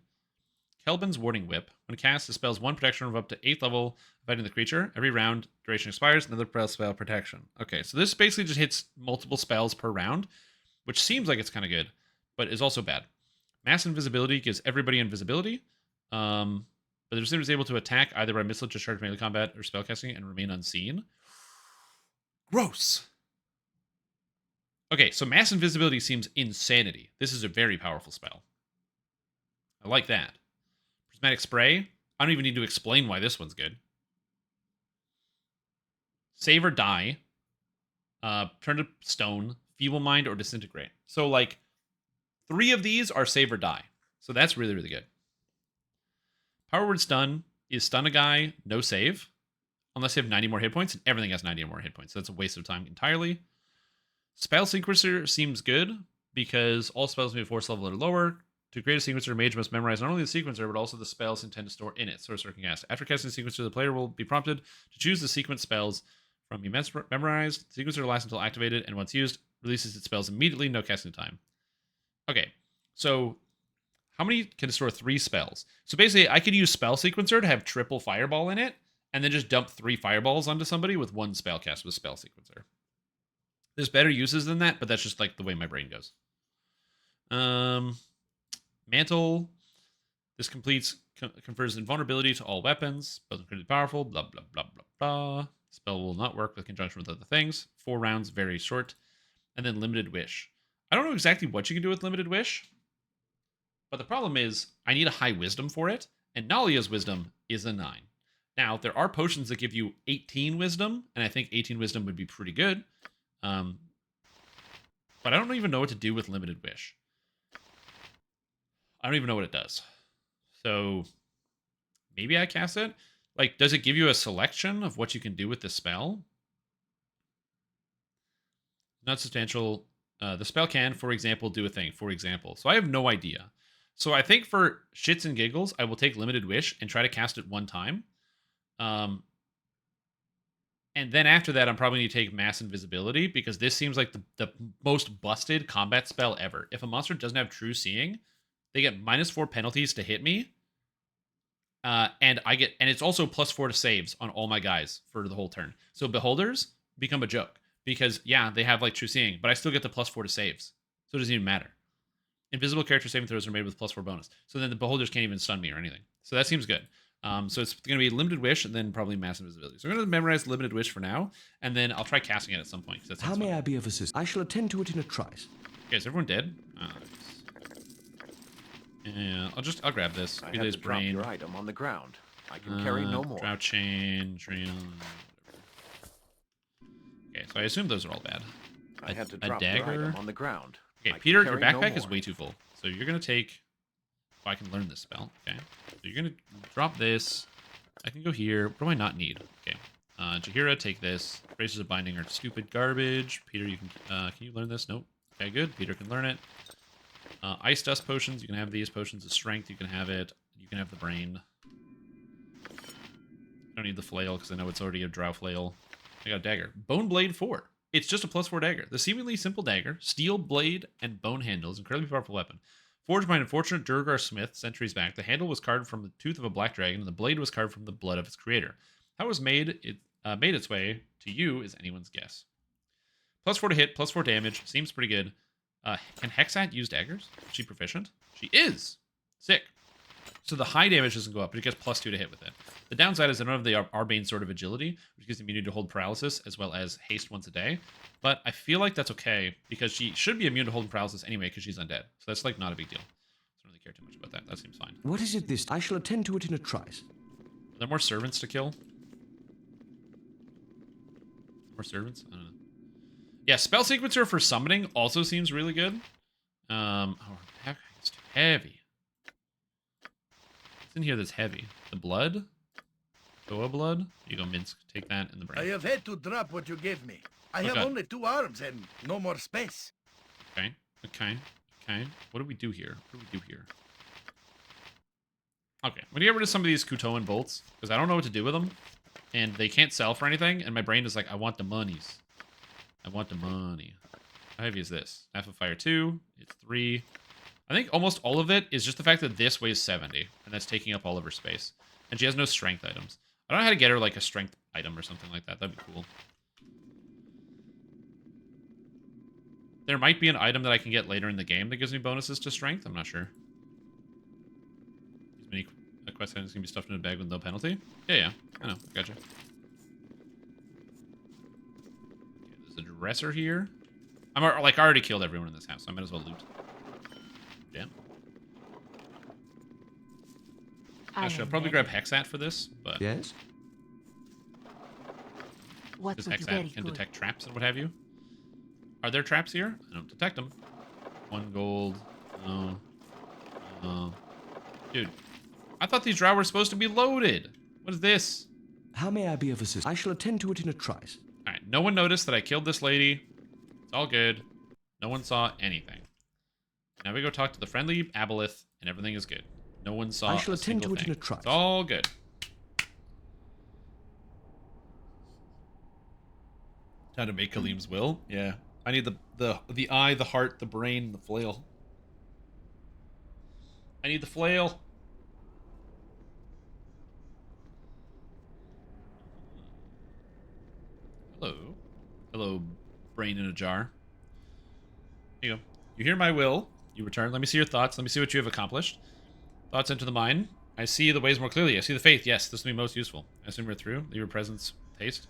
Speaker 1: Kelvin's Warding Whip. When cast, it spells 1 protection of up to 8th level, affecting the creature. Every round, duration expires, another spell protection. Okay, so this basically just hits multiple spells per round, which seems like it's kind of good, but is also bad. Mass Invisibility gives everybody invisibility, but the receiver is able to attack either by missile, discharge, melee combat, or spellcasting and remain unseen. Gross. Okay, so mass invisibility seems insanity. This is a very powerful spell. I like that. Prismatic spray. I don't even need to explain why this one's good. Save or die. Turn to stone, feeble mind, or disintegrate. So like 3 of these are save or die. So that's really, really good. Power word stun is stun a guy, no save. Unless you have 90 more hit points, and everything has 90 more hit points. So that's a waste of time entirely. Spell sequencer seems good because all spells may be force level or lower. To create a sequencer, a mage must memorize not only the sequencer, but also the spells intended to store in it. Sorcerer can cast. After casting the sequencer, the player will be prompted to choose the sequence spells from memorized. The sequencer lasts until activated, and once used, releases its spells immediately, no casting time. Okay, so how many can store 3 spells? So basically, I could use spell sequencer to have triple fireball in it, and then just dump 3 fireballs onto somebody with 1 spell cast with spell sequencer. There's better uses than that, but that's just like the way my brain goes. Mantle. This confers invulnerability to all weapons. Both incredibly powerful. Blah, blah, blah, blah, blah. Spell will not work with conjunction with other things. 4 rounds, very short. And then limited wish. I don't know exactly what you can do with limited wish. But the problem is, I need a high wisdom for it. And Nalia's wisdom is a 9. Now, there are potions that give you 18 wisdom. And I think 18 wisdom would be pretty good. But I don't even know what to do with limited wish. I don't even know what it does. So maybe I cast it. Like, does it give you a selection of what you can do with the spell? Not substantial. The spell can, for example, do a thing. For example. So I have no idea. So I think for shits and giggles, I will take limited wish and try to cast it 1 time. And then after that, I'm probably going to take mass invisibility because this seems like the most busted combat spell ever. If a monster doesn't have true seeing, they get -4 penalties to hit me. And it's also +4 to saves on all my guys for the whole turn. So beholders become a joke because yeah, they have like true seeing, but I still get the +4 to saves. So it doesn't even matter. Invisible character saving throws are made with +4 bonus. So then the beholders can't even stun me or anything. So that seems good. So it's going to be limited wish and then probably mass invisibility. So I'm going to memorize limited wish for now, and then I'll try casting it at some point.
Speaker 3: How may I be of assistance? I shall attend to it in a trice.
Speaker 1: Okay, is everyone dead? Yeah, I'll grab this.
Speaker 16: I have to drop your item on the ground. I can carry no more.
Speaker 1: Drought chain, trail. Okay, so I assume those are all bad.
Speaker 16: I had to drop your item on the ground.
Speaker 1: Okay, Peter, your backpack is way too full. So you're going to take... Oh, I can learn this spell. Okay. So you're going to drop this. I can go here. What do I not need? Okay. Jahira, take this. Braces of Binding are stupid garbage. Peter, you can you learn this? Nope. Okay, good. Peter can learn it. Ice Dust Potions. You can have these. Potions of Strength. You can have it. You can have the Brain. I don't need the Flail because I know it's already a Drow Flail. I got a Dagger. Bone Blade 4. It's just a +4 dagger. The seemingly simple dagger, steel blade, and bone handle is an incredibly powerful weapon. Forged by an unfortunate Durgar smith centuries back, the handle was carved from the tooth of a black dragon, and the blade was carved from the blood of its creator. How it was made its way to you is anyone's guess. +4 to hit, +4 damage. Seems pretty good. Can Hexat use daggers? Is she proficient? She is. Sick. So the high damage doesn't go up, but it gets +2 to hit with it. The downside is I don't have the Arbane Sword of Agility, which gives immunity to hold paralysis, as well as haste once a day. But I feel like that's okay, because she should be immune to hold paralysis anyway, because she's undead. So that's, like, not a big deal. I don't really care too much about that. That seems fine.
Speaker 3: What is it this? I shall attend to it in a trice.
Speaker 1: Are there more servants to kill? More servants? I don't know. Yeah, Spell Sequencer for summoning also seems really good. Oh, it's too heavy. In here that's heavy. The blood? Goa blood? You go, Minsk. Take that in the brain.
Speaker 6: I have had to drop what you gave me. I have only 2 arms and no more space.
Speaker 1: Okay. What do we do here? Okay, I'm gonna get rid of some of these Kutoan bolts, because I don't know what to do with them. And they can't sell for anything, and my brain is like, I want the monies. I want the money. How heavy is this? Half of Fire 2. It's 3. I think almost all of it is just the fact that this weighs 70, and that's taking up all of her space. And she has no strength items. I don't know how to get her, like, a strength item or something like that. That'd be cool. There might be an item that I can get later in the game that gives me bonuses to strength. I'm not sure. These mini quest items can be stuffed in a bag with no penalty. Yeah, I know. Gotcha. aggressor here. Like, I already killed everyone in this house, so I might as well loot. Yeah. I should probably grab Hexat for this, but...
Speaker 3: Yes?
Speaker 1: This Hexat can detect traps and what have you. Are there traps here? I don't detect them. 1 gold. No. Dude, I thought these drow were supposed to be loaded. What is this?
Speaker 3: How may I be of assistance? I shall attend to it in a trice.
Speaker 1: Alright, no one noticed that I killed this lady. It's all good. No one saw anything. Now we go talk to the friendly aboleth, and everything is good. No one saw
Speaker 3: I shall attend to it
Speaker 1: thing.
Speaker 3: in a trice.
Speaker 1: It's all good. Time to make Khalim's will? Yeah. I need the eye, the heart, the brain, the flail. I need the flail. Hello. Hello, brain in a jar. Here you go. You hear my will. You return. Let me see your thoughts. Let me see what you have accomplished. Thoughts enter the mind. I see the ways more clearly. I see the faith. Yes, this will be most useful. I assume we're through. Leave your presence. Taste.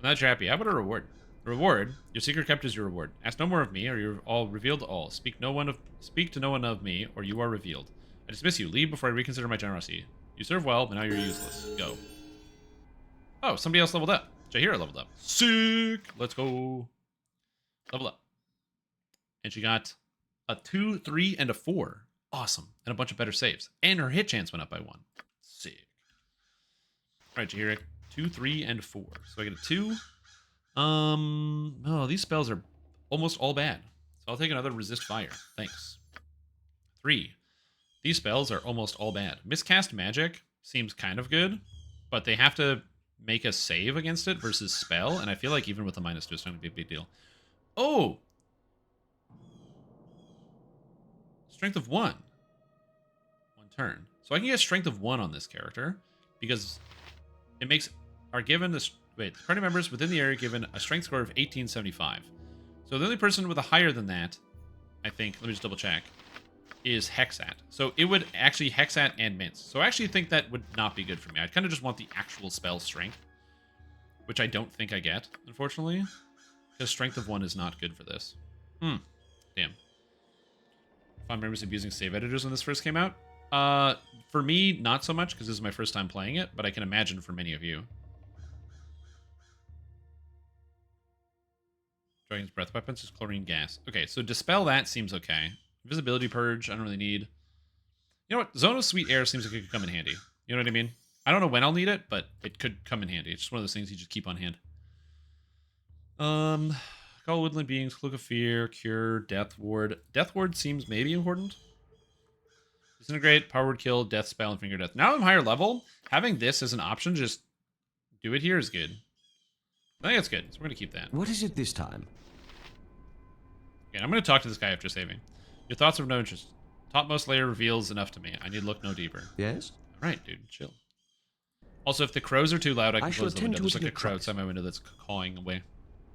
Speaker 1: Now that you're happy, how about a reward? A reward? Your secret kept is your reward. Ask no more of me, or you're all revealed to all. Speak to no one of me, or you are revealed. I dismiss you. Leave before I reconsider my generosity. You serve well, but now you're useless. Go. Oh, somebody else leveled up. Jahira leveled up. Sick! Let's go. Level up. And she got a 2, 3, and a 4. Awesome. And a bunch of better saves. And her hit chance went up by 1. Sick. Alright, Jahira. 2, 3, and 4. So I get a 2. Oh, these spells are almost all bad. So I'll take another resist fire. Thanks. 3. These spells are almost all bad. Miscast magic seems kind of good, but they have to make a save against it versus spell, and I feel like even with a -2, it's not going to be a big deal. Oh! Strength of 1. 1 turn. So I can get strength of 1 on this character, because it makes... are given this... Wait, the party members within the area given a strength score of 1875. So the only person with a higher than that, I think, let me just double check, is Hexat. So it would actually Hexat and Mince. So I actually think that would not be good for me. I kind of just want the actual spell strength, which I don't think I get, unfortunately, because strength of 1 is not good for this. Damn. Fond memories of using save editors when this first came out. For me, not so much, because this is my first time playing it, but I can imagine for many of you. Dragon's breath weapons is chlorine gas. Okay, so dispel that seems okay. Invisibility purge, I don't really need. You know what? Zone of sweet air seems like it could come in handy. You know what I mean? I don't know when I'll need it, but it could come in handy. It's just one of those things you just keep on hand. Call woodland beings, cloak of fear, cure, death ward. Death ward seems maybe important. Disintegrate, power word kill, death spell, and finger death. Now I'm higher level. Having this as an option, just do it here is good. I think that's good, so we're going to keep that.
Speaker 3: What is it this time?
Speaker 1: Okay, I'm going to talk to this guy after saving. Your thoughts are of no interest. Topmost layer reveals enough to me. I need look no deeper.
Speaker 3: Yes?
Speaker 1: Alright, dude, chill. Also, if the crows are too loud, I can close the window. There's like a crow outside my window that's cawing away.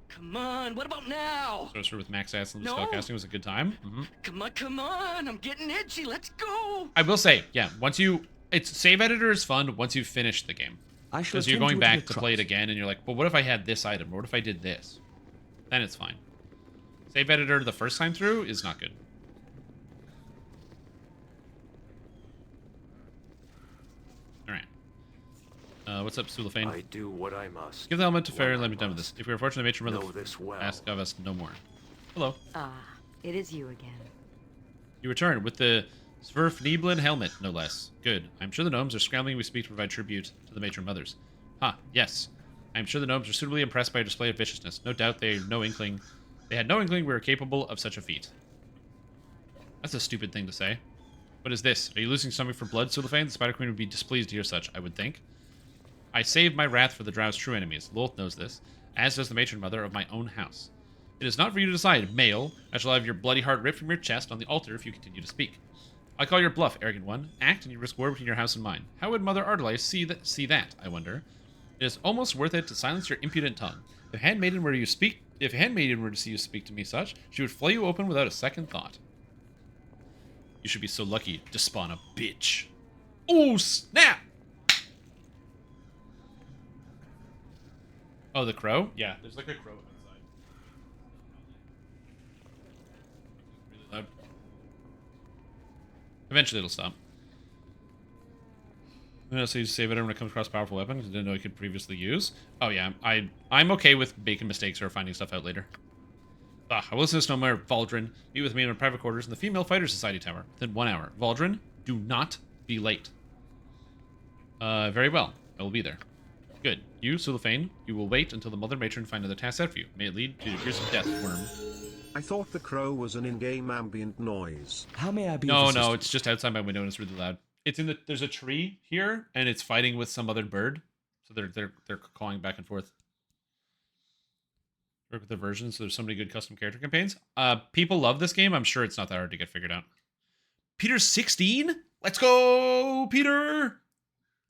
Speaker 13: Come on, what about now?
Speaker 1: Sorcerer with max stats and spellcasting was a good time.
Speaker 13: Come on, I'm getting itchy, let's go!
Speaker 1: I will say, yeah, once you... Save editor is fun once you finish the game. Because you're going back to play it again, and you're like, well, what if I had this item? Or what if I did this? Then it's fine. Save editor the first time through is not good. Alright. What's up, Sulafane?
Speaker 7: I do what I must.
Speaker 1: Give the helmet to Fair and let me done with this. If we are fortunate to make your mother
Speaker 7: well.
Speaker 1: ask of us no more. Hello.
Speaker 12: Ah, it is you again.
Speaker 1: You return with the Sverfneblin helmet, no less. Good. I'm sure the gnomes are scrambling we speak to provide tribute to the matron mothers. Yes. I'm sure the gnomes are suitably impressed by your display of viciousness. No doubt they had no inkling we were capable of such a feat. That's a stupid thing to say. What is this? Are you losing something for blood, Sulafane? The Spider Queen would be displeased to hear such, I would think. I saved my wrath for the Drow's true enemies. Lolth knows this, as does the matron mother of my own house. It is not for you to decide, male. I shall have your bloody heart ripped from your chest on the altar if you continue to speak. I call your bluff, arrogant one. Act and you risk war between your house and mine. How would Mother Ardalais see that, I wonder? It is almost worth it to silence your impudent tongue. If a handmaiden were to see you speak to me such, she would flay you open without a second thought. You should be so lucky to spawn a bitch. Oh, snap! Oh, the crow? Yeah, there's like a crow outside. loud. Eventually it'll stop. So you save it when it comes across powerful weapons I didn't know I could previously use. Oh yeah, I'm okay with making mistakes or finding stuff out later. I will listen to Snowmare Valdrin. Meet with me in my private quarters in the Female Fighter Society Tower within 1 hour. Valdrin, do not be late. Very well. I will be there. Good. You, Sulafane, you will wait until the Mother Matron find another task set for you. May it lead to the gruesome death, worm.
Speaker 2: I thought the crow was an in-game ambient noise.
Speaker 3: How may I be
Speaker 1: No, no, it's just outside my window and it's really loud. It's in the there's a tree here and it's fighting with some other bird. So they're cawing back and forth. Work with the versions, so there's so many good custom character campaigns. People love this game. I'm sure it's not that hard to get figured out. Peter's 16? Let's go, Peter!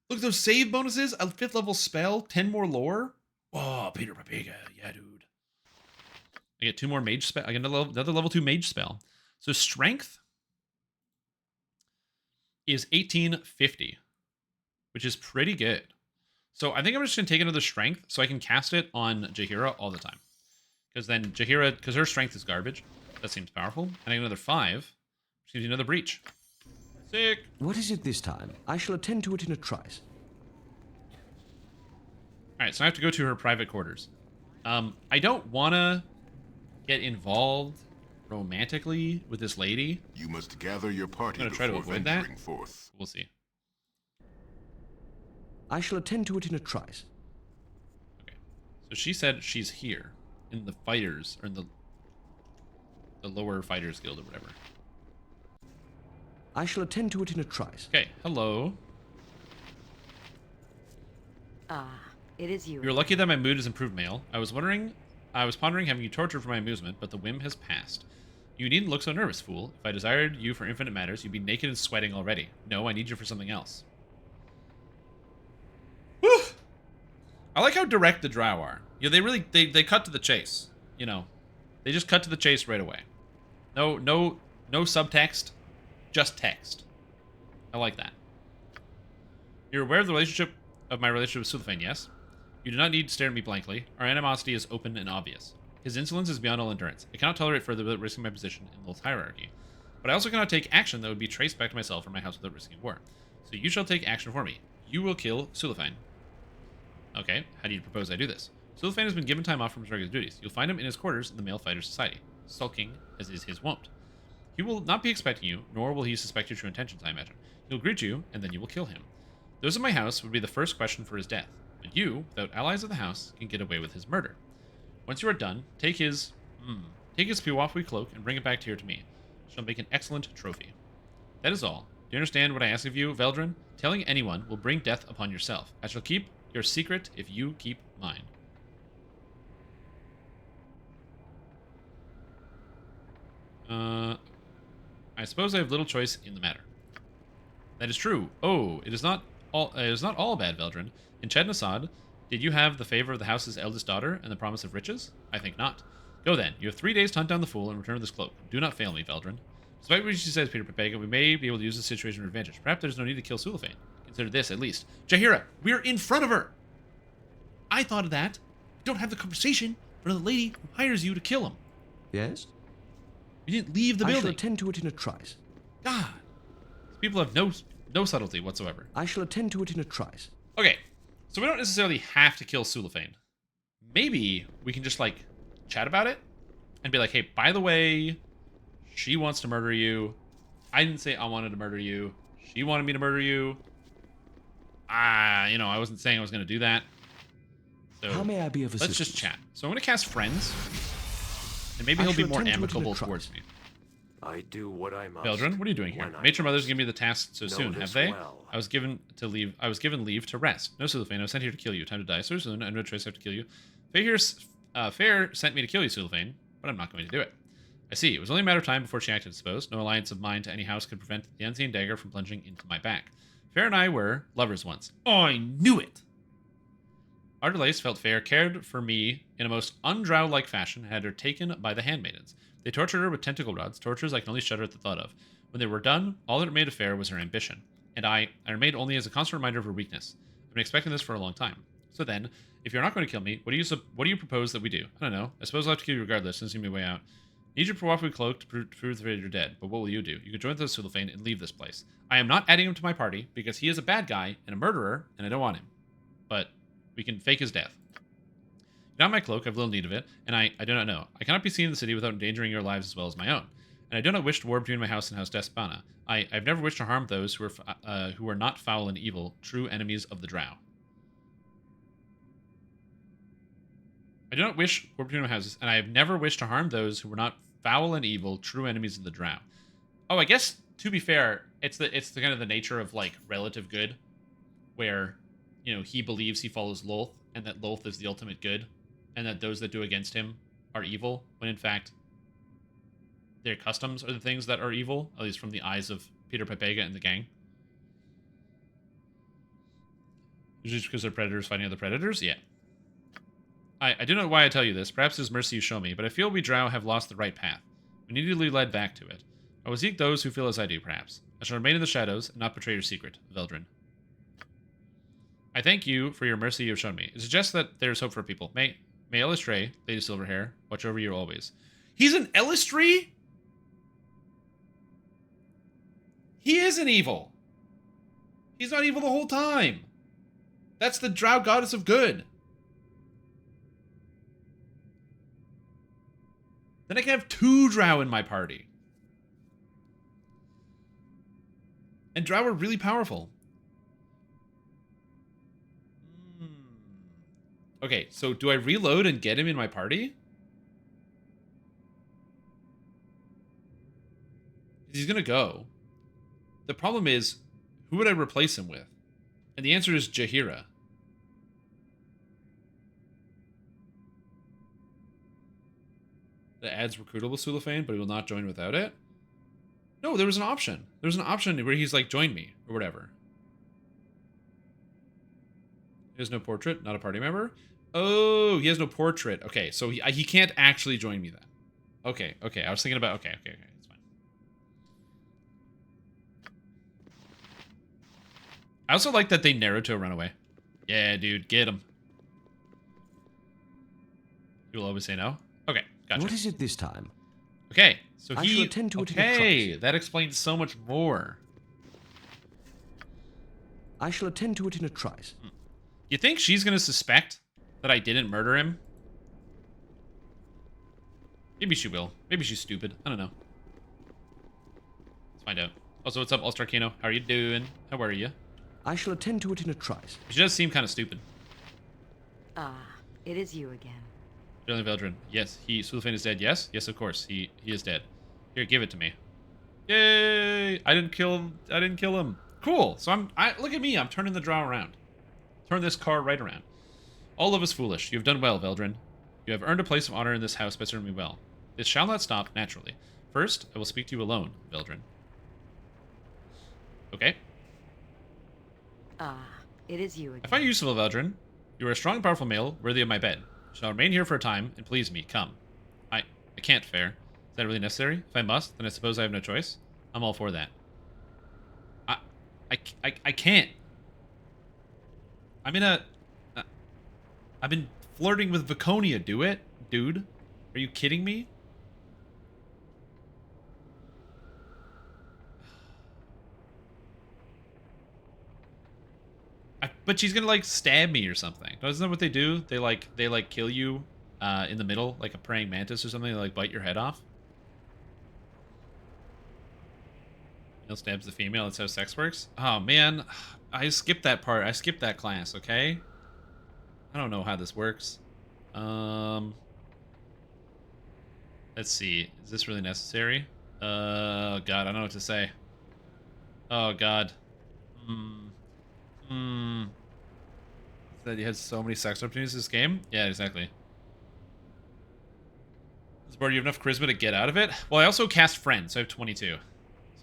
Speaker 1: Look at those save bonuses. A 5th level spell, 10 more lore. Oh, Peter Papega. Yeah, dude. I get 2 more mage spell. I get another level 2 mage spell. So strength is 1850, which is pretty good. So I think I'm just going to take another strength so I can cast it on Jaheira all the time. Because then Jaheira, because her strength is garbage. That seems powerful. And I get another 5, which gives you another breach. Sick.
Speaker 3: What is it this time? I shall attend to it in a trice.
Speaker 1: Alright, so I have to go to her private quarters. I don't want to get involved romantically with this lady.
Speaker 10: You must gather your party
Speaker 1: I'm going to try to avoid that.
Speaker 10: Forth.
Speaker 1: We'll see.
Speaker 3: I shall attend to it in a trice.
Speaker 1: Okay. So she said she's here in the fighters, or in the lower fighters guild or whatever.
Speaker 3: I shall attend to it in a trice.
Speaker 1: Okay, hello.
Speaker 12: It is you.
Speaker 1: You're lucky that my mood has improved, Male. I was pondering having you tortured for my amusement, but the whim has passed. You needn't look so nervous, fool. If I desired you for infinite matters, you'd be naked and sweating already. No, I need you for something else. Whew. I like how direct the drow are. You know, they cut to the chase. You know, they just cut to the chase right away. No subtext, just text. I like that. You're aware of my relationship with Sulafane, yes? You do not need to stare at me blankly. Our animosity is open and obvious. His insolence is beyond all endurance. I cannot tolerate further without risking my position in the hierarchy. But I also cannot take action that would be traced back to myself or my house without risking war. So you shall take action for me. You will kill Sulafane. Okay, how do you propose I do this? Sulafane has been given time off from his regular duties. You'll find him in his quarters in the Male Fighter Society, sulking as is his wont. He will not be expecting you, nor will he suspect your true intentions, I imagine. He'll greet you, and then you will kill him. Those in my house would be the first question for his death, but you, without allies of the house, can get away with his murder. Once you are done, take his Piwafi cloak and bring it back here to me. It shall make an excellent trophy. That is all. Do you understand what I ask of you, Veldrin? Telling anyone will bring death upon yourself. I shall keep your secret if you keep mine. I suppose I have little choice in the matter. That is true. Oh, it is not all bad, Veldrin. In Chednasad, did you have the favor of the house's eldest daughter and the promise of riches? I think not. Go then. You have 3 days to hunt down the fool and return with this cloak. Do not fail me, Veldrin. Despite what she says, Peter Papega, we may be able to use this situation to advantage. Perhaps there's no need to kill Sulafane. Consider this, at least. Jaheira, we're in front of her! I thought of that. Don't have the conversation in front of the lady who hires you to kill him.
Speaker 3: Yes?
Speaker 1: You didn't leave the building.
Speaker 3: I shall attend to it in a trice.
Speaker 1: God. These people have no subtlety whatsoever.
Speaker 3: I shall attend to it in a trice.
Speaker 1: Okay, so we don't necessarily have to kill Sulafane. Maybe we can just, like, chat about it and be like, hey, by the way, she wants to murder you. I didn't say I wanted to murder you. She wanted me to murder you. I wasn't saying I was going to do that. So
Speaker 3: how may I be of assistance?
Speaker 1: Let's just chat. So I'm going to cast Friends, and maybe he'll be more amicable towards me.
Speaker 7: I do what I must.
Speaker 1: Veldrin, what are you doing here? Matron Mother's giving me the task so soon, have they? Well. I was given leave to rest. No, Sulafane, I was sent here to kill you. Time to die so soon. I have no choice. I have to kill you. Fair sent me to kill you, Sulafane, but I'm not going to do it. I see. It was only a matter of time before she acted, I suppose. No alliance of mine to any house could prevent the unseen dagger from plunging into my back. Fair and I were lovers once. Oh, I knew it! Ardelace felt Fair cared for me in a most undrow-like fashion and had her taken by the handmaidens. They tortured her with tentacle rods, tortures I can only shudder at the thought of. When they were done, all that remained of Fair was her ambition, and I remained only as a constant reminder of her weakness. I've been expecting this for a long time. So then, if you're not going to kill me, what do you propose that we do? I don't know. I suppose I'll have to kill you regardless, since you may way out. Need your provocative cloak to prove that you're dead, but what will you do? You can join the Sulafane and leave this place. I am not adding him to my party because he is a bad guy and a murderer, and I don't want him. But we can fake his death. Not my cloak, I have little need of it, and I do not know. I cannot be seen in the city without endangering your lives as well as my own. And I do not wish to war between my house and House Despana. I've never wished to harm those who are not foul and evil, true enemies of the Drow. I do not wish war between my houses, and I have never wished to harm those who were not foul and evil, true enemies of the Drow. Oh, I guess to be fair, it's the kind of the nature of like relative good, where he believes he follows Lolth, and that Lolth is the ultimate good, and that those that do against him are evil, when in fact their customs are the things that are evil, at least from the eyes of Peter Pepega and the gang. Usually just because they're predators fighting other predators? Yeah. I do not know why I tell you this. Perhaps it is mercy you show me, but I feel we Drow have lost the right path. We need to be led back to it. I will seek those who feel as I do, perhaps. I shall remain in the shadows and not betray your secret, Veldrin. I thank you for your mercy you have shown me. It suggests that there is hope for people. May Elistray, Lady Silverhair, watch over you always. He's an Elistray? He is an evil. He's not evil the whole time. That's the Drow goddess of good. Then I can have 2 Drow in my party. And Drow are really powerful. Okay, so do I reload and get him in my party? He's gonna go. The problem is, who would I replace him with? And the answer is Jaheira. That adds recruitable Sulafane, but he will not join without it? No, there was an option. There was an option where he's like, join me, or whatever. He has no portrait, not a party member. Oh, he has no portrait. Okay, so he can't actually join me then. Okay, I was thinking about, okay, it's fine. I also like that they narrowed to a runaway. Yeah, dude, get him. You will always say no? Okay, gotcha.
Speaker 3: What is it this time?
Speaker 1: Okay, so
Speaker 3: I shall attend to it in a trice.
Speaker 1: That explains so much more.
Speaker 3: I shall attend to it in a trice.
Speaker 1: You think she's gonna suspect that I didn't murder him? Maybe she will. Maybe she's stupid. I don't know. Let's find out. Also, what's up, Ulster Kano? How are you doing? How are you?
Speaker 3: I shall attend to it in a trice.
Speaker 1: She does seem kind of stupid.
Speaker 12: It is you again.
Speaker 1: Jeremy Veldrin. Yes, Sulafane is dead. Yes? Yes, of course. He is dead. Here, give it to me. Yay! I didn't kill him. Cool. So look at me. I'm turning the draw around. Turn this car right around. All of us foolish. You have done well, Veldrin. You have earned a place of honor in this house by serving me well. This shall not stop, naturally. First, I will speak to you alone, Veldrin. Okay.
Speaker 12: It is you again.
Speaker 1: I find you useful, Veldrin. You are a strong, powerful male, worthy of my bed. You shall remain here for a time, and please me. Come. I can't, Fair. Is that really necessary? If I must, then I suppose I have no choice. I'm all for that. I can't. I've been flirting with Viconia, dude. Are you kidding me? But she's gonna like stab me or something. Isn't that what they do? They like kill you in the middle, like a praying mantis or something. They like bite your head off. Male stabs the female. That's how sex works. Oh man, I skipped that part. I skipped that class. Okay. I don't know how this works. Let's see. Is this really necessary? God, I don't know what to say. Oh God. That he has so many sex opportunities in this game? Yeah, exactly. This board, you have enough charisma to get out of it? Well, I also cast friend, so I have 22. So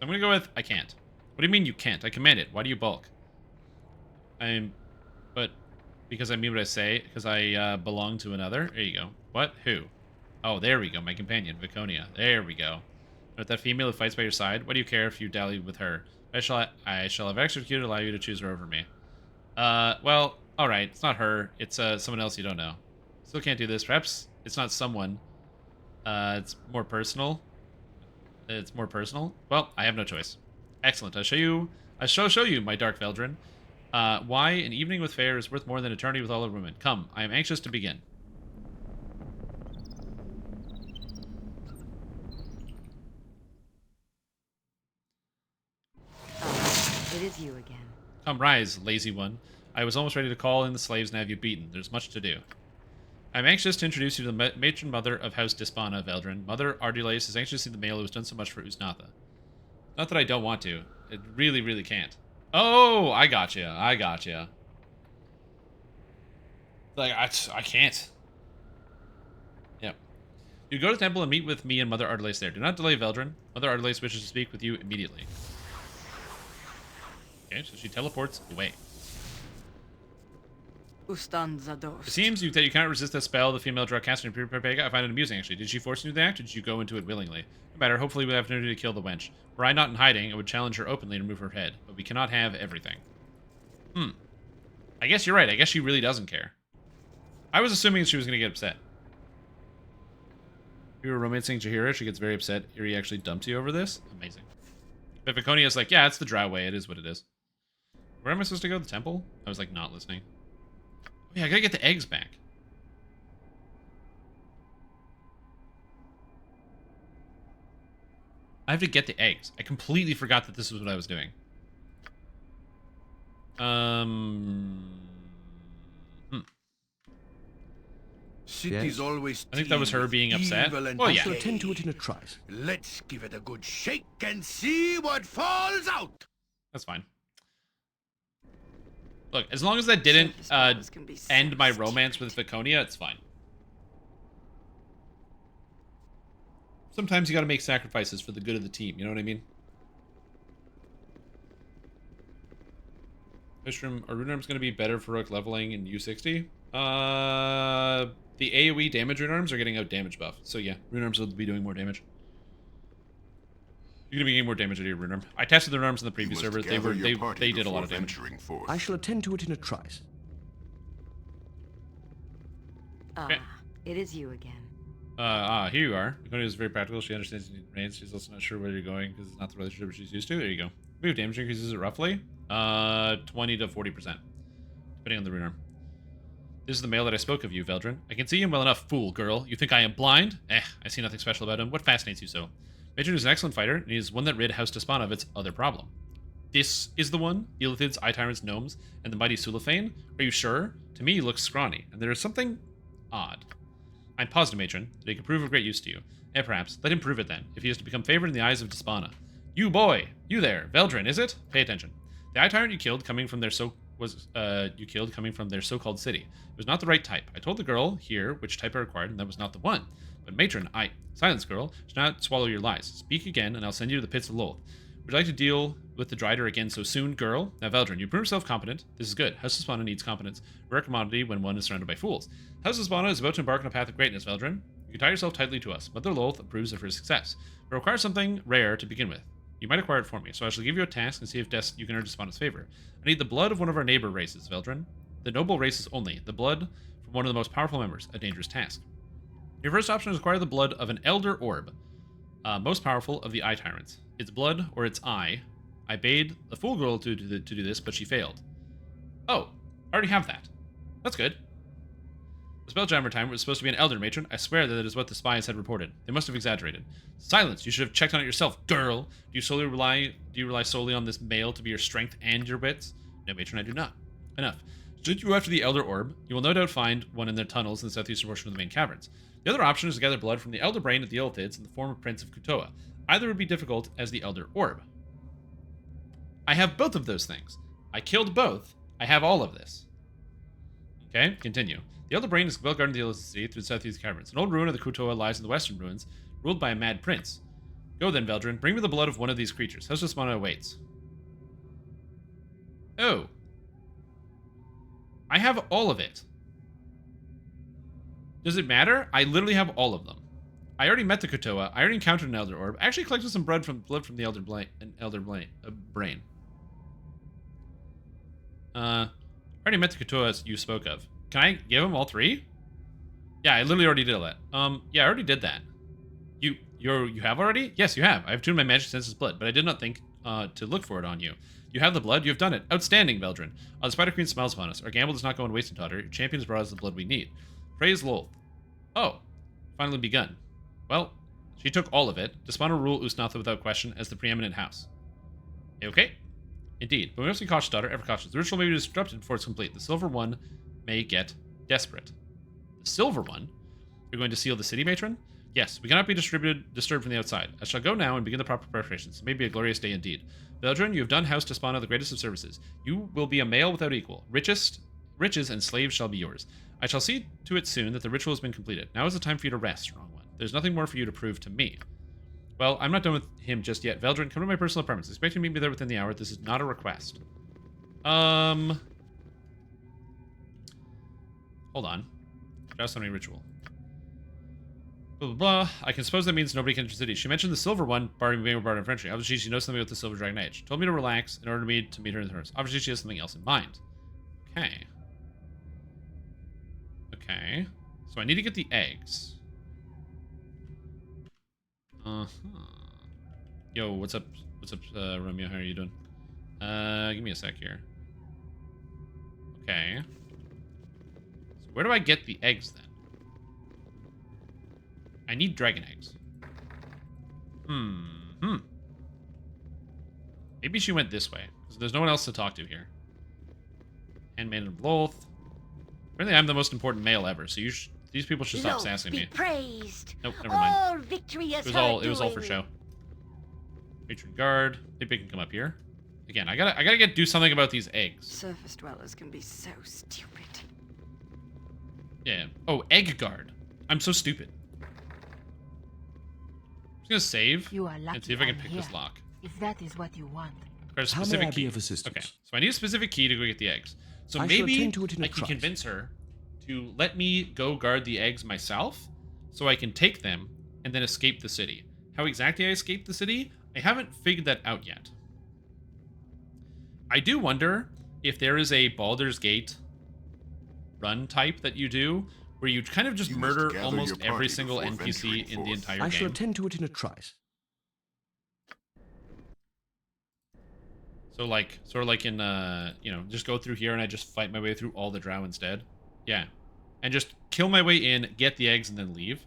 Speaker 1: I'm gonna go with I can't. What do you mean you can't? I command it. Why do you bulk? But because I mean what I say, because I belong to another. There you go. What? Who? Oh, there we go. My companion, Viconia. There we go. But that female who fights by your side, what do you care if you dally with her? I shall have executed, allow you to choose her over me. Well, alright, it's not her. It's someone else you don't know. Still can't do this. Perhaps it's not someone. It's more personal. It's more personal. Well, I have no choice. Excellent. I shall show you, my dark Veldrin. Why an evening with fair is worth more than eternity with all other women. Come, I am anxious to begin.
Speaker 12: It is you again.
Speaker 1: Come, rise, lazy one. I was almost ready to call in the slaves and have you beaten. There's much to do. I'm anxious to introduce you to the matron mother of House Dispana, Veldrin. Mother Ardulace is anxious to see the male who has done so much for Usnatha. Not that I don't want to. It really, really can't. Oh, I gotcha. I gotcha. Like, I can't. Yep. You go to the temple and meet with me and Mother Ardulace there. Do not delay, Veldrin. Mother Ardulace wishes to speak with you immediately. Okay, so she teleports away. It seems that you cannot resist that spell the female drug caster in Pega. I find it amusing, actually. Did she force you to the act, or did you go into it willingly? No matter, hopefully we have an opportunity to kill the wench. Were I not in hiding, I would challenge her openly to remove her head. But we cannot have everything. I guess you're right. I guess she really doesn't care. I was assuming she was going to get upset. If you were romancing Jaheira, she gets very upset. Iri actually dumped you over this? Amazing. But Viconia's like, yeah, it's the drow way. It is what it is. Where am I supposed to go? The temple? I was, like, not listening. Oh, yeah, I gotta get the eggs back. I have to get the eggs. I completely forgot that this was what I was doing.
Speaker 6: City's always
Speaker 1: I think that was her being upset.
Speaker 6: Well,
Speaker 1: yeah.
Speaker 3: I shall attend to it in a trice.
Speaker 6: Let's give it a good shake and see what falls out.
Speaker 1: That's fine. Look, as long as that didn't end my romance with Viconia, it's fine. Sometimes you gotta make sacrifices for the good of the team, you know what I mean? Fishroom, are rune arms gonna be better for Rook leveling in U60? The AoE damage rune arms are getting out damage buff. So yeah, rune arms will be doing more damage. You're gonna be getting more damage out of your rune arm. I tested the rune arms in the previous server. They did a lot of damage.
Speaker 3: I shall attend to it in a trice.
Speaker 12: Okay. It is you again.
Speaker 1: Here you are. Viconia is very practical. She understands you need range. She's also not sure where you're going because it's not the relationship she's used to. There you go. Move damage increases it roughly 20 to 40%, depending on the rune arm. This is the male that I spoke of you, Veldrin. I can see him well enough, fool girl. You think I am blind? I see nothing special about him. What fascinates you so? Matron is an excellent fighter, and he is one that rid House Despana of its other problem. This is the one? Elithids, Eye Tyrants, Gnomes, and the mighty Sulafane? Are you sure? To me, he looks scrawny, and there is something odd. I'm positive, Matron, that he could prove of great use to you. And perhaps, let him prove it then, if he is to become favored in the eyes of Despana. You boy! You there! Veldrin, is it? Pay attention. The Eye Tyrant you killed coming from their so-called city. It was not the right type. I told the girl here which type I required, and that was not the one. But Matron, silence, girl. Do not swallow your lies. Speak again, and I'll send you to the pits of Lolth. Would you like to deal with the Drider again so soon, girl? Now, Veldrin, you prove yourself competent. This is good. House Despana needs competence. A rare commodity when one is surrounded by fools. House Despana is about to embark on a path of greatness, Veldrin. You can tie yourself tightly to us. Mother Lolth approves of her success. It requires something rare to begin with. You might acquire it for me, so I shall give you a task and see if you can earn Despana's favor. I need the blood of one of our neighbor races, Veldrin. The noble races only. The blood from one of the most powerful members. A dangerous task. Your first option is acquire the blood of an Elder Orb, most powerful of the Eye Tyrants. Its blood or its eye. I bade the fool girl to do this, but she failed. Oh, I already have that. That's good. The Spelljammer time was supposed to be an Elder Matron. I swear that is what the spies had reported. They must have exaggerated. Silence! You should have checked on it yourself, girl! Do you rely solely on this male to be your strength and your wits? No, Matron, I do not. Enough. Should you go after the Elder Orb, you will no doubt find one in their tunnels in the southeastern portion of the main caverns. The other option is to gather blood from the Elder Brain of the Illithids in the form of Prince of Kutoa. Either would be difficult as the Elder Orb. I have both of those things. I killed both. I have all of this. Okay, continue. The Elder Brain is well guarded in the Illithid City through the southeast caverns. An old ruin of the Kutoa lies in the western ruins, ruled by a mad prince. Go then, Veldrin. Bring me the blood of one of these creatures. House Despana awaits. Oh. I have all of it. Does it matter? I literally have all of them. I already met the Kutoa. I already encountered an Elder Orb. I actually collected some blood from the Elder Brain. I already met the Kutoa you spoke of. Can I give him all three? Yeah, I literally already did all that. Yeah, I already did that. You have already? Yes, you have. I have tuned my magic senses blood, but I did not think to look for it on you. You have the blood. You have done it. Outstanding, Veldrin. The Spider Queen smiles upon us. Our gamble does not go in waste, daughter. Your champion has brought us the blood we need. Praise Lolth. Oh, finally begun. Well, she took all of it. Despana will rule Usnatha without question as the preeminent house. Okay? Indeed, but we must be cautious, daughter, ever cautious. The ritual may be disrupted before it's complete. The Silver One may get desperate. The Silver One? You're going to seal the city, matron? Yes, we cannot be disturbed from the outside. I shall go now and begin the proper preparations. It may be a glorious day indeed. Veldrin, you have done house to Despana the greatest of services. You will be a male without equal. Riches and slaves shall be yours. I shall see to it soon that the ritual has been completed. Now is the time for you to rest, strong one. There's nothing more for you to prove to me. Well, I'm not done with him just yet. Veldrin, come to my personal apartments. Expect to meet me there within the hour. This is not a request. Hold on. Just on a ritual. Blah, blah, blah. I can suppose that means nobody can enter the city. She mentioned the Silver One, barring being barred in French. Obviously, she knows something about the Silver Dragon Age. Told me to relax in order for me to meet her in the house. Obviously, she has something else in mind. Okay. Okay. So I need to get the eggs. Yo, what's up? What's up, Romeo? How are you doing? Give me a sec here. Okay. So where do I get the eggs then? I need dragon eggs. Maybe she went this way, because there's no one else to talk to here. Handmaiden of Lolth. Apparently I'm the most important male ever, so these people should stop sassing me.
Speaker 5: Praised.
Speaker 1: Nope, never mind.
Speaker 5: All victory is
Speaker 1: it was all for show. Patron guard. Maybe I can come up here. Again, I gotta do something about these eggs.
Speaker 4: Surface dwellers can be so stupid.
Speaker 1: Yeah. Oh, egg guard. I'm so stupid. I'm just gonna save and see if I can pick this lock.
Speaker 8: If that is what you want.
Speaker 1: A specific key. Okay, so I need a specific key to go get the eggs. So maybe I can convince her to let me go guard the eggs myself, so I can take them and then escape the city. How exactly I escape the city, I haven't figured that out yet. I do wonder if there is a Baldur's Gate run type that you do, where you kind of just murder almost every single NPC in the entire game.
Speaker 3: I shall attend to it in a trice.
Speaker 1: So like, sort of like in, just go through here and I just fight my way through all the drow instead. Yeah. And just kill my way in, get the eggs, and then leave.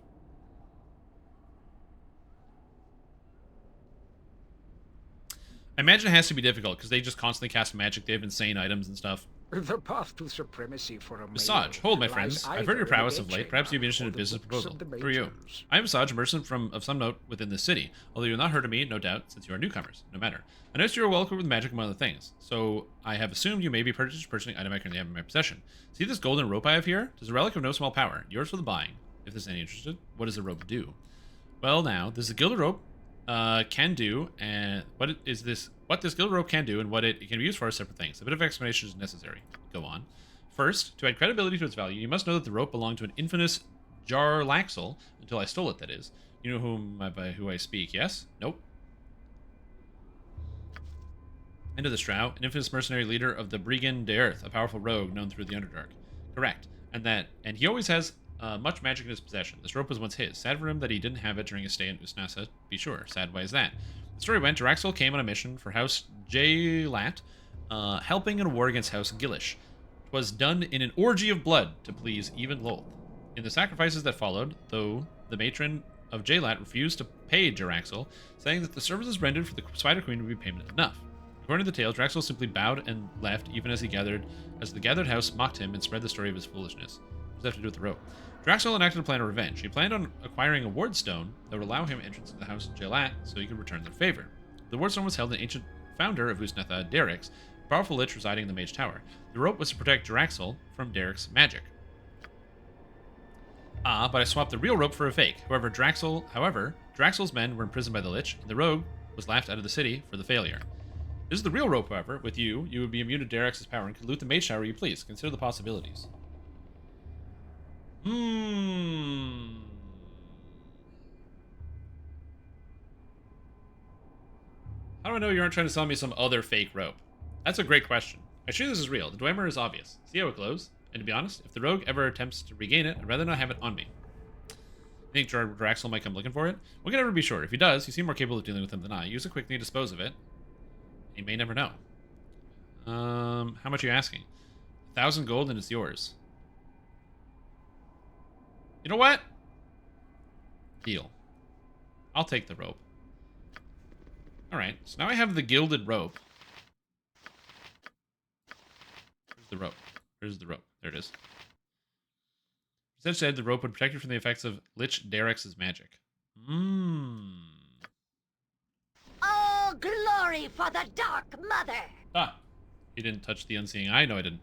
Speaker 1: I imagine it has to be difficult, because they just constantly cast magic. They have insane items and stuff.
Speaker 9: The path to supremacy for a
Speaker 1: Visage, hold my friends. I've heard your prowess of late. Perhaps you'd be interested in a business proposal. For you. I am Visage, a merchant of some note within this city. Although you have not heard of me, no doubt, since you are newcomers. No matter. I noticed you are well equipped with magic among other things, so I have assumed you may be purchasing item I currently have in my possession. See this golden rope I have here? It is a relic of no small power. Yours for the buying. If there's any interested, what does the rope do? Well, now, this is a gilded rope can do, and what this gilded rope can do and what it can be used for are separate things. A bit of explanation is necessary. Go on. First, to add credibility to its value, you must know that the rope belonged to an infamous Jarlaxle, until I stole it, that is. You know who I speak, yes? Nope. Into the Strow, an infamous mercenary leader of the Brigand de Earth, a powerful rogue known through the Underdark. Correct. And he always has much magic in his possession. This rope was once his. Sad for him that he didn't have it during his stay in Usnasa, be sure. Sad, why is that? The story went, Jaraxel came on a mission for House Jaylat, helping in a war against House Gillish. 'Twas done in an orgy of blood to please even Lolth. In the sacrifices that followed, though the matron of Jaylat refused to pay Jaraxel, saying that the services rendered for the Spider Queen would be payment enough. According to the tale, Jaraxel simply bowed and left, even as the gathered house mocked him and spread the story of his foolishness. What does that have to do with the rope? Jaraxel enacted a plan of revenge. He planned on acquiring a wardstone that would allow him entrance to the house of Jaylat so he could return their favor. The wardstone was held in the ancient founder of Usnatha, Derek's, a powerful lich residing in the Mage Tower. The rope was to protect Jaraxel from Derek's magic. But I swapped the real rope for a fake. However, Jaraxel's men were imprisoned by the lich, and the rogue was laughed out of the city for the failure. This is the real rope, however. With you would be immune to Derek's power and could loot the Mage Tower you please. Consider the possibilities. How do I know you aren't trying to sell me some other fake rope? That's a great question. I'm sure this is real. The Dwemer is obvious. See how it glows? And to be honest, if the rogue ever attempts to regain it, I'd rather not have it on me. think Draxel might come looking for it? We can never be sure. If he does, you seem more capable of dealing with him than I. Use it quickly to dispose of it. You may never know. How much are you asking? 1,000 gold and it's yours. You know what? Deal. I'll take the rope. Alright, so now I have the gilded rope. Where's the rope? Where's the rope? There it is. Instead said the rope would protect you from the effects of Lich Derex's magic.
Speaker 5: Oh, glory for the Dark Mother!
Speaker 1: Ah. You didn't touch the unseeing eye? No, I didn't.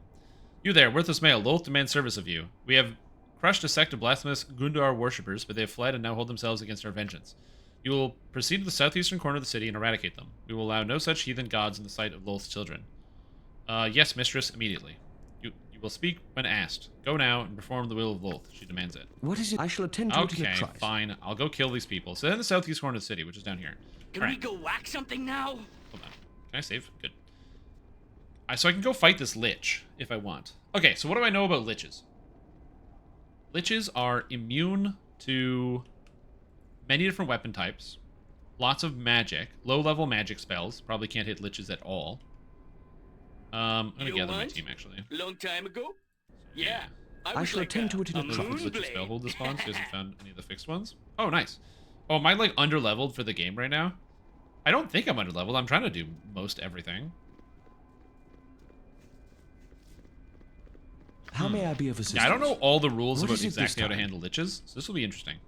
Speaker 1: You there, worthless male. Lolth demands service of you. We have crushed a sect of blasphemous Gundar worshippers, but they have fled and now hold themselves against our vengeance. You will proceed to the southeastern corner of the city and eradicate them. We will allow no such heathen gods in the sight of Lolth's children. Yes, mistress, immediately. You will speak when asked. Go now and perform the will of Lolth. She demands it.
Speaker 3: What is it? I shall attend to it in a trice.
Speaker 1: Okay, fine. I'll go kill these people. So then the southeast corner of the city, which is down here.
Speaker 13: Can we go whack something now?
Speaker 1: Hold on. Can I save? Good. So I can go fight this Lich, if I want. Okay, so what do I know about Liches? Liches are immune to many different weapon types. Lots of magic. Low-level magic spells. Probably can't hit Liches at all. I'm gonna gather my team, actually.
Speaker 13: Long time ago? Yeah.
Speaker 3: I shall attend to it in a
Speaker 1: trice. Lich's spell hold response. You hasn't found any of the fixed ones. Oh, nice. Oh, am I, like, under-leveled for the game right now? I don't think I'm under-leveled. I'm trying to do most everything.
Speaker 3: How may I be of assistance?
Speaker 1: Yeah, I don't know all the rules about exactly how to handle Liches, so this will be interesting.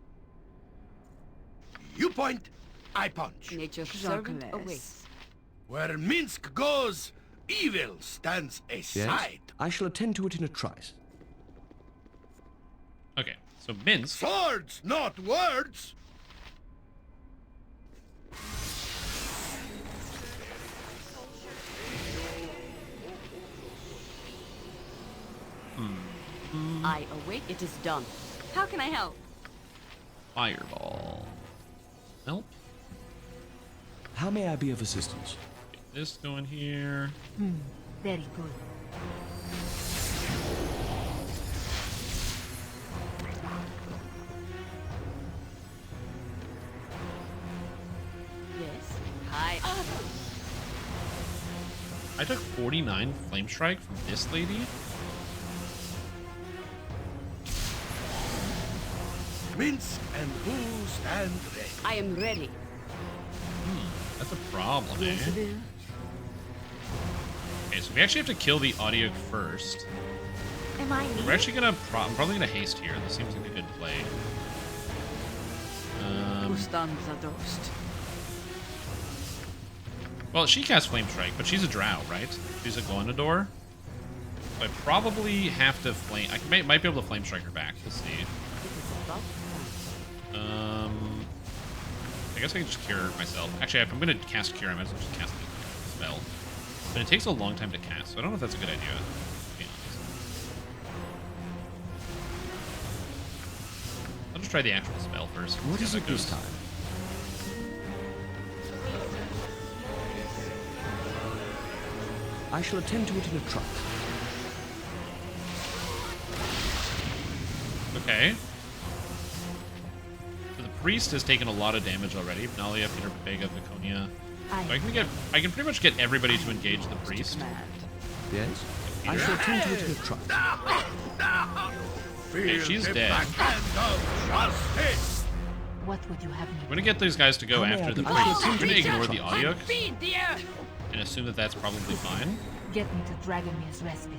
Speaker 6: You point, I punch.
Speaker 4: Nature's servant awaits.
Speaker 6: Where Minsk goes, evil stands aside.
Speaker 3: Yes? I shall attend to it in a trice.
Speaker 1: Okay, so Minsk...
Speaker 6: Swords, not words!
Speaker 4: I await. It is done. How can I help?
Speaker 1: Fireball. Help.
Speaker 3: How may I be of assistance?
Speaker 1: Get this going here.
Speaker 8: Very good.
Speaker 4: Yes. Hi.
Speaker 1: I took 49 Flame Strike from this lady.
Speaker 6: Minsk and who stand ready?
Speaker 4: I am ready.
Speaker 1: That's a problem, eh?
Speaker 4: Yes, it is.
Speaker 1: Okay, so we actually have to kill the audio first.
Speaker 4: Am I needed?
Speaker 1: We're actually gonna... I'm probably gonna haste here. This seems like a good play.
Speaker 4: Who stands adost?
Speaker 1: Well, she casts Flame Strike, but she's a drow, right? She's a Glonador. So I probably have to flame... might be able to Flame Strike her back. Let's see. I guess I can just cure myself. Actually, if I'm going to cast Cure, I might as well just cast the spell. But it takes a long time to cast, so I don't know if that's a good idea, to be honest. I'll just try the actual spell first.
Speaker 3: What is it this time? I shall attend to it in a trice.
Speaker 1: Okay. So the priest has taken a lot of damage already. Benalia, Peter, Vega, Viconia. So I can pretty much get everybody to engage the priest.
Speaker 3: Yes? I shall attend to it in a trice.
Speaker 1: Okay, she's dead.
Speaker 8: What would you have me?
Speaker 1: I'm gonna get these guys to go after the priest. I'm gonna ignore the audio and assume that that's probably fine.
Speaker 8: Get me to Dragomir's respite.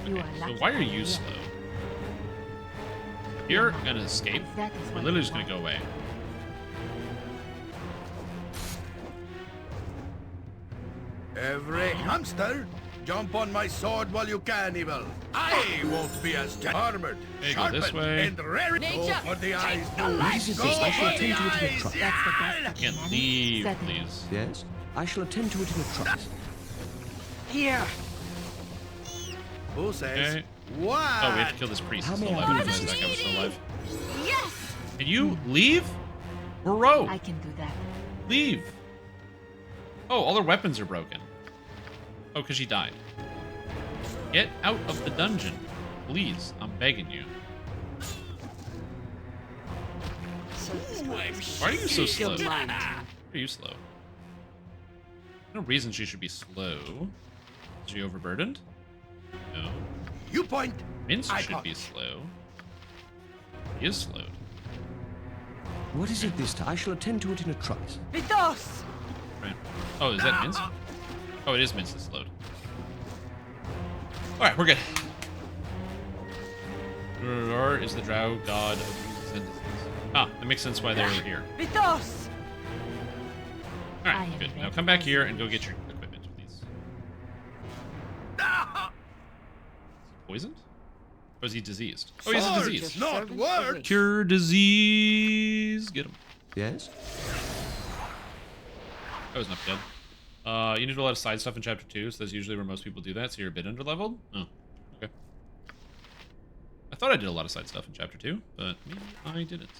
Speaker 8: You are lucky.
Speaker 1: So why are you slow? You're gonna escape. We're literally just gonna go away.
Speaker 6: Every hamster, jump on my sword while you can, evil. I won't be as armored,
Speaker 1: Okay, go this way.
Speaker 6: and ready. Go for the eyes,
Speaker 3: Go for the eyes.
Speaker 1: Can't leave, please.
Speaker 3: Yes? I shall attend to it in a trice.
Speaker 4: Here.
Speaker 6: Who says?
Speaker 1: Okay.
Speaker 6: What?
Speaker 1: Oh, we have to kill this priest. He's still alive. I didn't realize that guy was still alive.
Speaker 5: Yes!
Speaker 1: Can you leave? Bro!
Speaker 8: I can do that.
Speaker 1: Leave! Oh, all their weapons are broken. Oh, because she died. Get out of the dungeon. Please, I'm begging you. Why are you so slow? Why are you slow? No reason she should be slow. Is she overburdened? No.
Speaker 6: You point.
Speaker 1: Minsk should be slow. He is slowed.
Speaker 3: What is it this time? I shall attend to it in a trice.
Speaker 4: Vitos!
Speaker 1: Right. Oh, is that Minsk? Oh, it is Minsk that's slowed. Alright, we're good. Or is the drow god of diseases and disease. Ah, that makes sense why they were here.
Speaker 4: Vitos!
Speaker 1: Alright, good. Now come back here and go get your equipment, please. Is he poisoned? Or is he diseased? Oh, he's a disease.
Speaker 6: Not word.
Speaker 1: Cure disease. Get him.
Speaker 3: Yes?
Speaker 1: That was enough dead. You need to do a lot of side stuff in Chapter 2, so that's usually where most people do that, so you're a bit underleveled. Oh, okay. I thought I did a lot of side stuff in Chapter 2, but maybe I didn't.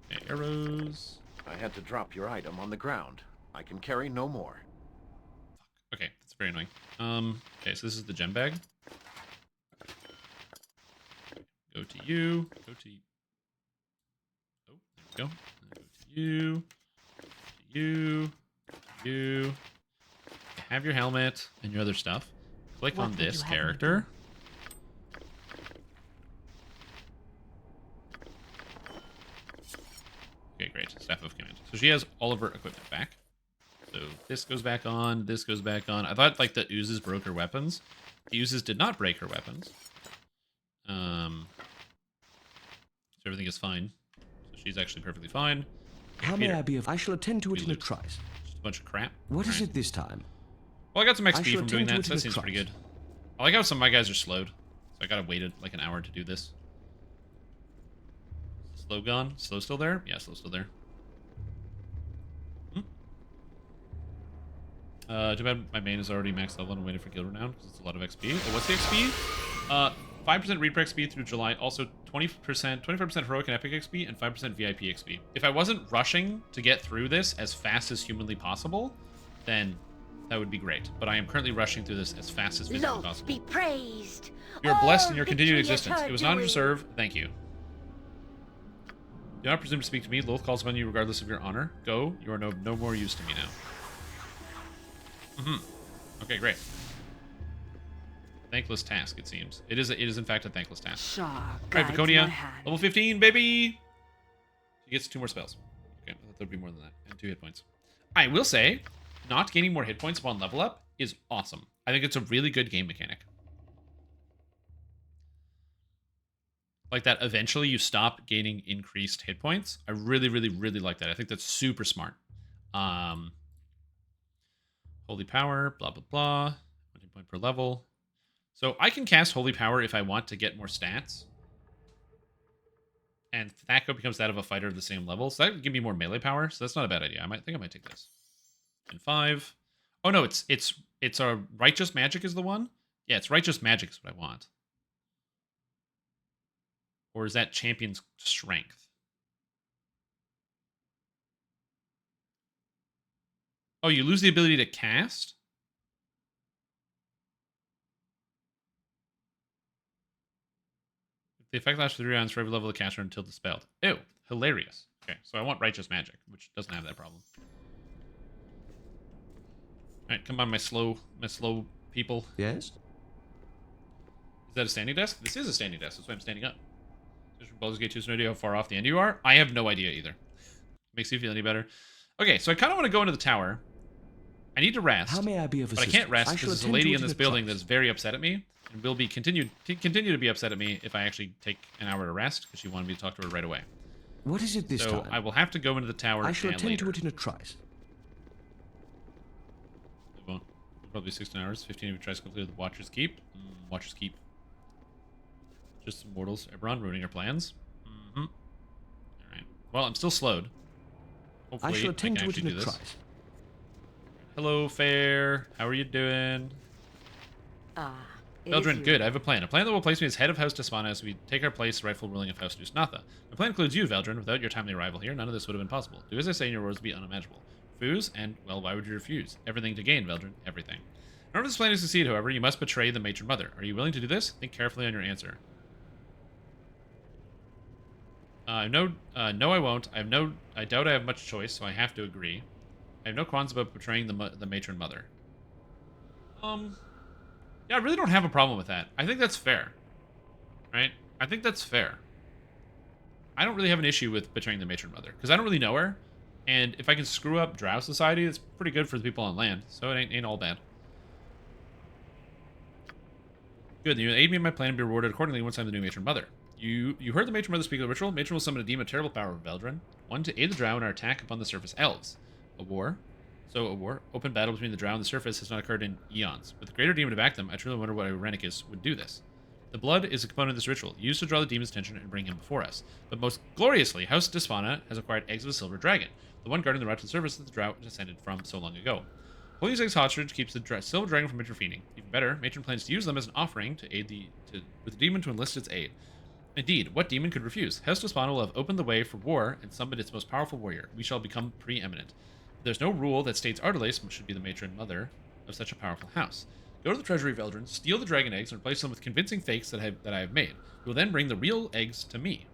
Speaker 1: Okay, arrows.
Speaker 16: I had to drop your item on the ground. I can carry no more.
Speaker 1: Okay, that's very annoying. Okay, so this is the gem bag. Go to you. Go to you. Oh, there we go. Go to you. To you. To you. You have your helmet and your other stuff. Click on this character. Okay, great. Staff of Command. So she has all of her equipment back. So this goes back on. This goes back on. I thought like the oozes broke her weapons. The oozes did not break her weapons. So everything is fine. So she's actually perfectly fine.
Speaker 3: How may I be of? I shall attend to it in a trice.
Speaker 1: Just a bunch of crap.
Speaker 3: What is it this time?
Speaker 1: Well, I got some XP from doing that, so that seems pretty good. I like how some of my guys are slowed. So I gotta wait like an hour to do this. Slow gone? Slow still there? Yeah, slow still there. Too bad my main is already max level and I'm waiting for guild renown because it's a lot of XP. Oh, what's the XP? 5% reaper XP through July. Also 25% heroic and epic XP, and 5% VIP XP. If I wasn't rushing to get through this as fast as humanly possible, then that would be great. But I am currently rushing through this as fast as physically possible.
Speaker 5: Be praised.
Speaker 1: You are blessed in your continued existence. It was an honor to serve. Thank you. Do not presume to speak to me. Loth calls upon you regardless of your honor. Go. You are no more use to me now. Okay, great. Thankless task, it seems. It is in fact a thankless task. Alright, Viconia. Level 15, baby! She gets 2 more spells. Okay, I thought there'd be more than that. And 2 hit points. I will say, not gaining more hit points upon level up is awesome. I think it's a really good game mechanic. Like that eventually you stop gaining increased hit points. I really, really, really like that. I think that's super smart. Holy Power, blah, blah, blah. 1 hit point per level. So I can cast Holy Power if I want to get more stats. And Thako becomes that of a fighter of the same level. So that would give me more melee power. So that's not a bad idea. I think I might take this. And 5. Oh no, it's a Righteous Magic is the one? Yeah, it's Righteous Magic is what I want. Or is that Champion's Strength? Oh, you lose the ability to cast? The effect lasts for 3 rounds for every level of the caster until dispelled. Ew, hilarious. Okay, so I want Righteous Magic, which doesn't have that problem. Alright, come on, my slow people.
Speaker 3: Yes?
Speaker 1: Is that a standing desk? This is a standing desk, that's why I'm standing up. Just from Baldur's Gate 2, so no idea how far off the end you are? I have no idea either. Makes you feel any better. Okay, so I kind of want to go into the tower. I need to rest.
Speaker 3: How may I be of
Speaker 1: assistance? But I can't rest because there's a lady in this building that's very upset at me. And will be continue to be upset at me if I actually take an hour to rest, because she wanted me to talk to her right away.
Speaker 3: What is it this time?
Speaker 1: So I will have to go into the tower.
Speaker 3: I shall attend
Speaker 1: later.
Speaker 3: to it in a trice.
Speaker 1: It won't. Probably 16 hours. 15 if you tries to complete the Watcher's Keep. Watcher's Keep. Just some mortals. Eberron ruining our plans. All right. Well, I'm still slowed. Hopefully,
Speaker 3: I shall attend to it in a
Speaker 1: this.
Speaker 3: trice.
Speaker 1: Hello, Fair. How are you doing? Veldrin, good. I have a plan. A plan that will place me as head of House Desvana as we take our place, rightful ruling of House Dusnatha. My plan includes you, Veldrin. Without your timely arrival here, none of this would have been possible. Do as I say, and your words would be unimaginable. Refuse, and, well, why would you refuse? Everything to gain, Veldrin. Everything. In order for this plan to succeed, however, you must betray the Matron Mother. Are you willing to do this? Think carefully on your answer. No, I won't. I doubt I have much choice, so I have to agree. I have no qualms about betraying the matron mother. Yeah, I really don't have a problem with that. I think that's fair. Right? I think that's fair. I don't really have an issue with betraying the matron mother, because I don't really know her, and if I can screw up Drow society, it's pretty good for the people on land, so it ain't all bad. Good, you aid me in my plan and be rewarded accordingly once I'm the new matron mother. You heard the matron mother speak of the ritual. Matron will summon a demon of terrible power of Veldrin. One to aid the Drow in our attack upon the surface elves. A war. Open battle between the Drow and the surface has not occurred in eons. With the greater demon to back them, I truly wonder why Rennicus would do this. The blood is a component of this ritual, used to draw the demon's attention and bring him before us. But most gloriously, House Desfana has acquired eggs of a silver dragon, the one guarding the route to the surface that the Drow descended from so long ago. Holding these eggs hostage keeps the silver dragon from intervening. Even better, Matron plans to use them as an offering to aid with the demon to enlist its aid. Indeed, what demon could refuse? House Desfana will have opened the way for war and summoned its most powerful warrior. We shall become preeminent. There's no rule that states Ardalace should be the matron mother of such a powerful house. Go to the treasury of Veldrin, steal the dragon eggs, and replace them with convincing fakes that I have made. You will then bring the real eggs to me.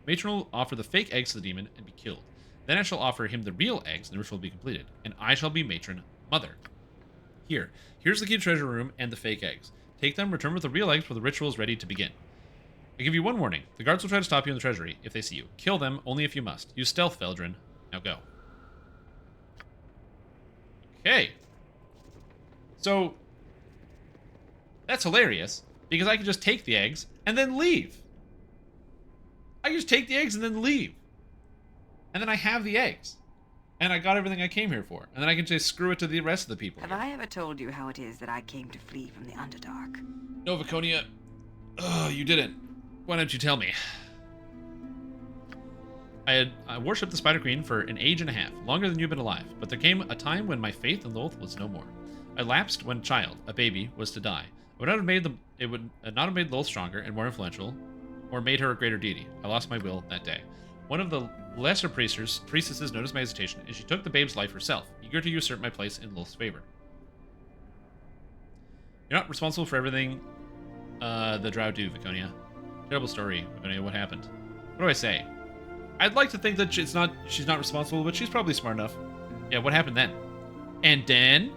Speaker 1: Matron will offer the fake eggs to the demon and be killed. Then I shall offer him the real eggs, and the ritual will be completed. And I shall be matron mother. Here's the key to treasure room and the fake eggs. Take them, return with the real eggs before the ritual is ready to begin. I give you one warning. The guards will try to stop you in the treasury if they see you. Kill them, only if you must. Use stealth, Veldrin. Now go. Okay. So, that's hilarious, because I can just take the eggs and then leave. I can just take the eggs and then leave. And then I have the eggs. And I got everything I came here for. And then I can just screw it to the rest of the people.
Speaker 4: Have I ever told you how it is that I came to flee from the Underdark?
Speaker 1: No, Viconia. You didn't. Why don't you tell me? I worshipped the Spider Queen for an age and a half, longer than you've been alive, but there came a time when my faith in Lilith was no more. I lapsed when a child, a baby, was to die. It would not have made Lilith stronger and more influential, or made her a greater deity. I lost my will that day. One of the lesser priestesses noticed my hesitation, and she took the babe's life herself, eager to usurp my place in Lilith's favor. You're not responsible for everything the Drow do, Viconia. Terrible story, Viconia. What happened? What do I say? I'd like to think that she's not responsible, but she's probably smart enough. Yeah, what happened then? And then?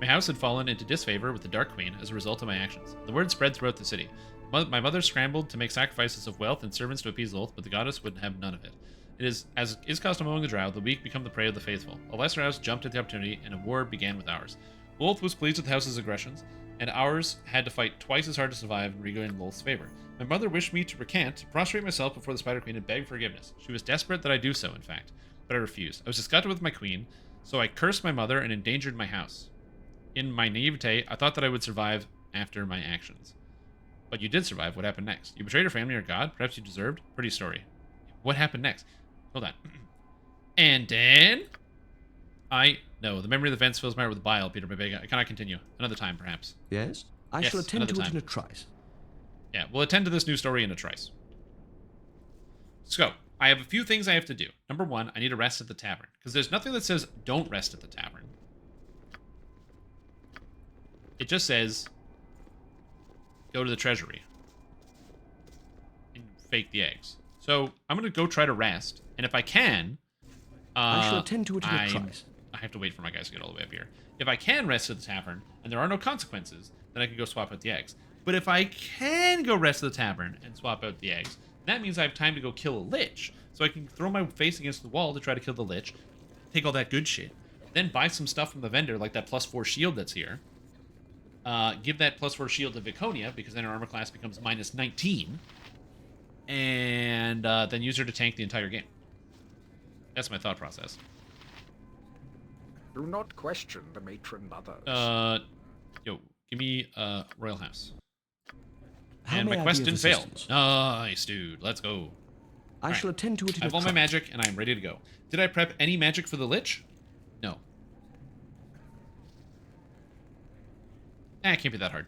Speaker 1: My house had fallen into disfavor with the Dark Queen as a result of my actions. The word spread throughout the city. My mother scrambled to make sacrifices of wealth and servants to appease Lilith, but the goddess would have none of it. It is, as is custom among the Drow, the weak become the prey of the faithful. A lesser house jumped at the opportunity, and a war began with ours. Lilith was pleased with the house's aggressions, and ours had to fight twice as hard to survive and regain Lilith's favor. My mother wished me to recant, to prostrate myself before the Spider Queen and beg forgiveness. She was desperate that I do so, in fact, but I refused. I was disgusted with my queen, so I cursed my mother and endangered my house. In my naivete, I thought that I would survive after my actions. But you did survive. What happened next? You betrayed your family or God? Perhaps you deserved? Pretty story. What happened next? Hold on. And then... No, the memory of the events fills my heart with bile, Peter Babega. I cannot continue. Another time, perhaps.
Speaker 3: Yes? I shall attend to it in a trice.
Speaker 1: Yeah, we'll attend to this new story in a trice. So, I have a few things I have to do. Number one, I need to rest at the tavern. Because there's nothing that says don't rest at the tavern. It just says go to the treasury and fake the eggs. So, I'm going to go try to rest. And if I can...
Speaker 3: I shall attend to it in a trice.
Speaker 1: I have to wait for my guys to get all the way up here. If I can rest at the tavern, and there are no consequences, then I can go swap out the eggs. But if I can go rest at the tavern and swap out the eggs, that means I have time to go kill a lich. So I can throw my face against the wall to try to kill the lich, take all that good shit, then buy some stuff from the vendor, like that +4 shield that's here. Give that +4 shield to Viconia, because then her armor class becomes -19. And then use her to tank the entire game. That's my thought process.
Speaker 9: Do not question the matron mothers.
Speaker 1: Yo, give me Royal House.
Speaker 3: How
Speaker 1: and
Speaker 3: may
Speaker 1: my
Speaker 3: I
Speaker 1: quest
Speaker 3: be of
Speaker 1: didn't fail.
Speaker 3: assistance?
Speaker 1: Nice, dude. Let's go.
Speaker 3: I shall attend to it in
Speaker 1: I have
Speaker 3: a
Speaker 1: all my
Speaker 3: trice.
Speaker 1: magic, and I am ready to go. Did I prep any magic for the Lich? No. It can't be that hard.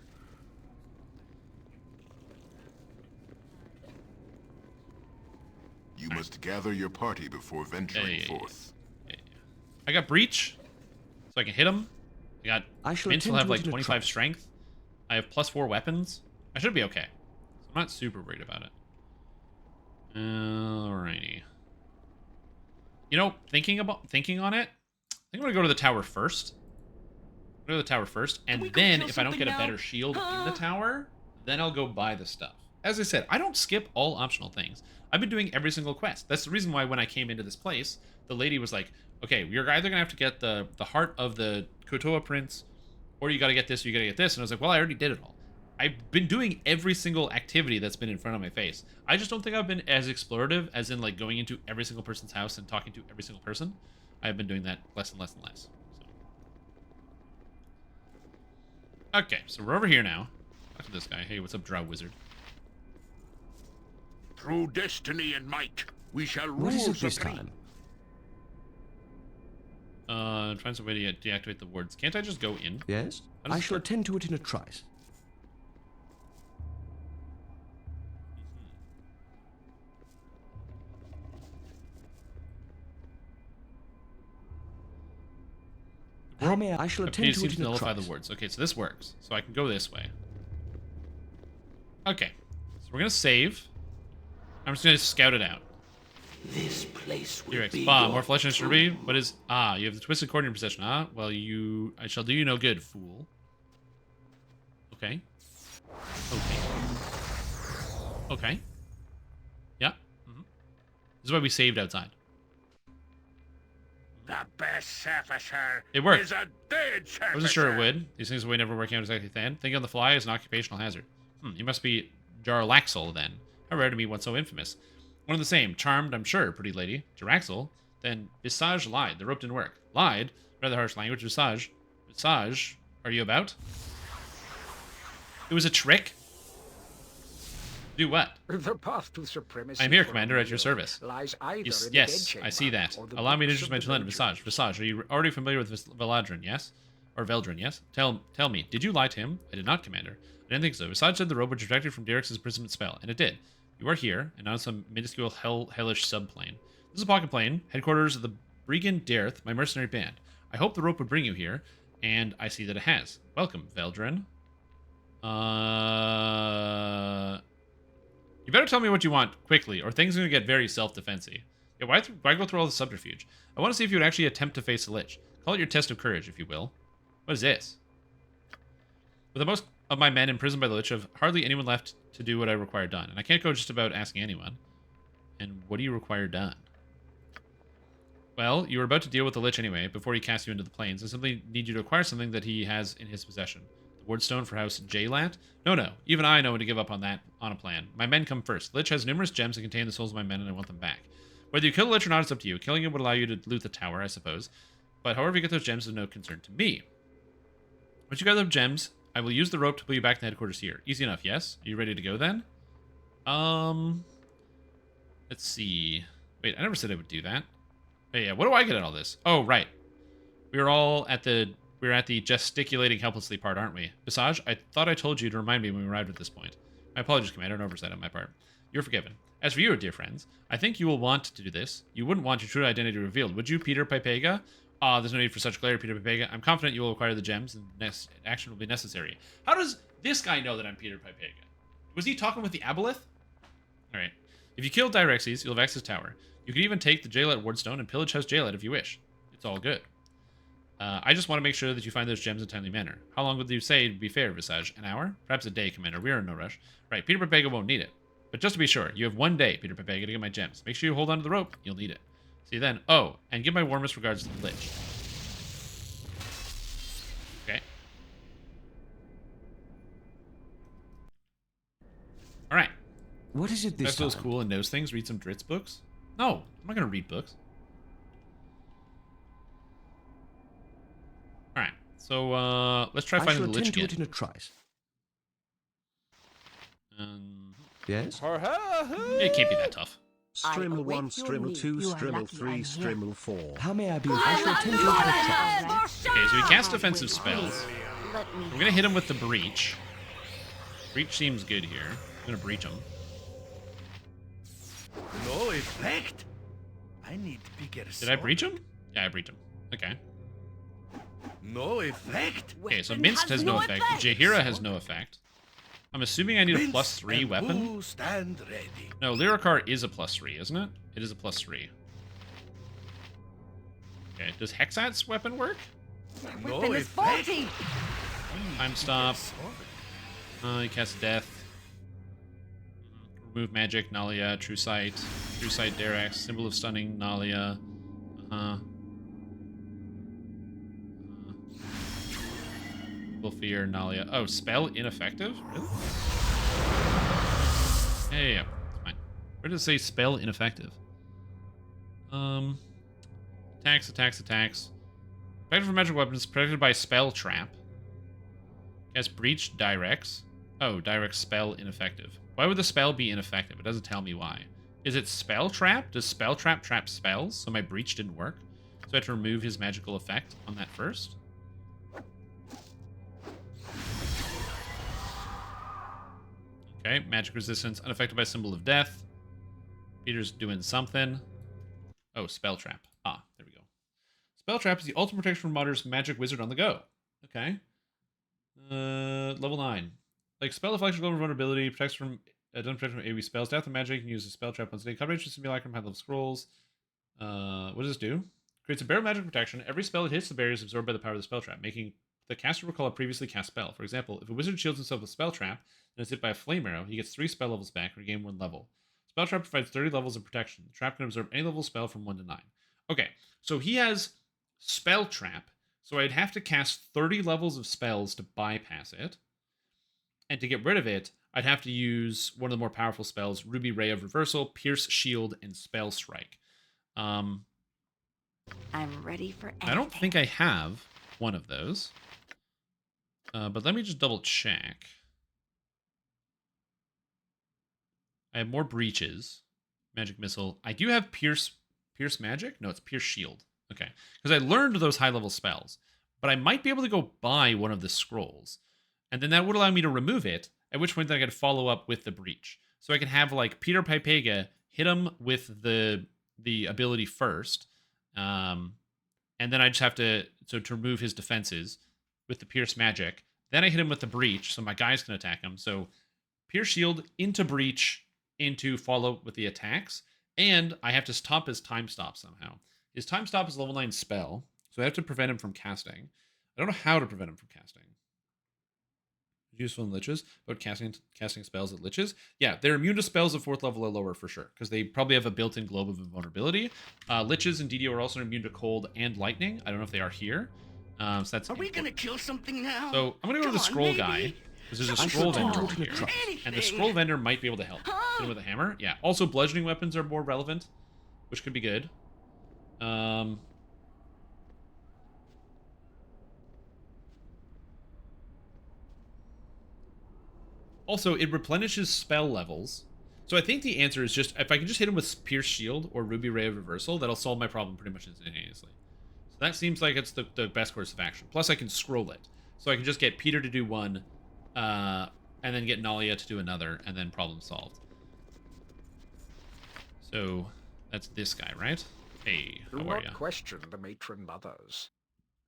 Speaker 10: You must gather your party before venturing forth.
Speaker 1: I got Breach, so I can hit him. I got Mints will have like 25 strength. I have +4 weapons. I should be okay. I'm not super worried about it. Alrighty. You know, thinking on it, I think I'm gonna go to the tower first. Go to the tower first, and then if I don't get a better shield in the tower, then I'll go buy the stuff. As I said, I don't skip all optional things. I've been doing every single quest. That's the reason why when I came into this place, the lady was like, okay, you're either gonna have to get the heart of the Kotoa Prince, or you gotta get this, or you gotta get this. And I was like, well, I already did it all. I've been doing every single activity that's been in front of my face. I just don't think I've been as explorative as in like going into every single person's house and talking to every single person. I've been doing that less and less and less. Okay, so we're over here now. Talk to this guy. Hey, what's up, Drow Wizard?
Speaker 6: Through destiny and might, we shall rule
Speaker 3: What is it this
Speaker 6: supreme.
Speaker 3: time?
Speaker 1: Find some way to deactivate the wards. Can't I just go in?
Speaker 3: Yes? I shall attend to it in a trice. How may I shall attend to it in a
Speaker 1: nullify
Speaker 3: trice.
Speaker 1: the wards. Okay, so this works. So I can go this way. Okay, so we're gonna save. I'm just gonna scout it out.
Speaker 6: This place will
Speaker 1: T-Rex.
Speaker 6: be
Speaker 1: Bah, more flesh and Shirby. What is... Ah, you have the twisted cord in your possession. Ah, well, I shall do you no good, fool. Okay. Okay. Okay. Yeah. Mm-hmm. This is why we saved outside.
Speaker 6: The best surfacer.
Speaker 1: It worked.
Speaker 6: Is a dead surfacer.
Speaker 1: I wasn't sure it would. These things will never work out exactly then. Thinking on the fly is an occupational hazard. You must be Jarlaxle, then. How rare to meet one so infamous. One and the same. Charmed, I'm sure, pretty lady. Jaraxle? Then Visage lied. The rope didn't work. Lied? Rather harsh language. Visage? Visage? Are you about? It was a trick? Do what?
Speaker 9: The path to supremacy.
Speaker 1: I'm here, Commander, at your service.
Speaker 9: Lies either in the
Speaker 1: Yes,
Speaker 9: bedchamber
Speaker 1: I see that.
Speaker 9: or the
Speaker 1: Allow me to
Speaker 9: books
Speaker 1: introduce
Speaker 9: of
Speaker 1: my
Speaker 9: the
Speaker 1: talent,
Speaker 9: Virgin.
Speaker 1: Visage. Visage, are you already familiar with Veladrin, yes? Or Veldrin, yes? Tell me, did you lie to him? I did not, Commander. I didn't think so. Visage said the rope would protect you from Derek's imprisonment spell, and it did. You are here, and on some minuscule hellish subplane. This is a pocket plane, headquarters of the Brigand Dareth, my mercenary band. I hope the rope would bring you here, and I see that it has. Welcome, Veldrin. You better tell me what you want quickly, or things are going to get very self-defensy. Yeah, why go through all the subterfuge? I want to see if you would actually attempt to face the Lich. Call it your test of courage, if you will. What is this? With the most of my men imprisoned by the Lich, have hardly anyone left to do what I require done. And I can't go just about asking anyone. And what do you require done? Well, you were about to deal with the Lich anyway, before he casts you into the plains. I simply need you to acquire something that he has in his possession. The Wardstone for House J-Lat? No. Even I know when to give up on that, on a plan. My men come first. Lich has numerous gems that contain the souls of my men, and I want them back. Whether you kill the Lich or not is up to you. Killing him would allow you to loot the tower, I suppose. But however you get those gems is no concern to me. Once you gather the gems, I will use the rope to pull you back to the headquarters here. Easy enough, yes? Are you ready to go then? Let's see. Wait, I never said I would do that. Hey, yeah, what do I get at all this? Oh, right. We're at the gesticulating helplessly part, aren't we? Visage, I thought I told you to remind me when we arrived at this point. My apologies, Commander, an oversight on my part. You're forgiven. As for you, dear friends, I think you will want to do this. You wouldn't want your true identity revealed, would you, Peter Pipega? There's no need for such clarity, Peter Pipega. I'm confident you will acquire the gems, and next action will be necessary. How does this guy know that I'm Peter Pipega? Was he talking with the Aboleth? Alright. If you kill Direxes, you'll have access to tower. You can even take the J-Lat Wardstone and pillage House J-Lat if you wish. It's all good. I just want to make sure that you find those gems in a timely manner. How long would you say to be fair, Visage? An hour? Perhaps a day, Commander. We are in no rush. Right, Peter Pipega won't need it. But just to be sure, you have 1 day, Peter Pipega, to get my gems. Make sure you hold on to the rope. You'll need it. See you then. Oh, and give my warmest regards to the Lich. Okay. Alright.
Speaker 3: What is it this
Speaker 1: time? Feels
Speaker 3: time?
Speaker 1: Cool and knows things. Read some Dritz books? No, I'm not going to read books. Alright, so let's try finding the Lich again.
Speaker 3: I shall attend to it in a trice. Yes?
Speaker 1: It can't be that tough.
Speaker 2: Strimmel 1, Strimmel 2, Strimmel 3, Strimmel 4.
Speaker 3: How may I be? I shall attend to it in a trice.
Speaker 1: Okay, so we cast defensive spells. We're going to hit him with the Breach. Breach seems good here. I'm going to breach him.
Speaker 6: No effect? I need bigger.
Speaker 1: Did I breach him? Yeah, I breached him. Okay.
Speaker 6: No effect?
Speaker 1: Okay, so Minsk has no effect. Jaheira has no effect. I'm assuming I need a
Speaker 6: Vince
Speaker 1: +3
Speaker 6: and
Speaker 1: weapon.
Speaker 6: Boo stand ready.
Speaker 1: No, Lyricar is a +3, isn't it? It is a +3. Okay, does Hexat's weapon work?
Speaker 5: Weapon is faulty.
Speaker 1: Time stop. You cast Death. Remove magic, Nalia, True Sight, Derax, Symbol of Stunning, Nalia. Full Fear, Nalia. Oh, spell ineffective? Really? Yeah, it's fine. Where does it say spell ineffective? Attacks. Protected from magic weapons, protected by spell trap. Cast Breach, Directs. Oh, Directs spell ineffective. Why would the spell be ineffective? It doesn't tell me why. Is it spell trap? Does spell trap trap spells? So my breach didn't work. So I had to remove his magical effect on that first. Okay, magic resistance, unaffected by symbol of death. Peter's doing something. Oh, spell trap. Ah, there we go. Spell trap is the ultimate protection from Modder's magic wizard on the go. Okay. Level 9. Like spell deflection, global vulnerability, protects from doesn't protect from AoE spells. Death and magic, you can use a spell trap once a day. Combination simulacrum, high level scrolls. What does this do? Creates a barrier of magic protection. Every spell that hits the barrier is absorbed by the power of the spell trap, making the caster recall a previously cast spell. For example, if a wizard shields himself with a spell trap and is hit by a flame arrow, he gets 3 spell levels back or regain 1 level. Spell trap provides 30 levels of protection. The trap can absorb any level spell from 1 to 9. Okay, so he has spell trap, so I'd have to cast 30 levels of spells to bypass it. And to get rid of it, I'd have to use one of the more powerful spells, Ruby Ray of Reversal, Pierce Shield, and Spell Strike.
Speaker 4: I'm ready for anything.
Speaker 1: I don't think I have one of those. But let me just double check. I have more breaches. Magic Missile. I do have Pierce Magic? No, it's Pierce Shield. Okay. Because I learned those high-level spells. But I might be able to go buy one of the scrolls. And then that would allow me to remove it, at which point then I could follow up with the breach. So I can have, like, Peter Pipega hit him with the ability first. And then I just have to remove his defenses with the Pierce Magic. Then I hit him with the breach, so my guys can attack him. So Pierce Shield into breach into follow with the attacks. And I have to stop his time stop somehow. His time stop is a level 9 spell, so I have to prevent him from casting. I don't know how to prevent him from casting. Useful in liches, but casting spells at liches. Yeah, they're immune to spells of 4th level or lower for sure, because they probably have a built-in globe of invulnerability. Liches and DDO are also immune to cold and lightning. I don't know if they are here. So that's.
Speaker 13: Are we gonna kill something now?
Speaker 1: So I'm gonna go to the scroll guy, because there's a scroll vendor over here, and the scroll vendor might be able to help. Hit him with a hammer. Yeah. Also, bludgeoning weapons are more relevant, which could be good. Also, it replenishes spell levels. So I think the answer is just, if I can just hit him with Pierce Shield or Ruby Ray of Reversal, that'll solve my problem pretty much instantaneously. So that seems like it's the best course of action. Plus, I can scroll it. So I can just get Peter to do one, and then get Nalia to do another, and then problem solved. So that's this guy, right? Hey, how are ya?
Speaker 9: Question the matron mothers.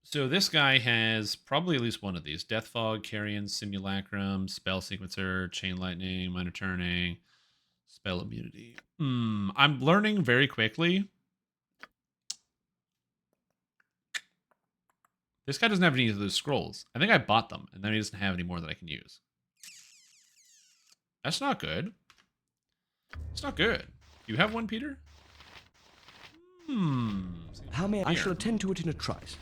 Speaker 1: So this guy has probably at least one of these. Death Fog, Carrion, Simulacrum, Spell Sequencer, Chain Lightning, Minor Turning, Spell Immunity. I'm learning very quickly. This guy doesn't have any of those scrolls. I think I bought them, and then he doesn't have any more that I can use. That's not good. It's not good. You have one, Peter?
Speaker 3: How may I shall attend to it in a trice.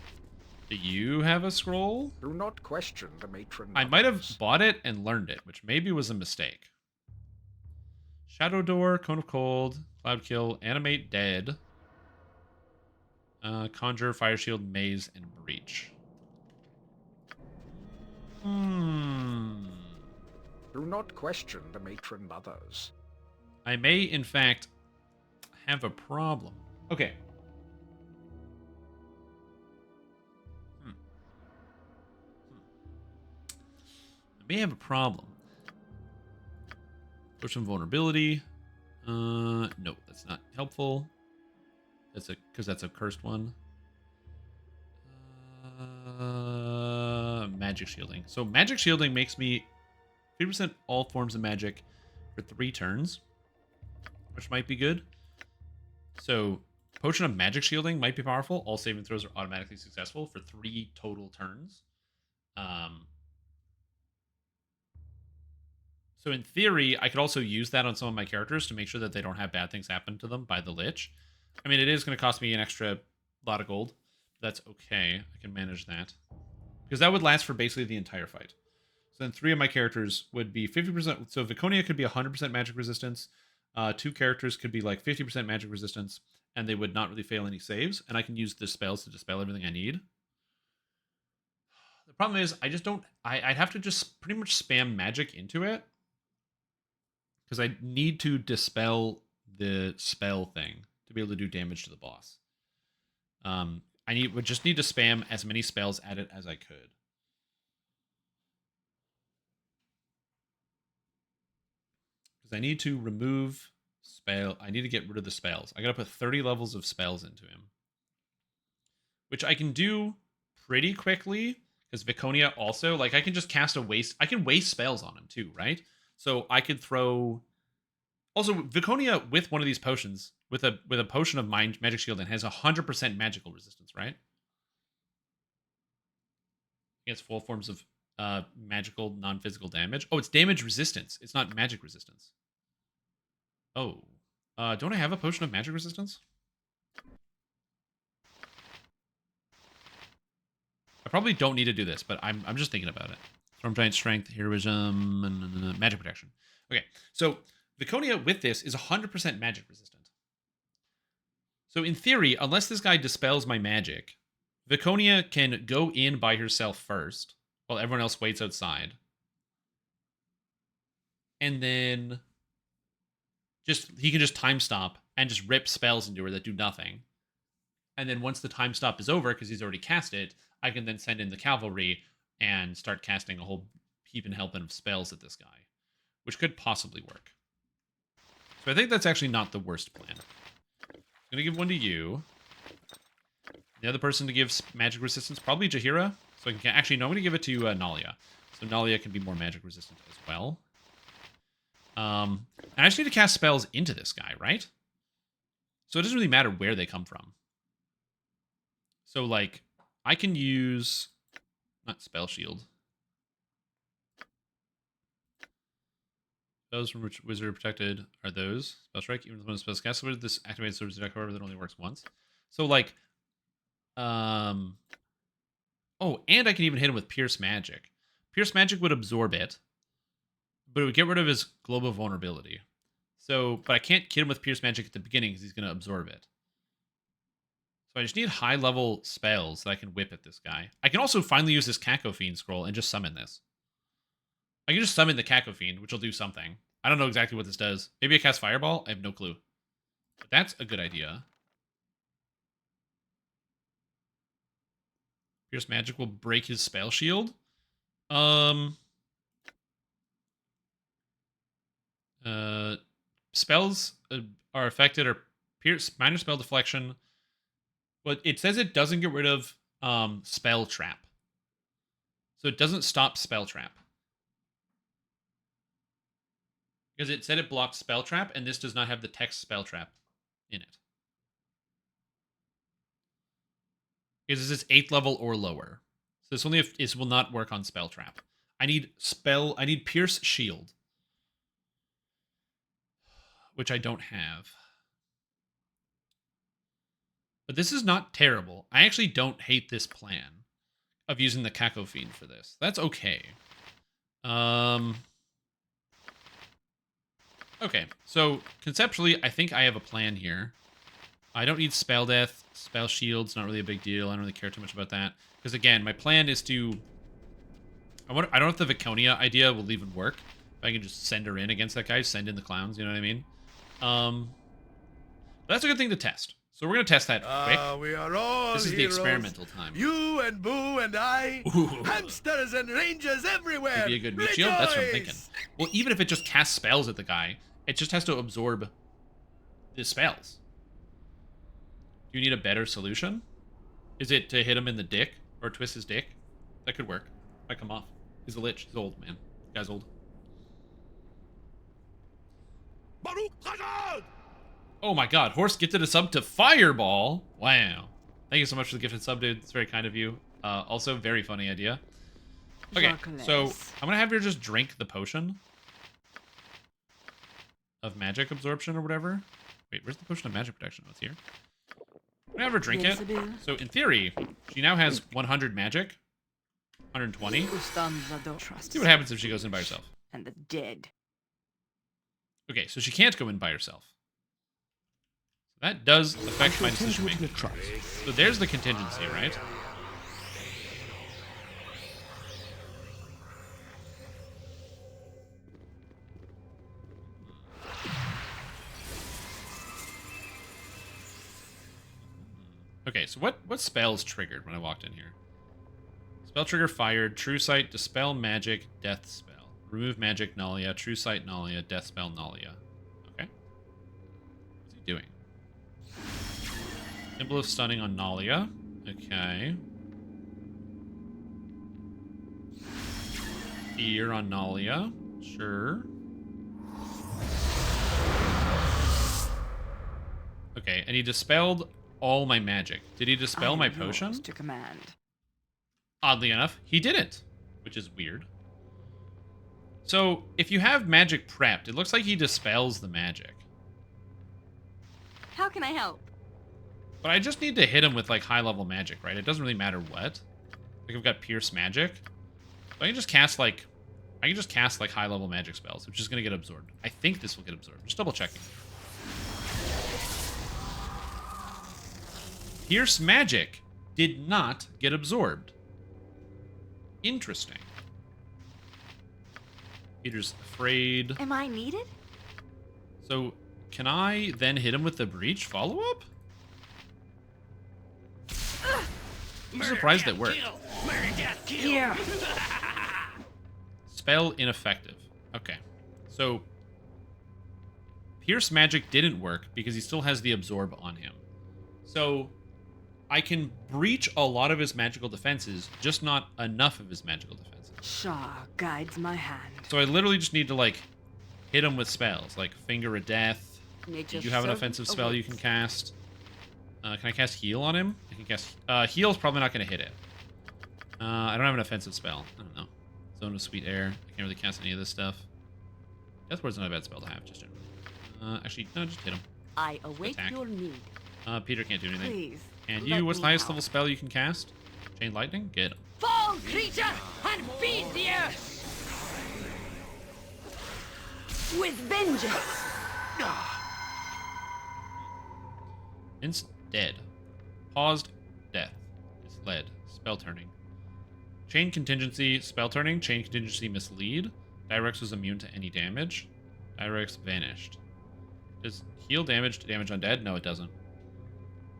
Speaker 1: Do you have a scroll?
Speaker 9: Do not question the matron.
Speaker 1: I might have bought it and learned it, which maybe was a mistake. Shadow Door, Cone of Cold, Cloud Kill, Animate Dead, Conjure, Fire Shield, Maze, and Breach.
Speaker 9: Do not question the matron mothers.
Speaker 1: I may, in fact, have a problem. Okay. May have a problem. Push some vulnerability. No, that's not helpful. Because that's a cursed one. Magic shielding. So magic shielding makes me 50% all forms of magic for 3 turns, which might be good. So Potion of Magic Shielding might be powerful. All saving throws are automatically successful for 3 total turns. So in theory, I could also use that on some of my characters to make sure that they don't have bad things happen to them by the Lich. I mean, it is going to cost me an extra lot of gold. That's okay. I can manage that. Because that would last for basically the entire fight. So then 3 of my characters would be 50%. So Viconia could be 100% magic resistance. 2 characters could be like 50% magic resistance. And they would not really fail any saves. And I can use the spells to dispel everything I need. The problem is, I just don't... I'd have to just pretty much spam magic into it. Because I need to dispel the spell thing to be able to do damage to the boss. Would just need to spam as many spells at it as I could. Because I need to remove spell. I need to get rid of the spells. I gotta put 30 levels of spells into him. Which I can do pretty quickly. Because Viconia also, like, I can just cast a waste. I can waste spells on him too, right? So I could throw... Also, Viconia with one of these potions, with a potion of magic shielding, has 100% magical resistance, right? Against full forms of magical, non-physical damage. Oh, it's damage resistance. It's not magic resistance. Oh. Don't I have a potion of magic resistance? I probably don't need to do this, but I'm just thinking about it. Storm Giant Strength, Heroism, and Magic Protection. Okay, so Viconia with this is 100% magic resistant. So in theory, unless this guy dispels my magic, Viconia can go in by herself first, while everyone else waits outside. And then he can just time stop and just rip spells into her that do nothing. And then once the time stop is over, because he's already cast it, I can then send in the cavalry and start casting a whole heap and helping of spells at this guy, which could possibly work. So I think that's actually not the worst plan. I'm going to give one to you. The other person to give magic resistance, probably Jaheira. So I can actually, no, I'm going to give it to Nalia. So Nalia can be more magic resistant as well. And I just need to cast spells into this guy, right? So it doesn't really matter where they come from. So, like, I can use... Not Spell Shield. Spells from which Wizard are protected are those. Spell Strike, even when a spell is cast, this activates service deck, however, that only works once. So, like... Oh, and I can even hit him with Pierce Magic. Pierce Magic would absorb it, but it would get rid of his global vulnerability. So, but I can't hit him with Pierce Magic at the beginning because he's going to absorb it. So I just need high-level spells that I can whip at this guy. I can also finally use this Cacofiend scroll and just summon this. I can just summon the Cacofiend, which will do something. I don't know exactly what this does. Maybe I cast Fireball? I have no clue. But that's a good idea. Pierce Magic will break his spell shield. Spells are affected or pierce minor spell deflection. But it says it doesn't get rid of spell trap. So it doesn't stop spell trap. Because it said it blocks spell trap, and this does not have the text spell trap in it. Because this is 8th level or lower. So this only this will not work on spell trap. I need Pierce Shield. Which I don't have. But this is not terrible. I actually don't hate this plan of using the Cacofiend for this. That's okay. Okay, so conceptually, I think I have a plan here. I don't need Spell Death. Spell Shield's not really a big deal. I don't really care too much about that. Because again, my plan is to... I don't know if the Viconia idea will even work. If I can just send her in against that guy, send in the clowns, you know what I mean? That's a good thing to test. So we're going to test that quick.
Speaker 6: We are all
Speaker 1: This is the
Speaker 6: heroes.
Speaker 1: experimental time.
Speaker 6: You and Boo and I.
Speaker 1: Ooh.
Speaker 6: Hamsters and rangers everywhere.
Speaker 1: Could be a good meat shield? That's what I'm thinking. Well, even if it just casts spells at the guy, it just has to absorb the spells. Do you need a better solution? Is it to hit him in the dick? Or twist his dick? That could work. Might come off. He's a lich. He's old, man. The guy's old. Oh my god, Horse gifted a sub to Fireball. Wow. Thank you so much for the gifted sub, dude. It's very kind of you. Also, very funny idea. Okay, so I'm gonna have her just drink the potion of magic absorption or whatever. Wait, where's the potion of magic protection? Oh, it's here. I'm gonna have her drink it. So in theory, she now has 100 magic. 120. See what happens if she goes in by herself.
Speaker 4: And the dead.
Speaker 1: Okay, so she can't go in by herself. That does affect my decision making. So there's the contingency, right? Okay, so what spells triggered when I walked in here? Spell trigger fired, True Sight, Dispel Magic, Death Spell. Remove Magic, Nalia, True Sight, Nalia, Death Spell, Nalia. Okay. What's he doing? Symbol of Stunning on Nalia. Okay. Fear on Nalia. Sure. Okay, and he dispelled all my magic. Did he dispel my potion?
Speaker 4: To command.
Speaker 1: Oddly enough, he didn't, which is weird. So, if you have magic prepped, it looks like he dispels the magic.
Speaker 4: How can I help?
Speaker 1: But I just need to hit him with, like, high-level magic, right? It doesn't really matter what. Like, I've got Pierce Magic. So I can just cast, like... high-level magic spells, which is going to get absorbed. I think this will get absorbed. Just double-checking. Pierce Magic did not get absorbed. Interesting. Peter's afraid.
Speaker 4: Am I needed?
Speaker 1: So, can I then hit him with the breach follow-up? I'm surprised that worked.
Speaker 4: Yeah.
Speaker 1: Spell ineffective. Okay. So, Pierce Magic didn't work because he still has the absorb on him. So, I can breach a lot of his magical defenses, just not enough of his magical defenses.
Speaker 4: Shah guides my hand.
Speaker 1: So I literally just need to, like, hit him with spells, like Finger of Death. Did you have an offensive spell you can cast? Can I cast Heal on him? I can cast... Heal's probably not going to hit it. I don't have an offensive spell. I don't know. Zone of Sweet Air. I can't really cast any of this stuff. Death Ward's not a bad spell to have, just generally. Actually, no, just hit him.
Speaker 12: I await your need.
Speaker 1: Peter can't do anything.
Speaker 12: Please.
Speaker 1: And you, what's the highest level spell you can cast? Chain Lightning? Get him.
Speaker 5: Fall, creature, and feed the earth! With vengeance!
Speaker 1: Dead. Paused. Death. Misled. Spell turning. Chain contingency. Spell turning. Chain contingency. Mislead. Dyrex was immune to any damage. Dyrex vanished. Does heal damage to damage undead? No, it doesn't.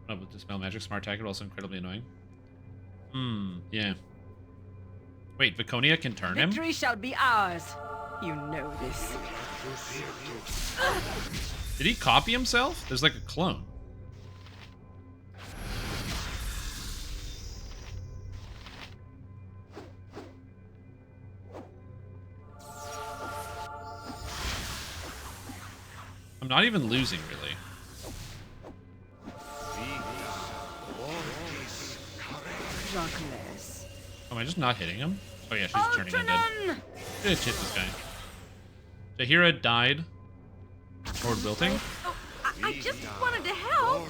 Speaker 1: Oh, but Dispel Magic. Smart Target. Also incredibly annoying. Yeah. Wait, Viconia can turn him?
Speaker 4: Victory shall be ours. You know this.
Speaker 1: Did he copy himself? There's like a clone. I'm not even losing, really. Oh, am I just not hitting him? Oh yeah, she's turning undead. Good hit this guy. Jahira died. Lord Wilting.
Speaker 5: Oh, I just wanted to help.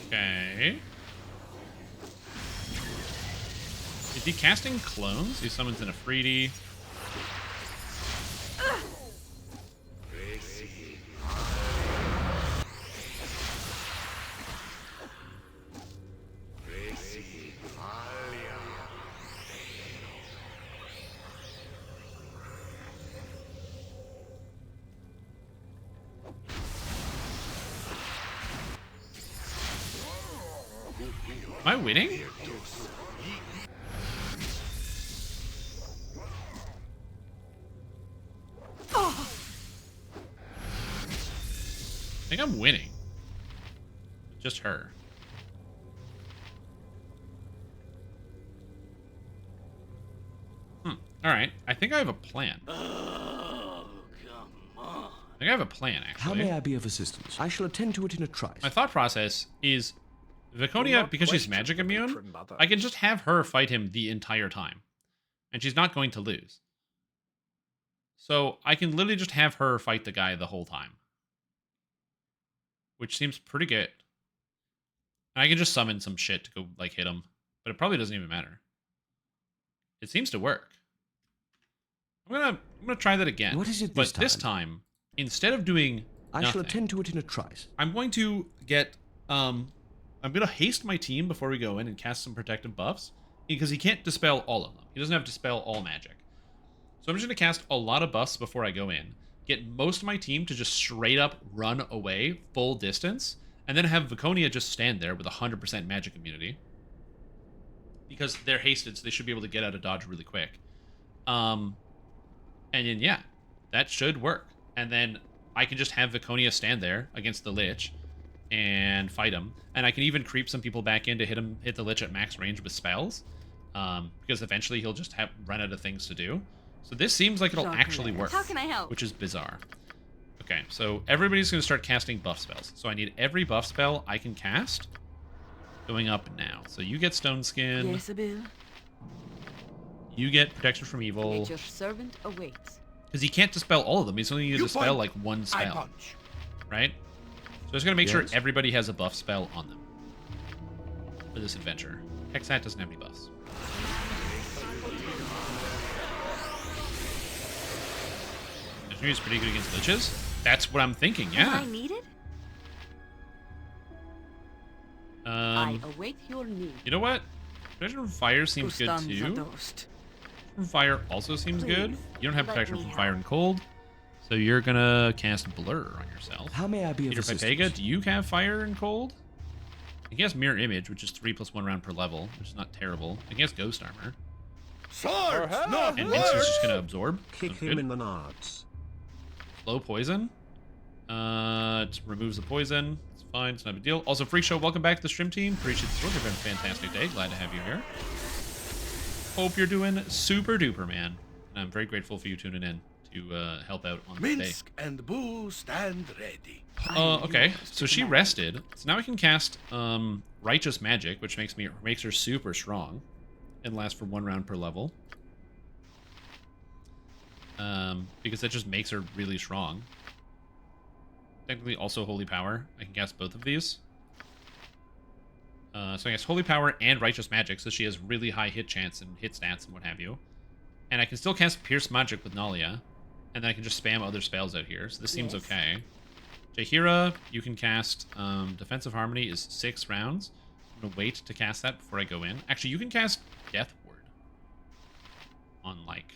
Speaker 1: Okay. Is he casting clones? He summons an Afridi. Am I winning? I think I'm winning. Just her. Alright, I think I have a plan.
Speaker 13: Oh, come on.
Speaker 1: I think I have a plan, actually.
Speaker 3: How may I be of assistance? I shall attend to it in a trice.
Speaker 1: My thought process is Viconia, because she's magic immune, I can just have her fight him the entire time. And she's not going to lose. So I can literally just have her fight the guy the whole time. Which seems pretty good. And I can just summon some shit to go, like, hit him. But it probably doesn't even matter. It seems to work. I'm gonna try that again.
Speaker 3: What is it
Speaker 1: but this time, instead of doing
Speaker 3: I
Speaker 1: nothing,
Speaker 3: shall attend to it in a trice.
Speaker 1: I'm going to get, I'm going to haste my team before we go in and cast some protective buffs. Because he can't dispel all of them. He doesn't have to dispel all magic. So I'm just going to cast a lot of buffs before I go in. Get most of my team to just straight up run away full distance. And then have Viconia just stand there with 100% magic immunity. Because they're hasted, so they should be able to get out of dodge really quick. And then, yeah, that should work. And then I can just have Viconia stand there against the Lich and fight him. And I can even creep some people back in to hit the Lich at max range with spells. Because eventually he'll just run out of things to do. So this seems like it'll actually work.
Speaker 4: How can I help?
Speaker 1: Which is bizarre. Okay, so everybody's going to start casting buff spells. So I need every buff spell I can cast going up now. So you get Stone Skin.
Speaker 4: Yes, Abil.
Speaker 1: You get Protection from Evil.
Speaker 4: Your servant awaits.
Speaker 1: Because he can't dispel all of them. He's only going to dispel like one spell. Right? So I just got to make sure everybody has a buff spell on them for this adventure. Hexat doesn't have any buffs. Is pretty good against liches. That's what I'm thinking, yeah.
Speaker 4: Am I needed? I await your need.
Speaker 1: You know what? Protection from Fire seems good too. Protection from Fire also seems good. You don't have Protection from Fire and Cold, so you're gonna cast Blur on yourself.
Speaker 3: How may I be of assistance?
Speaker 1: Peter Pipega, do you have Fire and Cold? I guess Mirror Image, which is 3+1 round per level, which is not terrible. I guess Ghost Armor.
Speaker 6: Swords, not
Speaker 1: and Mince is just gonna absorb.
Speaker 2: Kick him in the nards.
Speaker 1: Slow poison. It removes the poison. It's fine. It's not a big deal. Also, Freak Show, welcome back to the stream team. Appreciate the support. It's been a fantastic day. Glad to have you here. Hope you're doing super duper, man. And I'm very grateful for you tuning in to help out on the day.
Speaker 6: Minsk and Boo stand ready.
Speaker 1: Okay. So she rested. So now I can cast Righteous Magic, which makes her super strong and lasts for 1 round per level. Because that just makes her really strong. Technically also Holy Power. I can cast both of these. So I guess Holy Power and Righteous Magic, so she has really high hit chance and hit stats and what have you. And I can still cast Pierce Magic with Nalia. And then I can just spam other spells out here, so this seems okay. Jaheira, you can cast Defensive Harmony is 6 rounds. I'm going to wait to cast that before I go in. Actually, you can cast Death Ward on, like,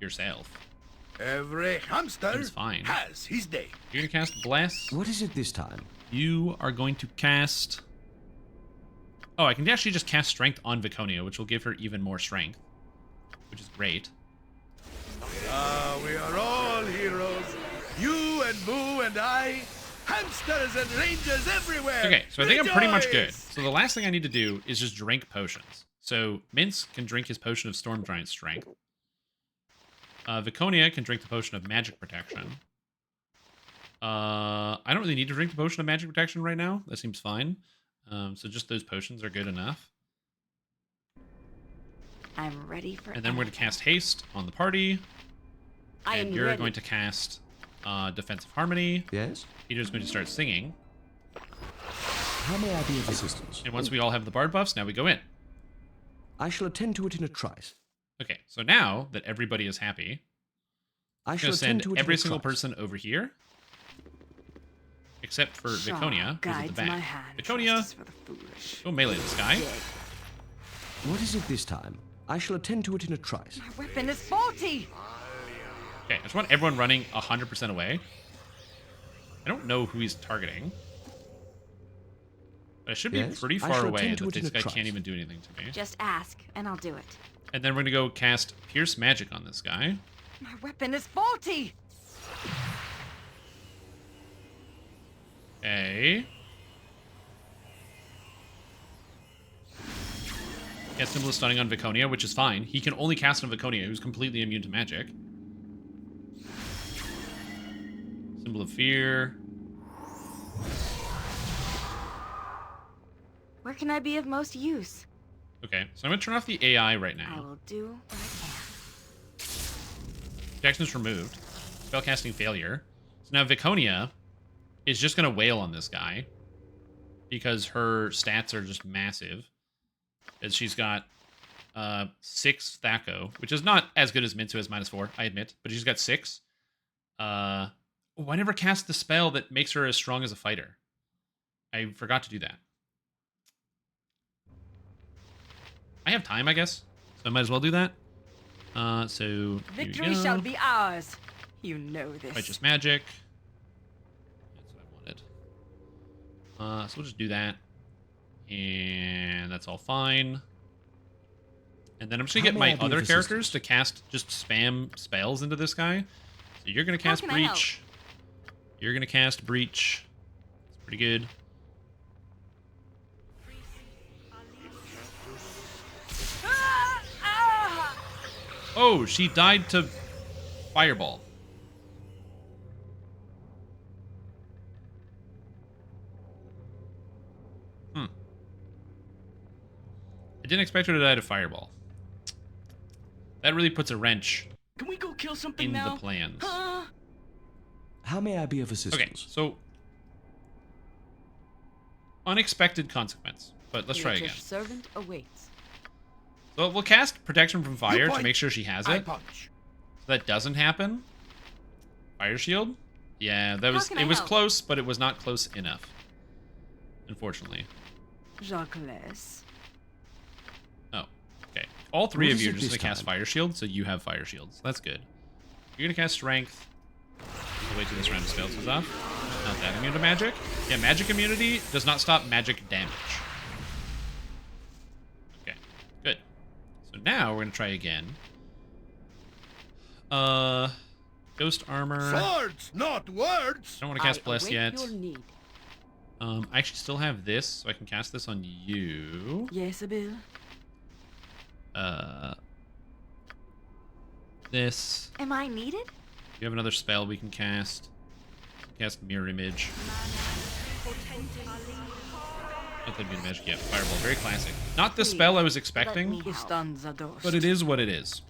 Speaker 1: yourself.
Speaker 6: Every hamster
Speaker 1: fine.
Speaker 6: has his day.
Speaker 1: You're going to cast Bless.
Speaker 3: What is it this time?
Speaker 1: You are going to cast... Oh, I can actually just cast Strength on Viconia, which will give her even more strength. Which is great.
Speaker 6: We are all heroes. You and Boo and I. Hamsters and rangers everywhere.
Speaker 1: Okay, so I think I'm pretty much good. So the last thing I need to do is just drink potions. So Mince can drink his potion of Storm Giant Strength. Viconia can drink the potion of Magic Protection. I don't really need to drink the potion of Magic Protection right now. That seems fine. So just those potions are good enough.
Speaker 4: I'm ready for
Speaker 1: And then we're going to cast Haste on the party. And you're
Speaker 4: ready.
Speaker 1: going to cast Defensive Harmony.
Speaker 3: Yes?
Speaker 1: Peter's going to start singing.
Speaker 3: How may I be of assistance?
Speaker 1: And once we all have the bard buffs, now we go in.
Speaker 3: I shall attend to it in a trice.
Speaker 1: Okay, so now that everybody is happy, I'm going to send every single person over here. Except for Viconia, who's at the back. Viconia, go melee this guy.
Speaker 3: What is it this time? I shall attend to it in a trice.
Speaker 4: My weapon is faulty.
Speaker 1: Okay, I just want everyone running 100% away. I don't know who he's targeting. But I should be pretty far away that this guy can't even do anything to me.
Speaker 4: Just ask, and I'll do it.
Speaker 1: And then we're going to go cast Pierce Magic on this guy.
Speaker 4: My weapon is faulty.
Speaker 1: Okay. Get Symbol of Stunning on Viconia, which is fine. He can only cast on Viconia, who's completely immune to magic. Symbol of Fear.
Speaker 4: Where can I be of most use?
Speaker 1: Okay, so I'm going to turn off the AI right
Speaker 4: I
Speaker 1: now.
Speaker 4: will do what I can.
Speaker 1: Projection's removed. Spellcasting failure. So now Viconia is just going to wail on this guy because her stats are just massive. As she's got 6 Thaco, which is not as good as Mintz, who has -4, I admit, but she's got 6. I never cast the spell that makes her as strong as a fighter. I forgot to do that. I have time, I guess, so I might as well do that. So
Speaker 4: Victory shall be ours. You know this.
Speaker 1: Righteous Magic. That's what I wanted. So we'll just do that. And that's all fine. And then I'm just going to get my other characters to cast just spam spells into this guy. So you're going to cast Breach. You're going to cast Breach. It's pretty good. Oh, she died to Fireball. I didn't expect her to die to Fireball. That really puts a wrench
Speaker 13: Can we go kill something
Speaker 1: in
Speaker 13: now?
Speaker 1: the plans.
Speaker 3: How may I be of assistance?
Speaker 1: Okay, so unexpected consequence, but let's try again.
Speaker 4: Servant awaits.
Speaker 1: So we'll cast Protection from Fire to make sure she has it. So that doesn't happen. Fire Shield? Yeah, that was it was close, but it was not close enough. Unfortunately.
Speaker 4: Jacques.
Speaker 1: Oh, okay. All 3 of you are just gonna cast Fire Shield, so you have Fire Shields. That's good. You're gonna cast Strength. We'll wait till this round of spells goes off. Not that immune to magic. Yeah, magic immunity does not stop magic damage. Okay, good. So now we're gonna try again. Ghost Armor.
Speaker 6: Swords, not words.
Speaker 1: I don't want to cast Bless yet. I actually still have this, so I can cast this on you.
Speaker 4: Yes, Bill.
Speaker 1: This.
Speaker 4: Am I needed?
Speaker 1: You have another spell we can cast. Cast Mirror Image. Not that being magic yet. Fireball, very classic. Not the spell I was expecting, but it is what it is.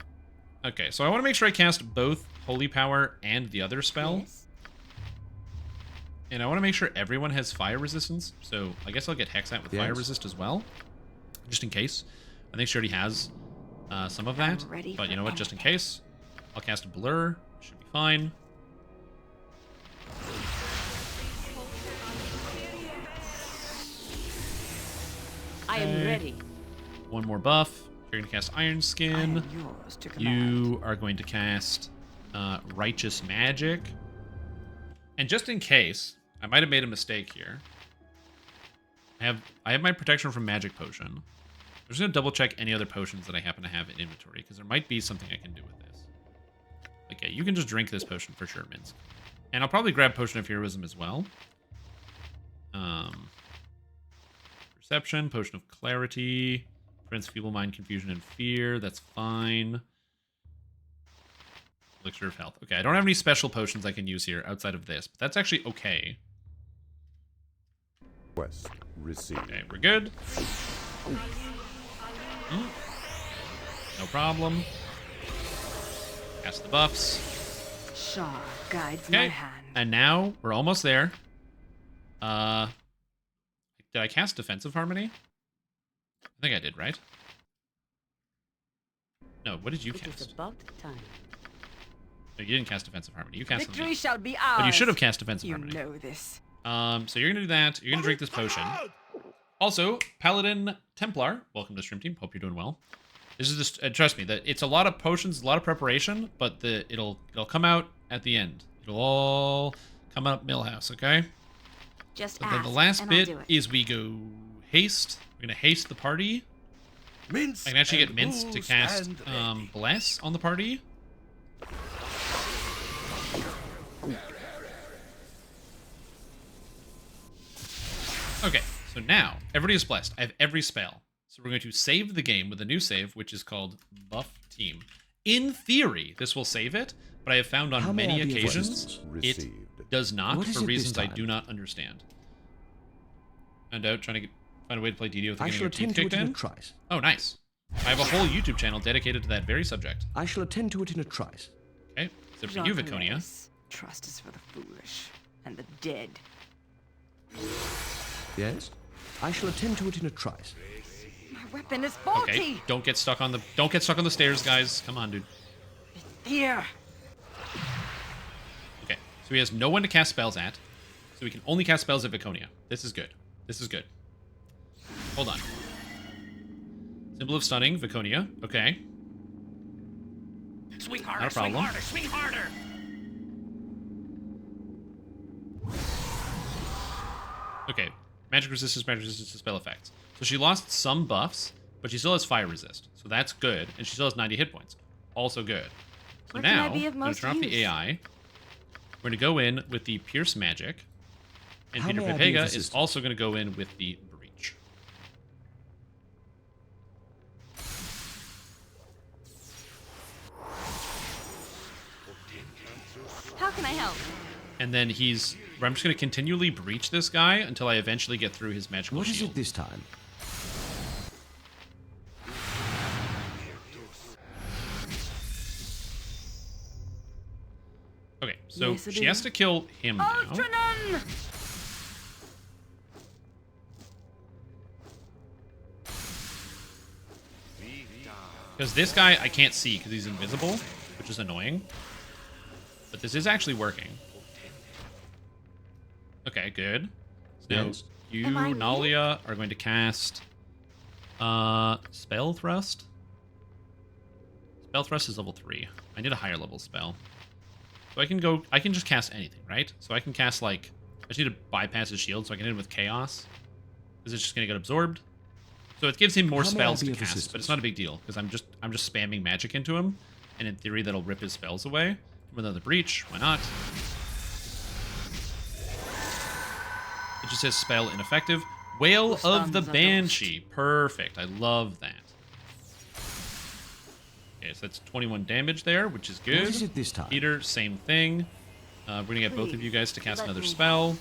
Speaker 1: Okay, so I want to make sure I cast both Holy Power and the other spell. Yes. And I want to make sure everyone has fire resistance, so I guess I'll get Hexat with fire resist as well, just in case. I think she already has some of that, but you know what, just in case, I'll cast a Blur. Should be fine.
Speaker 8: I am ready.
Speaker 1: One more buff. You're going to cast Iron Skin. You are going to cast Righteous Magic. And just in case, I might have made a mistake here. I have my protection from magic potion. I'm just going to double check any other potions that I happen to have in inventory, because there might be something I can do with this. Okay, you can just drink this potion for sure, Minsk. And I'll probably grab Potion of Heroism as well. Perception, Potion of Clarity, prevents Feeble Mind, Confusion, and Fear. That's fine. Elixir of Health. Okay, I don't have any special potions I can use here outside of this, but that's actually okay.
Speaker 17: Quest received.
Speaker 1: Okay, we're good. No problem. Cast the buffs.
Speaker 4: Shah guides my hand.
Speaker 1: And now we're almost there. Did I cast Defensive Harmony? I think I did, right? No, what did you cast?
Speaker 8: It's about time.
Speaker 1: No, you didn't cast Defensive Harmony. You cast
Speaker 4: Victory shall be ours.
Speaker 1: But you should have cast Defensive Harmony.
Speaker 4: You know this.
Speaker 1: So you're gonna do that. You're gonna drink this potion. Also, Paladin Templar, welcome to the stream team. Hope you're doing well. This is just trust me that it's a lot of potions, a lot of preparation, but it'll come out at the end. It'll all come out Millhouse, okay?
Speaker 4: Just
Speaker 1: then the last bit is we go haste. We're gonna haste the party.
Speaker 6: Mince
Speaker 1: I can actually get Mince to cast Bless on the party. Okay, so now everybody is blessed. I have every spell. So we're going to save the game with a new save, which is called Buff Team. In theory, this will save it, but I have found on many occasions it does not for reasons I do not understand. Found out trying to find a way to play DD without getting your teeth kicked in. Oh, nice. I have a whole YouTube channel dedicated to that very subject.
Speaker 3: I shall attend to it in a trice.
Speaker 1: Okay, so for you, Viconia.
Speaker 4: Trust is for the foolish and the dead.
Speaker 3: Yes? I shall attend to it in a trice.
Speaker 4: My weapon is faulty.
Speaker 1: Okay, don't get stuck on the stairs, guys. Come on, dude.
Speaker 4: Here.
Speaker 1: Okay, so he has no one to cast spells at, so we can only cast spells at Viconia. This is good. This is good. Hold on. Symbol of Stunning, Viconia. Okay.
Speaker 13: Swing harder, swing harder, swing harder!
Speaker 1: Okay. Magic resistance to spell effects. So she lost some buffs, but she still has fire resist. So that's good. And she still has 90 hit points. Also good. So now, I'm going to turn off the AI. We're going to go in with the Pierce Magic. And Peter Pepega is also going to go in with the Breach.
Speaker 4: How can I help?
Speaker 1: And then I'm just going to continually breach this guy until I eventually get through his magical shield.
Speaker 3: What is it this time?
Speaker 1: Okay, so she has to kill him now. Because this guy I can't see because he's invisible, which is annoying. But this is actually working. Okay, good. So now you, Nalia, are going to cast Spell Thrust. Spell Thrust is level 3. I need a higher level spell. So I can just cast anything, right? So I can cast I just need to bypass his shield so I can hit him with Chaos. Because it's just going to get absorbed. So it gives him more spells to cast, but it's not a big deal because I'm just spamming magic into him, and in theory that'll rip his spells away. With another breach, why not? It just says spell ineffective. Wail of the Banshee. Perfect. I love that. Okay, so that's 21 damage there, which is good.
Speaker 3: What is it this time?
Speaker 1: Peter, same thing. We're gonna get both of you guys to cast another spell.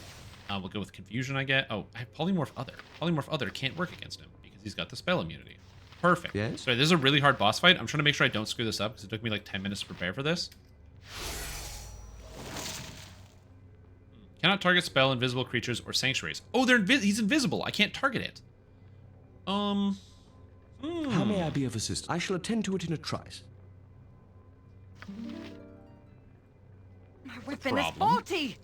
Speaker 1: We'll go with Confusion, I get. Oh, I have Polymorph Other. Polymorph Other can't work against him because he's got the spell immunity. Perfect. Yes? So this is a really hard boss fight. I'm trying to make sure I don't screw this up because it took me like 10 minutes to prepare for this. Cannot target spell, invisible creatures, or sanctuaries. Oh, he's invisible. I can't target it.
Speaker 3: How may I be of assistance? I shall attend to it in a trice.
Speaker 4: My weapon is faulty.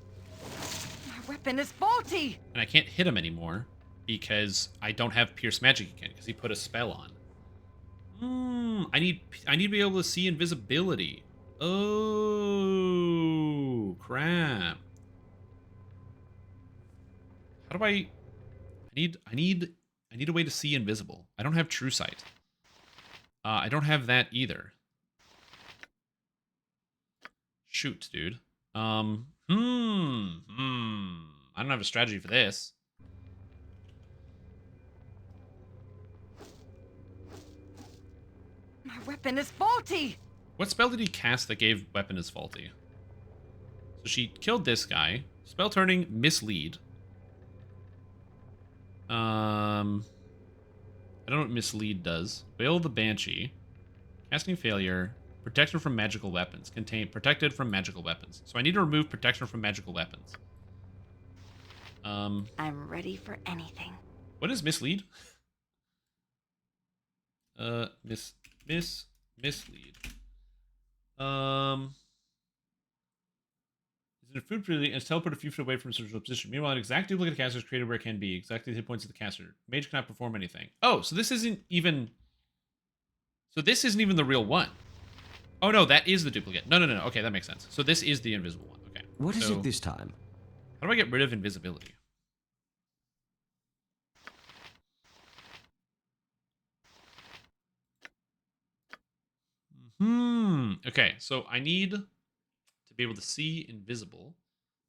Speaker 4: My weapon is faulty.
Speaker 1: And I can't hit him anymore because I don't have Pierce Magic again because he put a spell on. I need to be able to see invisibility. Oh, crap. How do I need a way to see invisible. I don't have True Sight. I don't have that either. Shoot, dude. I don't have a strategy for this.
Speaker 4: My weapon is faulty.
Speaker 1: What spell did he cast that gave weapon is faulty? So she killed this guy. Spell turning, mislead. I don't know what mislead does. Veil the Banshee. Casting failure. Protection from magical weapons. Protected from magical weapons. So I need to remove protection from magical weapons.
Speaker 4: I'm ready for anything.
Speaker 1: What is mislead? Mislead. Is it a food freely and is teleport a few feet away from its original position. Meanwhile, an exact duplicate of the caster is created where it can be. Exactly the hit points of the caster. Mage cannot perform anything. Oh, so this isn't even... So this isn't even the real one. Oh, no, that is the duplicate. No. Okay, that makes sense. So this is the invisible one. Okay.
Speaker 3: What is it this time?
Speaker 1: How do I get rid of invisibility? Okay, so I need to be able to see invisible.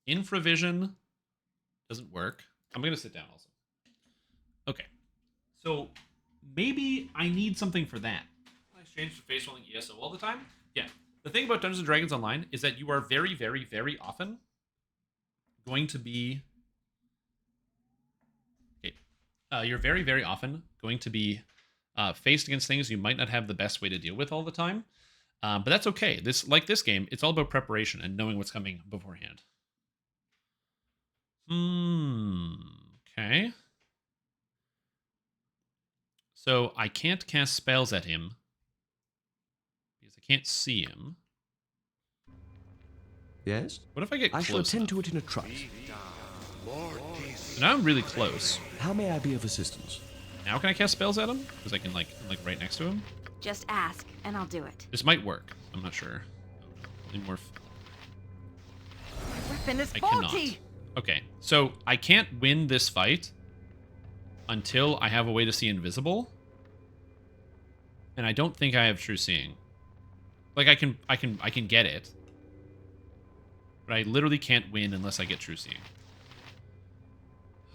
Speaker 1: Infravision doesn't work. I'm going to sit down also. Okay. So maybe I need something for that. I change to face rolling ESO all the time? Yeah. The thing about Dungeons & Dragons Online is that you are very, very, very often going to be... Okay. You're very, very often going to be faced against things you might not have the best way to deal with all the time. But that's okay. This game, it's all about preparation and knowing what's coming beforehand. Okay. So I can't cast spells at him because I can't see him.
Speaker 3: Yes?
Speaker 1: What if I get close
Speaker 3: I shall attend
Speaker 1: enough?
Speaker 3: to it in a trice.
Speaker 1: So now I'm really close.
Speaker 3: How may I be of assistance?
Speaker 1: Now can I cast spells at him? Because I can I'm right next to him.
Speaker 4: Just ask, and I'll do it.
Speaker 1: This might work. I'm not sure. Polymorph.
Speaker 4: Weapon is
Speaker 1: I
Speaker 4: faulty.
Speaker 1: cannot. Okay, so I can't win this fight until I have a way to see invisible. And I don't think I have true seeing. Like I can get it. But I literally can't win unless I get true seeing.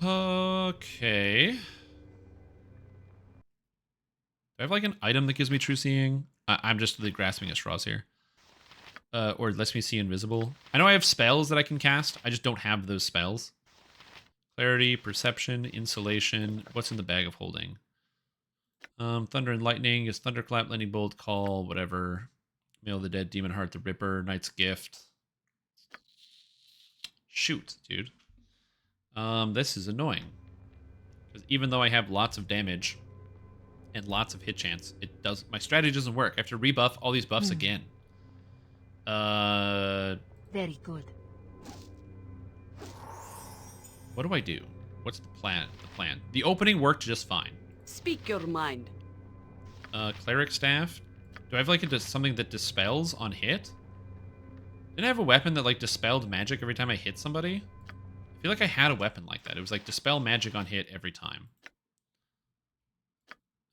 Speaker 1: Okay. Do I have like an item that gives me true seeing? I'm just really grasping at straws here. Or lets me see invisible. I know I have spells that I can cast. I just don't have those spells. Clarity, perception, insulation. What's in the bag of holding? Thunder and lightning is thunderclap, lightning bolt, call, whatever. Mail of the Dead, Demon Heart, the Ripper, Knight's Gift. Shoot, dude. This is annoying. Because even though I have lots of damage and lots of hit chance, my strategy doesn't work. I have to rebuff all these buffs again.
Speaker 8: Very good.
Speaker 1: What do I do? What's the plan? The opening worked just fine.
Speaker 17: Speak your mind.
Speaker 1: Cleric staff. Do I have like something that dispels on hit? Didn't I have a weapon that like dispelled magic every time I hit somebody? I feel like I had a weapon like that. It was like dispel magic on hit every time.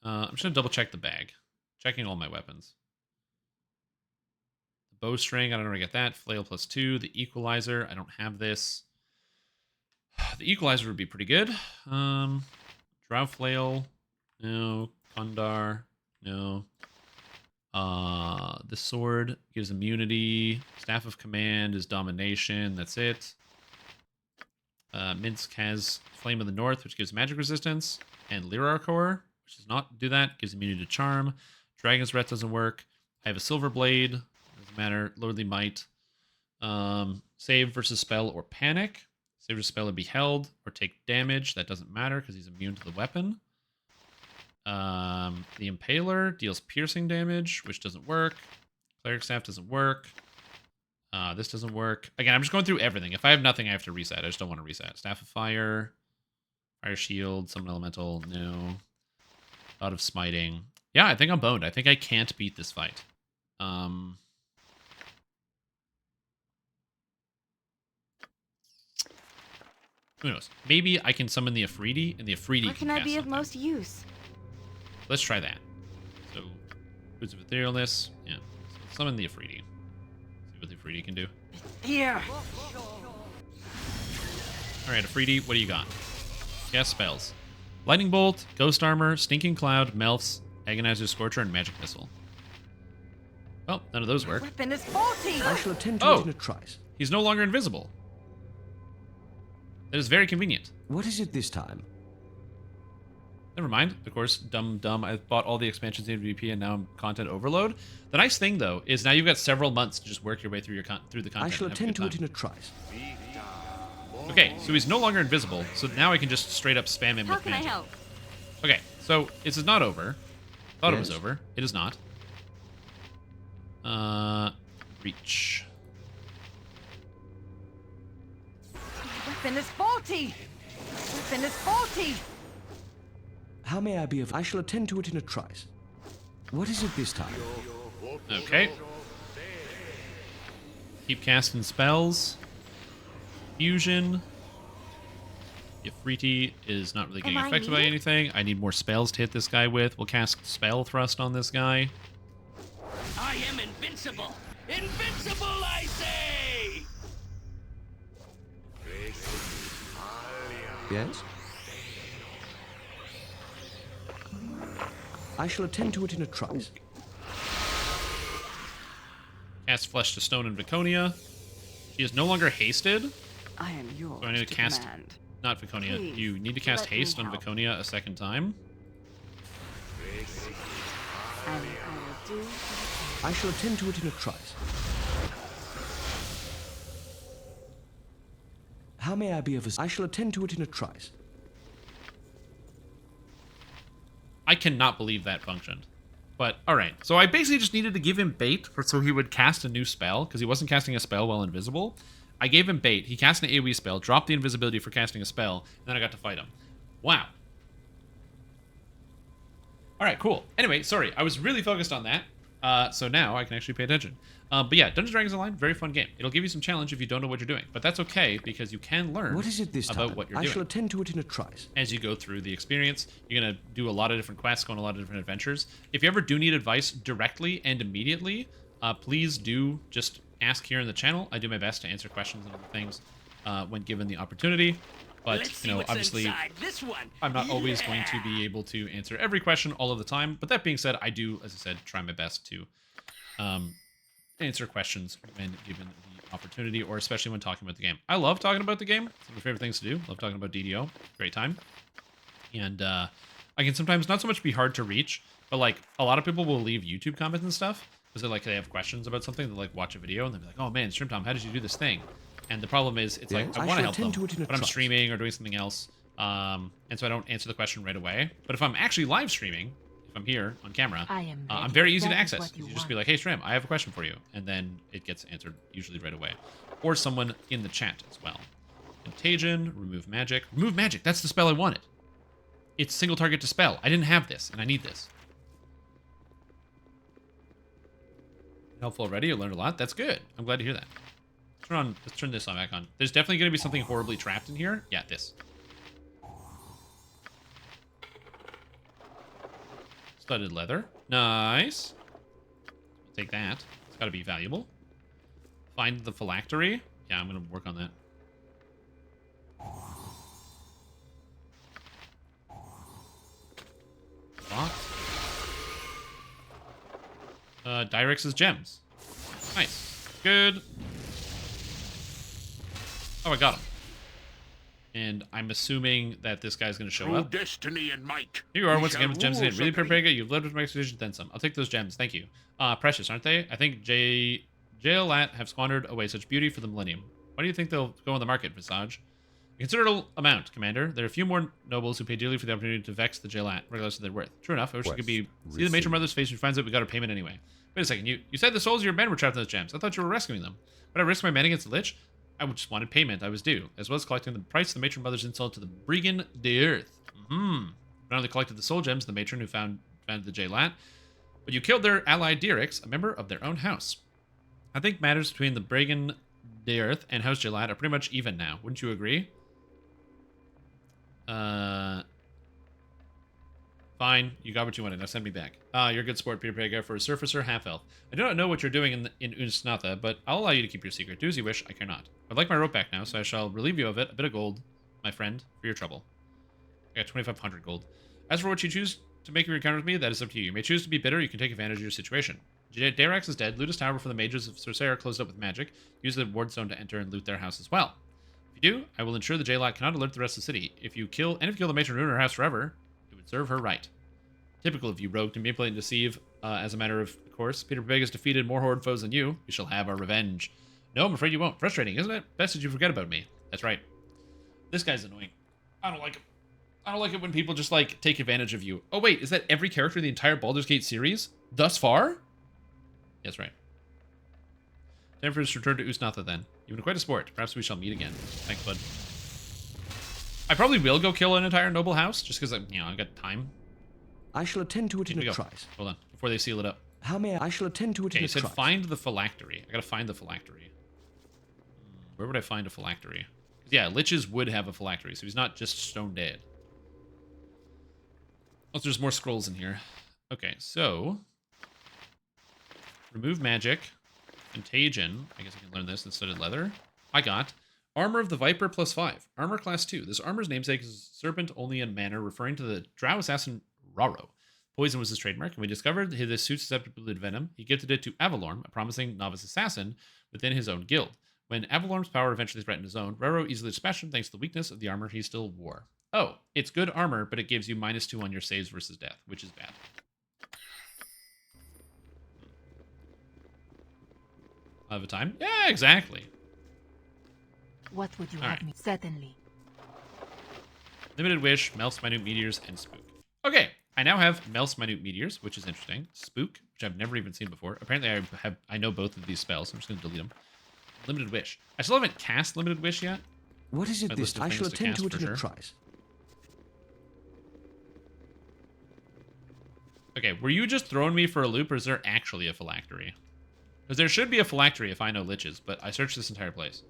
Speaker 1: I'm just gonna double check the bag. Checking all my weapons. The bowstring, I don't know where to get that. Flail +2. The equalizer, I don't have this. The equalizer would be pretty good. Drow flail, no. Kundar, no. The sword gives immunity. Staff of command is domination. That's it. Minsk has Flame of the North, which gives magic resistance, and Lyrarkor, which does not do that, gives immunity to charm. Dragon's Breath doesn't work. I have a Silver Blade, doesn't matter. Lordly Might. Save versus spell or panic. Save versus spell or be held or take damage. That doesn't matter because he's immune to the weapon. The Impaler deals piercing damage, which doesn't work. Cleric Staff doesn't work. This doesn't work. Again, I'm just going through everything. If I have nothing, I have to reset. I just don't want to reset. Staff of Fire. Fire Shield. Summon Elemental. No. Out of Smiting. Yeah, I think I'm boned. I think I can't beat this fight. Who knows? Maybe I can summon the Afridi, and the Afridi
Speaker 4: Where can I
Speaker 1: cast
Speaker 4: be of
Speaker 1: something.
Speaker 4: most use?
Speaker 1: Let's try that. So, Boots of Etherealness. Yeah. So summon the Afridi. See what the Afridi can do.
Speaker 4: Here.
Speaker 1: Alright, Afridi, what do you got? Cast spells. Lightning Bolt, Ghost Armor, Stinking Cloud, Melfs, Agonizer Scorcher, and Magic Missile. Well, none of those work.
Speaker 4: Weapon is faulty.
Speaker 3: I shall attend to it in a trice.
Speaker 1: He's no longer invisible. That is very convenient.
Speaker 3: What is it this time?
Speaker 1: Never mind. Of course, dumb. I bought all the expansions in VP and now I'm content overload. The nice thing, though, is now you've got several months to just work your way through through the content.
Speaker 3: I shall attend to it in a trice.
Speaker 1: Okay, so he's no longer invisible, so now I can just straight up spam him with magic.
Speaker 4: How can I help?
Speaker 1: Okay, so this is not over. Thought it was
Speaker 3: Yes?
Speaker 1: over. It is not. Reach.
Speaker 4: Weapon is faulty. Weapon is faulty.
Speaker 3: How may I be of... I shall attend to it in a trice. What is it this time?
Speaker 1: Okay. Keep casting spells. Fusion. Ifriti is not really getting
Speaker 4: Am I
Speaker 1: affected by
Speaker 4: needed?
Speaker 1: anything. I need more spells to hit this guy with. We'll cast Spell Thrust on this guy.
Speaker 13: I am invincible! Invincible, I say!
Speaker 3: Yes? I shall attend to it in a trice.
Speaker 1: Cast Flesh to Stone in Viconia. She is no longer hasted.
Speaker 4: I am yours
Speaker 1: So I need to cast...
Speaker 4: command.
Speaker 1: Not Viconia.
Speaker 4: Please,
Speaker 1: you need to cast
Speaker 4: let me
Speaker 1: haste on
Speaker 4: help.
Speaker 1: Viconia a second time.
Speaker 4: And I will do.
Speaker 3: I shall attend to it in a trice. How may I be of assistance? I shall attend to it in a trice.
Speaker 1: I cannot believe that functioned. But, alright. So I basically just needed to give him bait so he would cast a new spell, because he wasn't casting a spell while invisible. I gave him bait. He cast an AoE spell, dropped the invisibility for casting a spell, and then I got to fight him. Wow. Alright, cool. Anyway, sorry. I was really focused on that. So now I can actually pay attention. But yeah, Dungeons & Dragons Online, very fun game. It'll give you some challenge if you don't know what you're doing. But that's okay, because you can learn
Speaker 3: What is it this
Speaker 1: about
Speaker 3: time?
Speaker 1: what you're
Speaker 3: I
Speaker 1: doing.
Speaker 3: shall attend to it in a trice.
Speaker 1: As you go through the experience, you're going to do a lot of different quests, go on a lot of different adventures. If you ever do need advice directly and immediately, please do just ask here in the channel. I do my best to answer questions and other things when given the opportunity. But, you know, obviously,
Speaker 13: this one.
Speaker 1: I'm not always going to be able to answer every question all of the time. But that being said, I do, as I said, try my best to answer questions when given the opportunity, or especially when talking about the game. I love talking about the game. It's one of my favorite things to do. Love talking about DDO. Great time. And I can sometimes not so much be hard to reach, but like a lot of people will leave YouTube comments and stuff because they're like, they have questions about something. They like watch a video and they'll be like, oh man, Shrimp Tom, how did you do this thing? And the problem is, it's like, I want to help them, but I'm streaming or doing something else. And so I don't answer the question right away. But if I'm actually live streaming, if I'm here on camera, I'm very easy to access. You just be like, hey, Shrimp, I have a question for you. And then it gets answered usually right away. Or someone in the chat as well. Contagion, remove magic. Remove magic, that's the spell I wanted. It's single target to spell. I didn't have this, and I need this. Helpful already, you learned a lot. That's good. I'm glad to hear that. Let's turn this on back on. There's definitely going to be something horribly trapped in here. Yeah, this. Studded leather. Nice. I'll take that. It's got to be valuable. Find the phylactery. Yeah, I'm going to work on that. Locked. Dyrex's gems. Nice. Good. Oh, I got him. And I'm assuming that this guy's going to show up.
Speaker 6: Destiny and might.
Speaker 1: Here you are once again with gems in. Really prepared. You've lived with my expectations, then some. I'll take those gems. Thank you. Precious, aren't they? I think Jailat have squandered away such beauty for the millennium. Why do you think they'll go on the market, Visage? A considerable amount, Commander. There are a few more nobles who pay dearly for the opportunity to vex the Jailat, regardless of their worth. True enough. I wish it could be. See the matron mother's face when she finds out we got her payment anyway. Wait a second. You said the souls of your men were trapped in those gems. I thought you were rescuing them. Would I risk my men against the Lich? I just wanted payment I was due, as well as collecting the price of the matron mother's insult to the Brigand de Earth. Not only collected the soul gems, the matron who founded the Jailat, but you killed their ally Dirix, a member of their own house. I think matters between the Brigand de Earth and House Jailat are pretty much even now. Wouldn't you agree? Fine, you got what you wanted. Now send me back. You're a good sport, Peter Pega, for a surfacer half-elf. I do not know what you're doing in Unsnatha, but I'll allow you to keep your secret. Do as you wish, I care not. I'd like my rope back now, so I shall relieve you of it. A bit of gold, my friend, for your trouble. I got 2,500 gold. As for what you choose to make your encounter with me, that is up to you. You may choose to be bitter, you can take advantage of your situation. Darax is dead. Loot his tower for the mages of Sorcerer closed up with magic. Use the ward stone to enter and loot their house as well. If you do, I will ensure the Jailat cannot alert the rest of the city. If you kill the matron and ruin her house forever, it would serve her right. Typical of you, rogue, to manipulate and deceive. As a matter of course, Peter Pega has defeated more horde foes than you. We shall have our revenge. No, I'm afraid you won't. Frustrating, isn't it? Best that you forget about me. That's right. This guy's annoying. I don't like him. I don't like it when people just, like, take advantage of you. Oh, wait, is that every character in the entire Baldur's Gate series? Thus far? That's right. Time for us to return to Usnatha, then. You've been quite a sport. Perhaps we shall meet again. Thanks, bud. I probably will go kill an entire noble house, just because, I've got time.
Speaker 3: I shall attend to it in a trice.
Speaker 1: Hold on, before they seal it up.
Speaker 3: How may I shall attend to it in a trice.
Speaker 1: Okay, you said find the phylactery. I gotta find the phylactery. Where would I find a phylactery? Yeah, liches would have a phylactery, so he's not just stone dead. Oh, there's more scrolls in here. Okay, so remove magic, contagion. I guess I can learn this instead of leather. I got Armor of the Viper +5. Armor class 2. This armor's namesake is serpent only in manner, referring to the drow assassin Raro. Poison was his trademark, and we discovered his suit susceptible to venom. He gifted it to Avalorm, a promising novice assassin within his own guild. When Avalorm's power eventually threatened his own, Rero easily dispatched him thanks to the weakness of the armor he still wore. Oh, it's good armor, but it gives you -2 on your saves versus death, which is bad. I'll have a time? Yeah, exactly.
Speaker 8: What would you
Speaker 1: All
Speaker 8: have
Speaker 1: right.
Speaker 8: me? Certainly.
Speaker 1: Limited Wish, Melts Minute Meteors, and Spook. Okay, I now have Melts Minute Meteors, which is interesting. Spook, which I've never even seen before. Apparently, I know both of these spells, so I'm just going to delete them. Limited Wish. I still haven't cast Limited Wish yet.
Speaker 3: What is it this time? I shall attend to it in a trice.
Speaker 1: Okay, were you just throwing me for a loop, or is there actually a phylactery? Because there should be a phylactery if I know liches, but I searched this entire place.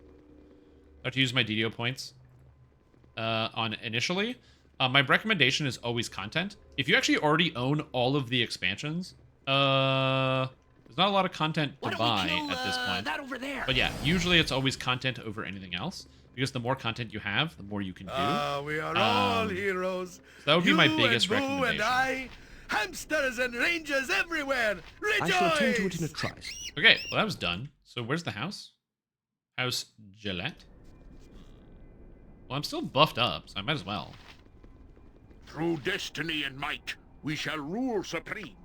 Speaker 1: I have to use my DDO points on initially. My recommendation is always content. If you actually already own all of the expansions, there's not a lot of content to buy at this point.
Speaker 13: That over there.
Speaker 1: But yeah, usually it's always content over anything else. Because the more content you have, the more you can do.
Speaker 6: We are all heroes.
Speaker 1: So that would be my biggest
Speaker 6: Boo
Speaker 1: recommendation.
Speaker 6: and I, hamsters and rangers everywhere. Rejoice!
Speaker 3: I shall attend to it in a trice.
Speaker 1: Okay, well that was done. So where's the house? House Gillette. Well, I'm still buffed up, so I might as well.
Speaker 14: Through destiny and might, we shall rule supreme.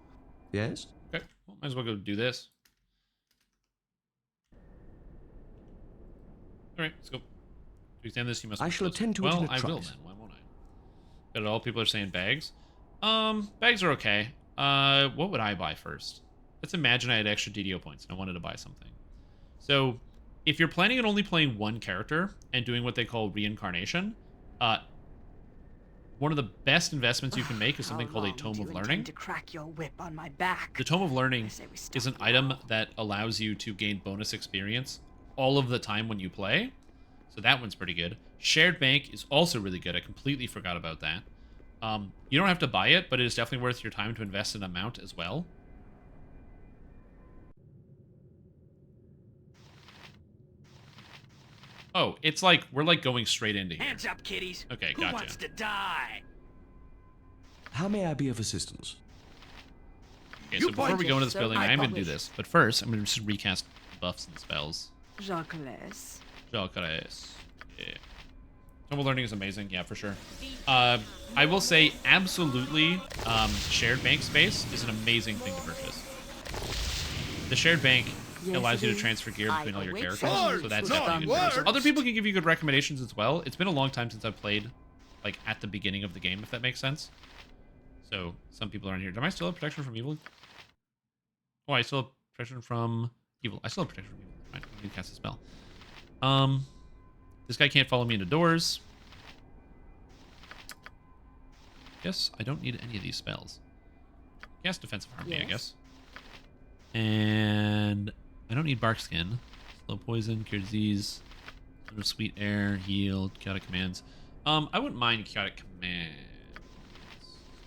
Speaker 3: Yes?
Speaker 1: Okay, well, might as well go do this. Alright, let's go. To extend this, you must...
Speaker 3: I shall attend to it in a trice.
Speaker 1: Well, I will then. Why won't I? Got it all. People are saying bags. Bags are okay. What would I buy first? Let's imagine I had extra DDO points and I wanted to buy something. So, if you're planning on only playing one character and doing what they call reincarnation, one of the best investments you can make is something called a Tome of Learning.
Speaker 4: To crack your whip on my back.
Speaker 1: The Tome of Learning is an item that allows you to gain bonus experience all of the time when you play. So that one's pretty good. Shared Bank is also really good. I completely forgot about that. You don't have to buy it, but it is definitely worth your time to invest in a mount as well. Oh, it's like, we're like going straight into here.
Speaker 13: Hands up, kiddies.
Speaker 1: Okay,
Speaker 13: Who
Speaker 1: gotcha.
Speaker 13: wants to die?
Speaker 3: How may I be of assistance?
Speaker 1: Okay, so before we go into this building, I am going to do this. But first, I'm going to just recast buffs and spells.
Speaker 4: Jacques.
Speaker 1: Jacques. Yeah. Tome of Learning is amazing. Yeah, for sure. I will say, absolutely, shared bank space is an amazing thing to purchase. The shared bank allows you to transfer gear between all your characters, so that's definitely good. So other people can give you good recommendations as well. It's been a long time since I've played, like, at the beginning of the game, if that makes sense. So, some people are on here. Do I still have protection from evil? Oh, I still have protection from evil. I still have protection from evil. Right, let me cast a spell. This guy can't follow me into doors. Guess I don't need any of these spells. Cast defensive harmony, I guess. And I don't need bark skin. Slow poison, cure disease, sweet air, heal, chaotic commands. I wouldn't mind chaotic commands.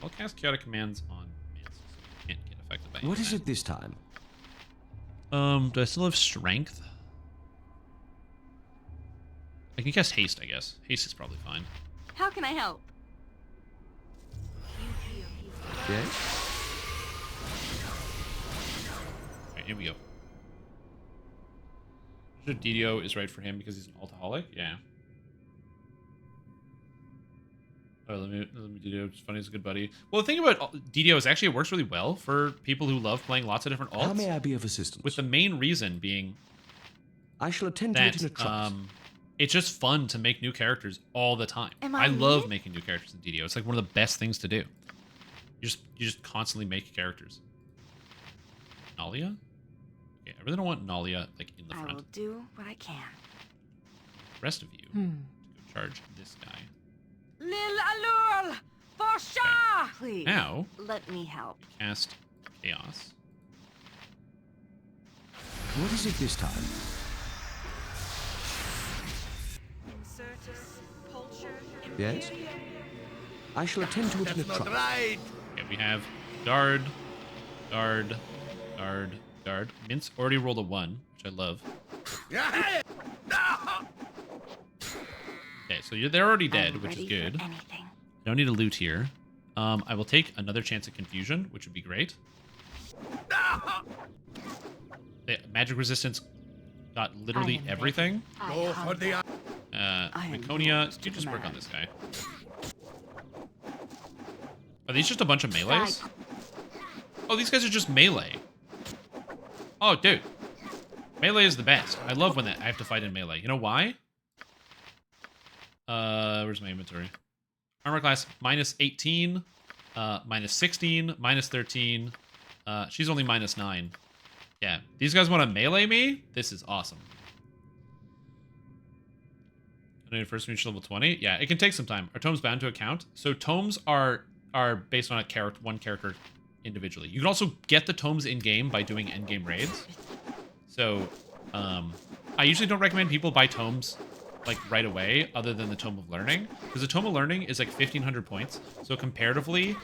Speaker 1: I'll cast chaotic commands on Mance, so you can't get affected by
Speaker 3: What is it this time?
Speaker 1: Do I still have strength? I can cast haste, I guess. Haste is probably fine.
Speaker 4: How can I help?
Speaker 3: Yes?
Speaker 1: Alright, here we go. Sure DDO is right for him because he's an alcoholic? Yeah. Oh, let me DDO. It's funny, he's a good buddy. Well, the thing about DDO is actually it works really well for people who love playing lots of different alts.
Speaker 3: How may I be of assistance?
Speaker 1: With the main reason being
Speaker 3: I shall attend to it in a trice.
Speaker 1: It's just fun to make new characters all the time.
Speaker 4: Am I
Speaker 1: love
Speaker 4: weird?
Speaker 1: making new characters in DDO. It's like one of the best things to do. You just constantly make characters. Nalia? Okay, I really don't want Nalia like in the front.
Speaker 4: I will do what I can.
Speaker 1: The rest of you to go charge this guy.
Speaker 4: Lil Alul! For sure! Please.
Speaker 1: Now,
Speaker 4: let me help.
Speaker 1: Cast Chaos.
Speaker 3: What is it this time? Yes? I shall attend to it in a trice.
Speaker 6: Right.
Speaker 1: Okay, we have Guard. Mince already rolled a 1, which I love. Okay, so they're already dead, which is good. Don't need to loot here. I will take another chance at confusion, which would be great. The magic resistance got literally everything.
Speaker 6: Go for the
Speaker 1: Laconia, you just work on this guy. Are these just a bunch of melees? Oh, these guys are just melee. Oh, dude. Melee is the best. I love when I have to fight in melee. You know why? Where's my inventory? Armor class minus 18, minus 16, minus 13. She's only minus 9. Yeah, these guys want to melee me? This is awesome. I need first reach level 20. Yeah, it can take some time. Are tomes bound to account? So tomes are based on one character individually. You can also get the tomes in game by doing end game raids. So, I usually don't recommend people buy tomes like right away, other than the Tome of Learning, because the Tome of Learning is like 1,500 points. So comparatively,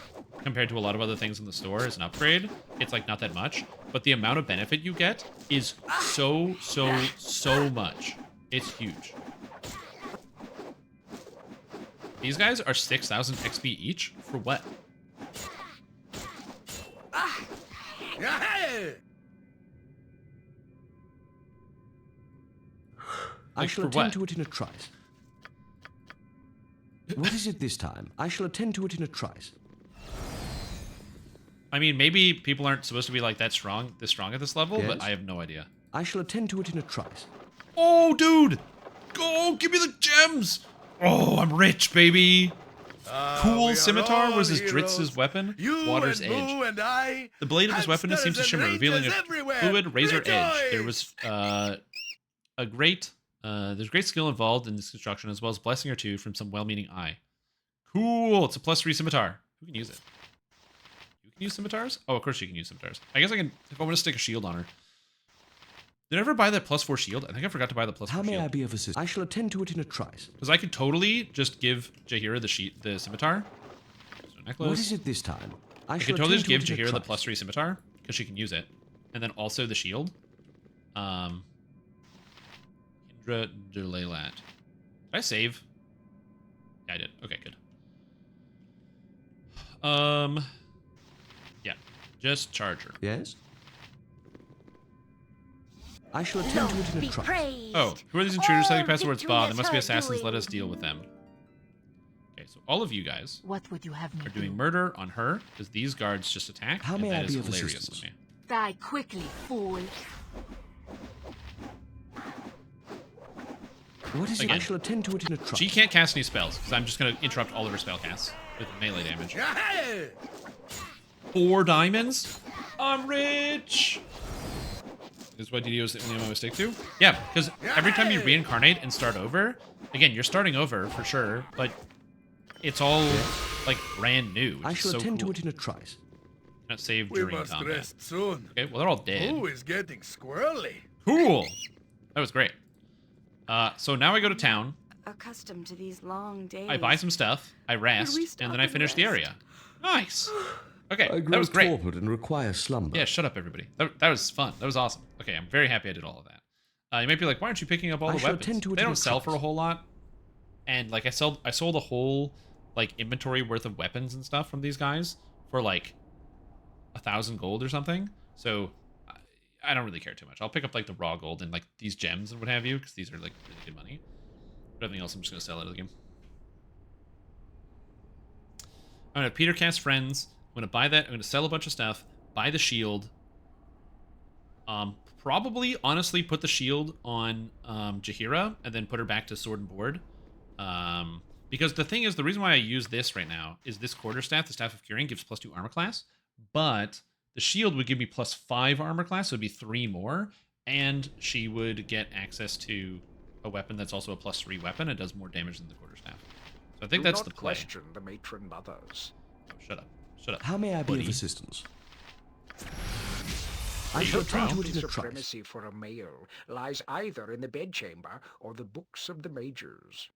Speaker 1: compared to a lot of other things in the store as an upgrade, it's like not that much. But the amount of benefit you get is so much. It's huge. These guys are 6,000 XP each for what?
Speaker 3: I shall attend to it in a trice. What is it this time? I shall attend to it in a trice.
Speaker 1: I mean, maybe people aren't supposed to be like this strong at this level,
Speaker 3: Yes?
Speaker 1: but I have no idea.
Speaker 3: I shall attend to it in a trice.
Speaker 1: Oh, dude! Go, give me the gems! Oh, I'm rich, baby! Cool scimitar was his Dritz's weapon. Water's Edge. The blade of his weapon seems to shimmer, revealing a fluid razor edge. There was there's great skill involved in this construction, as well as blessing or two from some well-meaning eye. Cool! It's a +3 scimitar. Who can use it? You can use scimitars? Oh, of course you can use scimitars. I guess I can, if I want to stick a shield on her. Did I ever buy that +4 shield? I think I forgot to buy the +4 shield.
Speaker 3: How may I be of assistance? I shall attend to it in a trice.
Speaker 1: Because I could totally just give Jaheira the scimitar. So necklace.
Speaker 3: What is it this time?
Speaker 1: I could totally just give Jaheira the +3 scimitar, because she can use it. And then also the shield. Hindra Delaylat. Did I save? Yeah, I did. Okay, good. Yeah. Just charge her.
Speaker 3: Yes? I shall attend to it in a trice.
Speaker 1: Oh, who are these intruders heading past the word spa? They must be assassins. Let us deal with them. Okay, so all of you guys
Speaker 8: what would you have me
Speaker 1: are doing murder on her, because these guards just attacked,
Speaker 3: How
Speaker 1: and
Speaker 3: may
Speaker 1: that
Speaker 3: I
Speaker 1: is
Speaker 3: be of
Speaker 1: hilarious
Speaker 3: assistance?
Speaker 1: to me.
Speaker 8: Die quickly, fool.
Speaker 3: What is
Speaker 1: Again,
Speaker 3: it? I shall attend to it in a trice.
Speaker 1: She can't cast any spells, because I'm just going to interrupt all of her spell casts with melee damage. 4 diamonds? I'm rich! Is why DDO is the only one I stick to? Yeah, because every time you reincarnate and start over, again, you're starting over for sure, but it's all like brand new.
Speaker 3: I shall attend
Speaker 1: cool.
Speaker 3: to it in a trice.
Speaker 1: Not saved
Speaker 6: We
Speaker 1: during
Speaker 6: must
Speaker 1: combat.
Speaker 6: rest soon.
Speaker 1: Okay, well they're all dead.
Speaker 6: Who is getting squirrely?
Speaker 1: Cool. That was great. So now I go to town.
Speaker 4: Accustomed to these long days.
Speaker 1: I buy some stuff. I rest, and then I finish the area. Nice. Okay, that was great.
Speaker 3: Torpid and require slumber.
Speaker 1: Yeah, shut up, everybody. That was fun. That was awesome. Okay, I'm very happy I did all of that. You might be like, why aren't you picking up all the weapons? They don't sell for a whole lot, and like I sold a whole like inventory worth of weapons and stuff from these guys for like 1,000 gold or something. So I don't really care too much. I'll pick up like the raw gold and like these gems and what have you, because these are like really good money. But everything else, I'm just gonna sell out of the game. I'm gonna Peter cast friends. I'm going to buy that. I'm going to sell a bunch of stuff. Buy the shield. Probably, honestly, put the shield on Jaheira and then put her back to sword and board. Because the thing is, the reason why I use this right now is this quarterstaff, the Staff of Curing, gives +2 armor class. But the shield would give me +5 armor class, so it would be 3 more. And she would get access to a weapon that's also a +3 weapon. It does more damage than the quarterstaff. So I think that's the play.
Speaker 9: Question the matron mothers.
Speaker 1: Oh, shut up. Shut up.
Speaker 3: How may I be of assistance? I shall attend to it in a trice.
Speaker 9: Supremacy for a male lies either in the bedchamber or the books of the majors.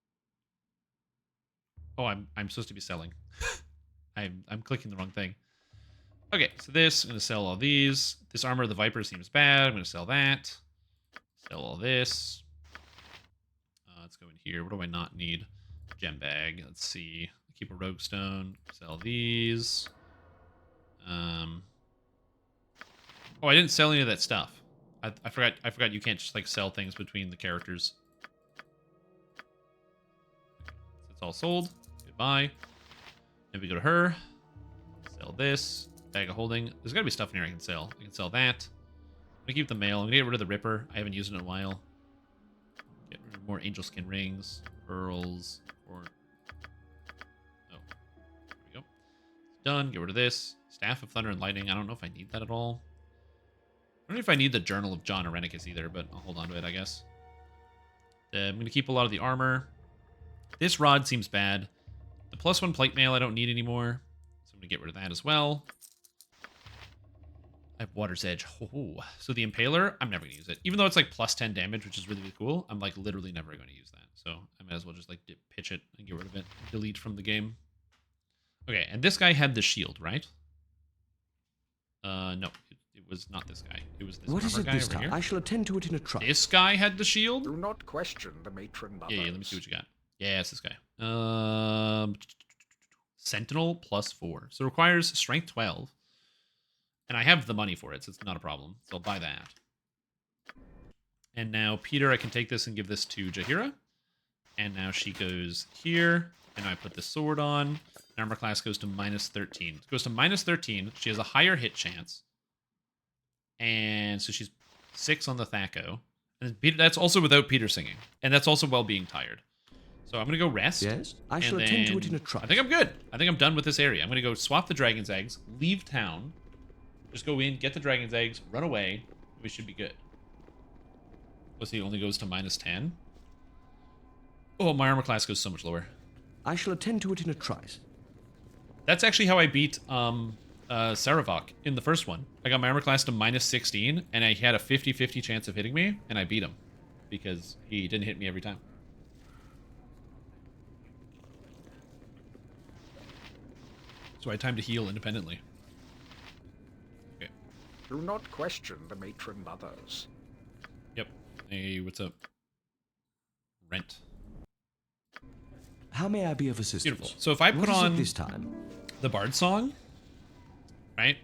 Speaker 1: Oh, I'm supposed to be selling. I'm clicking the wrong thing. Okay, so this, I'm going to sell all these. This Armor of the Viper seems bad. I'm going to sell that. Sell all this. Let's go in here. What do I not need? Gem bag. Let's see. Keep a rogue stone. Sell these. Oh, I didn't sell any of that stuff. I forgot you can't just like sell things between the characters. It's all sold. Goodbye. Then we go to her. Sell this. Bag of holding. There's gotta be stuff in here I can sell. I can sell that. I'm gonna keep the mail. I'm gonna get rid of the Ripper. I haven't used it in a while. Get rid of more angel skin rings, pearls, or oh, there we go. It's done. Get rid of this. Staff of Thunder and Lightning. I don't know if I need that at all. I don't know if I need the Journal of John Arenicus either, but I'll hold on to it, I guess. I'm gonna keep a lot of the armor. This rod seems bad. The +1 plate mail I don't need anymore, so I'm gonna get rid of that as well. I have Water's Edge. Oh, so the Impaler, I'm never going to use it. Even though it's like +10 damage, which is really, really cool, I'm like literally never going to use that. So I might as well just like pitch it and get rid of it. Delete from the game. Okay, and this guy had the shield, right? No, it was not this guy. It was this
Speaker 3: What is it
Speaker 1: guy
Speaker 3: this
Speaker 1: over
Speaker 3: time?
Speaker 1: here.
Speaker 3: I shall attend to it in a trice.
Speaker 1: This guy had the shield?
Speaker 9: Do not question the matron mothers.
Speaker 1: Yeah, let me see what you got. Yeah, it's this guy. Sentinel +4. So it requires strength 12. And I have the money for it, so it's not a problem. So I'll buy that. And now, Peter, I can take this and give this to Jaheira. And now she goes here, and I put the sword on. And armor class goes to -13. It goes to -13. She has a higher hit chance. And so she's 6 on the Thaco. And Peter, that's also without Peter singing. And that's also while being tired. So I'm going to go rest.
Speaker 3: Yes, I shall attend to it in a trice.
Speaker 1: I think I'm good. I think I'm done with this area. I'm going to go swap the dragon's eggs, leave town. Just go in, get the dragon's eggs, run away. We should be good. Let's see, it only goes to -10. Oh, my armor class goes so much lower.
Speaker 3: I shall attend to it in a trice.
Speaker 1: That's actually how I beat Saravok in the first one. I got my armor class to -16, and I had a 50-50 chance of hitting me, and I beat him. Because he didn't hit me every time. So I had time to heal independently.
Speaker 9: Do not question the matron mothers.
Speaker 1: Yep. Hey, what's up? Rent.
Speaker 3: How may I be of assistance?
Speaker 1: Beautiful. So if I put on
Speaker 3: this time?
Speaker 1: The Bard song, right?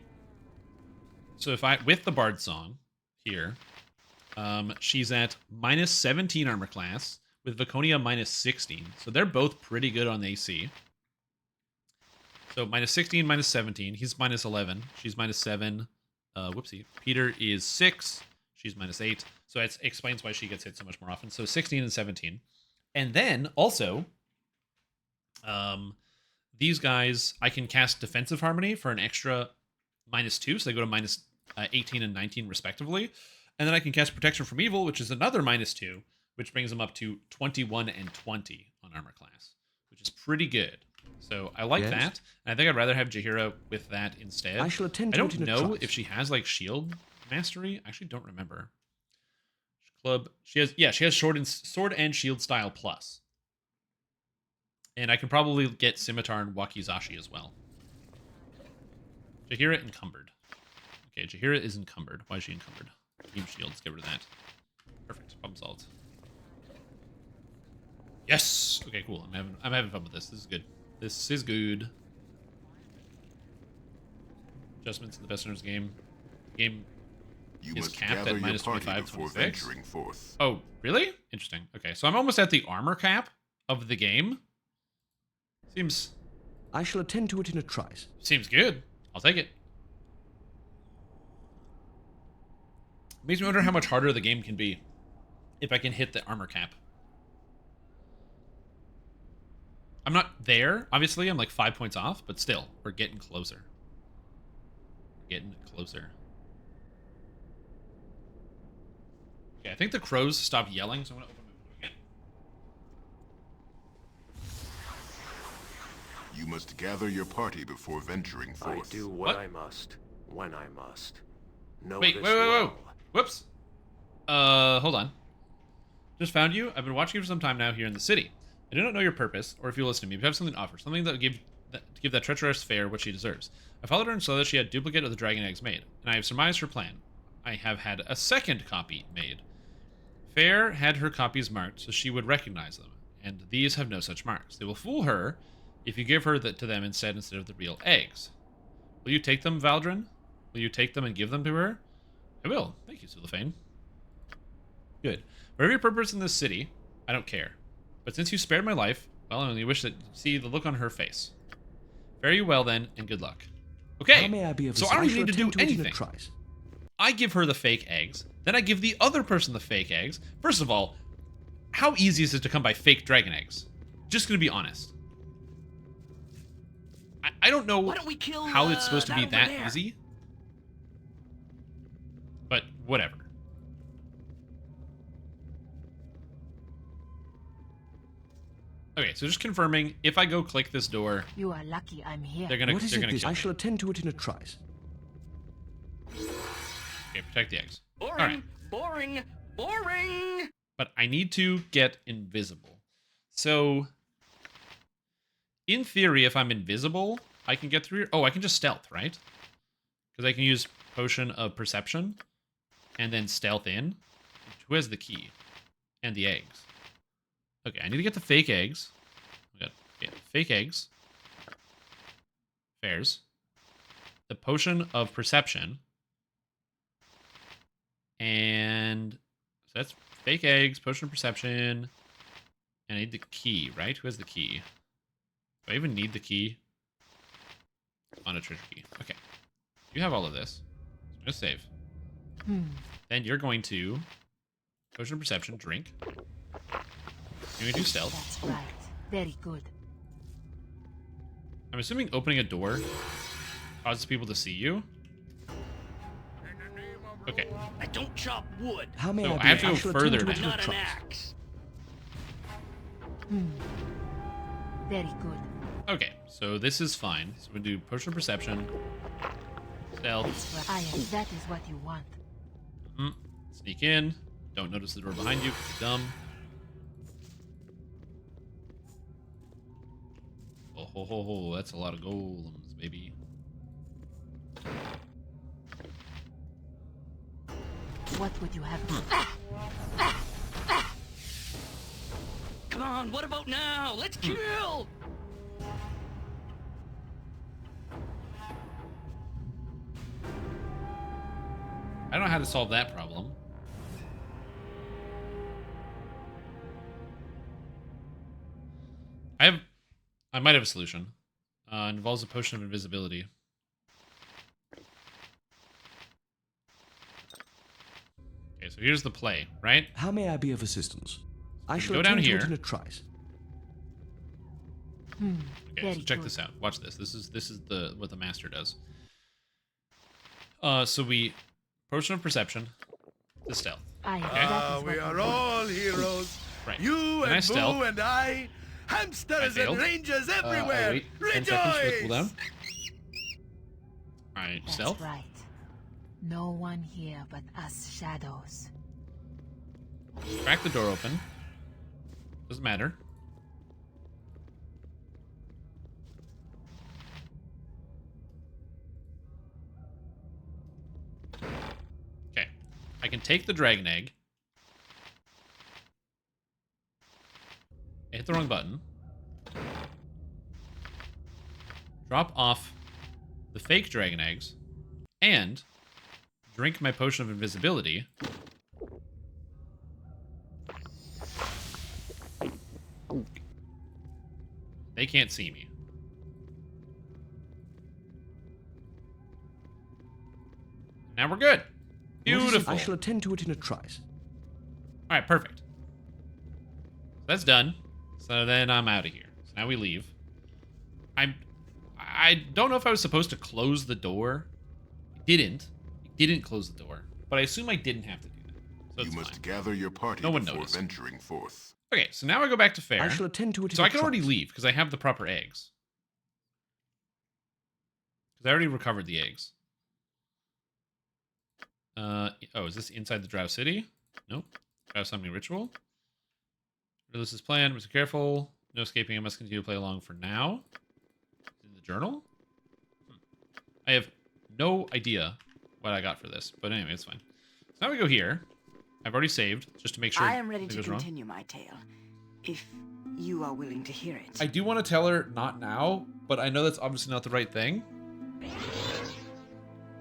Speaker 1: So if I with the Bard song here, she's at -17 armor class with Viconia -16. So they're both pretty good on the AC. So -16, -17. He's -11. She's -7. Whoopsie. Peter is 6. She's -8. So it explains why she gets hit so much more often. So 16 and 17. And then also, these guys, I can cast Defensive Harmony for an extra -2. So they go to -18 and 19 respectively. And then I can cast Protection from Evil, which is another -2, which brings them up to 21 and 20 on armor class, which is pretty good. So I like that. And I think I'd rather have Jaheira with that instead.
Speaker 3: I shall attend to
Speaker 1: I don't
Speaker 3: it in a
Speaker 1: know
Speaker 3: trice.
Speaker 1: if she has like shield mastery. I actually don't remember. Club. She has sword and shield style plus. And I can probably get Scimitar and Wakizashi as well. Jaheira encumbered. Okay, Jaheira is encumbered. Why is she encumbered? Team shields, get rid of that. Perfect. Problem solved. Yes! Okay, cool. I'm having fun with this. This is good. This is good. Adjustments in the best runner's game. The game is capped at -25 before venturing forth. Oh, really? Interesting. Okay, so I'm almost at the armor cap of the game. Seems...
Speaker 3: I shall attend to it in a trice.
Speaker 1: Seems good. I'll take it. Makes me wonder how much harder the game can be if I can hit the armor cap. I'm not there, obviously. I'm like 5 points off, but still, we're getting closer. We're getting closer. Okay, I think the crows stopped yelling, so I'm gonna open my window again.
Speaker 10: You must gather your party before venturing forth.
Speaker 7: I do what I must, when I must.
Speaker 1: Wait, whoa. Whoops. Hold on. Just found you. I've been watching you for some time now here in the city. I do not know your purpose, or if you listen to me, but you have something to offer. Something that will give that treacherous fair what she deserves. I followed her and saw that she had a duplicate of the dragon eggs made, and I have surmised her plan. I have had a second copy made. Fair had her copies marked so she would recognize them, and these have no such marks. They will fool her if you give her to them instead of the real eggs. Will you take them, Valdrin? Will you take them and give them to her? I will. Thank you, Zulafane. Good. For every purpose in this city, I don't care. But since you spared my life, well, I only wish that you see the look on her face. Fare you well then, and good luck. Okay, so I don't even need to do anything. I give her the fake eggs, then I give the other person the fake eggs. First of all, how easy is it to come by fake dragon eggs? Just gonna be honest. I don't know how it's supposed to be that easy. But whatever. Okay, so just confirming, if I go click this door,
Speaker 8: you are lucky I'm here.
Speaker 1: They're gonna
Speaker 3: What is
Speaker 1: kill
Speaker 3: this?
Speaker 1: me.
Speaker 3: I shall attend to it in a trice.
Speaker 1: Okay, protect the eggs.
Speaker 13: Boring,
Speaker 1: all right.
Speaker 13: boring, boring.
Speaker 1: But I need to get invisible. So, in theory, if I'm invisible, I can get through here. Oh, I can just stealth, right? Because I can use Potion of Perception and then stealth in. Who has the key? And the eggs. Okay, I need to get the fake eggs. We got fake eggs. Fairs. The Potion of Perception. And so that's fake eggs, Potion of Perception. And I need the key, right? Who has the key? Do I even need the key? On a treasure key. Okay. You have all of this. So I'm going to save. Then you're going to Potion of Perception, drink. You're going to do stealth.
Speaker 8: That's right. Very good.
Speaker 1: I'm assuming opening a door causes people to see you. Okay.
Speaker 13: I don't chop wood.
Speaker 3: How may
Speaker 1: so
Speaker 3: I
Speaker 1: have to go further now.
Speaker 13: Not an axe.
Speaker 8: Very good.
Speaker 1: Okay, so this is fine. So we do Potion of Perception, stealth.
Speaker 8: That is what you want.
Speaker 1: Sneak in. Don't notice the door behind you because you're dumb. Oh, ho, ho, ho. That's a lot of golems, baby.
Speaker 8: What would you have?
Speaker 13: Come on, what about now? Let's kill!
Speaker 1: I don't know how to solve that problem. I might have a solution. Involves a potion of invisibility. Okay, so here's the play, right?
Speaker 3: How may I be of assistance? I shall
Speaker 1: go down
Speaker 3: attend to
Speaker 1: here.
Speaker 3: it in a trice.
Speaker 1: Okay, so check this out. Watch this. This is the what the master does. So we Potion of Perception to stealth. Okay?
Speaker 6: We are all heroes.
Speaker 1: Right.
Speaker 6: You
Speaker 1: and
Speaker 6: and
Speaker 1: stealth.
Speaker 6: Boo and I. Hamsters and rangers everywhere.
Speaker 1: Wait, 10
Speaker 6: Rejoice!
Speaker 1: seconds for the cooldown. Alright,
Speaker 8: That's
Speaker 1: stealth.
Speaker 8: right. No one here but us shadows.
Speaker 1: Crack the door open. Doesn't matter. Okay. I can take the dragon egg. I hit the wrong button. Drop off the fake dragon eggs. And drink my potion of invisibility. They can't see me. Now we're good. Beautiful.
Speaker 3: I shall attend to it in a trice.
Speaker 1: All right, perfect. That's done. So then I'm out of here. So now we leave. I don't know if I was supposed to close the door. I didn't close the door, but I assume I didn't have to do that. So
Speaker 10: You must gather your party
Speaker 1: No one
Speaker 10: before
Speaker 1: noticed.
Speaker 10: venturing forth.
Speaker 1: Okay, so now I go back to fair.
Speaker 3: I shall attend to it in
Speaker 1: So
Speaker 3: a
Speaker 1: I can already
Speaker 3: trice.
Speaker 1: leave because I have the proper eggs. Because I already recovered the eggs. Oh, is this inside the Drow City? Nope. Drow Summoning Ritual. Realis's plan. Must be careful. No escaping. I must continue to play along for now. In the journal? I have no idea what I got for this. But anyway, it's fine. So now we go here. I've already saved, just to make sure
Speaker 4: I am ready
Speaker 1: nothing
Speaker 4: to
Speaker 1: goes wrong.
Speaker 4: continue my tale, if you are willing to hear it.
Speaker 1: I do want to tell her not now, but I know that's obviously not the right thing.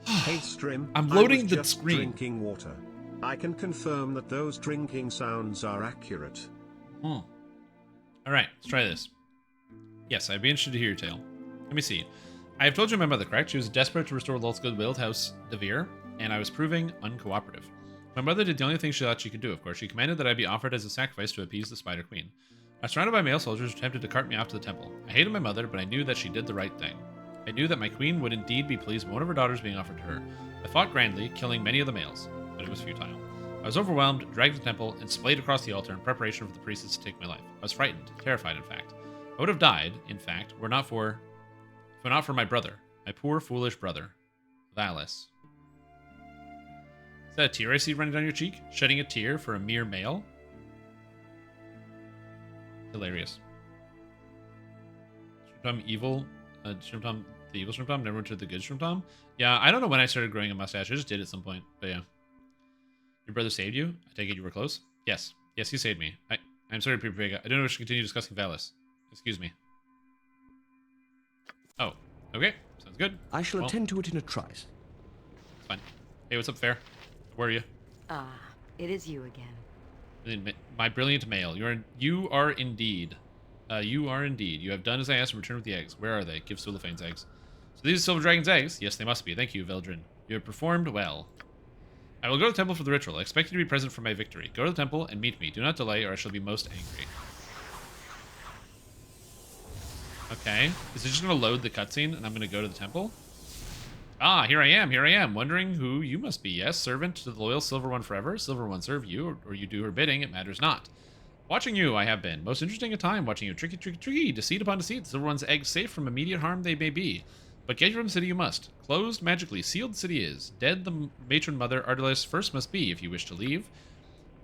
Speaker 2: Hey Strim,
Speaker 1: I'm loading
Speaker 2: I was
Speaker 1: the
Speaker 2: just
Speaker 1: screen.
Speaker 2: Drinking water. I can confirm that those drinking sounds are accurate.
Speaker 1: All right, let's try this. Yes, I'd be interested to hear your tale. Let me see. I have told you my mother, correct? She was desperate to restore Lolth's goodwill to House Devere, and I was proving uncooperative. My mother did the only thing she thought she could do, of course. She commanded that I be offered as a sacrifice to appease the Spider Queen. I was surrounded by male soldiers who attempted to cart me off to the temple. I hated my mother, but I knew that she did the right thing. I knew that my queen would indeed be pleased with one of her daughters being offered to her. I fought grandly, killing many of the males, but it was futile. I was overwhelmed, dragged to the temple, and splayed across the altar in preparation for the priests to take my life. I was frightened, terrified, in fact. I would have died, in fact, were not for my brother, my poor, foolish brother, Valis. Is that a tear I see running down your cheek? Shedding a tear for a mere male? Hilarious. Shrimp evil. Shrimp Tom, the evil Shrimp Tom, never went to the good Shrimp Tom. Yeah, I don't know when I started growing a mustache. I just did at some point, but yeah. Your brother saved you? I take it you were close? Yes. Yes, he saved me. I'm sorry, Peter Vega. I don't know if we should continue discussing Valis. Excuse me. Oh, okay. Sounds good.
Speaker 3: I shall attend to it in a trice.
Speaker 1: It's fine. Hey, what's up, Fair? Where are you?
Speaker 12: It is you again.
Speaker 1: My brilliant male. You are indeed. You are indeed. You have done as I asked and returned with the eggs. Where are they? Give Sulifane's eggs. So these are Silver Dragon's eggs? Yes, they must be. Thank you, Veldrin. You have performed well. I will go to the temple for the ritual. I expect you to be present for my victory. Go to the temple and meet me. Do not delay, or I shall be most angry. Okay. Is it just going to load the cutscene, and I'm going to go to the temple? Ah, here I am. Wondering who you must be. Yes, servant to the loyal Silver One forever. Silver One serve you, or you do her bidding. It matters not. Watching you, I have been. Most interesting a time watching you. Tricky, tricky, tricky. Deceit upon deceit. The Silver One's eggs safe from immediate harm they may be. But get from the city you must. Closed magically. Sealed the city is. Dead the matron mother Ardalis first must be, if you wish to leave.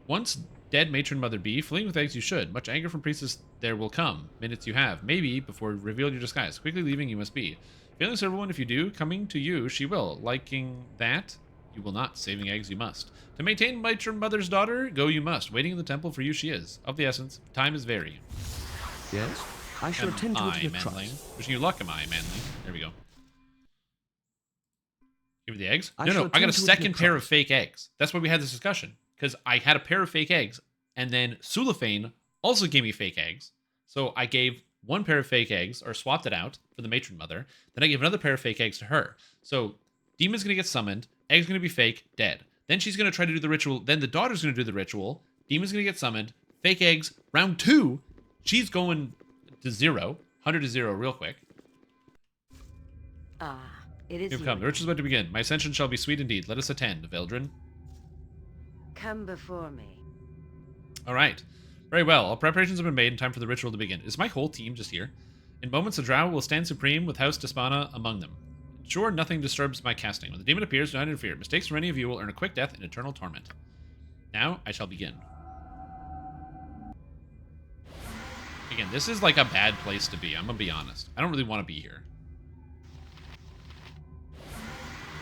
Speaker 1: Once dead matron mother be, fleeing with eggs you should. Much anger from priestess there will come. Minutes you have. Maybe, before reveal your disguise. Quickly leaving you must be. Failing Silver One, if you do, coming to you she will. Liking that, you will not. Saving eggs you must. To maintain matron mother's daughter, go you must. Waiting in the temple for you she is. Of the essence, time is very.
Speaker 3: Yes? I shall attend to it in a trice.
Speaker 1: Wishing you luck, am I, manly? There we go. Give me the eggs?
Speaker 3: I
Speaker 1: No, I got a second pair of fake eggs. That's why we had this discussion. Because I had a pair of fake eggs, and then Sulafane also gave me fake eggs. So I gave one pair of fake eggs, or swapped it out for the matron mother. Then I gave another pair of fake eggs to her. So Demon's going to get summoned. Egg's going to be fake, dead. Then she's going to try to do the ritual. Then the daughter's going to do the ritual. Demon's going to get summoned. Fake eggs. Round 2. She's going to 0. 100 to 0 real quick.
Speaker 12: It is
Speaker 1: Here come. The ritual is about to begin. My ascension shall be sweet indeed. Let us attend, Veldrin.
Speaker 12: Come before me.
Speaker 1: All right. Very well. All preparations have been made in time for the ritual to begin. Is my whole team just here? In moments, the drow will stand supreme with House Despana among them. Sure, nothing disturbs my casting. When the demon appears, do not interfere. Mistakes from any of you will earn a quick death and eternal torment. Now, I shall begin. Again, this is like a bad place to be. I'm going to be honest. I don't really want to be here.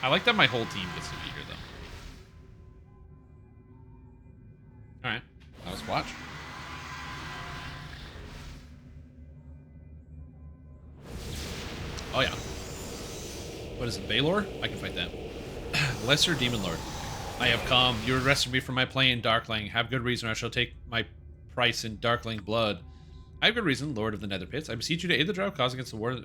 Speaker 1: I like that my whole team gets to be here, though. Alright. Let's watch. Oh, yeah. What is it, Baylor? I can fight that. Lesser Demon Lord. I have come. You arrested me from my play in Darkling. Have good reason, or I shall take my price in Darkling blood. I have good reason, Lord of the Nether Pits. I beseech you to aid the drow cause against the war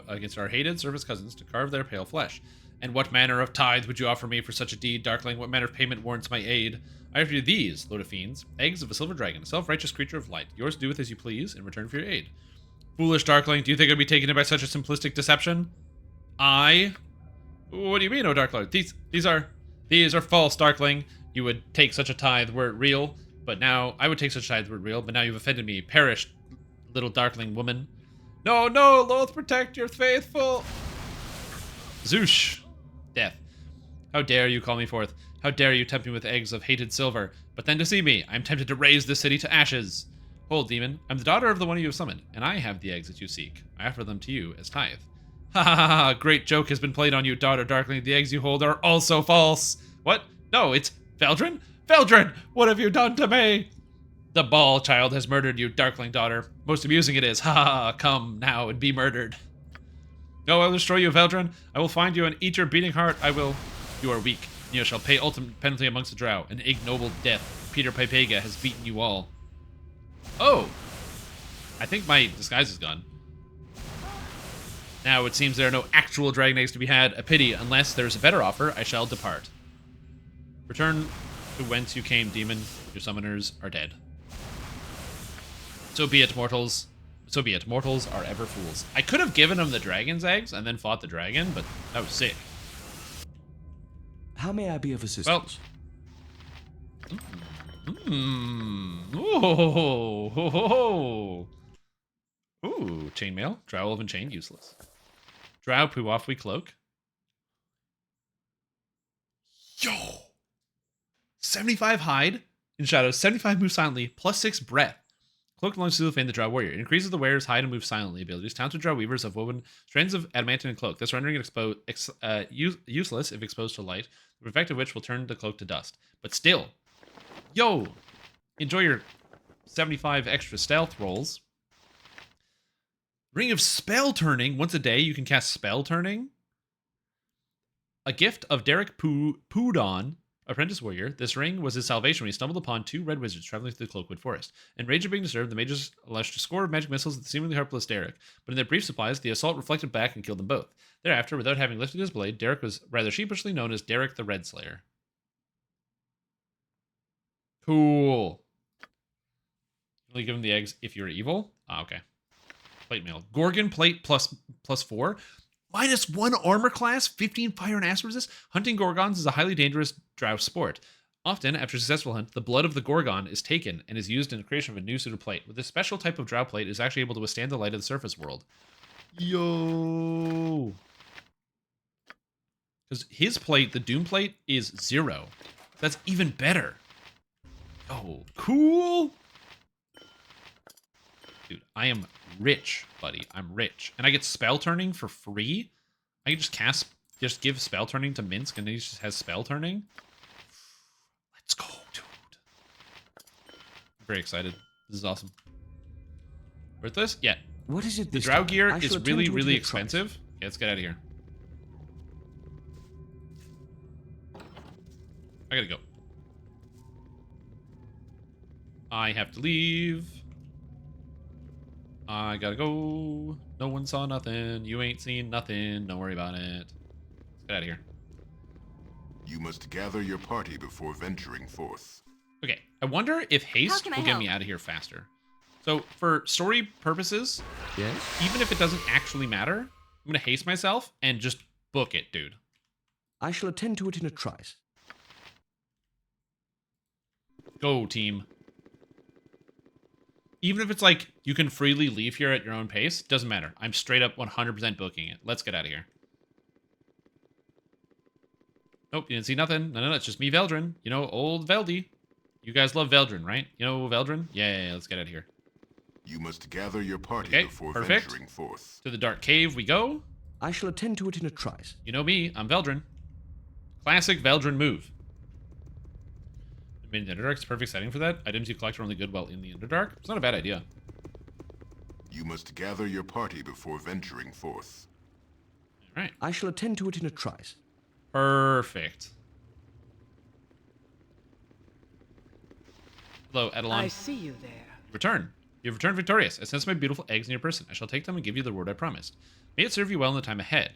Speaker 1: against our hated service cousins to carve their pale flesh. And what manner of tithe would you offer me for such a deed, Darkling? What manner of payment warrants my aid? I offer you these, Lord of Fiends, eggs of a silver dragon, a self-righteous creature of light. Yours to do with as you please in return for your aid. Foolish Darkling, do you think I'd be taken in by such a simplistic deception? What do you mean, oh Darklord? These are false, Darkling. You would take such a tithe were it real, but now I would take such a tithe were it real, but now you've offended me. Perish, little Darkling woman. No, Loth, protect your faithful. Zoosh. Death. How dare you call me forth? How dare you tempt me with eggs of hated silver? But then to see me, I am tempted to raise this city to ashes. Hold, demon. I'm the daughter of the one you have summoned, and I have the eggs that you seek. I offer them to you as tithe. Ha ha ha ha! Great joke has been played on you, daughter Darkling. The eggs you hold are also false. What? No, it's Veldrin? Veldrin! What have you done to me? The ball child has murdered you, Darkling daughter. Most amusing it is. Ha ha ha, come now and be murdered. No, I will destroy you, Veldrin. I will find you and eat your beating heart. I will. You are weak. You shall pay ultimate penalty amongst the drow. An ignoble death. Peter Pipega has beaten you all. Oh! I think my disguise is gone. Now it seems there are no actual dragon eggs to be had. A pity. Unless there's a better offer, I shall depart. Return to whence you came, demon. Your summoners are dead. So be it, mortals. So be it. Mortals are ever fools. I could have given him the dragon's eggs and then fought the dragon, but that was sick.
Speaker 3: How may I be of assistance?
Speaker 1: Well. Oh, ho, ho, ho. Ooh, chainmail. Drow elven chain, useless. Drow poo off we cloak. Yo! 75 hide in shadows, 75 move silently, plus 6 breath. Cloak belongs to the Fane, the Drow warrior. It increases the wearer's hide and move silently abilities. Talented Drow weavers have woven strands of adamantine and cloak, thus rendering it useless if exposed to light, the effect of which will turn the cloak to dust. But still, yo! Enjoy your 75 extra stealth rolls. Ring of Spell Turning. Once a day, you can cast Spell Turning. A gift of Derek Poudon, apprentice warrior. This ring was his salvation when he stumbled upon 2 red wizards traveling through the Cloakwood Forest. Enraged at being disturbed, the mages launched a score of magic missiles at the seemingly harmless Derek, but in their brief supplies, the assault reflected back and killed them both. Thereafter, without having lifted his blade, Derek was rather sheepishly known as Derek the Red Slayer. Cool. Only give him the eggs if you're evil? Ah, okay. Plate mail. Gorgon plate plus 4. Minus 1 armor class, 15 fire and acid resist. Hunting Gorgons is a highly dangerous drow sport. Often, after a successful hunt, the blood of the Gorgon is taken and is used in the creation of a new suit of plate. With this special type of drow plate, it is actually able to withstand the light of the surface world. Yo! Because his plate, the Doom plate, is 0. That's even better. Oh, cool! Dude, I am rich, buddy. I'm rich. And I get spell turning for free? I can just give spell turning to Minsk and he just has spell turning? Let's go, dude. I'm very excited. This is awesome. Worth this? Yeah.
Speaker 3: What is it
Speaker 1: the
Speaker 3: this
Speaker 1: drow
Speaker 3: time?
Speaker 1: gear is really, really expensive. Yeah, let's get out of here. I gotta go. I have to leave. I gotta go. No one saw nothing. You ain't seen nothing. Don't worry about it. Let's get out of here.
Speaker 10: You must gather your party before venturing forth.
Speaker 1: Okay, I wonder if haste will get me out of here faster. So, for story purposes,
Speaker 3: yes,
Speaker 1: even if it doesn't actually matter, I'm gonna haste myself and just book it, dude.
Speaker 3: I shall attend to it in a trice.
Speaker 1: Go, team. Even if it's like, you can freely leave here at your own pace, doesn't matter. I'm straight up 100% booking it. Let's get out of here. Nope, you didn't see nothing. No, it's just me, Veldrin. You know, old Veldy. You guys love Veldrin, right? You know Veldrin? Yeah, let's get out of here.
Speaker 10: You must gather your party before venturing forth.
Speaker 1: To the dark cave we go.
Speaker 3: I shall attend to it in a trice.
Speaker 1: You know me, I'm Veldrin. Classic Veldrin move. I mean, Underdark's the perfect setting for that. Items you collect are only good while in the Underdark. It's not a bad idea.
Speaker 10: You must gather your party before venturing forth.
Speaker 1: All right.
Speaker 3: I shall attend to it in a trice.
Speaker 1: Perfect. Hello, Edelon.
Speaker 11: I see you there.
Speaker 1: Return. You have returned victorious. I sense my beautiful eggs in your person. I shall take them and give you the reward I promised. May it serve you well in the time ahead.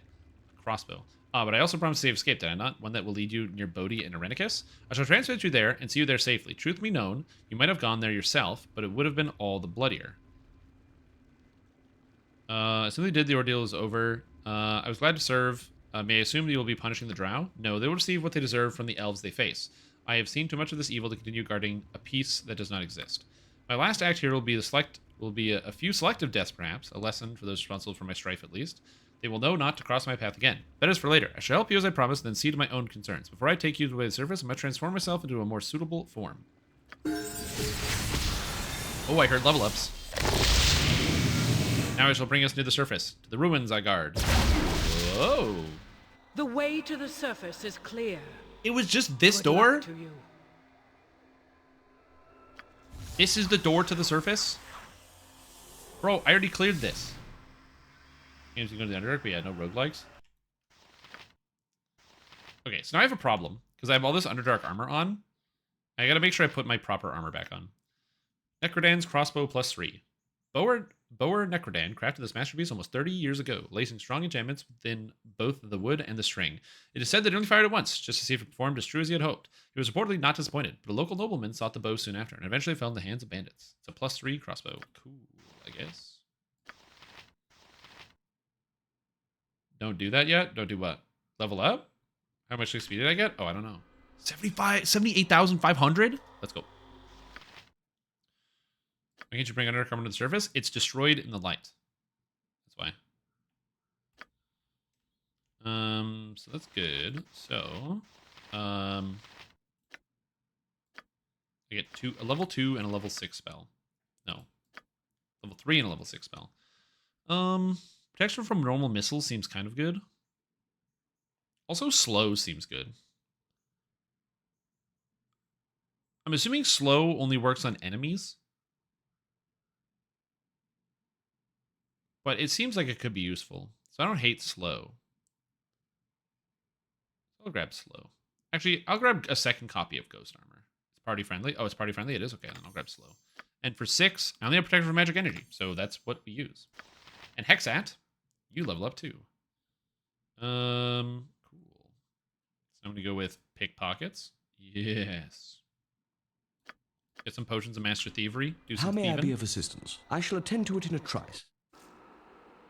Speaker 1: A crossbow. But I also promised a safe escape, did I not? One that will lead you near Bodhi and Irenicus? I shall transport you there and see you there safely. Truth be known, you might have gone there yourself, but it would have been all the bloodier. As soon as you did, the ordeal is over. I was glad to serve. May I assume that you will be punishing the drow? No, they will receive what they deserve from the elves they face. I have seen too much of this evil to continue guarding a peace that does not exist. My last act here will be a few selective deaths, perhaps, a lesson for those responsible for my strife at least. They will know not to cross my path again. That is for later. I shall help you as I promised, then see to my own concerns. Before I take you to the surface, I must transform myself into a more suitable form. Oh, I heard level ups. Now I shall bring us near the surface. To the ruins I guard. Whoa.
Speaker 11: The way to the surface is clear.
Speaker 1: It was just this
Speaker 11: Good
Speaker 1: door?
Speaker 11: luck to you.
Speaker 1: This is the door to the surface? Bro, I already cleared this. Games you go to the Underdark, but yeah, no roguelikes. Okay, so now I have a problem, because I have all this Underdark armor on. I gotta make sure I put my proper armor back on. Necrodan's crossbow +3. Bower Necrodan crafted this masterpiece almost 30 years ago, lacing strong enchantments within both the wood and the string. It is said that he only fired it once, just to see if it performed as true as he had hoped. He was reportedly not disappointed, but a local nobleman sought the bow soon after, and eventually fell in the hands of bandits. It's a +3 crossbow. Cool, I guess. Don't do that yet? Don't do what? Level up? How much XP did I get? Oh, I don't know. 78,500? Let's go. Why can't you bring Underdark armor to the surface? It's destroyed in the light. That's why. So that's good. So, I get a level 2 and a level 6 spell. No. Level 3 and a level 6 spell. Protection from normal missiles seems kind of good. Also, slow seems good. I'm assuming slow only works on enemies. But it seems like it could be useful. So I don't hate slow. I'll grab slow. Actually, I'll grab a second copy of Ghost Armor. It's party friendly. Oh, it's party friendly. It is. Okay, then I'll grab slow. And for 6, I only have protection from magic energy. So that's what we use. And Hexat, you level up too. Cool. So I'm going to go with Pickpockets. Yes. Get some potions of Master Thievery. Do some
Speaker 3: How may
Speaker 1: thieving.
Speaker 3: I be of assistance? I shall attend to it in a trice.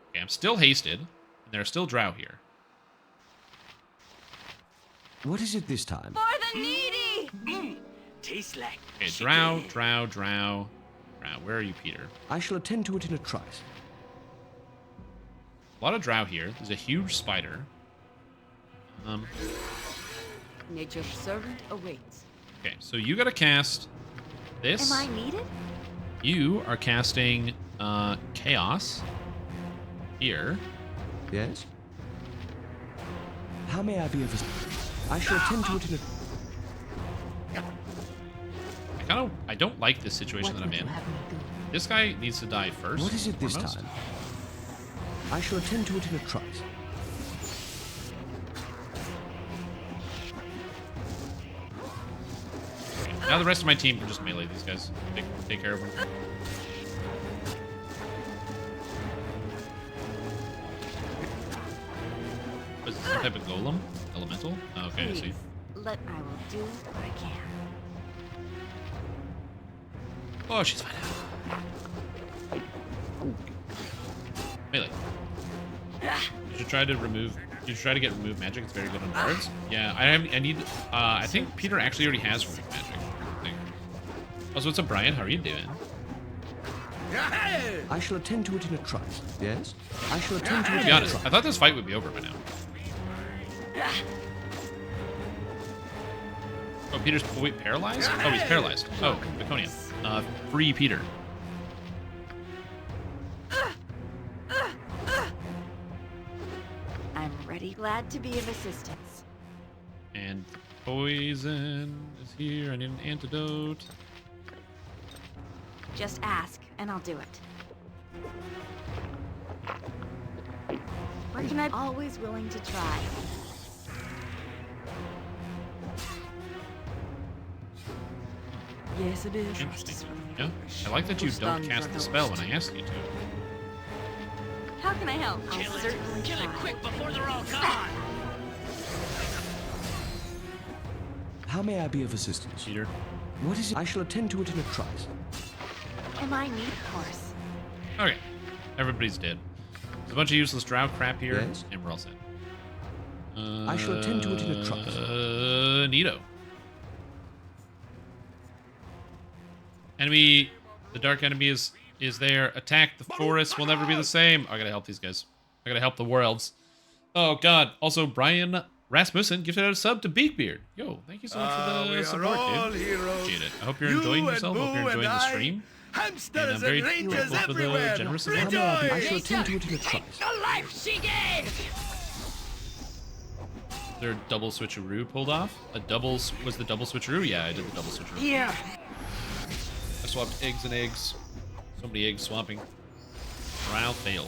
Speaker 1: Okay, I'm still hasted, and there are still drow here.
Speaker 3: What is it this time?
Speaker 5: For the needy!
Speaker 13: Tastes like.
Speaker 1: Okay, drow. Where are you, Peter?
Speaker 3: I shall attend to it in a trice.
Speaker 1: A lot of drow here. There's a huge spider.
Speaker 12: Nature's servant awaits.
Speaker 1: Okay, so you gotta cast this.
Speaker 4: Am I needed?
Speaker 1: You are casting Chaos here.
Speaker 3: Yes? How may I be of assistance? I shall attend to it in a...
Speaker 1: I don't like this situation that I'm in. This guy needs to die first.
Speaker 3: What is it this
Speaker 1: foremost.
Speaker 3: time? I shall attend to it in a trice.
Speaker 1: Now the rest of my team can just melee these guys. Take care of them. Is this some type of golem? Elemental? Oh, okay, I see.
Speaker 4: I will do what I can.
Speaker 1: Oh, she's fine. Melee. You should try to remove. You should try to get remove magic. It's very good on guards. Yeah, I need. I think Peter actually already has remove magic. I think. Also, what's up, Brian? How are you doing?
Speaker 3: I shall attend to it in a trice. Yes? I shall attend to it
Speaker 1: To
Speaker 3: in
Speaker 1: be
Speaker 3: a
Speaker 1: honest,
Speaker 3: trice.
Speaker 1: I thought this fight would be over by now. Oh, Peter's paralyzed? Oh, he's paralyzed. Oh, Laconia. Free Peter.
Speaker 4: I'm ready. Glad to be of assistance.
Speaker 1: And poison is here. I need an antidote.
Speaker 4: Just ask, and I'll do it. Where can I? Always willing to try. Yes, it is.
Speaker 1: Interesting. Yeah, I like that you don't cast the spell when I ask you to.
Speaker 4: How can I help? I'll certainly
Speaker 13: Kill it
Speaker 4: try.
Speaker 13: quick before they're all gone.
Speaker 3: How may I be of assistance?
Speaker 1: Peter.
Speaker 3: What is it? I shall attend to it in a trice.
Speaker 4: Am I need horse?
Speaker 1: Okay, everybody's dead. There's a bunch of useless drow crap here,
Speaker 3: Yes?
Speaker 1: and we're all set.
Speaker 3: I shall attend to it in a trice.
Speaker 1: Neato. Enemy, the dark enemy is there. Attack the forest. Will never be the same. I gotta help these guys. I gotta help the worlds. Oh God. Also, Brian Rasmussen gifted out a sub to Beakbeard. Yo, thank you so much for the support, dude. Appreciate it. I hope you're enjoying yourself. I hope you're enjoying the stream. And I'm very grateful for the generous support.
Speaker 3: I shall attend to it in a trice.
Speaker 13: The life she gave.
Speaker 1: Their double switcheroo pulled off. Was the double switcheroo? Yeah, I did the double switcheroo.
Speaker 13: Yeah.
Speaker 1: I swapped eggs and eggs. So many eggs swapping. fail.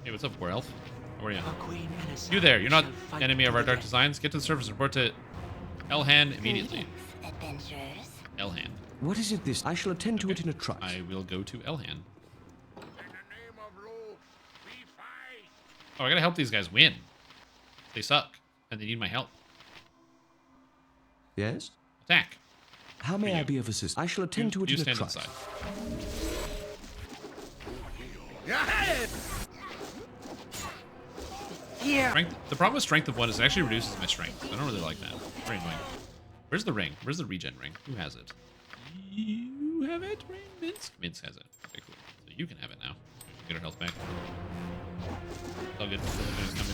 Speaker 1: Hey, what's up, War Elf? How are you? You there, you're not enemy of our dark designs. Get to the surface. Report to Elhan immediately. Elhan.
Speaker 3: What is it this? I shall attend to it in a trice.
Speaker 1: I will go to Elhan. Oh, I gotta help these guys win. They suck, and they need my help.
Speaker 3: Yes?
Speaker 1: Attack.
Speaker 3: How may I be of assistance? I shall attend to it in a trice.
Speaker 1: Inside. Strength, the problem with strength of 1 is it actually reduces my strength. I don't really like that. Very annoying. Where's the ring? Where's the regen ring? Who has it? You have it, ring? Minsk? Minsk has it. Okay, cool. So you can have it now. Get our health back. It's all good.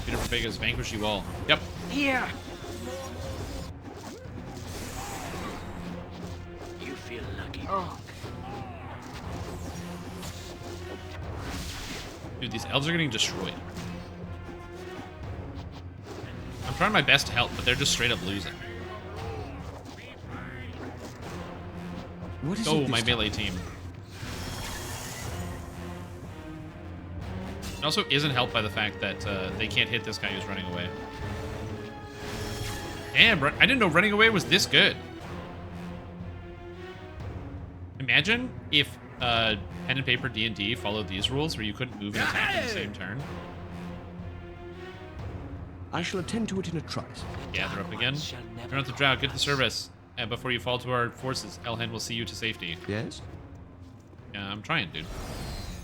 Speaker 1: Peter Vegas, vanquish you all. Yep.
Speaker 9: Here. You feel lucky. Oh.
Speaker 1: Dude, these elves are getting destroyed. I'm trying my best to help, but they're just straight up losing.
Speaker 3: What is
Speaker 1: oh, my melee team. It also isn't helped by the fact that they can't hit this guy who's running away. Damn, I didn't know running away was this good. Imagine if pen and paper D&D followed these rules where you couldn't move and attack in the same turn.
Speaker 3: I shall attend to it in a trice.
Speaker 1: Gather up again. Turn out the drow, get to the service. And before you fall to our forces, Elhen will see you to safety.
Speaker 3: Yes?
Speaker 1: Yeah, I'm trying, dude.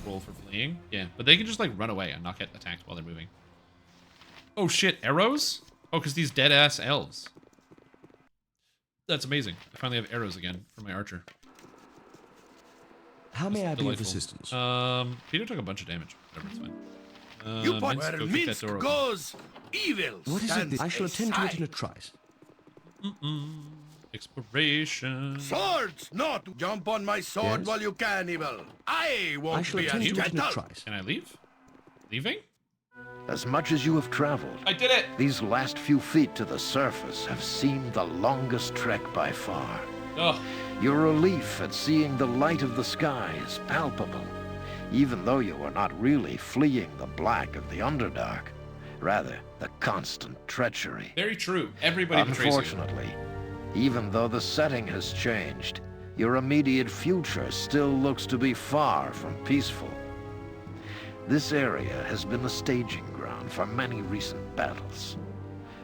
Speaker 1: Roll for fleeing. Yeah, but they can just, like, run away and not get attacked while they're moving. Oh, shit. Arrows? Oh, because these dead-ass elves. That's amazing. I finally have arrows again for my archer.
Speaker 3: How may I be of assistance?
Speaker 1: Peter took a bunch of damage. Whatever, it's fine.
Speaker 6: You point where Minsk goes, evil.
Speaker 3: What is it? I shall attend to it in a trice.
Speaker 1: Exploration.
Speaker 6: Swords! Not jump on my sword while you can, evil. I won't be as gentle.
Speaker 1: Can I leave? Leaving?
Speaker 17: As much as you have traveled,
Speaker 1: I did it.
Speaker 17: These last few feet to the surface have seemed the longest trek by far.
Speaker 1: Oh.
Speaker 17: Your relief at seeing the light of the sky is palpable, even though you are not really fleeing the black of the Underdark, rather the constant treachery.
Speaker 1: Very true. Everybody betrays you.
Speaker 17: Unfortunately, even though the setting has changed, your immediate future still looks to be far from peaceful. This area has been the staging ground for many recent battles,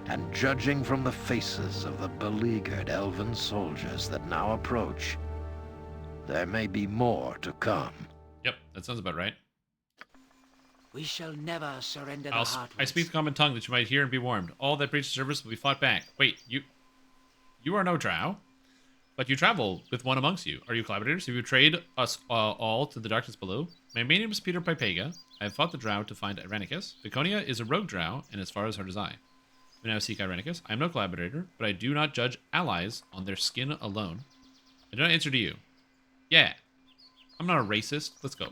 Speaker 17: and judging from the faces of the beleaguered elven soldiers that now approach, there may be more to come.
Speaker 1: Yep, that sounds about right.
Speaker 9: We shall never surrender the Heartlands.
Speaker 1: I speak the common tongue that you might hear and be warned. All that breach the service will be fought back. Wait, you are no drow, but you travel with one amongst you. Are you collaborators? Have you betrayed us all to the darkness below? My name is Peter Pipega. I have fought the drow to find Irenicus. Viconia is a rogue drow, and as far as hard as I. We now seek Irenicus. I am no collaborator, but I do not judge allies on their skin alone. I do not answer to you. Yeah. I'm not a racist. Let's go.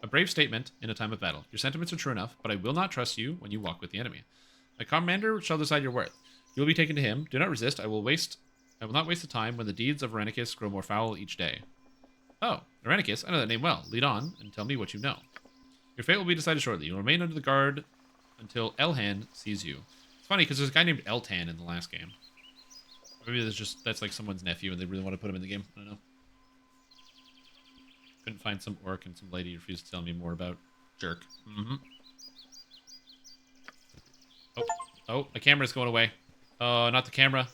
Speaker 1: A brave statement in a time of battle. Your sentiments are true enough, but I will not trust you when you walk with the enemy. My commander shall decide your worth. You will be taken to him. Do not resist. I will not waste the time when the deeds of Irenicus grow more foul each day. Oh, Irenicus, I know that name well. Lead on and tell me what you know. Your fate will be decided shortly. You will remain under the guard until Elhan sees you. It's funny because there's a guy named Eltan in the last game. Maybe that's like someone's nephew and they really want to put him in the game. I don't know. Couldn't find some orc and some lady refused to tell me more about. Jerk. Oh, the camera's going away. Oh, not the camera.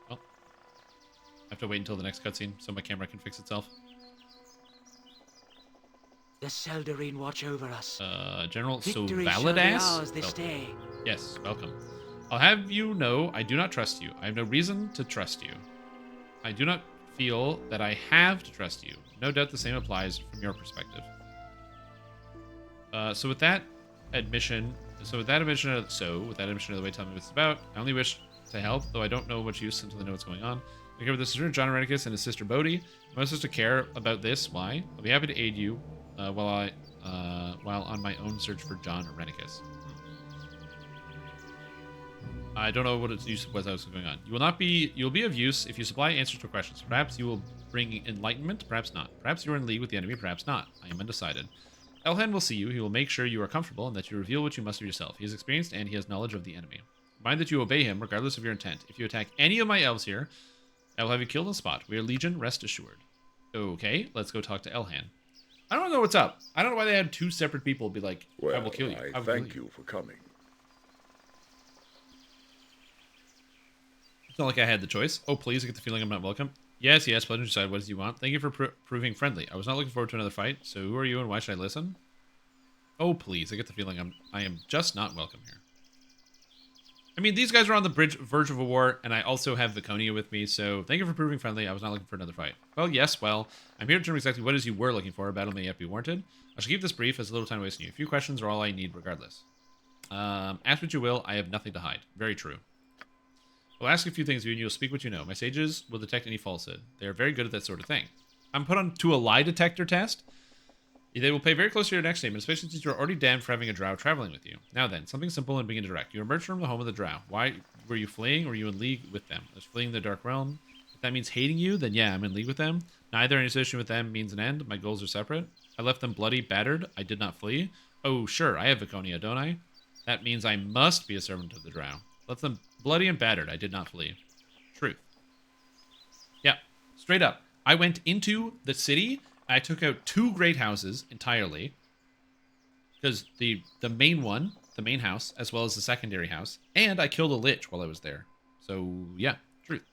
Speaker 1: Well, I have to wait until the next cutscene so my camera can fix itself.
Speaker 9: The Seldarine watch over us.
Speaker 1: General
Speaker 9: Victory
Speaker 1: Sovaladas?
Speaker 9: shall be ours this day.
Speaker 1: Yes, welcome. I'll have you know I do not trust you. I have no reason to trust you. I do not feel that I have to trust you. No doubt the same applies from your perspective. With that admission of the way, tell me what it's about. I only wish to help, though I don't know much use until I know what's going on. I care about the sister John Irenicus and his sister Bodhi. I'm supposed to care about this. Why? I'll be happy to aid you while on my own search for John Irenicus. I don't know what its use was going on. You'll be of use if you supply answers to questions. Perhaps you will bring enlightenment, perhaps not. Perhaps you are in league with the enemy, perhaps not. I am undecided. Elhan will see you. He will make sure you are comfortable and that you reveal what you must of yourself. He is experienced and he has knowledge of the enemy. Mind that you obey him regardless of your intent. If you attack any of my elves here, I will have you killed on the spot. We are Legion, rest assured. Okay, let's go talk to Elhan. I don't know what's up. I don't know why they had two separate people be like,
Speaker 14: well,
Speaker 1: I will kill you.
Speaker 14: I thank you for coming.
Speaker 1: It's not like I had the choice. Oh, please, I get the feeling I'm not welcome. Yes, pleasure to decide. What do you want? Thank you for proving friendly. I was not looking forward to another fight, so who are you and why should I listen? Oh, please, I get the feeling I am just not welcome here. I mean, these guys are on the verge of a war, and I also have Viconia with me, so thank you for proving friendly. I was not looking for another fight. Well, yes, I'm here to determine exactly what it is you were looking for. A battle may yet be warranted. I shall keep this brief, as little time wasting you. A few questions are all I need, regardless. Ask what you will. I have nothing to hide. Very true. I'll ask a few things of you, and you'll speak what you know. My sages will detect any falsehood. They are very good at that sort of thing. I'm put on to a lie detector test. They will pay very close to your next statement, especially since you're already damned for having a drow traveling with you. Now then, something simple and being direct. You emerged from the home of the drow. Why were you fleeing, or were you in league with them? Was fleeing the Dark Realm? If that means hating you, then yeah, I'm in league with them. Neither any association with them means an end. My goals are separate. I left them bloody, battered. I did not flee. Oh, sure, I have Viconia, don't I? That means I must be a servant of the drow. Left them bloody and battered. I did not flee. Truth. Yeah, straight up. I went into the city. I took out 2 great houses entirely. Because the main one, the main house, as well as the secondary house. And I killed a lich while I was there. So, yeah, truth.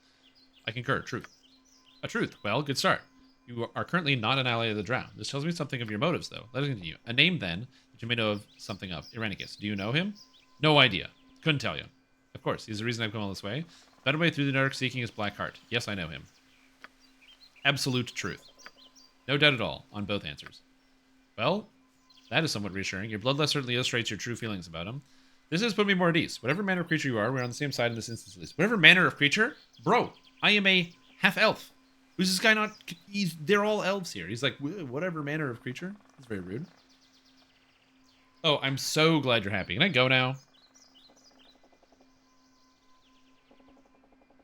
Speaker 1: I concur, truth. A truth. Well, good start. You are currently not an ally of the drow. This tells me something of your motives, though. Let us continue. A name, then, that you may know of something of. Irenicus. Do you know him? No idea. Couldn't tell you. Of course, he's the reason I've come all this way. Better way through the dark, seeking his black heart. Yes, I know him. Absolute truth. No doubt at all on both answers. Well, that is somewhat reassuring. Your bloodlust certainly illustrates your true feelings about him. This has put me more at ease. Whatever manner of creature you are, we're on the same side in this instance at least. Whatever manner of creature? Bro, I am a half-elf. Who's this guy not... They're all elves here. He's like, whatever manner of creature? That's very rude. Oh, I'm so glad you're happy. Can I go now?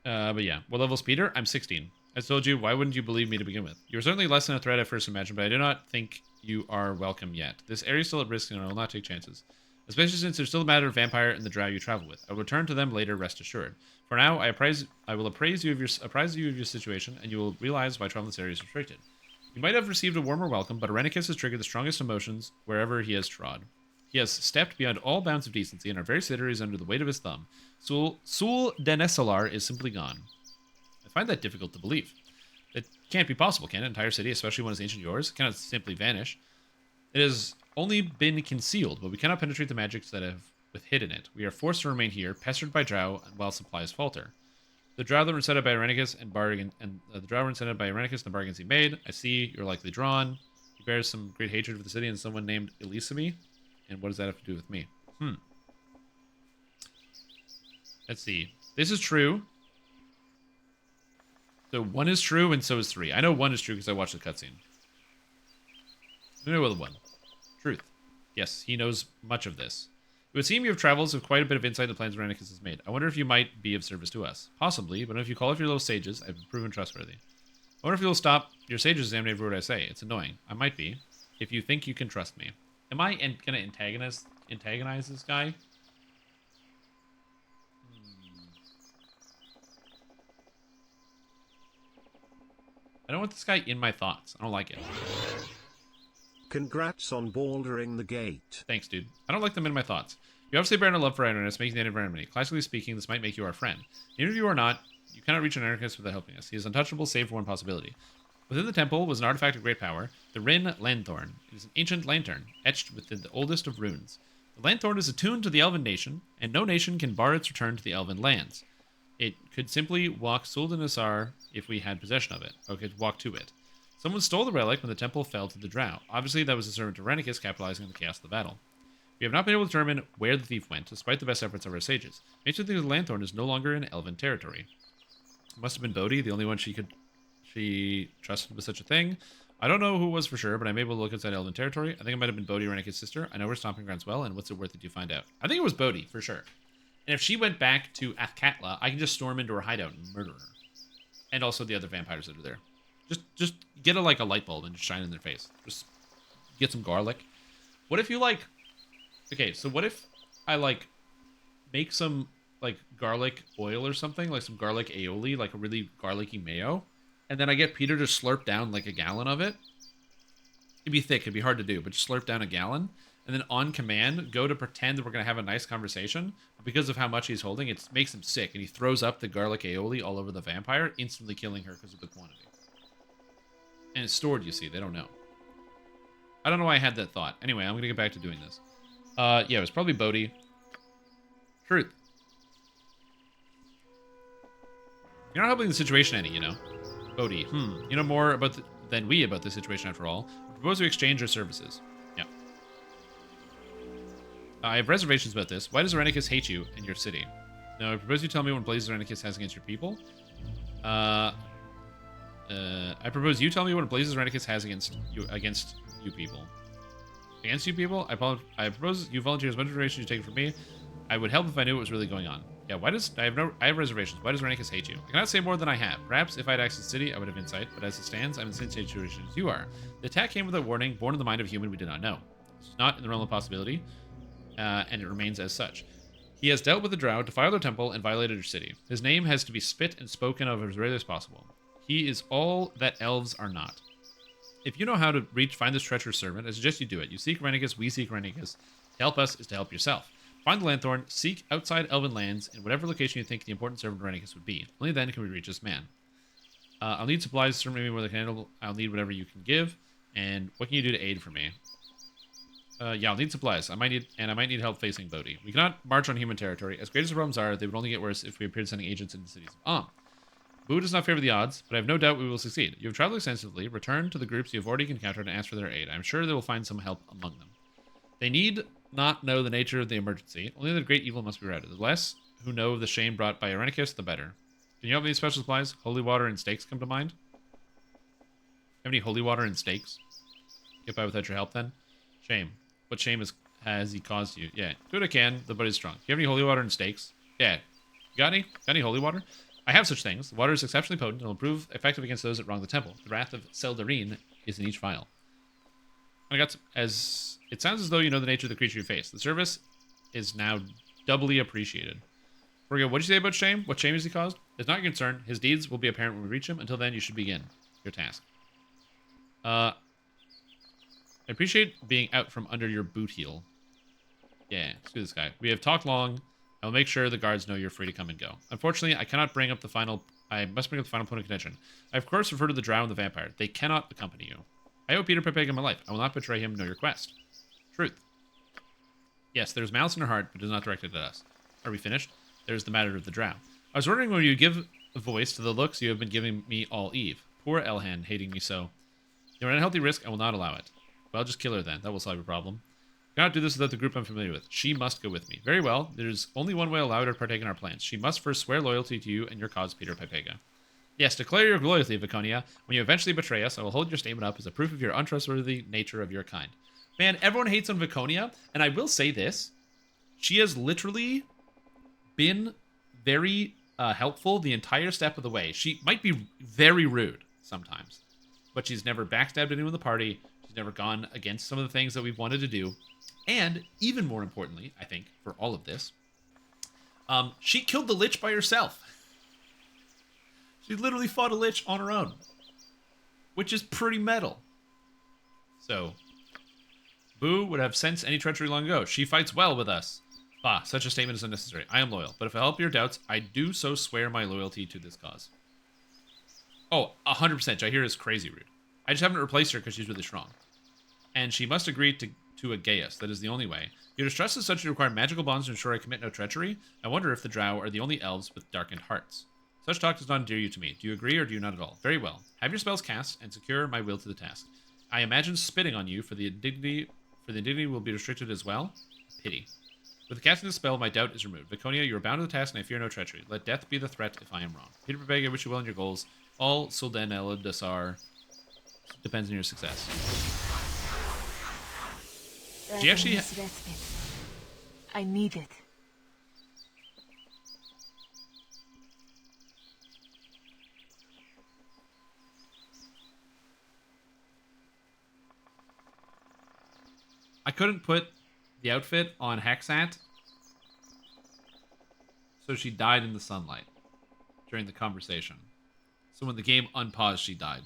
Speaker 1: But yeah. What level's Peter? I'm 16. I told you, why wouldn't you believe me to begin with? You're certainly less than a threat I first imagined, but I do not think you are welcome yet. This area is still at risk, and I will not take chances. Especially since there's still a matter of vampire and the drow you travel with. I will return to them later, rest assured. For now, I will apprise you of your situation, and you will realize why travel in this area is restricted. You might have received a warmer welcome, but Irenicus has triggered the strongest emotions wherever he has trod. He has stepped beyond all bounds of decency, and our very city is under the weight of his thumb. Sul Denesalar is simply gone. I find that difficult to believe. It can't be possible, can it? An entire city, especially one as ancient as yours, cannot simply vanish. It has only been concealed, but we cannot penetrate the magics that have hidden it. We are forced to remain here, pestered by drow, while supplies falter. The drow that were set up by Irenicus and the drow were set up by Irenicus and the bargains he made. I see you're likely drawn. He bears some great hatred for the city and someone named Elisami. And what does that have to do with me? Let's see. This is true. So 1 is true, and so is 3. I know 1 is true because I watched the cutscene. I know the 1. Truth. Yes, he knows much of this. It would seem you have travels with quite a bit of insight into the plans Irenicus has made. I wonder if you might be of service to us. Possibly, but if you call off your little sages, I've been proven trustworthy. I wonder if you'll stop your sages examining every word I say. It's annoying. I might be. If you think you can trust me. Am I going to antagonize this guy? I don't want this guy in my thoughts. I don't like it.
Speaker 2: Congrats on bouldering the gate.
Speaker 1: Thanks, dude. I don't like them in my thoughts. You obviously bear no love for Irenicus, making the environment. Classically speaking, this might make you our friend. Even if you are not, you cannot reach Irenicus without helping us. He is untouchable, save for one possibility. Within the temple was an artifact of great power, the Rin Lanthorn. It is an ancient lantern, etched within the oldest of runes. The Lanthorn is attuned to the Elven nation, and no nation can bar its return to the Elven lands. It could simply walk Suldanisar if we had possession of it, or could walk to it. Someone stole the relic when the temple fell to the drow. Obviously, that was a servant of Irenicus capitalizing on the chaos of the battle. We have not been able to determine where the thief went, despite the best efforts of our sages. Makes me think the Lanthorn is no longer in Elven territory. It must have been Bodhi, the only one she trusted with such a thing. I don't know who it was for sure, but I'm able to look inside Elven territory. I think it might have been Bodhi, Irenicus' sister. I know her stomping grounds well, and what's it worth that you find out? I think it was Bodhi, for sure. And if she went back to Athkatla, I can just storm into her hideout and murder her. And also the other vampires that are there. Just get a light bulb and just shine it in their face. Just get some garlic. What if you like... Okay, so what if I like make some like garlic oil or something, like some garlic aioli, like a really garlicky mayo, and then I get Peter to slurp down like a gallon of it. It'd be thick, it'd be hard to do, but just slurp down a gallon, and then on command, go to pretend that we're going to have a nice conversation, but because of how much he's holding, it makes him sick, and he throws up the garlic aioli all over the vampire, instantly killing her because of the quantity. And it's stored, you see, they don't know. I don't know why I had that thought. Anyway, I'm going to get back to doing this. Yeah, it was probably Bodhi. Truth. You're not helping the situation any, you know. Bodhi, you know more than we about this situation after all. I propose we exchange our services. Yeah. I have reservations about this. Why does Irenicus hate you and your city? No, I propose you tell me what blazes Irenicus has against your people. I propose you tell me what blazes Irenicus has against you people. Against you people? I propose you volunteer as much information you take from me. I would help if I knew what was really going on. Yeah, I have reservations. Why does Irenicus hate you? I cannot say more than I have. Perhaps if I had access to the city, I would have insight, but as it stands, I'm in the same situation as you are. The attack came without warning, born in the mind of a human we did not know. It's not in the realm of possibility, and it remains as such. He has dealt with the Drow, defiled their temple, and violated your city. His name has to be spit and spoken of as rarely as possible. He is all that elves are not. If you know how to find this treacherous servant, I suggest you do it. You seek Irenicus, we seek Irenicus. To help us is to help yourself. Find the Lanthorn, seek outside elven lands in whatever location you think the important servant Irenicus would be. Only then can we reach this man. I'll need supplies, certainly more than I can handle. I'll need whatever you can give. And what can you do to aid for me? Yeah, I'll need supplies. I might need help facing Bodhi. We cannot march on human territory. As great as the problems are, they would only get worse if we appeared sending agents into cities of Boo does not favor the odds, but I have no doubt we will succeed. You have traveled extensively. Return to the groups you have already encountered and ask for their aid. I'm sure they will find some help among them. They need not know the nature of the emergency. Only the great evil must be routed. The less who know of the shame brought by Irenicus, the better. Can you help me with special supplies? Holy water and stakes come to mind. Have any holy water and stakes? Get by without your help then? Shame. What shame has he caused you? Yeah, do what I can. The buddy's strong. Do you have any holy water and stakes? Yeah. You got any? Got any holy water? I have such things. The water is exceptionally potent and will prove effective against those that wrong the temple. The wrath of Seldarine is in each vial. It sounds as though you know the nature of the creature you face. The service is now doubly appreciated. What did you say about shame? What shame has he caused? It's not your concern. His deeds will be apparent when we reach him. Until then, you should begin your task. I appreciate being out from under your boot heel. Yeah, let's do this guy. We have talked long. I will make sure the guards know you're free to come and go. Unfortunately, I must bring up the final point of contention. I of course refer to the Drow and the vampire. They cannot accompany you. I owe Peter Pepega my life. I will not betray him nor your quest. Truth. Yes, there's malice in her heart, but it is not directed at us. Are we finished? There's the matter of the Drow. I was wondering when you give a voice to the looks you have been giving me all eve. Poor Elhan, hating me so. You're an unhealthy risk. I will not allow it. Well, just kill her then. That will solve your problem. I cannot do this without the group I'm familiar with. She must go with me. Very well. There's only one way to allow her to partake in our plans. She must first swear loyalty to you and your cause, Peter Pepega. Yes, declare your loyalty, Viconia. When you eventually betray us, I will hold your statement up as a proof of your untrustworthy nature of your kind. Man, everyone hates on Viconia, and I will say this. She has literally been very helpful the entire step of the way. She might be very rude sometimes, but she's never backstabbed anyone in the party. She's never gone against some of the things that we've wanted to do. And even more importantly, I think, for all of this, she killed the Lich by herself. She literally fought a Lich on her own, which is pretty metal. So, Boo would have sensed any treachery long ago. She fights well with us. Bah, such a statement is unnecessary. I am loyal, but if I help your doubts, I do so swear my loyalty to this cause. Oh, 100%. Jaheira is crazy rude. I just haven't replaced her because she's really strong. And she must agree to a Gaius. That is the only way. Your distrust is such to require magical bonds to ensure I commit no treachery. I wonder if the Drow are the only elves with darkened hearts. Such talk does not endear you to me. Do you agree or do you not at all? Very well. Have your spells cast and secure my will to the task. I imagine spitting on you for the indignity will be restricted as well. Pity. With the casting of the spell, my doubt is removed. Viconia, you are bound to the task and I fear no treachery. Let death be the threat if I am wrong. Peter Pepega, I wish you well in your goals. All Suldan Eladasar depends on your success. She actually...
Speaker 8: I need it.
Speaker 1: I couldn't put the outfit on Hexat, so she died in the sunlight during the conversation. So when the game unpaused, she died.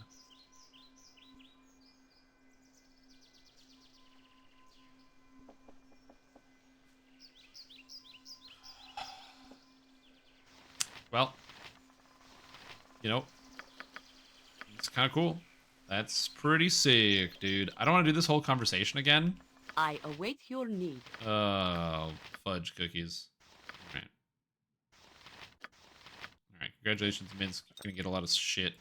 Speaker 1: Well, you know, it's kind of cool. That's pretty sick, dude. I don't want to do this whole conversation again.
Speaker 12: I await your need.
Speaker 1: Oh, fudge cookies. All right. All right. Congratulations, Minsk. You're gonna get a lot of shit.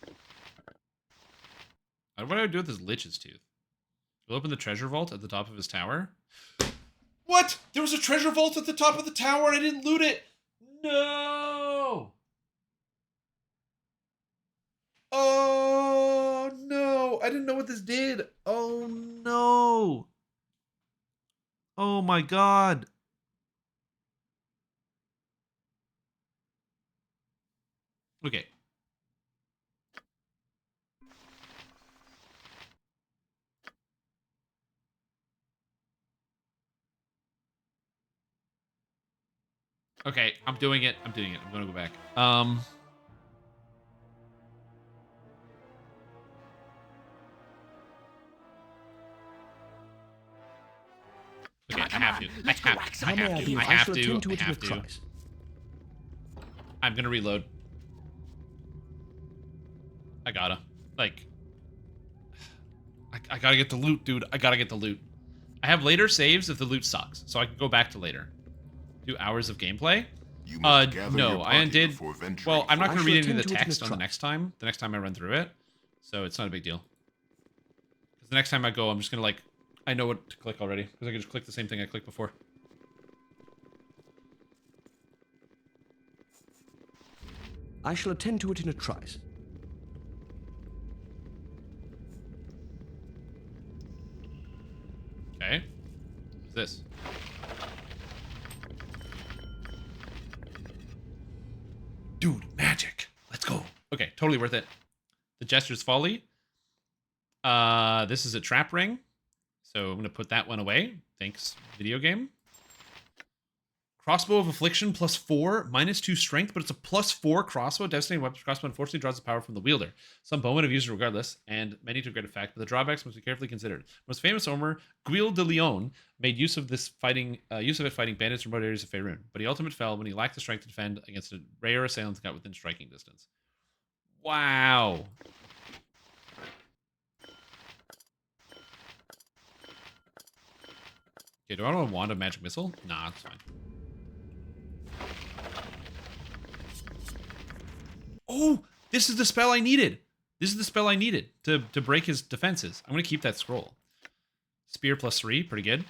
Speaker 1: What do I do with this Lich's tooth? We'll open the treasure vault at the top of his tower. What? There was a treasure vault at the top of the tower and I didn't loot it. No. Oh no. I didn't know what this did. Oh no. Oh my god. Okay. Okay, I'm doing it. I'm doing it. I'm gonna go back. Okay, I have to. I have to. I'm gonna reload. I gotta. Like, I gotta get the loot, dude. I gotta get the loot. I have later saves if the loot sucks, so I can go back to later. 2 hours of gameplay? No, I undid. Well, I'm not going to read any of the text on the next time I run through it, so it's not a big deal. Because the next time I go, I'm just going to, like, I know what to click already, because I can just click the same thing I clicked before.
Speaker 3: I shall attend to it in a trice.
Speaker 1: Okay. What's this? Dude, magic. Let's go. Okay, totally worth it. The Jester's Folly. This is a trap ring. So I'm going to put that one away. Thanks, video game. Crossbow of Affliction +4, -2 strength, but it's a +4 crossbow. Devastating weapons crossbow unfortunately draws the power from the wielder. Some bowmen have used it regardless, and many to a great effect, but the drawbacks must be carefully considered. Most famous armor, Guil de Leon, made use of this fighting bandits in remote areas of Faerun, but he ultimately fell when he lacked the strength to defend against a rare assailant that got within striking distance. Wow. Okay, do I want a wand of magic missile? Nah, it's fine. Oh, this is the spell I needed. This is the spell I needed to break his defenses. I'm going to keep that scroll. Spear +3, pretty good.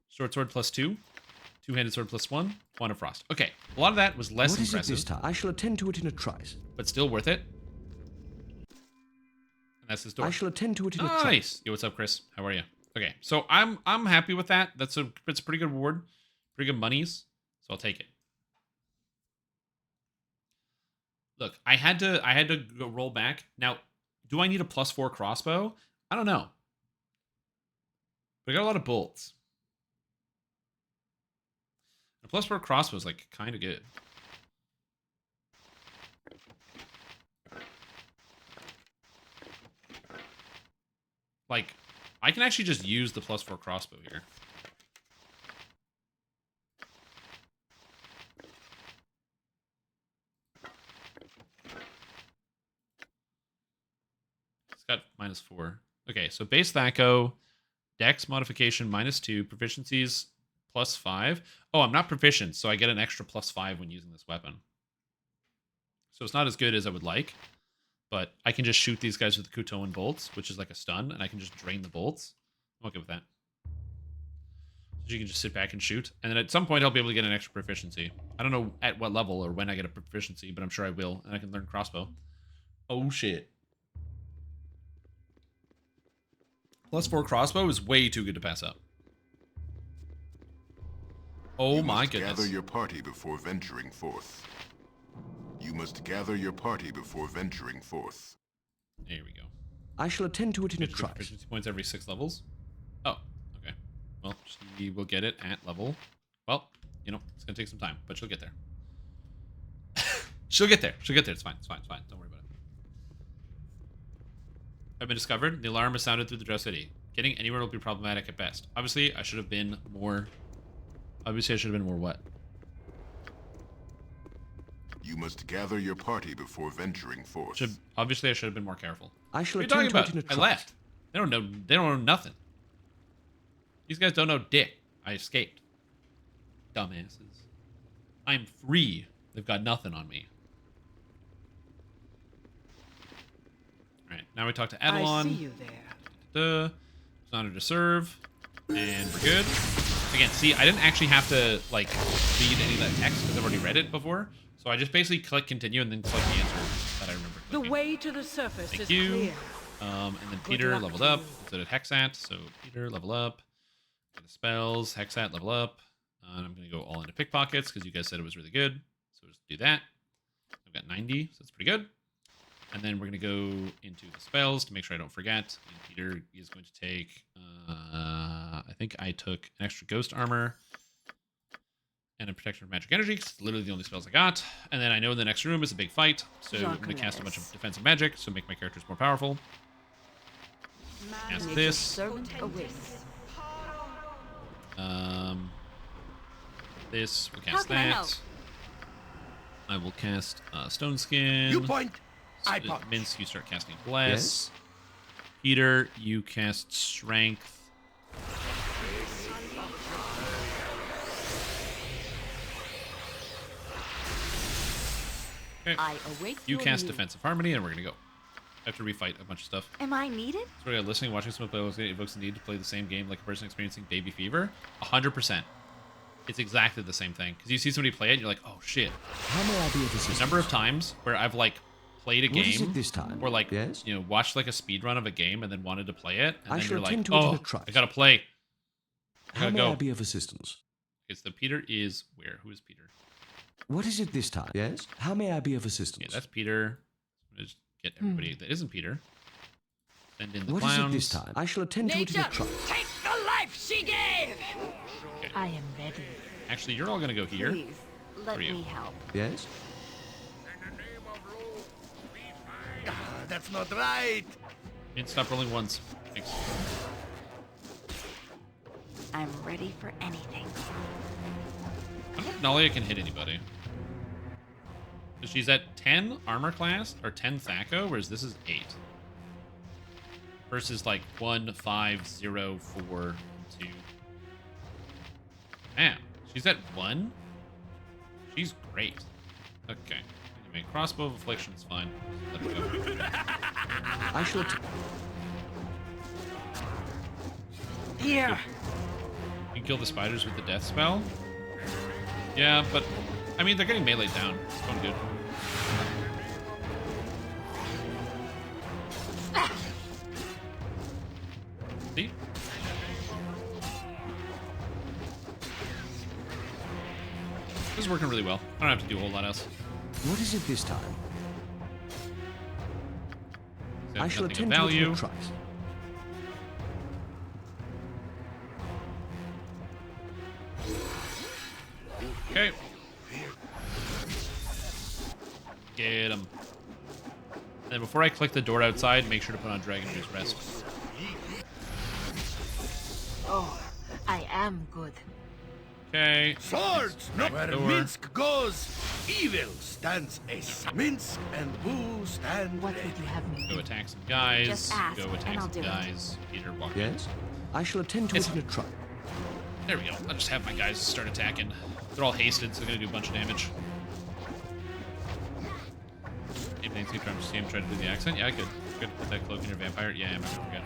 Speaker 1: Short sword +2. Two-handed sword +1. Wand of Frost. Okay, a lot of that was less impressive.
Speaker 3: What is it this time? I shall attend to it in a trice.
Speaker 1: But still worth it. And that's his door.
Speaker 3: I shall attend to it in a trice.
Speaker 1: Nice. Yo, what's up, Chris? How are you? Okay, so I'm happy with that. It's a pretty good reward. Pretty good monies. So I'll take it. Look, I had to go roll back. Now, do I need a +4 crossbow? I don't know. But I got a lot of bolts. A +4 crossbow is like kind of good. Like, I can actually just use the +4 crossbow here. Got -4. Okay, so base Thaco, Dex modification -2, proficiencies +5. Oh, I'm not proficient, so I get an extra +5 when using this weapon. So it's not as good as I would like, but I can just shoot these guys with the Kutoan bolts, which is like a stun, and I can just drain the bolts. I'm okay with that. So you can just sit back and shoot, and then at some point I'll be able to get an extra proficiency. I don't know at what level or when I get a proficiency, but I'm sure I will, and I can learn crossbow. Oh shit. +4 crossbow is way too good to pass up. Oh my goodness.
Speaker 10: Gather your party before venturing forth. You must gather your party before venturing forth.
Speaker 1: There we go.
Speaker 3: I shall attend to it in a trice.
Speaker 1: Proficiency points every 6 levels. Oh, okay. Well, she will get it at level. Well, you know, it's gonna take some time, but she'll get there. She'll get there. She'll get there. It's fine. It's fine. It's fine. Don't worry about it. Have been discovered. The alarm is sounded through the Drow City. Getting anywhere will be problematic at best. Obviously, I should have been more. Obviously, I should have been more what?
Speaker 10: You must gather your party before venturing forth.
Speaker 1: Obviously, I should have been more careful.
Speaker 3: I shall
Speaker 1: what are you talking
Speaker 3: attend to it
Speaker 1: about?
Speaker 3: in a
Speaker 1: I
Speaker 3: trice.
Speaker 1: left. They don't know. They don't know nothing. These guys don't know dick. I escaped. Dumbasses. I'm free. They've got nothing on me. Alright, now we talk to Adelon.
Speaker 11: I see you there.
Speaker 1: It's an honor to serve. And we're good. Again, see, I didn't actually have to, like, read any of that text because I've already read it before. So I just basically click continue and then click the answer that I remember clicking.
Speaker 11: The way to the surface
Speaker 1: Thank
Speaker 11: is
Speaker 1: you.
Speaker 11: clear.
Speaker 1: And then
Speaker 11: Good
Speaker 1: Peter
Speaker 11: luck
Speaker 1: leveled
Speaker 11: to
Speaker 1: up.
Speaker 11: you.
Speaker 1: So did Hexat. So Peter level up. Get the spells. Hexat level up. And I'm going to go all into pickpockets because you guys said it was really good. So we'll just do that. I've got 90, so that's pretty good. And then we're going to go into the spells to make sure I don't forget. And Peter is going to take, I think I took an extra ghost armor and a protection from magic energy, because it's literally the only spells I got. And then I know in the next room is a big fight, so I'm going to cast a bunch of defensive magic, so make my characters more powerful. Cast this. This, we'll cast that. I will cast Stone Skin.
Speaker 6: You point. I punch.
Speaker 1: Minsk, you start casting Bless.
Speaker 3: Yes?
Speaker 1: Peter, you cast Strength. Okay.
Speaker 12: I await
Speaker 1: You
Speaker 12: your
Speaker 1: cast
Speaker 12: need.
Speaker 1: Defensive Harmony, and we're gonna go. I have to refight a bunch of stuff.
Speaker 4: Am I needed?
Speaker 1: So we're listening, watching someone play evokes the need to play the same game like a person experiencing baby fever. 100%. It's exactly the same thing. Because you see somebody play it, and you're like, oh shit.
Speaker 3: How may I be of assistance?
Speaker 1: The number of times where I've like played a
Speaker 3: What is
Speaker 1: game
Speaker 3: it this time?
Speaker 1: or like
Speaker 3: Yes?
Speaker 1: you know watched like a speed run of a game and then wanted to play it, and
Speaker 3: I
Speaker 1: then
Speaker 3: shall
Speaker 1: you're like,
Speaker 3: attend to it in
Speaker 1: oh,
Speaker 3: a trice.
Speaker 1: I gotta play. I
Speaker 3: How
Speaker 1: gotta
Speaker 3: may
Speaker 1: go.
Speaker 3: I be of assistance?
Speaker 1: Okay, so Peter is where? Who is Peter?
Speaker 3: What is it this time? Yes? How may I be of assistance?
Speaker 1: Yeah, that's Peter. I'm gonna just get everybody that isn't Peter. Send in the
Speaker 3: What
Speaker 1: clowns.
Speaker 3: is it this time? I shall attend to it in a trice.
Speaker 13: Take the life she gave!
Speaker 1: Okay.
Speaker 8: I am ready.
Speaker 1: Actually, you're all gonna go here.
Speaker 4: Please, let
Speaker 1: For you.
Speaker 4: me help.
Speaker 3: Yes?
Speaker 6: That's not right.
Speaker 1: And stop rolling ones. Thanks.
Speaker 4: I'm ready for anything.
Speaker 1: I don't know if Nalia can hit anybody. So she's at 10 armor class, or 10 Thaco, whereas this is 8. Versus like 1, 5, 0, 4, 2. Man, she's at 1? She's great. Okay. Anyway, crossbow of affliction's fine. Let her go.
Speaker 3: I shall
Speaker 4: Here.
Speaker 1: You can kill the spiders with the death spell. Yeah, but I mean they're getting meleeed down. It's going good. See? This is working really well. I don't have to do a whole lot else.
Speaker 3: What is it this time?
Speaker 1: There's
Speaker 3: I shall
Speaker 1: nothing of
Speaker 3: attend to it in
Speaker 1: value.
Speaker 3: a trice.
Speaker 1: Okay. Get him. And then before I click the door outside, make sure to put on Dragon Juice Rest.
Speaker 8: Oh, I am good.
Speaker 1: Okay.
Speaker 6: Swords! Not where
Speaker 1: Door.
Speaker 6: Minsk goes, evil stands ace. Minsk and Boo stand
Speaker 8: What would you have me
Speaker 1: Go
Speaker 8: do?
Speaker 1: attack some guys.
Speaker 4: Just ask,
Speaker 1: Go attack
Speaker 4: and I'll
Speaker 1: some
Speaker 4: do it.
Speaker 1: guys. Peter, walk in.
Speaker 3: Yes? I shall attend to
Speaker 1: It's-
Speaker 3: it in a trice.
Speaker 1: There we go. I'll just have my guys start attacking. They're all hasted, so they're gonna do a bunch of damage. Anybody see him try to do the accent? Yeah, I could. Put that cloak in your vampire. Yeah, I'm not gonna forget.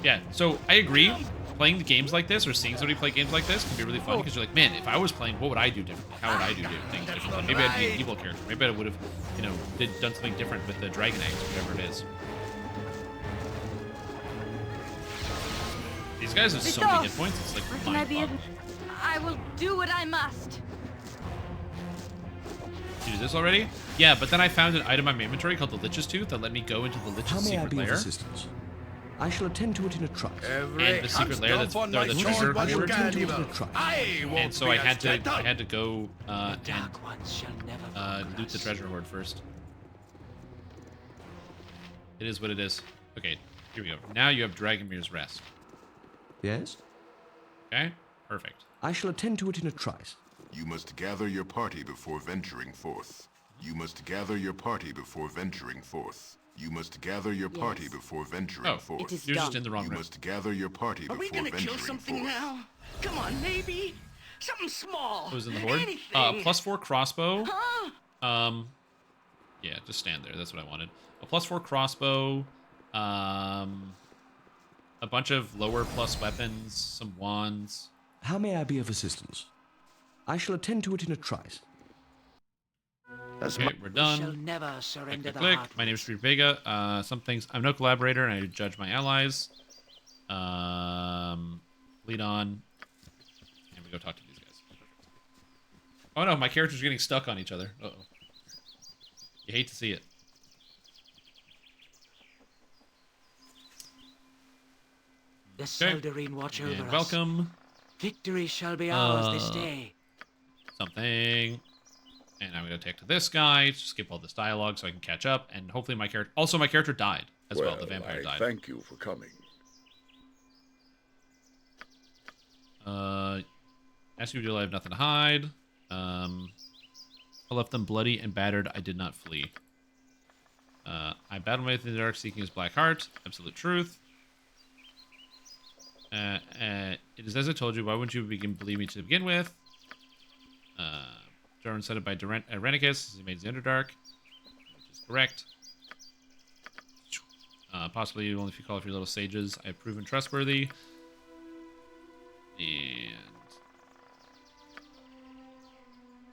Speaker 1: Yeah, so I agree. Playing the games like this or seeing somebody play games like this can be really fun because you're like, man, if I was playing, what would I do differently? How would I do things differently? Maybe I'd be an evil character. Maybe I would have, you know, done something different with the dragon eggs or whatever it is. These guys have so many hit points. It's like
Speaker 4: Where can I be?
Speaker 1: mind-boggling.
Speaker 5: I will do what I must.
Speaker 1: You do this already? Yeah, but then I found an item in my inventory called the Lich's Tooth that let me go into the Lich's
Speaker 3: How may I
Speaker 1: secret
Speaker 3: be of
Speaker 1: lair.
Speaker 3: assistance? I shall attend to it in a trice.
Speaker 1: And the secret lair that's the treasure hoard. And so I had to go and loot the treasure hoard first. It is what it is. Okay, here we go. Now you have Dragomir's Rest.
Speaker 3: Yes?
Speaker 1: Okay, perfect.
Speaker 3: I shall attend to it in a trice.
Speaker 10: You must gather your party before venturing forth. You must gather your party before venturing forth. You must gather your party before venturing forth.
Speaker 1: It is you're just in the wrong room.
Speaker 10: You must gather your party before venturing forth.
Speaker 13: Are we gonna kill something now? Come on, maybe something small.
Speaker 1: Who's in the horde?
Speaker 13: Anything.
Speaker 1: +4 crossbow.
Speaker 13: Huh?
Speaker 1: Yeah, just stand there. That's what I wanted. A +4 crossbow. A bunch of lower plus weapons. Some wands.
Speaker 3: How may I be of assistance? I shall attend to it in a trice.
Speaker 1: Okay, we're done.
Speaker 9: We shall never surrender the
Speaker 1: Click.
Speaker 9: heart.
Speaker 1: My name is Street Vega. Some things. I'm no collaborator, and I judge my allies. Lead on. And we go talk to these guys. Oh no, my characters are getting stuck on each other. Uh-oh. You hate to see it.
Speaker 9: The Seldarine watch over us.
Speaker 1: Welcome.
Speaker 9: Victory shall be ours this day.
Speaker 1: Something. And I'm going to take to this guy to skip all this dialogue so I can catch up. And hopefully my character... Also, my character died as well. The vampire died.
Speaker 14: Thank you for coming.
Speaker 1: Ask you to I have nothing to hide. I left them bloody and battered. I did not flee. I battled my way through the dark seeking his black heart. Absolute truth. It is as I told you. Why wouldn't you believe me to begin with? Jordan said it by Renicus. He made the Underdark, which is correct. Possibly only if you call for your little sages. I have proven trustworthy. And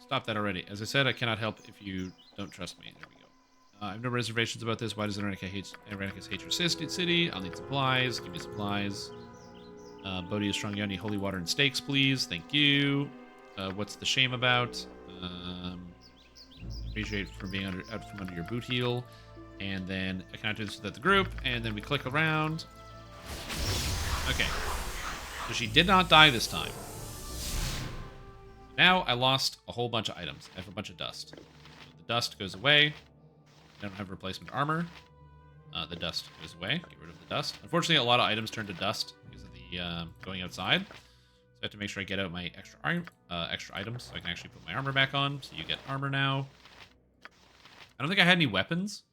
Speaker 1: stop that already. As I said, I cannot help if you don't trust me. There we go. I have no reservations about this. Why does Renicus hate your city? I'll need supplies. Give me supplies. Bodhi is strong. You need holy water and steaks, please. Thank you. What's the shame about? Appreciate from being out from under your boot heel. And then I cannot do this without the group. And then we click around. Okay. So she did not die this time. Now I lost a whole bunch of items. I have a bunch of dust. So the dust goes away. I don't have replacement armor. The dust goes away. Get rid of the dust. Unfortunately, a lot of items turn to dust because of the going outside. So I have to make sure I get out my extra items so I can actually put my armor back on. So you get armor now. I don't think I had any weapons.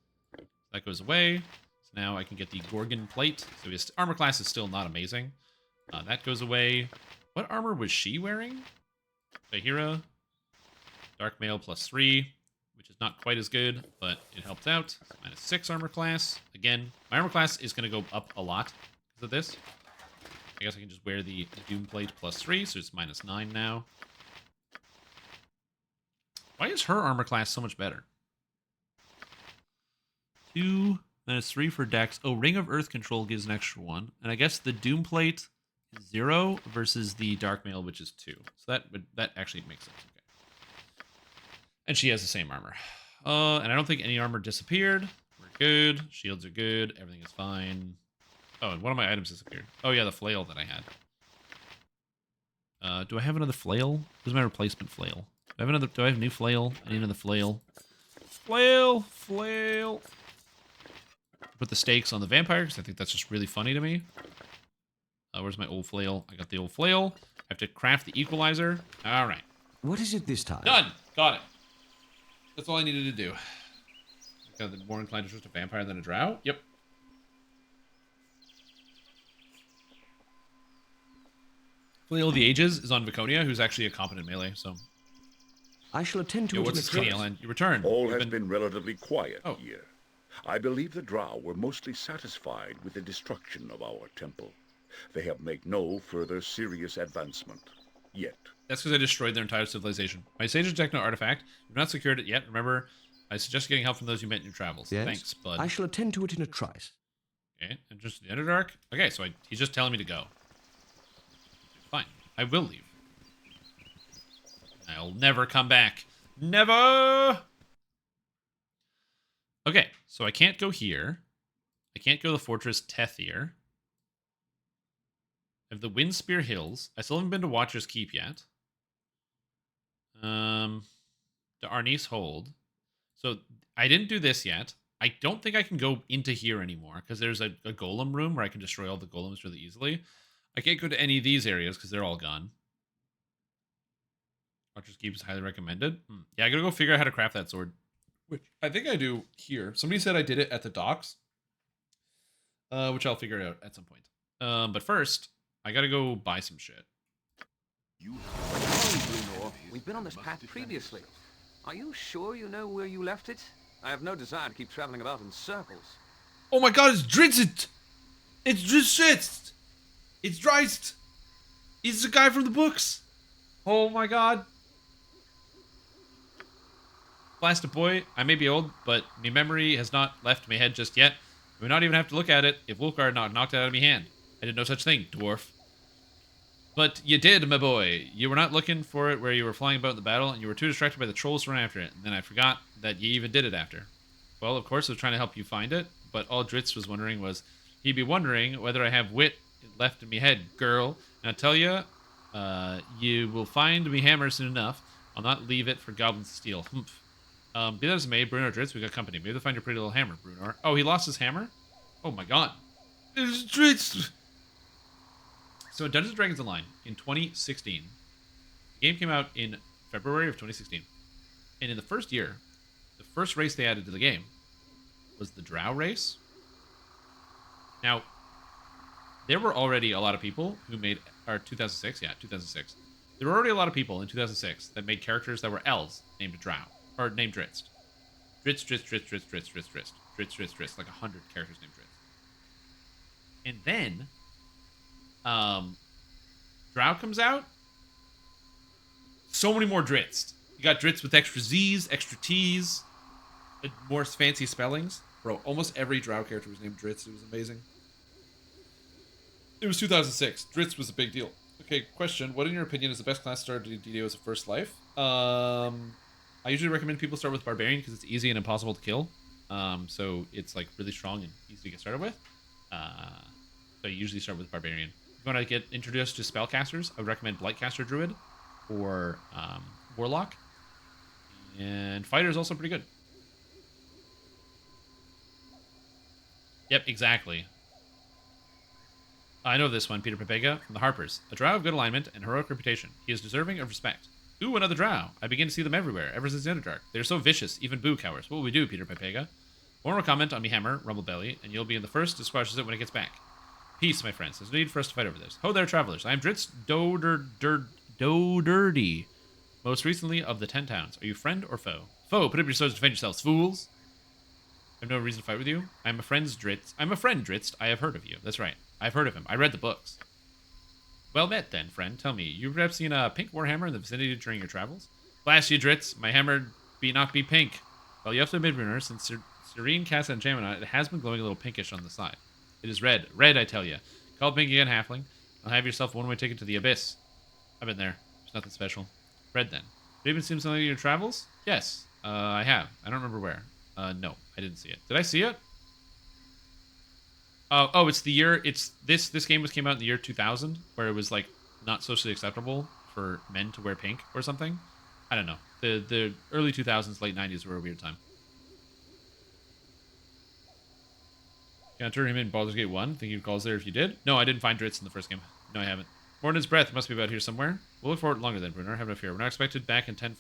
Speaker 1: That goes away. So now I can get the Gorgon plate. So his armor class is still not amazing. That goes away. What armor was she wearing? Bahira. Dark Mail +3, which is not quite as good, but it helps out. So -6 armor class. Again, my armor class is going to go up a lot because of this. I guess I can just wear the Doom plate +3, so it's -9 now. Why is her armor class so much better? 2 -3 for Dex. Oh, Ring of Earth Control gives an extra 1. And I guess the Doom plate is 0 versus the Dark Mail, which is 2. So that actually makes sense. Okay. And she has the same armor. And I don't think any armor disappeared. We're good. Shields are good. Everything is fine. Oh, and one of my items disappeared. Oh, yeah, the flail that I had. Do I have another flail? Where's my replacement flail? Do I have a new flail? I need another flail. Flail. Put the stakes on the vampire, because I think that's just really funny to me. Where's my old flail? I got the old flail. I have to craft the equalizer. All right.
Speaker 3: What is it this time?
Speaker 1: Done. Got it. That's all I needed to do. Got more inclined to trust a vampire than a drow? Yep. Flail of the Ages is on Viconia, who's actually a competent melee, so...
Speaker 3: I shall attend to it in a trice.
Speaker 1: You returned.
Speaker 14: All has been relatively quiet
Speaker 1: Oh.
Speaker 14: here. I believe the drow were mostly satisfied with the destruction of our temple. They have made no further serious advancement. Yet.
Speaker 1: That's because I destroyed their entire civilization. My Sage Techno artifact. You've not secured it yet. Remember, I suggest getting help from those you met in your travels.
Speaker 3: Yes?
Speaker 1: Thanks, bud.
Speaker 3: I shall attend to it in a trice.
Speaker 1: Okay, and just the Underdark? Okay, so he's just telling me to go. Fine. I will leave. I'll never come back. Never! Okay, so I can't go here. I can't go to the Fortress Tethir. I have the Windspear Hills. I still haven't been to Watcher's Keep yet. The Arnis Hold. So I didn't do this yet. I don't think I can go into here anymore because there's a golem room where I can destroy all the golems really easily. I can't go to any of these areas because they're all gone. Watcher's Keep is highly recommended. Yeah, I gotta go figure out how to craft that sword. Which I think I do here. Somebody said I did it at the docks. Which I'll figure out at some point. But first, I gotta go buy some shit.
Speaker 16: We've been on this path previously. Are you sure you know where you left it? I have no desire to keep traveling about in circles.
Speaker 1: Oh my god, it's Dritzit! It's Dritzit! It's Dreist! He's the guy from the books! Oh my god. Blasted boy, I may be old, but my memory has not left my head just yet. We not even have to look at it if Wolfgar had not knocked it out of me hand. I did no such thing, dwarf. But you did, my boy. You were not looking for it where you were flying about in the battle, and you were too distracted by the trolls to run after it. And then I forgot that you even did it after. Well, of course, I was trying to help you find it, but all Dritz was wondering was, he'd be wondering whether I have wit left in me head, girl. And I tell you, you will find me hammer soon enough. I'll not leave it for goblins to steal. Humph. Be that as it may, Bruno Dritz, we got company. Maybe they'll find your pretty little hammer, Bruno. Oh, he lost his hammer? Oh my god. It's Dritz! So Dungeons & Dragons Online in 2016. The game came out in February of 2016. And in the first year, the first race they added to the game was the Drow race. Now, there were already a lot of people who made, or 2006, yeah, 2006. There were already a lot of people in 2006 that made characters that were elves named Drow, or named Dritz. Dritz, like 100 characters named Dritz. And then, Drow comes out. So many more Dritz. You got Dritz with extra Z's, extra T's, more fancy spellings. Bro, almost every Drow character was named Dritz. It was amazing. It was 2006. Dritz was a big deal. Okay, question. What, in your opinion, is the best class to start DDO as a first life? I usually recommend people start with Barbarian because it's easy and impossible to kill. So it's like really strong and easy to get started with. So you usually start with Barbarian. If you want to get introduced to spellcasters, I would recommend Blightcaster Druid or Warlock. And Fighter is also pretty good. Yep, exactly. I know this one, Peter Pepega from the Harpers. A drow of good alignment and heroic reputation. He is deserving of respect. Ooh, another drow. I begin to see them everywhere, ever since the Underdark. They are so vicious, even boo cowards. What will we do, Peter Pepega? One more comment on me hammer, Rumblebelly, and you'll be in the first to squash it when it gets back. Peace, my friends. There's no need for us to fight over this. Ho there, travelers. I am Dritz Dodirty. Most recently of the 10 towns. Are you friend or foe? Foe, put up your swords to defend yourselves, fools. I have no reason to fight with you. I'm a friend, Dritz. I have heard of you. That's right. I've heard of him. I read the books. Well met, then, friend. Tell me, you perhaps seen a pink warhammer in the vicinity during your travels? Blast you, Dritz. My hammer be not be pink. Well, you have to admit, Bruner, since Serene cast an enchantment on it, it has been glowing a little pinkish on the side. It is red. Red, I tell you. Called pink again, halfling. I'll have yourself one-way ticket to the abyss. I've been there. There's nothing special. Red, then. Have you even seen something in your travels? Yes. I have. I don't remember where. No, I didn't see it. Did I see it? Oh, it's the year. It's this game came out in the year 2000, where it was like not socially acceptable for men to wear pink or something. I don't know. The early 2000s, late 90s were a weird time. Can I turn him in Baldur's Gate 1? Think you'd call us there if you did? No, I didn't find Dritz in the first game. No, I haven't. Morden's Breath must be about here somewhere. We'll look for it longer then, Brunner. Have no fear. We're not expected back in 10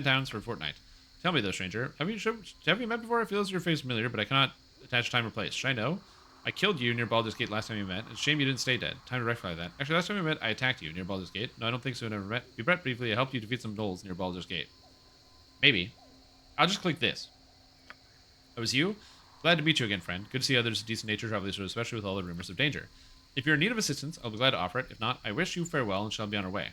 Speaker 1: towns for a fortnight. Tell me though, stranger. Have you met before? It feels your face familiar, but I cannot attach time or place. Should I know? I killed you near Baldur's Gate last time we met. It's a shame you didn't stay dead. Time to rectify that. Actually, last time we met, I attacked you near Baldur's Gate. No, I don't think so. We never met. We met briefly. I helped you defeat some gnolls near Baldur's Gate. Maybe. I'll just click this. That was you? Glad to meet you again, friend. Good to see others of decent nature travel this road, especially with all the rumors of danger. If you're in need of assistance, I'll be glad to offer it. If not, I wish you farewell and shall be on our way.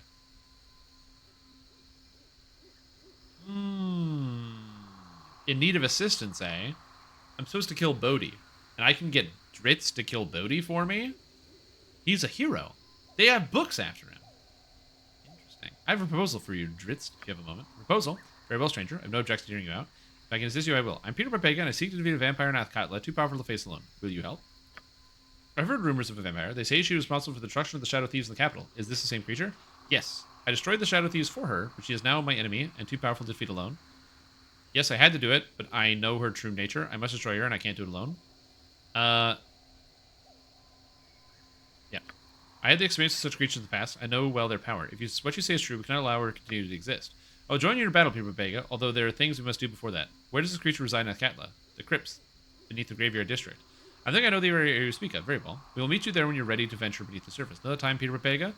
Speaker 1: In need of assistance, eh? I'm supposed to kill Bodhi. And I can get Dritz to kill Bodhi for me? He's a hero. They have books after him. Interesting. I have a proposal for you, Dritz, if you have a moment. Proposal? Very well, stranger. I have no objection to hearing you out. If I can assist you, I will. I'm Peter Pepega, and I seek to defeat a vampire and Athkatla, too powerful to face alone. Will you help? I've heard rumors of a vampire. They say she was responsible for the destruction of the Shadow Thieves in the capital. Is this the same creature? Yes. I destroyed the Shadow Thieves for her, but she is now my enemy and too powerful to defeat alone. Yes, I had to do it, but I know her true nature. I must destroy her, and I can't do it alone. Yeah. I had the experience of such creatures in the past. I know well their power. If what you say is true, we cannot allow her to continue to exist. I'll join you in your battle, Peter Vega, although there are things we must do before that. Where does this creature reside in Athkatla? The crypts, beneath the graveyard district. I think I know the area you speak of. Very well. We will meet you there when you're ready to venture beneath the surface. Another time, Peter Vega.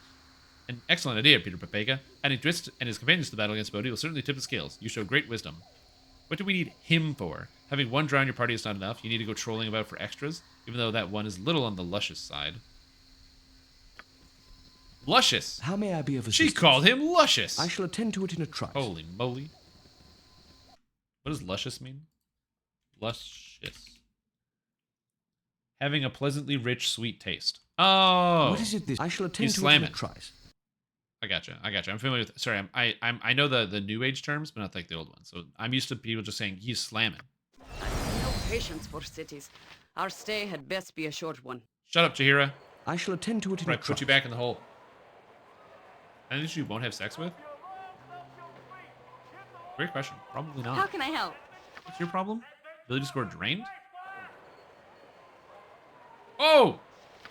Speaker 1: An excellent idea, Peter Vega. Adding Dwist and his companions to the battle against Bodhi will certainly tip the scales. You show great wisdom. What do we need him for? Having one drow in your party is not enough. You need to go trolling about for extras, even though that one is a little on the luscious side. Luscious.
Speaker 3: How may I be of assistance?
Speaker 1: She called him luscious.
Speaker 3: I shall attend to it in a trice.
Speaker 1: Holy moly. What does luscious mean? Luscious. Having a pleasantly rich, sweet taste. Oh.
Speaker 3: What is it this? I shall attend to it in a trice.
Speaker 1: I gotcha. I'm familiar with. Sorry, I know the new age terms, but not like the old ones. So I'm used to people just saying he's slamming.
Speaker 12: I have no patience for cities. Our stay had best be a short one.
Speaker 1: Shut up, Chihira.
Speaker 3: I shall attend to it in a trice.
Speaker 1: Put you back in the hole. And that you won't have sex with? Great question. Probably not.
Speaker 4: How can I help?
Speaker 1: What's your problem? Ability score drained? Oh!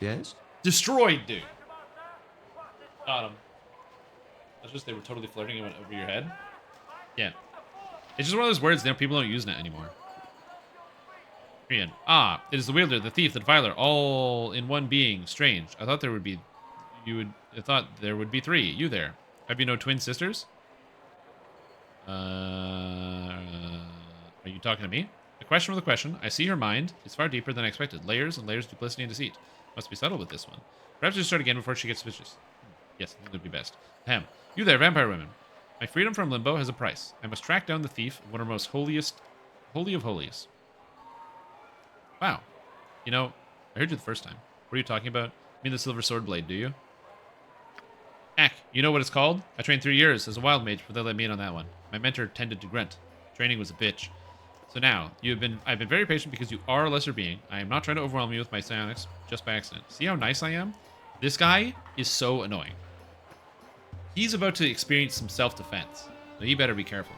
Speaker 3: Yes?
Speaker 1: Destroyed, dude. Got him. That's just they were totally flirting and went over your head. Yeah. It's just one of those words that people don't use it anymore. Korean. Ah, it is the wielder, the thief, the defiler, all in one being. Strange. I thought there would be three. You there. Have you no twin sisters? Are you talking to me? A question with a question. I see her mind. It's far deeper than I expected. Layers and layers of duplicity and deceit. Must be subtle with this one. Perhaps we should start again before she gets suspicious. Yes, I think that would be best. Ahem. You there, vampire women. My freedom from limbo has a price. I must track down the thief of one of our most holy of holies. Wow. You know, I heard you the first time. What are you talking about? You mean the silver sword blade, do you? Heck, you know what it's called? I trained 3 years as a wild mage, but they let me in on that one. My mentor tended to grunt. Training was a bitch. So now, I've been very patient because you are a lesser being. I am not trying to overwhelm you with my psionics, just by accident. See how nice I am? This guy is so annoying. He's about to experience some self-defense, so you better be careful.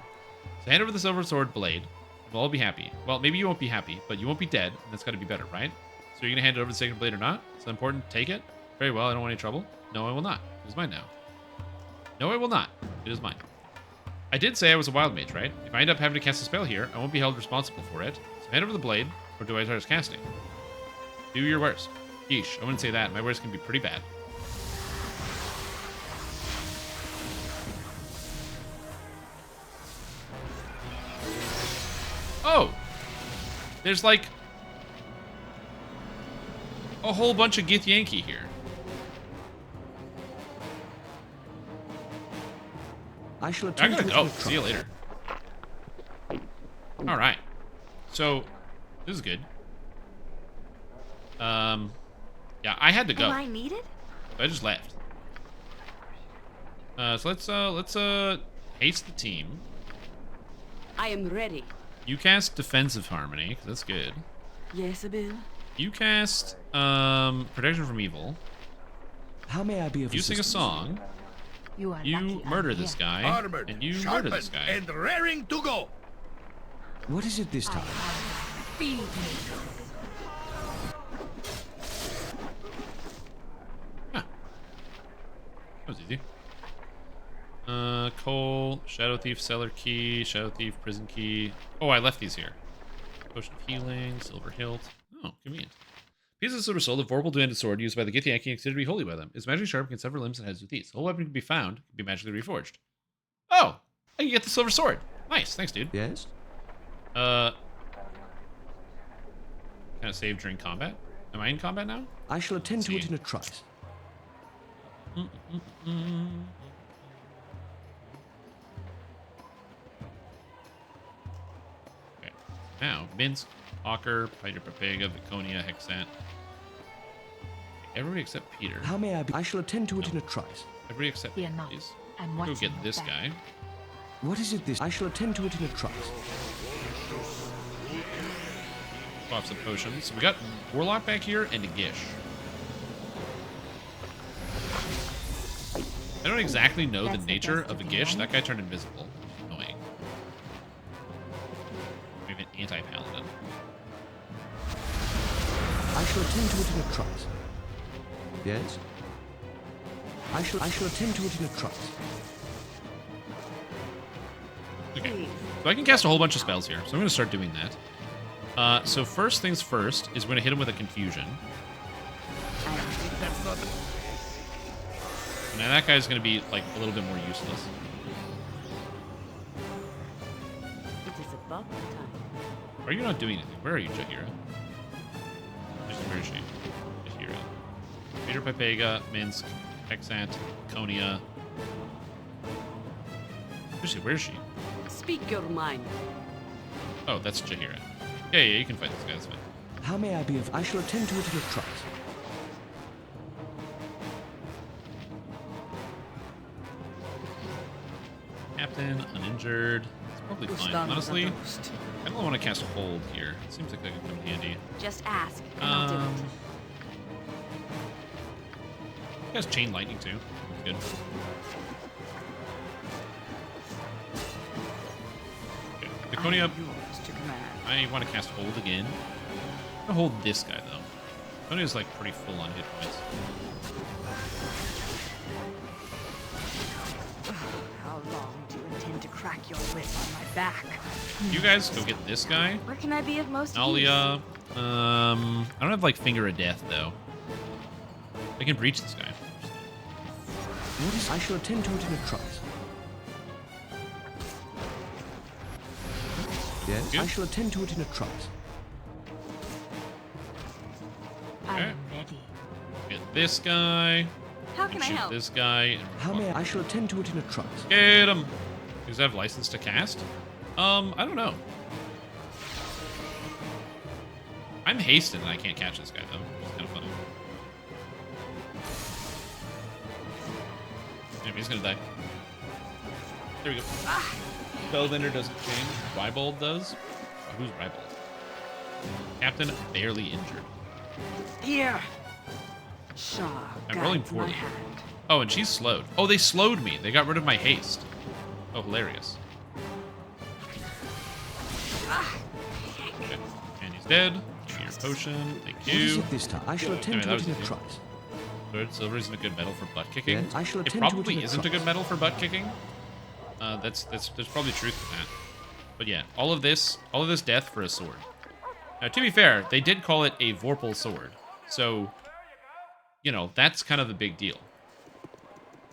Speaker 1: So hand over the silver sword blade, and we'll all be happy. Well, maybe you won't be happy, but you won't be dead, and that's got to be better, right? So you're going to hand it over the sacred blade or not? Is that important? Take it? Very well, I don't want any trouble. No, I will not. It is mine now. No, I will not. It is mine. I did say I was a wild mage, right? If I end up having to cast a spell here, I won't be held responsible for it. So hand over the blade, or do I start casting? Do your worst. Yeesh, I wouldn't say that. My worst can be pretty bad. Oh! There's like a whole bunch of Githyanki here.
Speaker 3: I shall attend
Speaker 1: I'm
Speaker 3: to
Speaker 1: gonna
Speaker 3: it.
Speaker 1: go. See you later. All right. So this is good. Yeah, I had to go.
Speaker 4: Am I needed?
Speaker 1: I just left. So let's haste the team.
Speaker 12: I am ready.
Speaker 1: You cast defensive harmony, 'cause that's good.
Speaker 4: Yes, Abil.
Speaker 1: You cast protection from evil.
Speaker 3: How may I be of
Speaker 1: You sing a song.
Speaker 8: You are
Speaker 1: You
Speaker 8: lucky
Speaker 1: murder
Speaker 8: I'm
Speaker 1: this
Speaker 8: here.
Speaker 1: guy,
Speaker 6: Armored,
Speaker 1: and you murder
Speaker 6: sharpened,
Speaker 1: this guy.
Speaker 6: and raring to go.
Speaker 3: What is it this time?
Speaker 8: Feed me.
Speaker 1: Huh. That was easy. Coal, Shadow Thief, Cellar Key, Shadow Thief, Prison Key. Oh, I left these here. Potion of Healing, Silver Hilt. Oh, convenient. Piece of silver soul, the vorpal two-handed sword used by the Githyanki and considered to be holy by them. It's magically sharp, can sever limbs, and heads with ease. The whole weapon can be found, can be magically reforged. Oh! I can get the silver sword. Nice, thanks, dude.
Speaker 3: Yes?
Speaker 1: Can I save during combat? Am I in combat now?
Speaker 3: I shall attend to it in a trice.
Speaker 1: Okay. Now, Minsk, Hawker, Peter Papega, Viconia, Hexant. Everybody except Peter.
Speaker 3: How may I be? I shall attend to it in a trice.
Speaker 1: Everybody except
Speaker 8: Fear
Speaker 1: Peter,
Speaker 8: not.
Speaker 1: please.
Speaker 8: I'm
Speaker 1: Go
Speaker 8: watching
Speaker 1: get this
Speaker 8: your
Speaker 1: guy.
Speaker 8: back.
Speaker 3: What is it this? I shall attend to it in a trice.
Speaker 1: Pop some potions. So we got Warlock back here and a Gish. I don't exactly know the nature of a Gish. That guy turned invisible. Annoying. Maybe an anti-paladin.
Speaker 3: I shall attend to it in a trice. Yes? I shall attend to it in a trice.
Speaker 1: Okay. So I can cast a whole bunch of spells here. So I'm going to start doing that. So first things first is we're going to hit him with a confusion. Now that guy's going to be like a little bit more useless.
Speaker 12: It is about time.
Speaker 1: Why are you not doing anything? Where are you, Jahira? Where is she? Jahira. Peter Pepega, Minsk, Hexant, Konya. Where is she?
Speaker 12: Speak your mind.
Speaker 1: Oh, that's Jahira. Yeah, you can fight this guy. That's fine.
Speaker 3: How may I be of... I shall attend to it in a trice.
Speaker 1: Captain, uninjured. It's probably fine. Honestly, I don't want to cast a hold here. It seems like that could come in handy.
Speaker 4: Just ask, and I'll do it.
Speaker 1: Cast Chain Lightning too. Good. Okay. Laconia, I want to cast hold again. I'm gonna hold this guy though. Laconia's like pretty full on hit points.
Speaker 4: How long do you intend to crack your whip on my back?
Speaker 1: You guys go get this guy.
Speaker 4: Where can I be of most use?
Speaker 1: Alia. I don't have like Finger of Death though. I can breach this guy.
Speaker 3: What is... I shall attend to it in a trice. Yes,
Speaker 1: Good.
Speaker 3: I shall attend to it in a trice.
Speaker 1: Okay.
Speaker 8: I'm ready.
Speaker 1: Get this guy.
Speaker 4: How can I
Speaker 1: Shoot
Speaker 4: help?
Speaker 1: this guy.
Speaker 3: How may I shall attend to it in a trice.
Speaker 1: Get him. Does he have license to cast? I don't know. I'm hasted and I can't catch this guy though. It's kind of funny. Maybe he's gonna die. There we go. Spellbender doesn't change. Rybold does. Oh, who's Rybold? Captain barely injured.
Speaker 4: Here. Shaw.
Speaker 1: I'm rolling
Speaker 4: guides my
Speaker 1: poorly.
Speaker 4: hand.
Speaker 1: Oh, and she's slowed. Oh, they slowed me. They got rid of my haste. Oh, hilarious. Okay. And he's dead. Give me your potion. Thank
Speaker 3: What is
Speaker 1: you.
Speaker 3: it this time? I shall attend to it in a trice.
Speaker 1: Good. Silver isn't a good metal for butt kicking.
Speaker 3: Yes, I shall
Speaker 1: It
Speaker 3: attend to it
Speaker 1: probably
Speaker 3: in a
Speaker 1: isn't a
Speaker 3: trice.
Speaker 1: good metal for butt kicking. There's probably truth in that. But yeah, all of this death for a sword. Now, to be fair, they did call it a Vorpal sword, so you know that's kind of a big deal.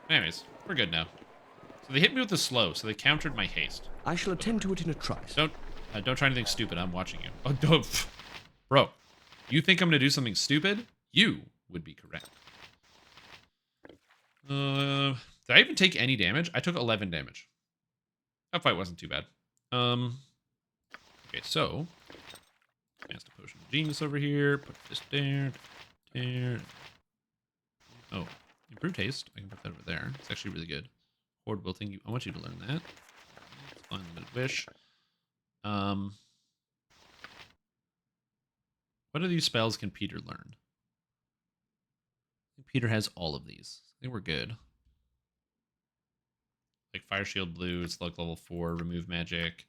Speaker 1: Anyways, we're good now. So they hit me with the slow, so they countered my haste.
Speaker 3: I shall attend to it in a trice.
Speaker 1: Don't try anything stupid. I'm watching you. Oh, don't, bro. You think I'm gonna do something stupid? You would be correct. Did I even take any damage? I took 11 damage. That fight wasn't too bad. Okay, so cast a potion of genius over here. Put this there. Oh, improved haste. I can put that over there. It's actually really good. Horde will think you. I want you to learn that. Unlimited wish. What of these spells can Peter learn? I think Peter has all of these. I think we're good. Like Fire Shield Blue, it's like level 4, remove magic.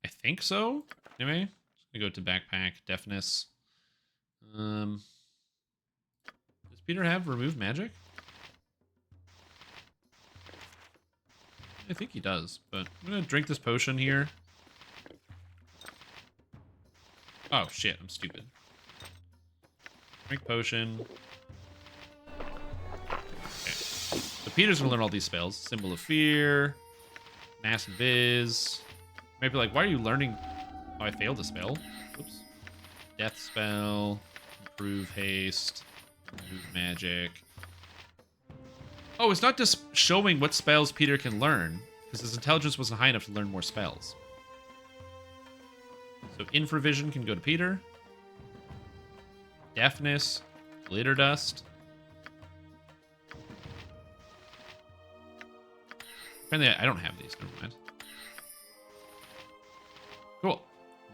Speaker 1: I think so. Anyway, just gonna go to backpack, deafness. Does Peter have remove magic? I think he does, but I'm gonna drink this potion here. Oh shit, I'm stupid. Drink potion. So Peter's gonna learn all these spells. Symbol of Fear, Mass Invis. Maybe like, why are you learning? Oh, I failed a spell. Oops. Death spell, improve haste, remove magic. Oh, it's not just showing what spells Peter can learn, because his intelligence wasn't high enough to learn more spells. So Infravision can go to Peter. Deafness, Glitter Dust. Apparently, I don't have these. Never mind. Cool.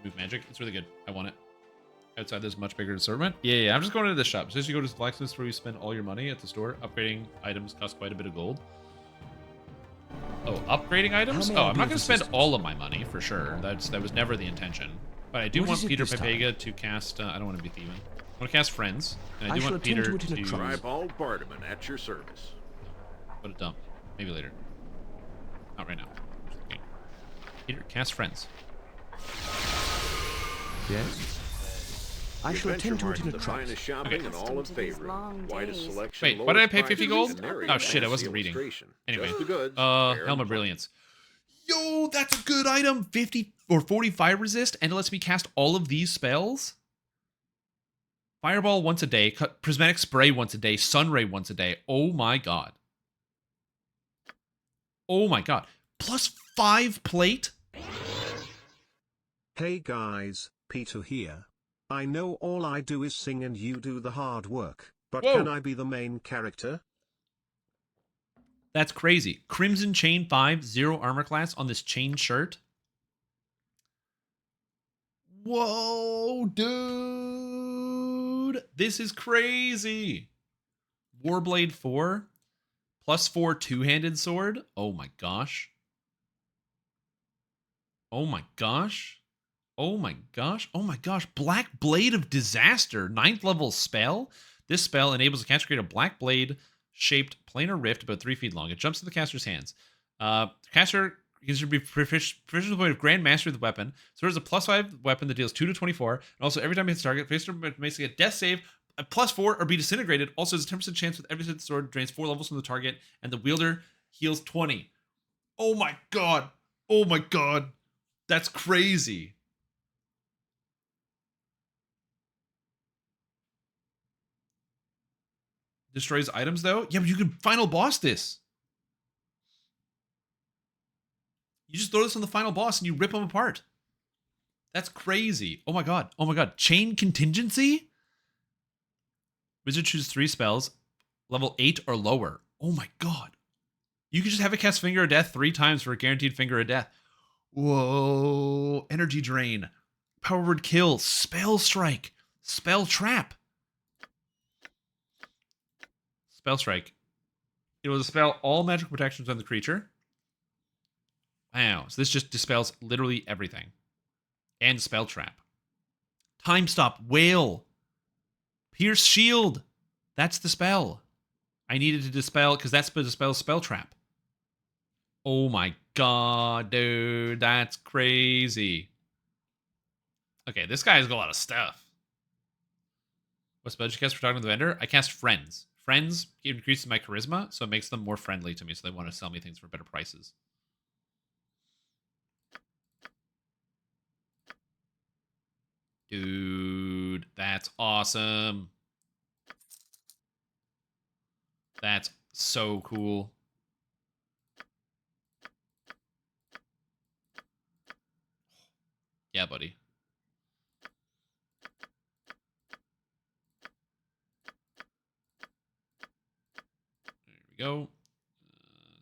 Speaker 1: Move magic. It's really good. I want it. Outside this much bigger assortment. Yeah. I'm just going to this shop. So you go to the blacksmiths where you spend all your money at the store. Upgrading items cost quite a bit of gold. Oh, upgrading items?
Speaker 3: may
Speaker 1: Oh,
Speaker 3: I
Speaker 1: I'm
Speaker 3: be
Speaker 1: not
Speaker 3: of
Speaker 1: going to spend
Speaker 3: assistance?
Speaker 1: all of my money, for sure. That was never the intention. But I do
Speaker 3: What
Speaker 1: want
Speaker 3: is it
Speaker 1: Peter
Speaker 3: this time?
Speaker 1: Pepega to cast... I don't want to be thieving. I want to cast Friends. And I
Speaker 3: I
Speaker 1: do
Speaker 3: shall
Speaker 1: want
Speaker 3: attend
Speaker 1: Peter
Speaker 3: to it in a
Speaker 1: to...
Speaker 3: trice.
Speaker 18: Tribald Bardaman at your service.
Speaker 1: What a dump. Maybe later. Not right now. Okay. Peter, cast Friends.
Speaker 3: Yes? I shall attend to it in a trice.
Speaker 18: Finest shopping in all of Faerun. Widest selection.
Speaker 1: Wait, why did I pay 50 gold?
Speaker 18: and very
Speaker 1: Oh shit, I
Speaker 18: fancy
Speaker 1: wasn't reading.
Speaker 18: illustration.
Speaker 1: Anyway,
Speaker 18: Just the goods, fair
Speaker 1: Helm of
Speaker 18: and
Speaker 1: Brilliance. Yo, that's a good item. 50 or 45 resist, and it lets me cast all of these spells. Fireball once a day, Prismatic Spray once a day, Sunray once a day. Oh my god. Oh my god. Plus 5 plate?
Speaker 2: Hey guys, Peter here. I know all I do is sing and you do the hard work, but
Speaker 1: Whoa.
Speaker 2: can I be the main character?
Speaker 1: That's crazy. Crimson Chain 5, 0 armor class on this chain shirt. Whoa, dude. This is crazy. Warblade 4, plus 4 two-handed sword. Oh my gosh. Oh my gosh. Oh my gosh. Oh my gosh. Black Blade of Disaster. 9th level spell. This spell enables the caster to create a black blade shaped planar rift about 3 feet long. It jumps to the caster's hands. The caster should be proficient to the point of Grand Mastery of the weapon. So there's a plus 5 weapon that deals 2 to 24. And also every time it hits target, face makes a death save, a plus 4 or be disintegrated. Also has a 10% chance with every hit the sword drains 4 levels from the target, and the wielder heals 20. Oh my god. Oh my god. That's crazy. Destroys items though? Yeah, but you can final boss this. You just throw this on the final boss and you rip them apart. That's crazy. Oh my god. Oh my god. Chain Contingency? Wizard chooses 3 spells, level 8 or lower. Oh my god. You can just have it cast Finger of Death 3 times for a guaranteed Finger of Death. Whoa. Energy Drain. Power Word Kill. Spell Strike. Spell Trap. Spell Strike. It will dispel all magical protections on the creature. Wow. So this just dispels literally everything. And Spell Trap. Time Stop. Whale. Pierce Shield. That's the spell. I needed to dispel, because that's to dispel Spell Trap. Oh my god, dude. That's crazy. Okay, this guy's got a lot of stuff. What spell did you cast for talking to the vendor? I cast Friends. Friends increases my charisma, so it makes them more friendly to me, so they want to sell me things for better prices. Dude, that's awesome. That's so cool. Yeah, buddy. There we go.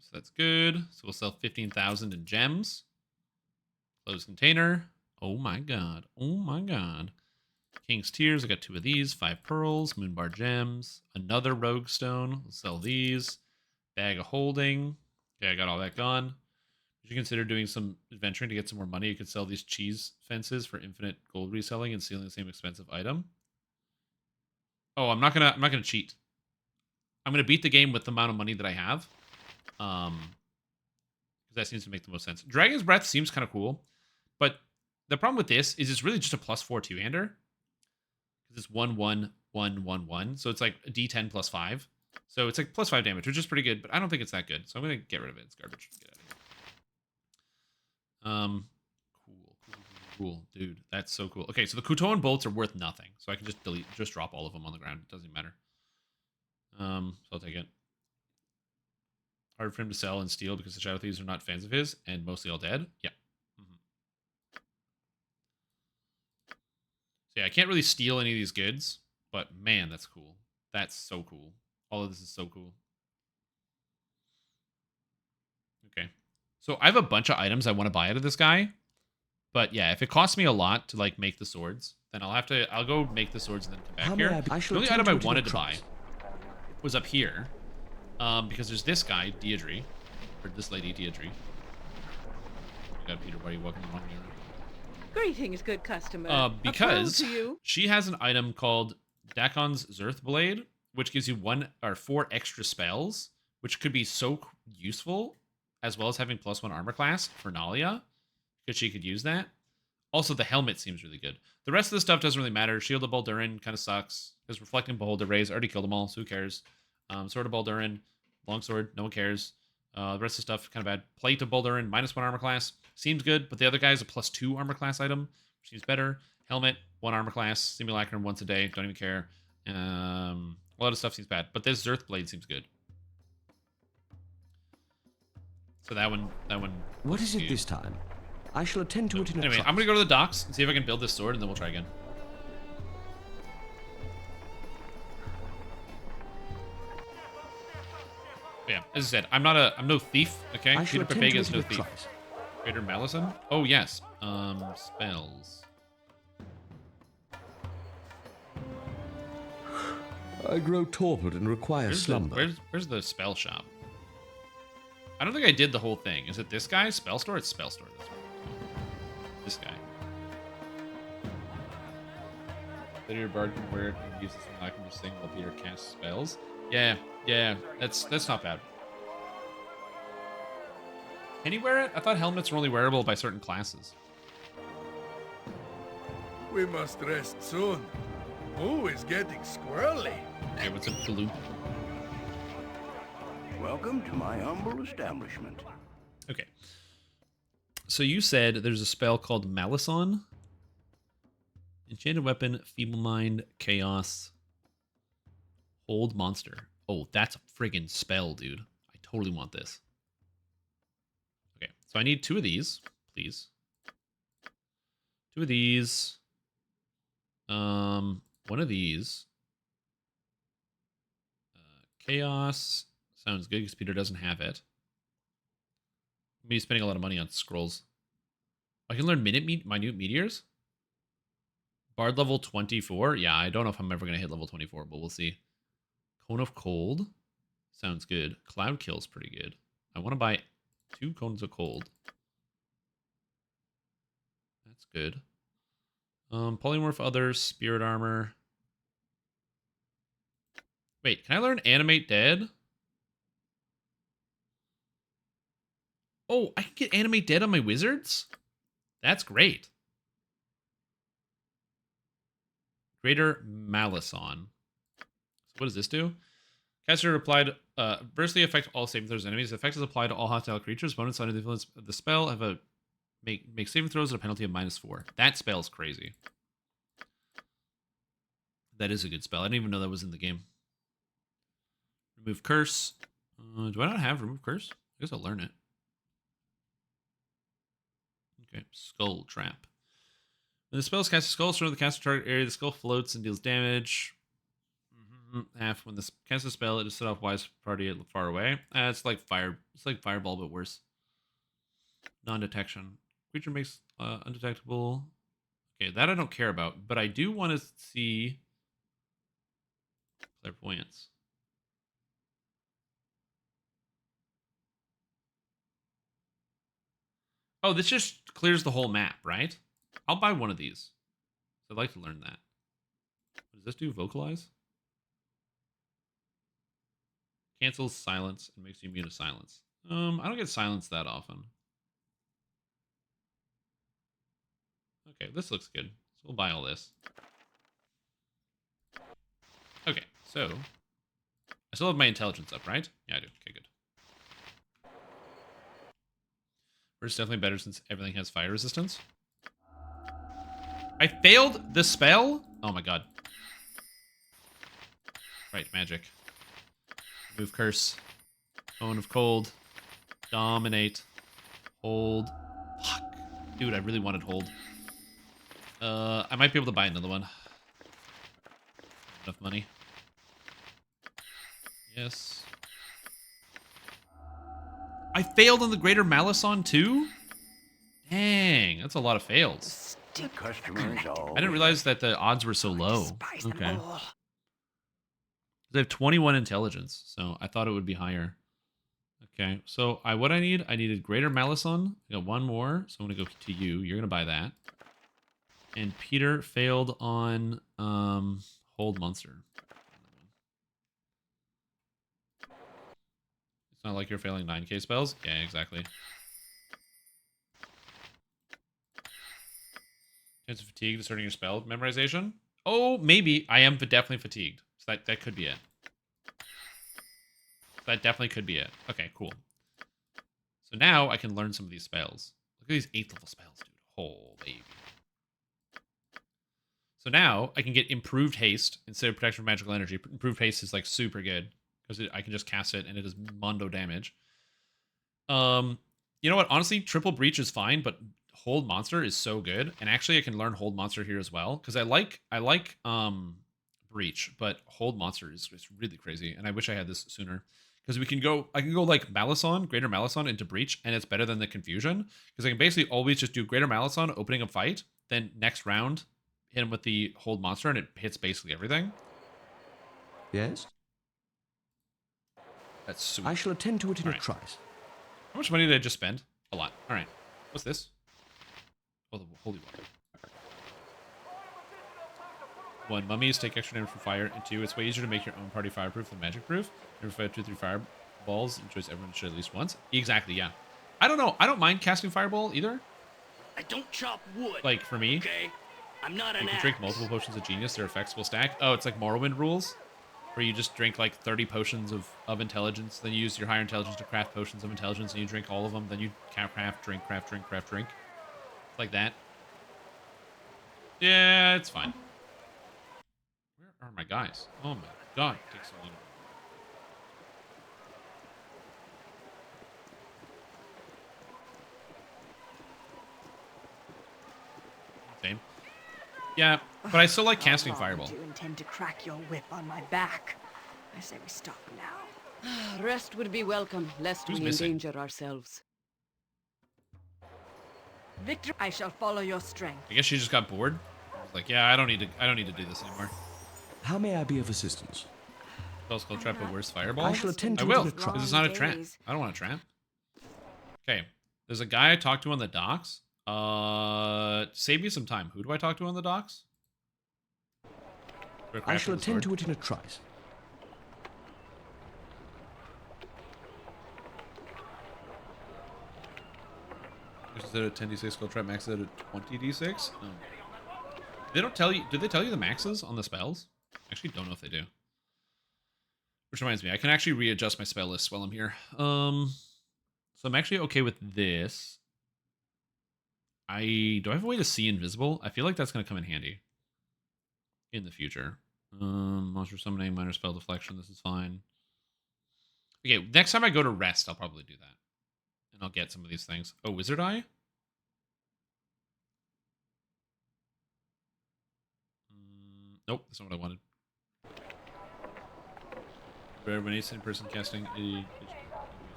Speaker 1: So that's good. So we'll sell 15,000 in gems. Close container. Oh my god. Oh my god. King's Tears. I got 2 of these. 5 pearls. Moonbar gems. Another rogue stone. We'll sell these. Bag of holding. Okay, I got all that gone. Would you consider doing some adventuring to get some more money? You could sell these cheese fences for infinite gold reselling and stealing the same expensive item. Oh, I'm not gonna cheat. I'm gonna beat the game with the amount of money that I have. Because that seems to make the most sense. Dragon's Breath seems kind of cool, but the problem with this is it's really just a +4 two-hander. Because it's 1/1/1/1/1, so it's like a D10 +5. So it's like +5 damage, which is pretty good, but I don't think it's that good. So I'm gonna get rid of it. It's garbage. Get out of here. Cool, dude. That's so cool. Okay, so the Kutoan bolts are worth nothing, so I can just drop all of them on the ground. It doesn't matter. So I'll take it. Hard for him to sell and steal because the Shadow Thieves are not fans of his and mostly all dead. Yeah. So yeah, I can't really steal any of these goods, but man, that's cool. That's so cool. All of this is so cool. Okay. So I have a bunch of items I want to buy out of this guy. But yeah, if it costs me a lot to like make the swords, then I'll go make the swords and then come back here. The only item I wanted to buy was up here. Because there's this guy, Deirdre. For this lady, Deirdre. I got Peter, why are you walking the wrong way around?
Speaker 11: Greetings, good customer.
Speaker 1: Because
Speaker 11: to you.
Speaker 1: she has an item called Dakon's Zerth Blade, which gives you 1 or 4 extra spells, which could be so useful, as well as having +1 armor class for Nalia, because she could use that. Also, the helmet seems really good. The rest of the stuff doesn't really matter. Shield of Baldurin kind of sucks, because Reflecting Beholder Rays already killed them all, so who cares? Sword of Baldurin, Longsword, no one cares. The rest of the stuff, kind of bad. Plate of Baldurin, -1 armor class. Seems good, but the other guy is a +2 armor class item, which seems better. Helmet, 1 armor class. Simulacrum once a day, don't even care. A lot of stuff seems bad, but this Zerth Blade seems good. So that one.
Speaker 3: What is it this time? I shall attend to it in a
Speaker 1: Anyway,
Speaker 3: trice.
Speaker 1: I'm gonna go to the docks and see if I can build this sword, and then we'll try again. But yeah, as I said, I'm no thief. Okay, Peter Papega is no thief. Greater Malison. Oh yes. Spells.
Speaker 3: I grow torpid and require slumber.
Speaker 1: Where's the spell shop? I don't think I did the whole thing. Is it this guy? Spell store? It's spell store. That's right. This guy. Peter Bard can wear it and use this when I can just sing while Peter casts spells. Yeah, that's not bad. Can he wear it? I thought helmets were only wearable by certain classes.
Speaker 6: We must rest soon. Who is getting squirrely?
Speaker 1: Okay, what's up, Blue?
Speaker 19: Welcome to my humble establishment.
Speaker 1: Okay. So you said there's a spell called Malison. Enchanted weapon, Feeble Mind, Chaos, Hold Monster. Oh, that's a friggin' spell, dude. I totally want this. Okay, so I need 2 of these, please. 2 of these. 1 of these. Chaos. Sounds good because Peter doesn't have it. Me spending a lot of money on scrolls. I can learn minute meteors? Bard level 24? Yeah, I don't know if I'm ever going to hit level 24, but we'll see. Cone of Cold. Sounds good. Cloud Kill's pretty good. I want to buy 2 Cones of Cold. That's good. Polymorph Others, Spirit Armor. Wait, can I learn Animate Dead? Oh, I can get Animate Dead on my wizards? That's great. Greater Malison. So what does this do? Caster applied adversely affect all saving throws enemies. The effect is applied to all hostile creatures. Bonus on the influence of the spell have a make saving throws at a penalty of -4. That spell is crazy. That is a good spell. I didn't even know that was in the game. Remove Curse. Do I not have Remove Curse? I guess I'll learn it. Okay, Skull Trap. When the spell is cast, a skull surrounds the caster target area. The skull floats and deals damage. Half when the cast a spell, it is set off wise party far away. It's like fire. It's like fireball, but worse. Non-detection. Creature makes undetectable. Okay, that I don't care about, but I do want to see clairvoyance. Oh, this just clears the whole map, right? I'll buy 1 of these. I'd like to learn that. What does this do? Vocalize? Cancels silence and makes you immune to silence. I don't get silence that often. Okay, this looks good. So we'll buy all this. Okay, so I still have my intelligence up, right? Yeah, I do. Okay, good. It's definitely better since everything has fire resistance. I failed the spell? Oh my god. Right, magic. Move Curse. Cone of Cold. Dominate. Hold. Fuck. Dude, I really wanted Hold. I might be able to buy another one. Enough money. Yes. I failed on the Greater Malison too? Dang, that's a lot of fails.
Speaker 19: The customers
Speaker 1: I didn't realize that the odds were so low. Okay. They have 21 intelligence, so I thought it would be higher. Okay, so what I needed greater malison. I got one more, so I'm gonna go to you. You're gonna buy that. And Peter failed on hold monster. It's not like you're failing 9k spells. Yeah, exactly. Chance of fatigue discerning your spell memorization. Oh, maybe I am definitely fatigued. So that could be it. That definitely could be it. Okay, cool. So now I can learn some of these spells. Look at these 8th level spells, dude. Oh, baby. So now I can get improved haste instead of protection from magical energy. Improved haste is like super good because I can just cast it and it does mondo damage. You know what? Honestly, triple breach is fine, but hold monster is so good. And actually, I can learn hold monster here as well because I like breach, but hold monster is really crazy. And I wish I had this sooner because I can go like malison, greater malison into breach, and it's better than the confusion because I can basically always just do greater malison, opening a fight, then next round hit him with the hold monster, and it hits basically everything.
Speaker 3: Yes?
Speaker 1: That's sweet.
Speaker 3: I shall attend to it in a trice.
Speaker 1: How much money did I just spend? A lot. All right. What's this? Oh, the holy water. 1. Mummies take extra damage from fire. And 2. It's way easier to make your own party fireproof than magic proof. If I have 2 or 3 fireballs, enjoys everyone should at least once. Exactly, yeah. I don't know. I don't mind casting fireball either.
Speaker 13: I don't chop wood.
Speaker 1: Like, for me.
Speaker 13: Okay? I'm not an
Speaker 1: You can drink multiple potions of genius. Their effects will stack. Oh, it's like Morrowind rules. Where you just drink like 30 potions of intelligence, then you use your higher intelligence to craft potions of intelligence, and you drink all of them, then you craft, drink. Like that. Yeah, it's fine. Where are my guys? Oh my god, it takes so long. Same. Yeah, but I still like casting fireball.
Speaker 4: Do you intend to crack your whip on my back? I say we stop now.
Speaker 12: Rest would be welcome, lest we endanger ourselves.
Speaker 4: Victor, I shall follow your strength.
Speaker 1: I guess she just got bored. I was like, yeah, I don't need to do this anymore.
Speaker 3: How may I be of assistance?
Speaker 1: Spell's called trap, but where's fireball?
Speaker 3: I shall attend to
Speaker 1: I will,
Speaker 3: it in a trap.
Speaker 1: because it's not a trap. I don't want a trap. Okay, there's a guy I talked to on the docks. Save me some time. Who do I talk to on the docks?
Speaker 3: I shall attend to it in a trice.
Speaker 1: Instead of 10d6 skull trap, max out at 20d6. Oh. They don't tell you. Did they tell you the maxes on the spells? I actually don't know if they do. Which reminds me, I can actually readjust my spell list while I'm here. So I'm actually okay with this. Do I have a way to see invisible? I feel like that's going to come in handy in the future. Monster summoning, minor spell deflection. This is fine. Okay, next time I go to rest, I'll probably do that. And I'll get some of these things. Oh, Wizard Eye? Nope, that's not what I wanted. When a person casting a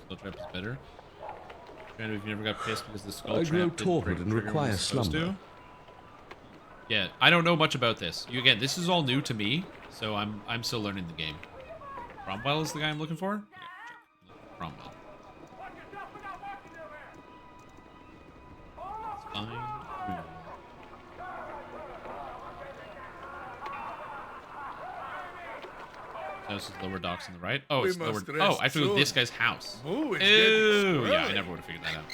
Speaker 1: skull trap is better. If you never got pissed because the skull trap
Speaker 3: grow torpid and require slumber.
Speaker 1: Yeah, I don't know much about this. Again, this is all new to me, so I'm still learning the game. Cromwell is the guy I'm looking for? Okay, check. Cromwell. Let's find Cromwell. This is lower docks on the right. Oh, it's lower. Oh, I have to go to this guy's house. Ooh, yeah, I never would have figured that out.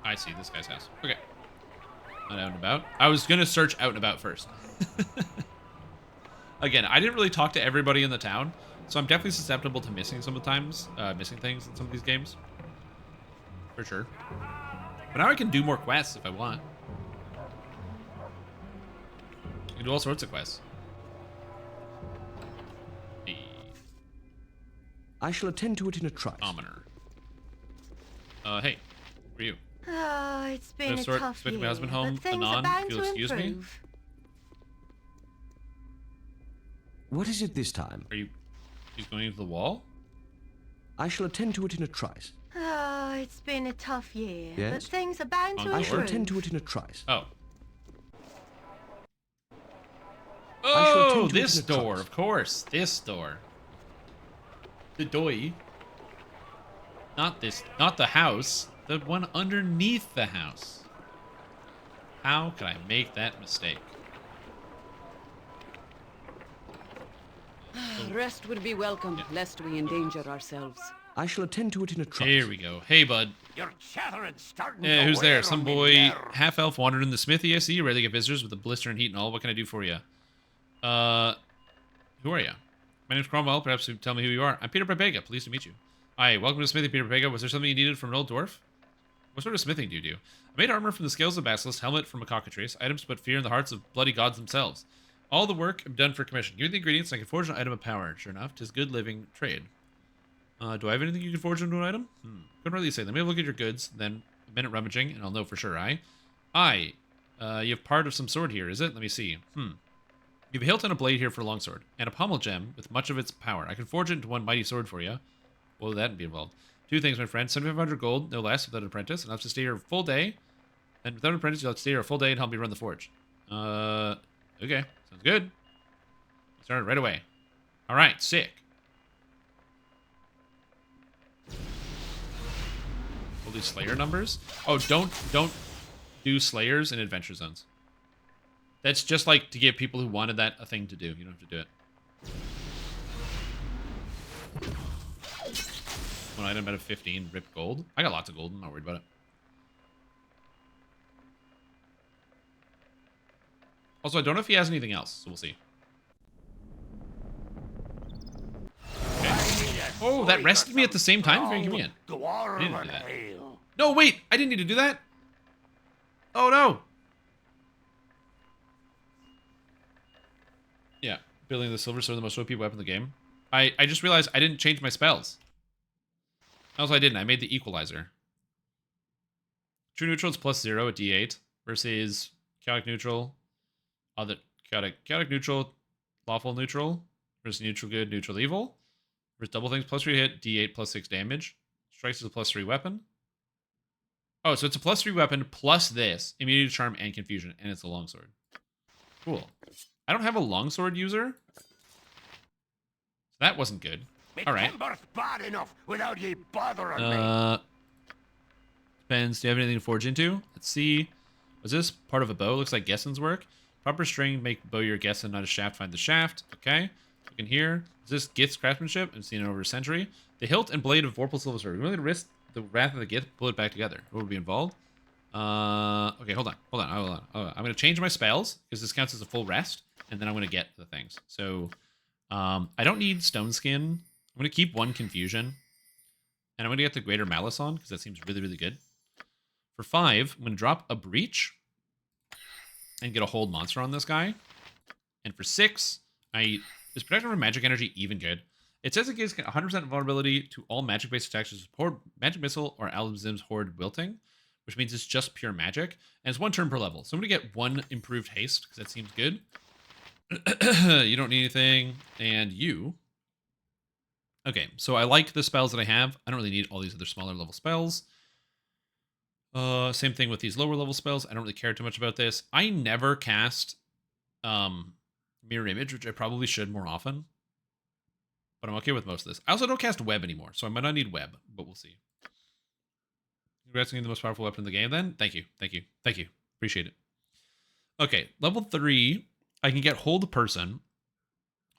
Speaker 1: I see this guy's house. Okay. Not out and about. I was gonna search out and about first. Again, I didn't really talk to everybody in the town, so I'm definitely susceptible to missing sometimes, missing things in some of these games. For sure. But now I can do more quests if I want. I can do all sorts of quests.
Speaker 3: I shall attend to it in a trice.
Speaker 1: Commoner. Hey, who are you?
Speaker 4: Oh, it's been a tough year,
Speaker 1: my husband home.
Speaker 4: but things
Speaker 1: Anon,
Speaker 4: are bound
Speaker 1: if you'll
Speaker 4: to
Speaker 1: excuse
Speaker 4: improve.
Speaker 1: me.
Speaker 3: What is it this time?
Speaker 1: Are you? He's going into the wall?
Speaker 3: I shall attend to it in a trice.
Speaker 4: Oh, it's been a tough year,
Speaker 3: Yes?
Speaker 4: but things are bound to
Speaker 3: I
Speaker 4: improve.
Speaker 3: shall attend to it in a trice.
Speaker 1: Oh. Oh, this door, of course. This door. The doy. Not this, not the house. The one underneath the house. How could I make that mistake?
Speaker 12: Rest would be welcome, lest we endanger ourselves.
Speaker 3: I shall attend to it in a trice.
Speaker 1: Here we go. Hey, bud.
Speaker 19: You're chattering, starting
Speaker 1: Yeah,
Speaker 19: to
Speaker 1: who's there?
Speaker 19: wear
Speaker 1: Some
Speaker 19: on me
Speaker 1: boy,
Speaker 19: there.
Speaker 1: half-elf, wandered in the smithy, I see. Rarely get visitors with a blister and heat and all. What can I do for you? Who are you? My name's Cromwell. Perhaps you tell me who you are. I'm Peter Pepega. Pleased to meet you. Hi, welcome to Smithy, Peter Pepega. Was there something you needed from an old dwarf? What sort of smithing do you do? I made armor from the scales of basilisk, helmet from a cockatrice, items to put fear in the hearts of bloody gods themselves. All the work I'm done for commission. Give me the ingredients and I can forge an item of power. Sure enough, 'tis good living trade. Do I have anything you can forge into an item? Couldn't really say. Let me have a look at your goods, then a minute rummaging, and I'll know for sure, you have part of some sword here, is it? Let me see. You have a hilt and a blade here for a longsword, and a pommel gem with much of its power. I can forge it into one mighty sword for you. What will that be involved? Two things, my friend. 7,500 gold, no less, without an apprentice, and I'll have to stay here a full day. And without an apprentice, you'll have to stay here a full day and help me run the forge. Okay. Sounds good. Start right away. Alright, sick. All these Slayer numbers? Oh, don't do Slayers in Adventure Zones. That's just like to give people who wanted that a thing to do. You don't have to do it. One item out of 15, ripped gold. I got lots of gold, I'm not worried about it. Also, I don't know if he has anything else, so we'll see. Okay. Oh, that rested me at the same time? Very convenient. I didn't do that. No, wait! I didn't need to do that! Oh, no! Yeah, building the silver sword, the most OP weapon in the game. I just realized I didn't change my spells. Also, I didn't. I made the equalizer. True neutral is +0 at D8 versus chaotic neutral, other chaotic neutral, lawful neutral versus neutral good, neutral evil. Versus double things +3 hit, D8 +6 damage. Strikes is a +3 weapon. Oh, so it's a +3 weapon plus this immunity to charm and confusion, and it's a longsword. Cool. I don't have a longsword user, so that wasn't good. All right.
Speaker 19: Bad enough without ye bothering me.
Speaker 1: Depends. Do you have anything to forge into? Let's see. Was this part of a bow? Looks like Gessen's work. Proper string, make bow your Gessen, not a shaft. Find the shaft. Okay. Look in here. Is this Gith's craftsmanship? I've seen it over a century. The hilt and blade of Vorpal Silver Sword. We're going to risk the wrath of the Gith, pull it back together. What would be involved? Okay, hold on. I'm going to change my spells because this counts as a full rest, and then I'm going to get the things. So, I don't need Stone Skin. I'm going to keep one Confusion. And I'm going to get the Greater Malice on, because that seems really, really good. For 5, I'm going to drop a Breach. And get a Hold Monster on this guy. And for 6, is Protection from Magic Energy even good? It says it gives 100% vulnerability to all magic-based attacks, such as Horde, Magic Missile, or Alazim's Horde Wilting. Which means it's just pure magic. And it's 1 turn per level. So I'm going to get 1 improved haste, because that seems good. You don't need anything. And you... Okay, so I like the spells that I have. I don't really need all these other smaller level spells. Same thing with these lower level spells. I don't really care too much about this. I never cast Mirror Image, which I probably should more often. But I'm okay with most of this. I also don't cast Web anymore, so I might not need Web, but we'll see. Congrats on getting the most powerful weapon in the game then. Thank you. Appreciate it. Okay, level 3, I can get Hold Person.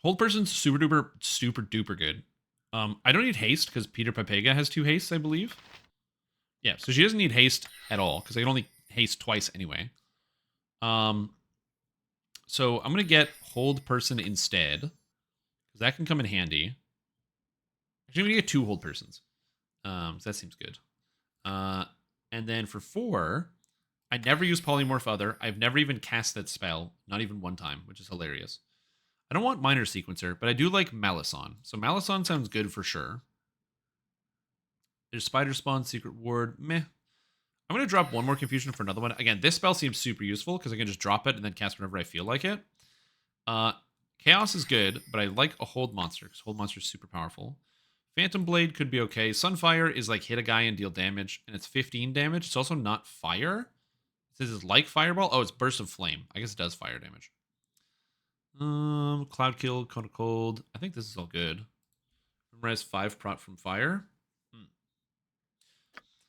Speaker 1: Hold Person's super duper good. I don't need haste because Peter Pepega has 2 hastes, I believe. Yeah, so she doesn't need haste at all because I can only haste twice anyway. So I'm going to get Hold Person instead because that can come in handy. Actually, I'm going to get 2 Hold Persons. So that seems good. And then for 4, I never use Polymorph Other. I've never even cast that spell, not even one time, which is hilarious. I don't want Minor Sequencer, but I do like Malison. So Malison sounds good for sure. There's Spider Spawn, Secret Ward, meh. I'm going to drop 1 more Confusion for another one. Again, this spell seems super useful because I can just drop it and then cast whenever I feel like it. Chaos is good, but I like a Hold Monster because Hold Monster is super powerful. Phantom Blade could be okay. Sunfire is like hit a guy and deal damage, and it's 15 damage. It's also not fire. It says it's like Fireball. Oh, it's Burst of Flame. I guess it does fire damage. Cloud Kill, Cone of Cold. I think this is all good. Res 5 prot from fire.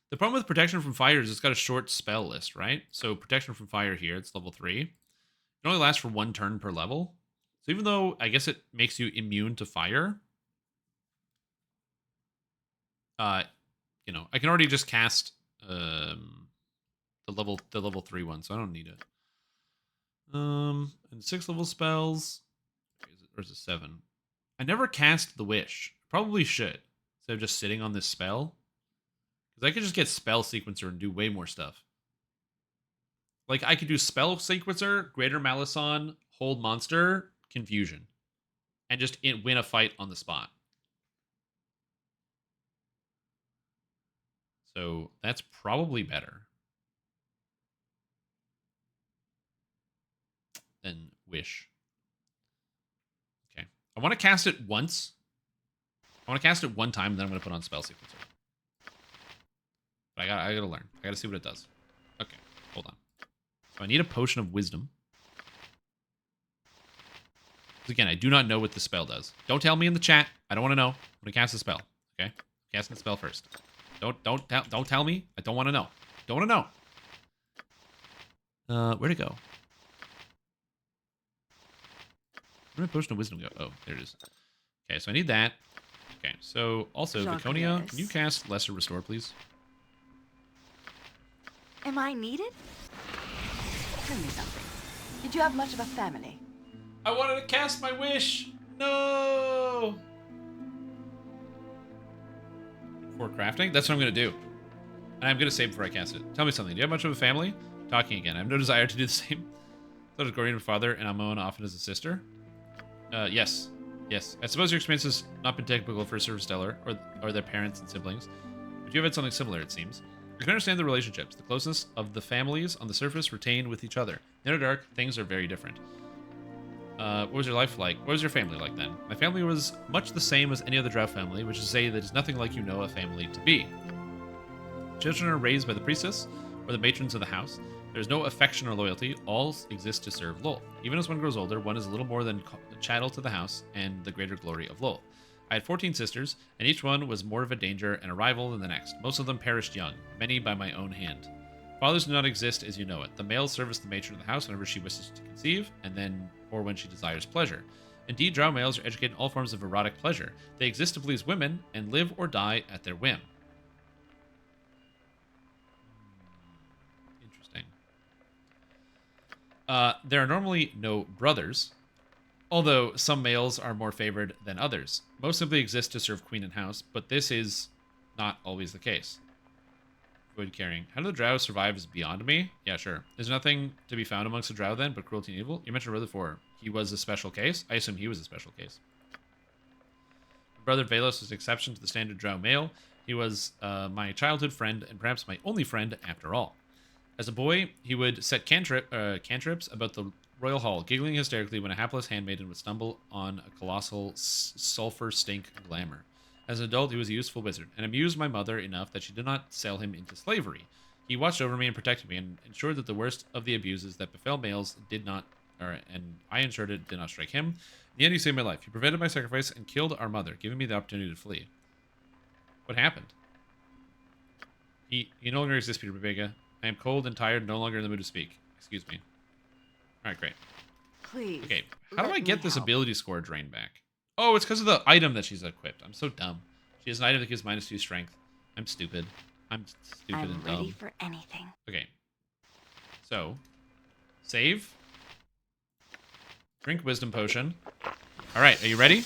Speaker 1: The problem with protection from fire is it's got a short spell list, right? So protection from fire here, it's level 3. It only lasts for 1 turn per level. So even though I guess it makes you immune to fire, you know, I can already just cast the level 3 one, so I don't need it. And 6 level spells. Or is it 7? I never cast the wish. Probably should, instead of just sitting on this spell. Because I could just get spell sequencer and do way more stuff. Like, I could do spell sequencer, greater malison, hold monster, confusion. And just win a fight on the spot. So that's probably better than wish. Okay. I want to cast it once. I want to cast it 1 time, and then I'm going to put on spell sequencer. But I gotta learn. I gotta see what it does. Okay, hold on. So I need a potion of wisdom. Again, I do not know what the spell does. Don't tell me in the chat. I don't want to know. I'm gonna cast the spell. Okay, casting the spell first. Don't tell me. I don't want to know. Don't want to know. Where'd it go? Where'd my potion of wisdom go? Oh, there it is. Okay, so I need that. Okay, so also Viconia, can you cast Lesser Restore, please?
Speaker 4: Am I needed? Tell me something. Did you have much of a family?
Speaker 1: I wanted to cast my wish! No! For crafting? That's what I'm going to do. And I'm going to save before I cast it. Tell me something. Do you have much of a family? Talking again. I have no desire to do the same. So does Gorian father and Amon often as a sister? Yes. Yes. I suppose your experience has not been typical for Surface Stellar or their parents and siblings. But you have had something similar, it seems. You can understand the relationships, the closeness of the families on the surface retain with each other. In Underdark, things are very different. What was your life like? What was your family like then? My family was much the same as any other Drow family, which is to say that it's nothing like you know a family to be. Children are raised by the priestess or the matrons of the house. There's no affection or loyalty. All exist to serve Lolth. Even as one grows older, one is a little more than a chattel to the house and the greater glory of Lolth. I had 14 sisters, and each one was more of a danger and a rival than the next. Most of them perished young, many by my own hand. Fathers do not exist as you know it. The males service the matron of the house whenever she wishes to conceive, or when she desires pleasure. Indeed, Drow males are educated in all forms of erotic pleasure. They exist to please women, and live or die at their whim. Interesting. There are normally no brothers, although some males are more favored than others. Most simply exist to serve queen and house, but this is not always the case. Avoid carrying. How do the Drow survive is beyond me? Yeah, sure. There's nothing to be found amongst the Drow then, but cruelty and evil. You mentioned brother before. He was a special case? I assume he was a special case. Brother Velos was an exception to the standard Drow male. He was my childhood friend, and perhaps my only friend after all. As a boy, he would set cantrips about the royal hall, giggling hysterically when a hapless handmaiden would stumble on a colossal sulfur stink glamour. As an adult, he was a useful wizard, and amused my mother enough that she did not sell him into slavery. He watched over me and protected me, and ensured that the worst of the abuses that befell males and I ensured it did not strike him. In the end, he saved my life. He prevented my sacrifice and killed our mother, giving me the opportunity to flee. What happened? He no longer exists, Peter Babega. I am cold and tired, no longer in the mood to speak. Excuse me. Alright, great.
Speaker 4: Please.
Speaker 1: Okay, how do I get this ability score drained back? Oh, it's because of the item that she's equipped. I'm so dumb. She has an item that gives -2 strength. I'm stupid. I'm stupid and dumb.
Speaker 4: I'm ready for anything.
Speaker 1: Okay. So, save. Drink wisdom potion. Alright, are you ready?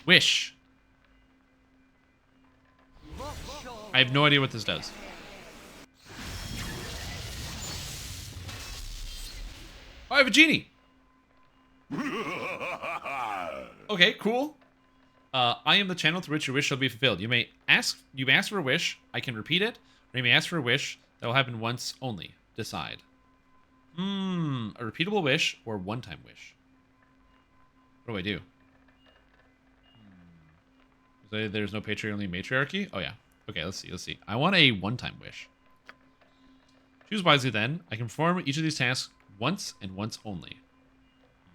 Speaker 1: Wish. I have no idea what this does. Oh, I have a genie. Okay, cool. I am the channel through which your wish shall be fulfilled. You ask for a wish. I can repeat it. Or you may ask for a wish that will happen once only. Decide. A repeatable wish or one-time wish. What do I do? There's no patriarchy, matriarchy. Oh yeah. Okay, let's see. I want a one-time wish. Choose wisely then. I can perform each of these tasks once and once only.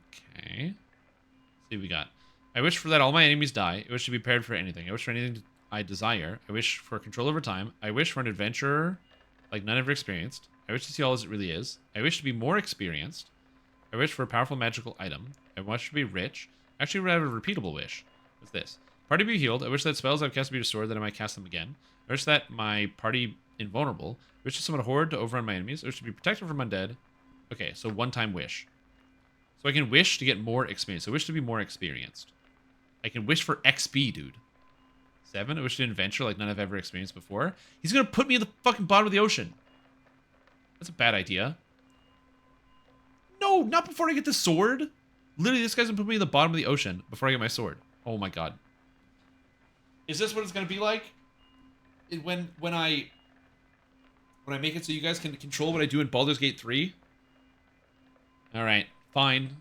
Speaker 1: Okay. Let's see what we got. I wish for that all my enemies die. I wish to be prepared for anything. I wish for anything I desire. I wish for control over time. I wish for an adventurer like none ever experienced. I wish to see all as it really is. I wish to be more experienced. I wish for a powerful magical item. I wish to be rich. I actually would have a repeatable wish. What's this? Party be healed. I wish that spells I've cast be restored, that I might cast them again. I wish that my party invulnerable. I wish to summon a horde to overrun my enemies. I wish to be protected from undead. Okay, so one-time wish. So I can wish to get more experience. I wish to be more experienced. I can wish for XP, dude. 7. I wish to adventure like none I've ever experienced before. He's gonna put me at the fucking bottom of the ocean. That's a bad idea. No, not before I get the sword. Literally, this guy's gonna put me at the bottom of the ocean before I get my sword. Oh my god. Is this what it's gonna be like? When I make it so you guys can control what I do in Baldur's Gate 3? Alright, fine.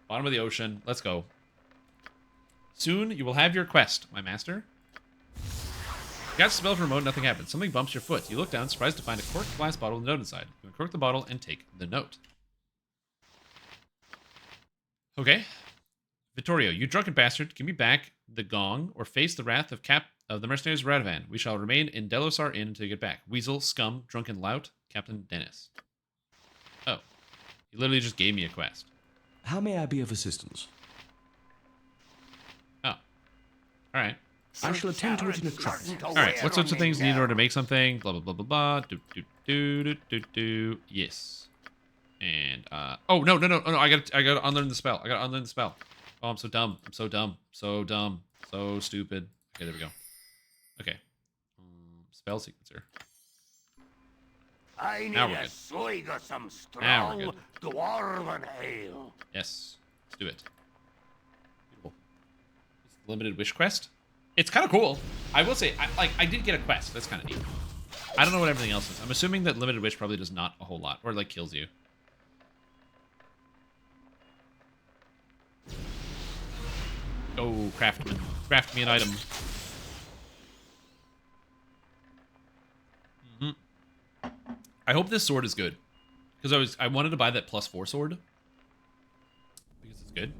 Speaker 1: Bottom of the ocean. Let's go. Soon you will have your quest, my master. You cast a spell for a moment, nothing happens. Something bumps your foot. You look down, surprised to find a corked glass bottle with a note inside. You uncork the bottle and take the note. Okay. Vittorio, you drunken bastard, give me back the gong or face the wrath of the mercenaries of Radovan. We shall remain in Delosar Inn until you get back. Weasel, scum, drunken lout, Captain Dennis. Oh. He literally just gave me a quest.
Speaker 3: How may I be of assistance?
Speaker 1: Oh. Alright.
Speaker 3: I shall attend to it in a trice.
Speaker 1: Alright, what sorts of things need in order to make something? Blah, blah, blah, blah, blah. Do. Yes. And, oh, no. I gotta unlearn the spell. Oh, I'm so dumb. So stupid. Okay, there we go. Okay. Spell sequencer.
Speaker 19: I need
Speaker 1: Now we're
Speaker 19: a
Speaker 1: good.
Speaker 19: swig of some
Speaker 1: Now we're
Speaker 19: strong dwarven ale.
Speaker 1: Yes. Let's do it. Beautiful. It's limited wish quest. It's kind of cool. I will say, I did get a quest. That's kind of neat. I don't know what everything else is. I'm assuming that limited wish probably does not a whole lot, or like kills you. Oh, craftsman. Craft me an item. I hope this sword is good. Because I wanted to buy that +4 sword. Because it's good.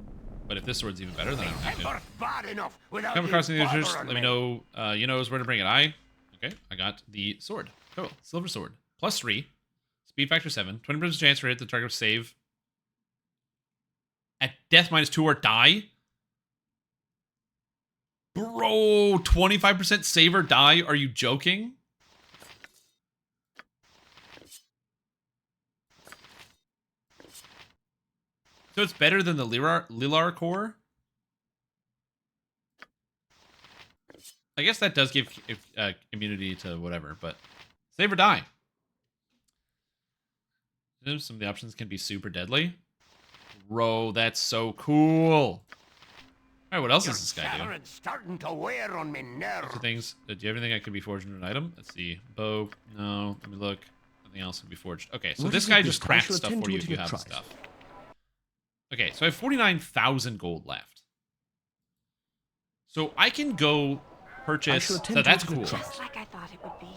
Speaker 1: But if this sword's even better, then I don't have to. Come across any adventures, let me know. You knows where to bring it. Okay, I got the sword. Cool. Silver sword. +3. Speed factor 7. 20% chance for hit the target save. At death -2 or die? Bro, 25% save or die? Are you joking? So it's better than the Lilar core? I guess that does give immunity to whatever, but save or die. Some of the options can be super deadly. Bro, that's so cool. All right, what else does this guy do?
Speaker 19: Starting to wear on me nerves.
Speaker 1: Things. Do you have anything that could be forged into an item? Let's see. Bow. No. Let me look. Nothing else can be forged. Okay, so this guy just crafts stuff for you if you have the stuff. Okay, so I have 49,000 gold left. So I can go purchase. So that's cool.
Speaker 5: Just like I thought it would be.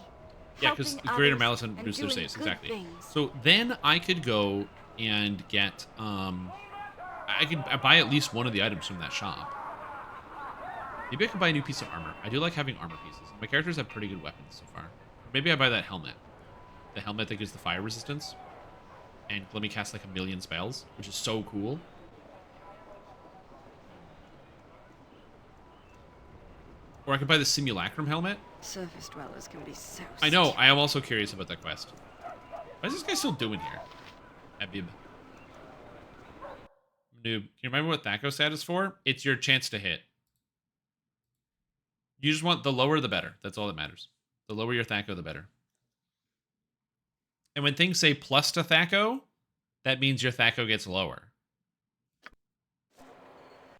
Speaker 1: Yeah, because greater malice and boost their saves. Exactly.
Speaker 5: Things.
Speaker 1: So then I could go and get. I could buy at least one of the items from that shop. Maybe I could buy a new piece of armor. I do like having armor pieces. My characters have pretty good weapons so far. Maybe I buy that helmet. The helmet that gives the fire resistance. And let me cast like 1,000,000 spells, which is so cool. Or I could buy the Simulacrum helmet.
Speaker 4: Surface dwellers can be so
Speaker 1: I know, I am also curious about that quest. What is this guy still doing here? Abib. Noob. Can you remember what Thaco stat is for? It's your chance to hit. You just want the lower the better. That's all that matters. The lower your Thaco, the better. And when things say plus to Thaco, that means your Thaco gets lower.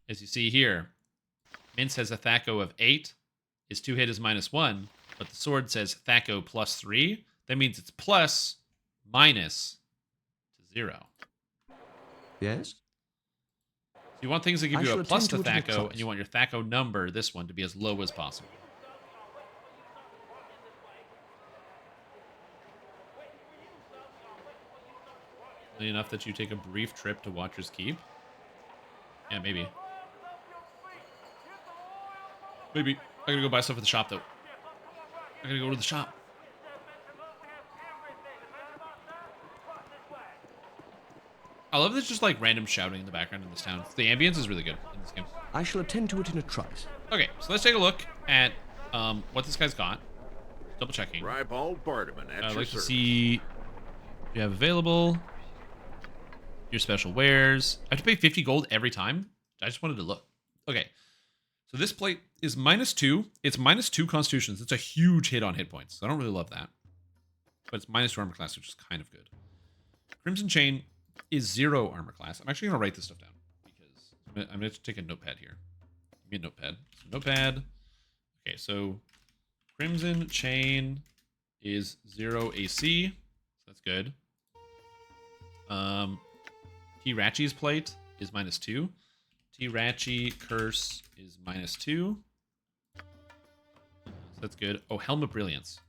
Speaker 1: As you see here, Mince has a Thaco of 8. His 2 hit is -1, but the sword says Thaco +3. That means it's plus minus to 0.
Speaker 3: Yes?
Speaker 1: So you want things that give you a plus to Thaco, and you want your Thaco number, this one, to be as low as possible. Enough that you take a brief trip to Watcher's Keep? Yeah, maybe. Maybe. I gotta go buy stuff at the shop, though. I gotta go to the shop. I love this just like random shouting in the background in this town. The ambience is really good in this game.
Speaker 3: I shall attend to it in a trice.
Speaker 1: Okay, so let's take a look at what this guy's got. Double checking.
Speaker 18: Ribald Bardaman at
Speaker 1: I'd
Speaker 18: your
Speaker 1: like to
Speaker 18: service.
Speaker 1: see if you have available your special wares. I have to pay 50 gold every time. I just wanted to look. Okay, so this plate is -2. It's -2 constitutions. It's a huge hit on hit points. So I don't really love that. But it's -2 armor class, which is kind of good. Crimson Chain is 0 armor class. I'm actually going to write this stuff down because I'm going to take a notepad here. Give me a notepad. So notepad. Okay, so Crimson Chain is 0 AC. So that's good. T-Ratchi's plate is -2. T-Ratchi Curse is -2. So that's good. Oh, Helm of Brilliance.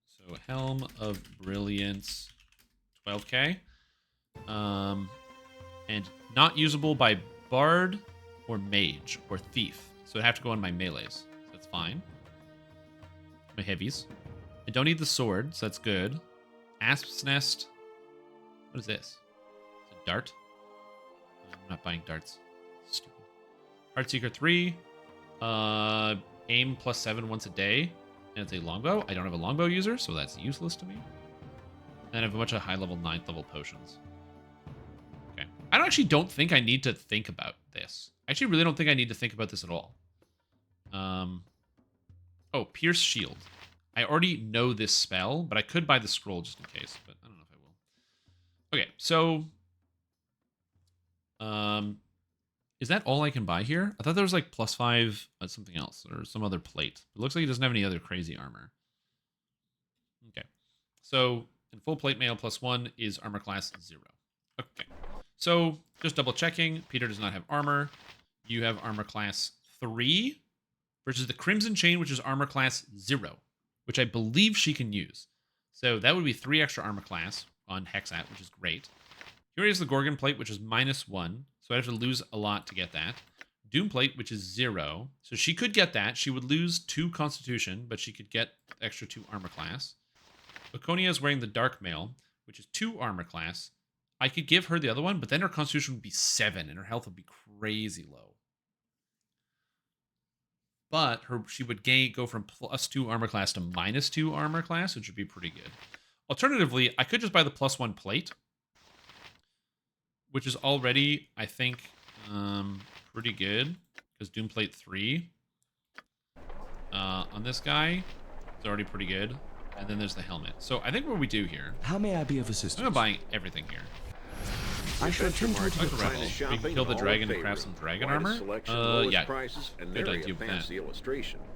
Speaker 1: So Helm of Brilliance, 12k. And not usable by Bard or Mage or Thief. So I have to go on my melees. So that's fine. My heavies. I don't need the sword, so that's good. Asp's Nest. What is this? It's a dart? I'm not buying darts. Stupid. Heartseeker 3. Aim +7 once a day. And it's a longbow. I don't have a longbow user, so that's useless to me. And I have a bunch of high-level 9th level potions. Okay. I actually don't think I need to think about this. I actually really don't think I need to think about this at all. Oh, Pierce Shield. I already know this spell, but I could buy the scroll just in case, but I don't know if I will. Okay, so is that all I can buy here? I thought there was like +5 something else or some other plate. It looks like he doesn't have any other crazy armor. Okay, so in full plate mail +1 is armor class 0. Okay, so just double checking. Peter does not have armor. You have armor class 3 versus the Crimson Chain, which is armor class 0, which I believe she can use. So that would be 3 extra armor class on Hexat, which is great. Here is the Gorgon plate, which is -1. So I have to lose a lot to get that. Doom plate, which is 0. So she could get that. She would lose 2 constitution, but she could get extra 2 armor class. Laconia is wearing the dark mail, which is 2 armor class. I could give her the other one, but then her constitution would be 7, and her health would be crazy low. But she would go from +2 armor class to -2 armor class, which would be pretty good. Alternatively, I could just buy the +1 plate, which is already, I think, pretty good, because Doom Plate 3 on this guy is already pretty good. And then there's the helmet. So I think what we do here...
Speaker 3: How may I be of assistance?
Speaker 1: I'm buying everything here.
Speaker 3: I shall attend to it in a
Speaker 1: rebel. We can kill the dragon and craft some dragon armor. Yeah. Good idea with that.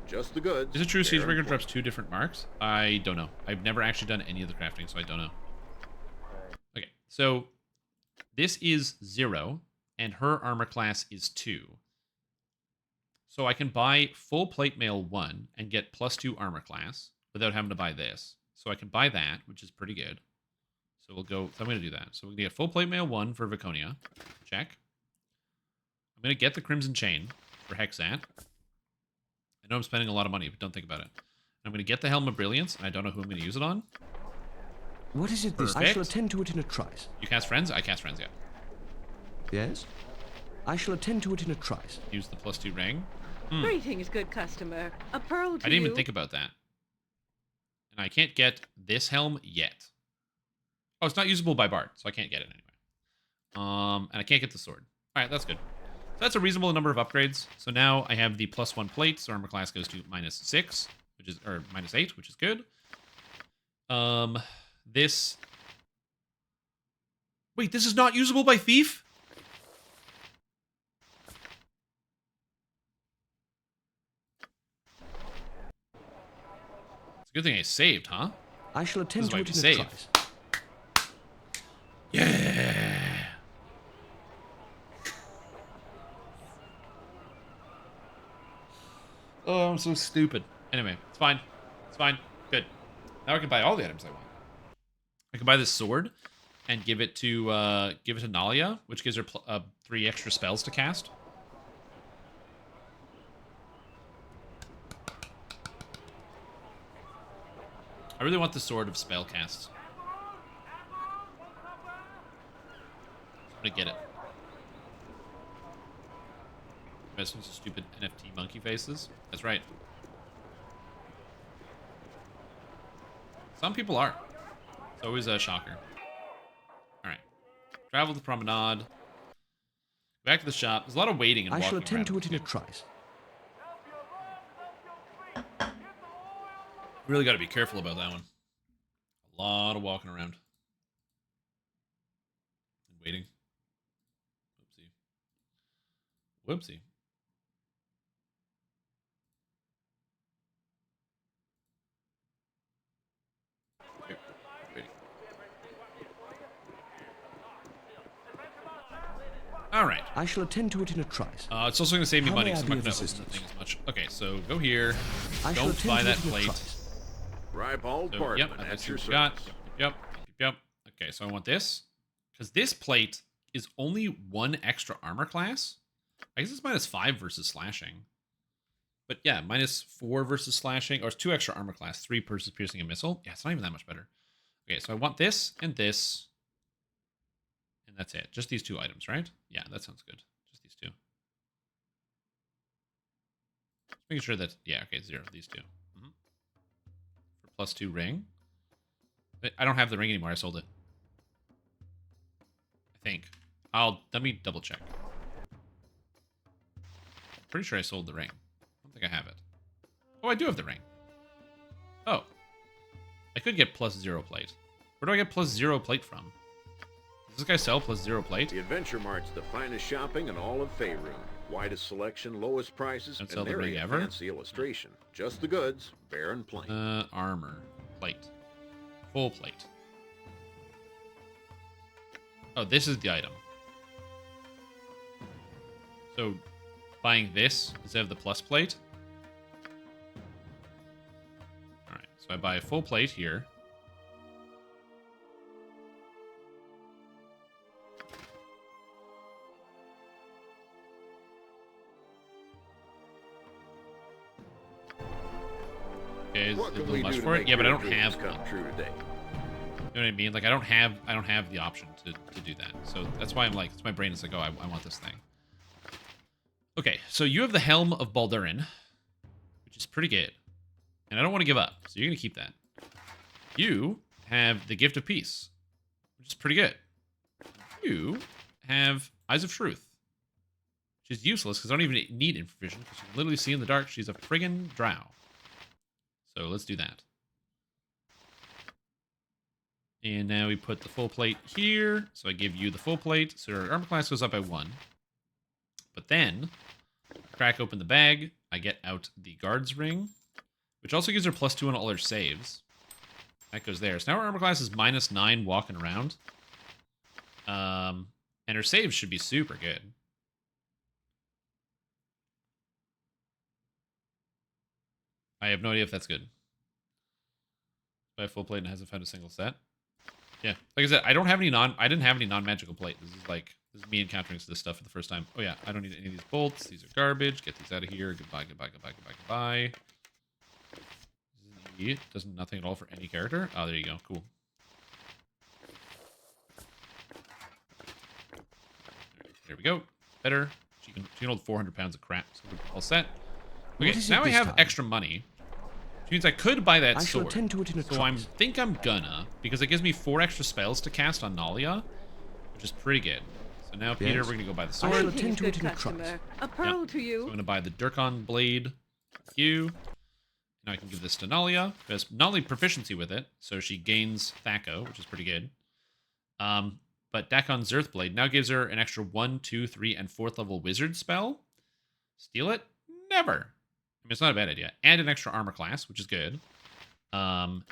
Speaker 18: Just the goods.
Speaker 1: Is it true Siegebreaker drops 2 different marks? I don't know. I've never actually done any of the crafting, so I don't know. Okay, so this is 0, and her armor class is 2. So I can buy full plate mail 1 and get +2 armor class without having to buy this. So I can buy that, which is pretty good. So we'll go, so I'm going to do that. So we're going to get full plate mail 1 for Viconia. Check. I'm going to get the Crimson Chain for Hexat. I know I'm spending a lot of money, but don't think about it. I'm going to get the Helm of Brilliance, and I don't know who I'm going to use it on.
Speaker 3: What is it this? I shall attend to it in a trice.
Speaker 1: You cast Friends? I cast Friends, yeah.
Speaker 3: Yes? I shall attend to it in a trice.
Speaker 1: Use the +2 ring.
Speaker 11: Greetings, good customer. A pearl to
Speaker 1: I didn't
Speaker 11: you.
Speaker 1: even think about that. And I can't get this helm yet. Oh, it's not usable by Bard, so I can't get it anyway. And I can't get the sword. All right, that's good. So that's a reasonable number of upgrades. So now I have the +1 plate, so armor class goes to -6, which is, or -8, which is good. This. Wait, this is not usable by Thief? It's a good thing I saved, huh?
Speaker 3: I shall attend to it in a trice.
Speaker 1: Yeah. Oh, I'm so stupid. Anyway, it's fine. It's fine. Good. Now I can buy all the items I want. I can buy this sword and give it to Nalia, which gives her 3 extra spells to cast. I really want the Sword of Spellcast. I'm gonna get it. Some stupid NFT monkey faces. That's right. Some people are. It's always a shocker. Alright. Travel the promenade. Back to the shop. There's a lot of waiting and walking around.
Speaker 3: I shall attend to it in a trice.
Speaker 1: Really got to be careful about that one. A lot of walking around. And waiting. Whoopsie. Whoopsie. All right.
Speaker 3: I shall attend to it in a trice.
Speaker 1: It's also going to save me money, so I'm not going to open the
Speaker 3: assistance?
Speaker 1: thing as much. Okay, so go here.
Speaker 3: I shall
Speaker 1: Don't
Speaker 3: attend
Speaker 1: buy
Speaker 3: to
Speaker 1: that
Speaker 3: it in a
Speaker 1: plate.
Speaker 3: trice.
Speaker 18: Ribald
Speaker 1: So,
Speaker 18: Bartman,
Speaker 1: yep,
Speaker 18: at
Speaker 1: that's
Speaker 18: your
Speaker 1: what we got.
Speaker 18: service.
Speaker 1: Yep. Okay, so I want this. Because this plate is only 1 extra armor class. I guess it's -5 versus slashing. But yeah, -4 versus slashing. Or it's 2 extra armor class, 3 versus piercing and missile. Yeah, it's not even that much better. Okay, so I want this and this. And that's it. Just these 2 items, right? Yeah, that sounds good. Just these 2. Just making sure that... Yeah, okay, 0. These 2. For +2 ring. I don't have the ring anymore. I sold it. I think. Let me double check. I'm pretty sure I sold the ring. I don't think I have it. Oh, I do have the ring. Oh. I could get +0 plate. Where do I get +0 plate from? Does this guy sell +0 plate?
Speaker 18: The Adventure Mart's the finest shopping in all of Faerun. Widest selection, lowest prices,
Speaker 1: Don't
Speaker 18: and
Speaker 1: sell the
Speaker 18: nary
Speaker 1: ring
Speaker 18: a
Speaker 1: ever?
Speaker 18: fancy illustration. Just the goods, bare and plain.
Speaker 1: Armor. Plate. Full plate. Oh, this is the item. So, buying this instead of the plus plate. Alright, so I buy a full plate here. Okay, is
Speaker 18: What
Speaker 1: it a
Speaker 18: can
Speaker 1: little
Speaker 18: we
Speaker 1: much
Speaker 18: do to
Speaker 1: for it?
Speaker 18: make
Speaker 1: Yeah, but I
Speaker 18: your
Speaker 1: don't
Speaker 18: dreams
Speaker 1: have
Speaker 18: come
Speaker 1: one.
Speaker 18: true today?
Speaker 1: You know what I mean? Like I don't have the option to do that. So that's why I'm like, my brain is like, oh, I want this thing. Okay, so you have the Helm of Baldurin, which is pretty good. And I don't want to give up, so you're gonna keep that. You have the Gift of Peace, which is pretty good. You have Eyes of Truth, which is useless because I don't even need infravision, because you can literally see in the dark. She's a friggin' drow. So let's do that. And now we put the full plate here. So I give you the full plate. So our armor class goes up by 1. But then, crack open the bag. I get out the guard's ring, which also gives her +2 on all her saves. That goes there. So now our armor class is -9 walking around. And her saves should be super good. I have no idea if that's good. Buy a full plate and hasn't found a single set. Yeah, like I said, I didn't have any non-magical plate. This is me encountering this stuff for the first time. Oh yeah, I don't need any of these bolts. These are garbage. Get these out of here. Goodbye, goodbye, goodbye, goodbye, goodbye. It does nothing at all for any character. Oh, there you go. Cool. There we go. Better. She can hold 400 pounds of crap. So we're all set. Okay, now I have extra money. Which means I could buy that sword.
Speaker 3: Attend to it in a
Speaker 1: so I think I'm gonna, because it gives me 4 extra spells to cast on Nalia, which is pretty good. So now, Peter, we're gonna go buy the sword.
Speaker 3: I shall attend to it in a trice.
Speaker 11: A pearl to you.
Speaker 1: So I'm gonna buy the Durkon blade. Thank you. Now I can give this to Nalia, who has not only proficiency with it, so she gains Thaco, which is pretty good. But Dakon's Earthblade now gives her an extra 1, 2, 3, and 4th level wizard spell. Steal it? Never. I mean, it's not a bad idea. And an extra armor class, which is good. Now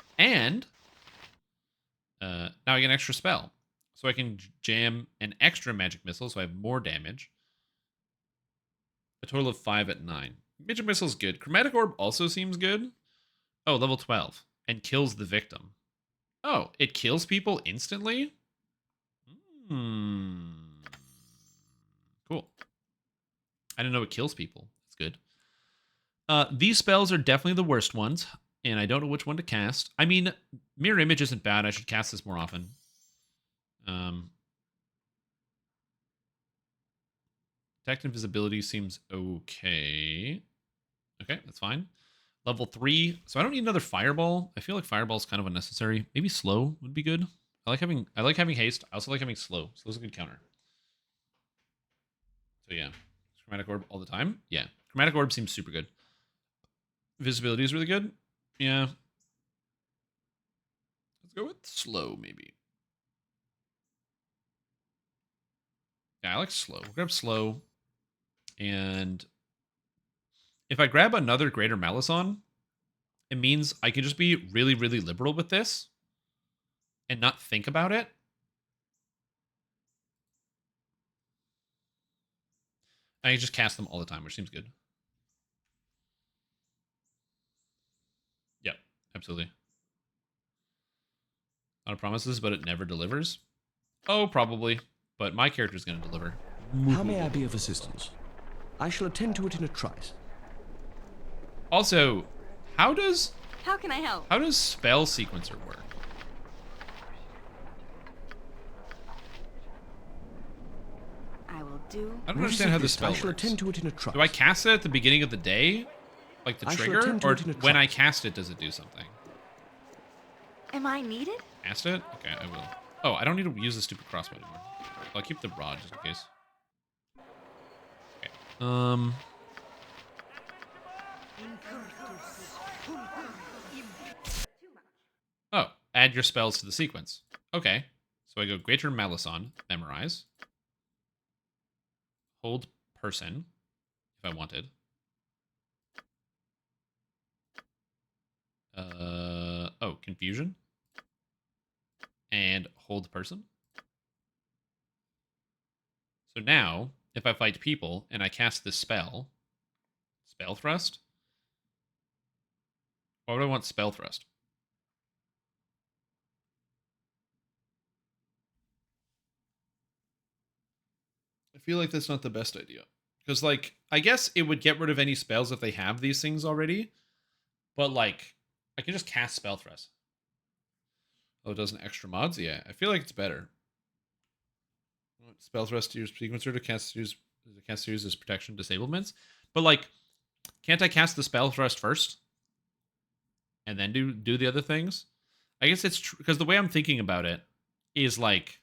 Speaker 1: I get an extra spell. So I can jam an extra magic missile, so I have more damage. A total of 5 at 9. Magic missile is good. Chromatic Orb also seems good. Oh, level 12. And kills the victim. Oh, it kills people instantly? Cool. I didn't know it kills people. That's good. These spells are definitely the worst ones. and I don't know which one to cast. I mean, Mirror Image isn't bad. I should cast this more often. Detect Invisibility seems okay. Okay, that's fine. Level 3. So I don't need another Fireball. I feel like Fireball is kind of unnecessary. Maybe Slow would be good. I like having haste. I also like having slow. Slow's a good counter. So yeah. Chromatic Orb all the time? Yeah. Chromatic Orb seems super good. Visibility is really good. Yeah. Let's go with slow, maybe. Yeah, I like slow. We'll grab slow. And if I grab another Greater Malison, it means I can just be really, really liberal with this and not think about it. I can just cast them all the time, which seems good. Yep, absolutely. A lot of promises, but it never delivers. Oh, probably. But my character's going to deliver.
Speaker 3: How may I be of assistance? I shall attend to it in a trice.
Speaker 1: Also, how
Speaker 4: can I help?
Speaker 1: How does spell sequencer work?
Speaker 4: I will do.
Speaker 1: I don't understand how the spell
Speaker 3: I shall
Speaker 1: works.
Speaker 3: attend to it in a trice.
Speaker 1: Do I cast it at the beginning of the day? Like the trigger? Or when I cast it, does it do something?
Speaker 4: Am I needed?
Speaker 1: Cast it? Okay, I will. Oh, I don't need to use the stupid crossbow anymore. I'll keep the rod just in case. Okay. Oh, add your spells to the sequence. Okay. So I go Greater Malison, memorize. Hold person, if I wanted. Oh, confusion. And hold person. So now, if I fight people and I cast this spell, spell thrust. Why would I want spell thrust? I feel like that's not the best idea. Because, like, I guess it would get rid of any spells if they have these things already. But, like, I can just cast spell thrust. Oh, it does an extra mods? Yeah, I feel like it's better. Spell thrust to use sequencer to cast use as protection disablements. But, like, can't I cast the spell thrust first? And then do the other things? I guess it's true. Because the way I'm thinking about it is, like...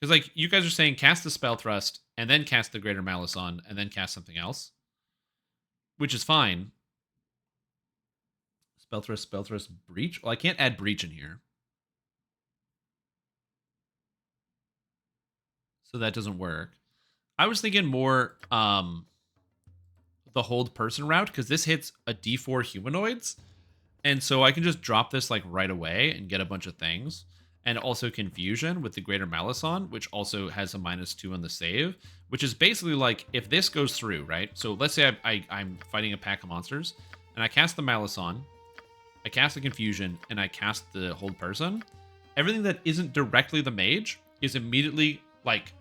Speaker 1: Because, like, you guys are saying cast the spell thrust, and then cast the Greater Malison, and then cast something else. Which is fine. Spell thrust, breach? Well, I can't add breach in here. So that doesn't work. I was thinking more the hold person route, because this hits a D4 humanoids. And so I can just drop this like right away and get a bunch of things. And also confusion with the Greater Malison, which also has a -2 on the save, which is basically like if this goes through, right? So let's say I'm fighting a pack of monsters and I cast the Malison, I cast the confusion, and I cast the hold person. Everything that isn't directly the mage is immediately like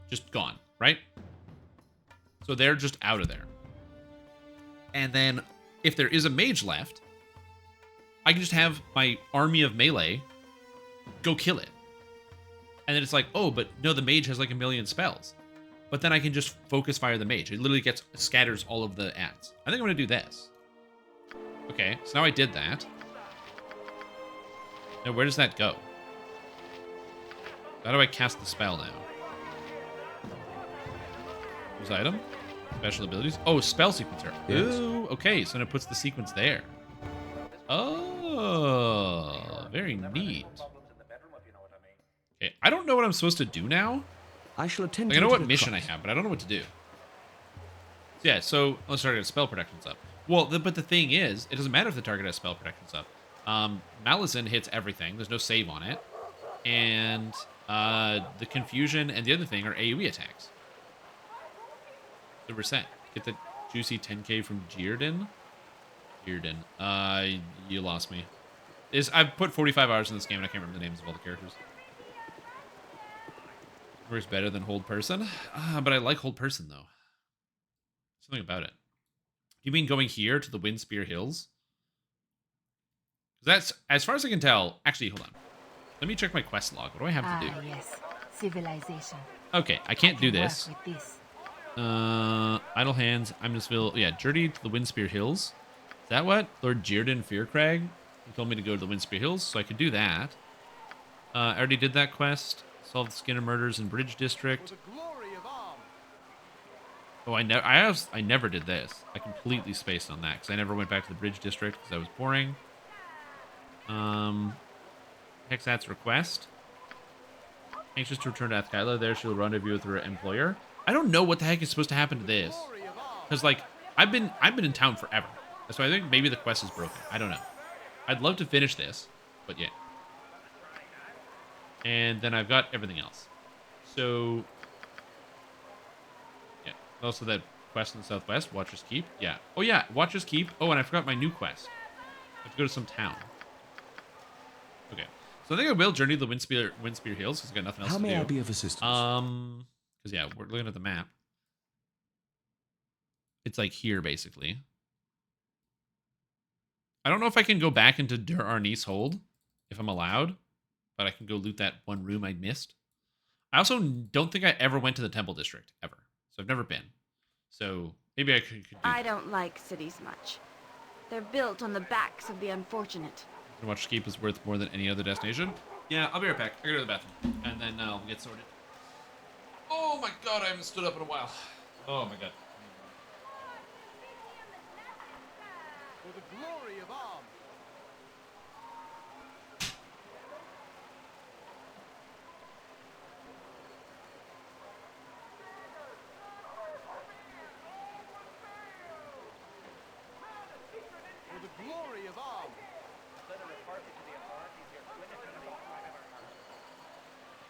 Speaker 1: just gone, right? So they're just out of there. And then if there is a mage left, I can just have my army of melee go kill it. And then it's like, oh, but no, the mage has like a million spells. But then I can just focus fire the mage. It literally scatters all of the ads. I think I'm going to do this. Okay, so now I did that. Now where does that go? How do I cast the spell now? Use item? Special abilities? Oh, spell sequencer.
Speaker 3: Yes.
Speaker 1: Ooh, okay, so then it puts the sequence there. Oh, very neat. Okay, I don't know what I'm supposed to do now.
Speaker 3: I shall attend
Speaker 1: like,
Speaker 3: to
Speaker 1: I know
Speaker 3: it
Speaker 1: what
Speaker 3: in a
Speaker 1: mission
Speaker 3: trice.
Speaker 1: I have, but I don't know what to do. Yeah, so let's start get spell protections up. Well, but the thing is, it doesn't matter if the target has spell protections up. Malison hits everything. There's no save on it. And the confusion and the other thing are AoE attacks. The percent. Get the juicy 10k from Jeerden. You lost me. I've put 45 hours in this game and I can't remember the names of all the characters. Works better than hold person. But I like hold person though. Something about it. You mean going here to the Windspear Hills? That's, as far as I can tell, actually, hold on. Let me check my quest log. What do I have to do?
Speaker 8: Yes. Civilization.
Speaker 1: Okay, I can't do this.
Speaker 8: Work with this.
Speaker 1: Idle Hands, Imnesville. Yeah, Journey to the Windspear Hills. Is that what? Lord Jearden Fearcrag? He told me to go to the Windspear Hills, so I could do that. I already did that quest. Solve the Skinner murders in Bridge District. Oh, I never did this. I completely spaced on that because I never went back to the Bridge District because that was boring. Hexat's request. Anxious to return to Athkyla. There she'll rendezvous with her employer. I don't know what the heck is supposed to happen to this. Because, like, I've been in town forever. So I think maybe the quest is broken. I don't know. I'd love to finish this, but yeah. And then I've got everything else. So, yeah. Also that quest in the Southwest, Watcher's Keep. Yeah. Oh, yeah, Watcher's Keep. Oh, and I forgot my new quest. I have to go to some town. Okay. So I think I will journey to the Windspear Hills because I've got nothing else to do.
Speaker 3: How may I be of assistance?
Speaker 1: Because, yeah, we're looking at the map. It's like here, basically. I don't know if I can go back into Der Arnis Hold, if I'm allowed, but I can go loot that one room I missed. I also don't think I ever went to the Temple District, ever. So I've never been. So maybe I could do
Speaker 4: I don't like cities much. They're built on the backs of the unfortunate.
Speaker 1: Watch Keep is worth more than any other destination. Yeah, I'll be right back. I gotta go to the bathroom, and then I'll get sorted. Oh my god, I haven't stood up in a while. Oh my god.
Speaker 6: For the glory of arms. For the glory of arms.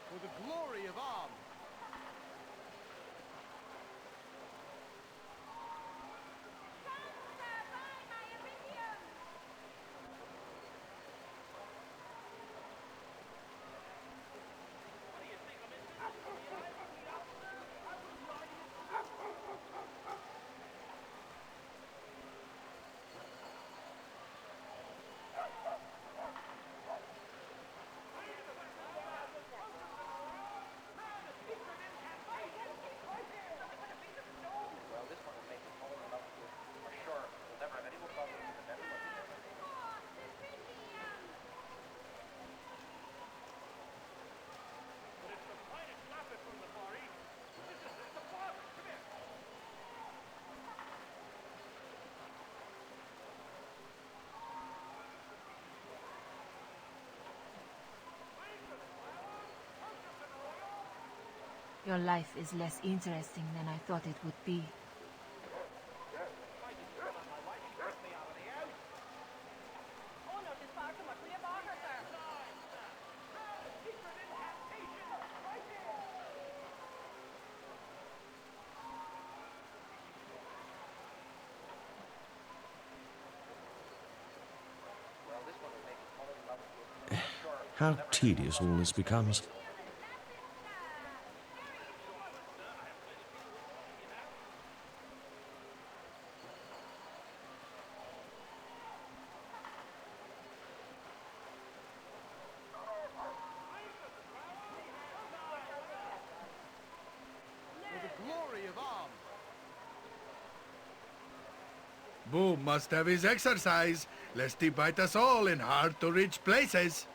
Speaker 6: For the glory of arms.
Speaker 8: Your life is less interesting than I thought it would be.
Speaker 3: How tedious all this becomes.
Speaker 6: Boom must have his exercise, lest he bite us all in hard-to-reach places.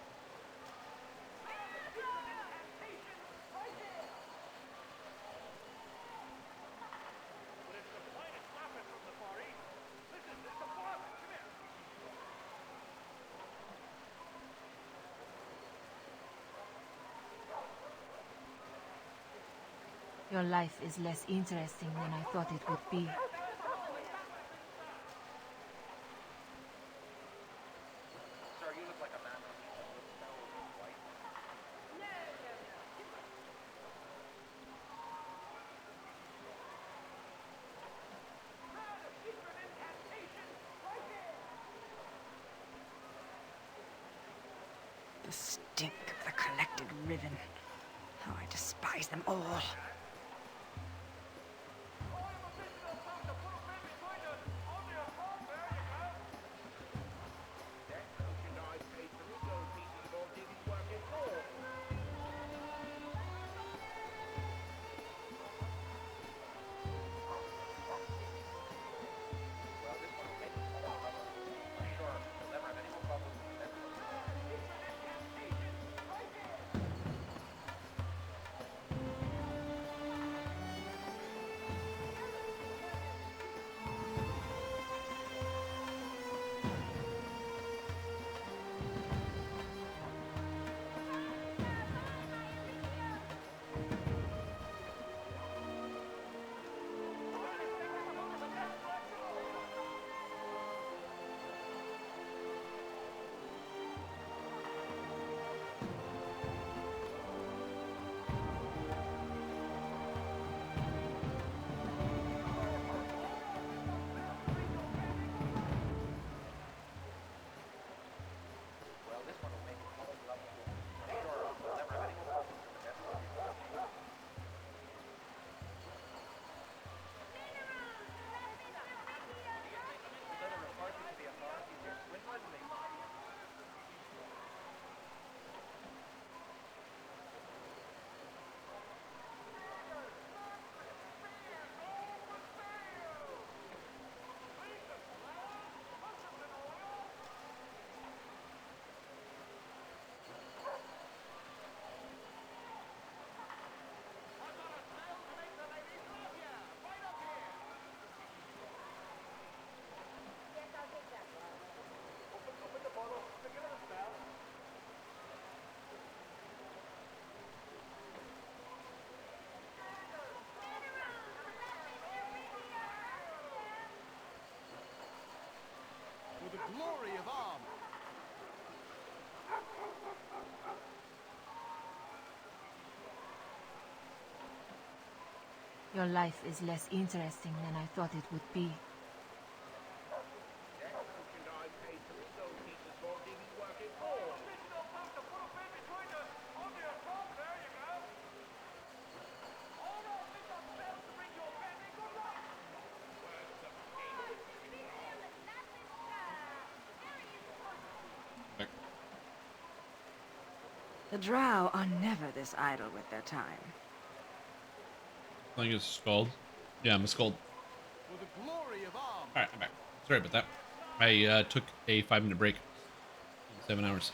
Speaker 8: Your life is less interesting than I thought it would be.
Speaker 4: The stink of the collected riven. How I despise them all.
Speaker 6: the glory of arms.
Speaker 8: Your life is less interesting than I thought it would be.
Speaker 4: The drow are never this idle with their time.
Speaker 1: I think it's Scald. Yeah, I'm a Scald.
Speaker 6: For the glory of arms.
Speaker 1: Alright, I'm back. Sorry about that. I took a 5-minute break. 7 hours.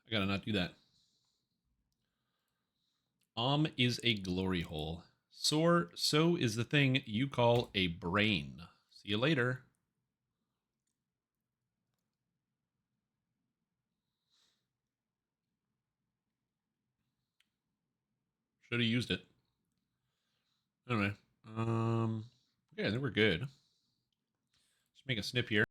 Speaker 1: I gotta not do that. Is a glory hole. So is the thing you call a brain. See you later. Should have used it. Anyway, okay, I think we're good. Just make a snip here.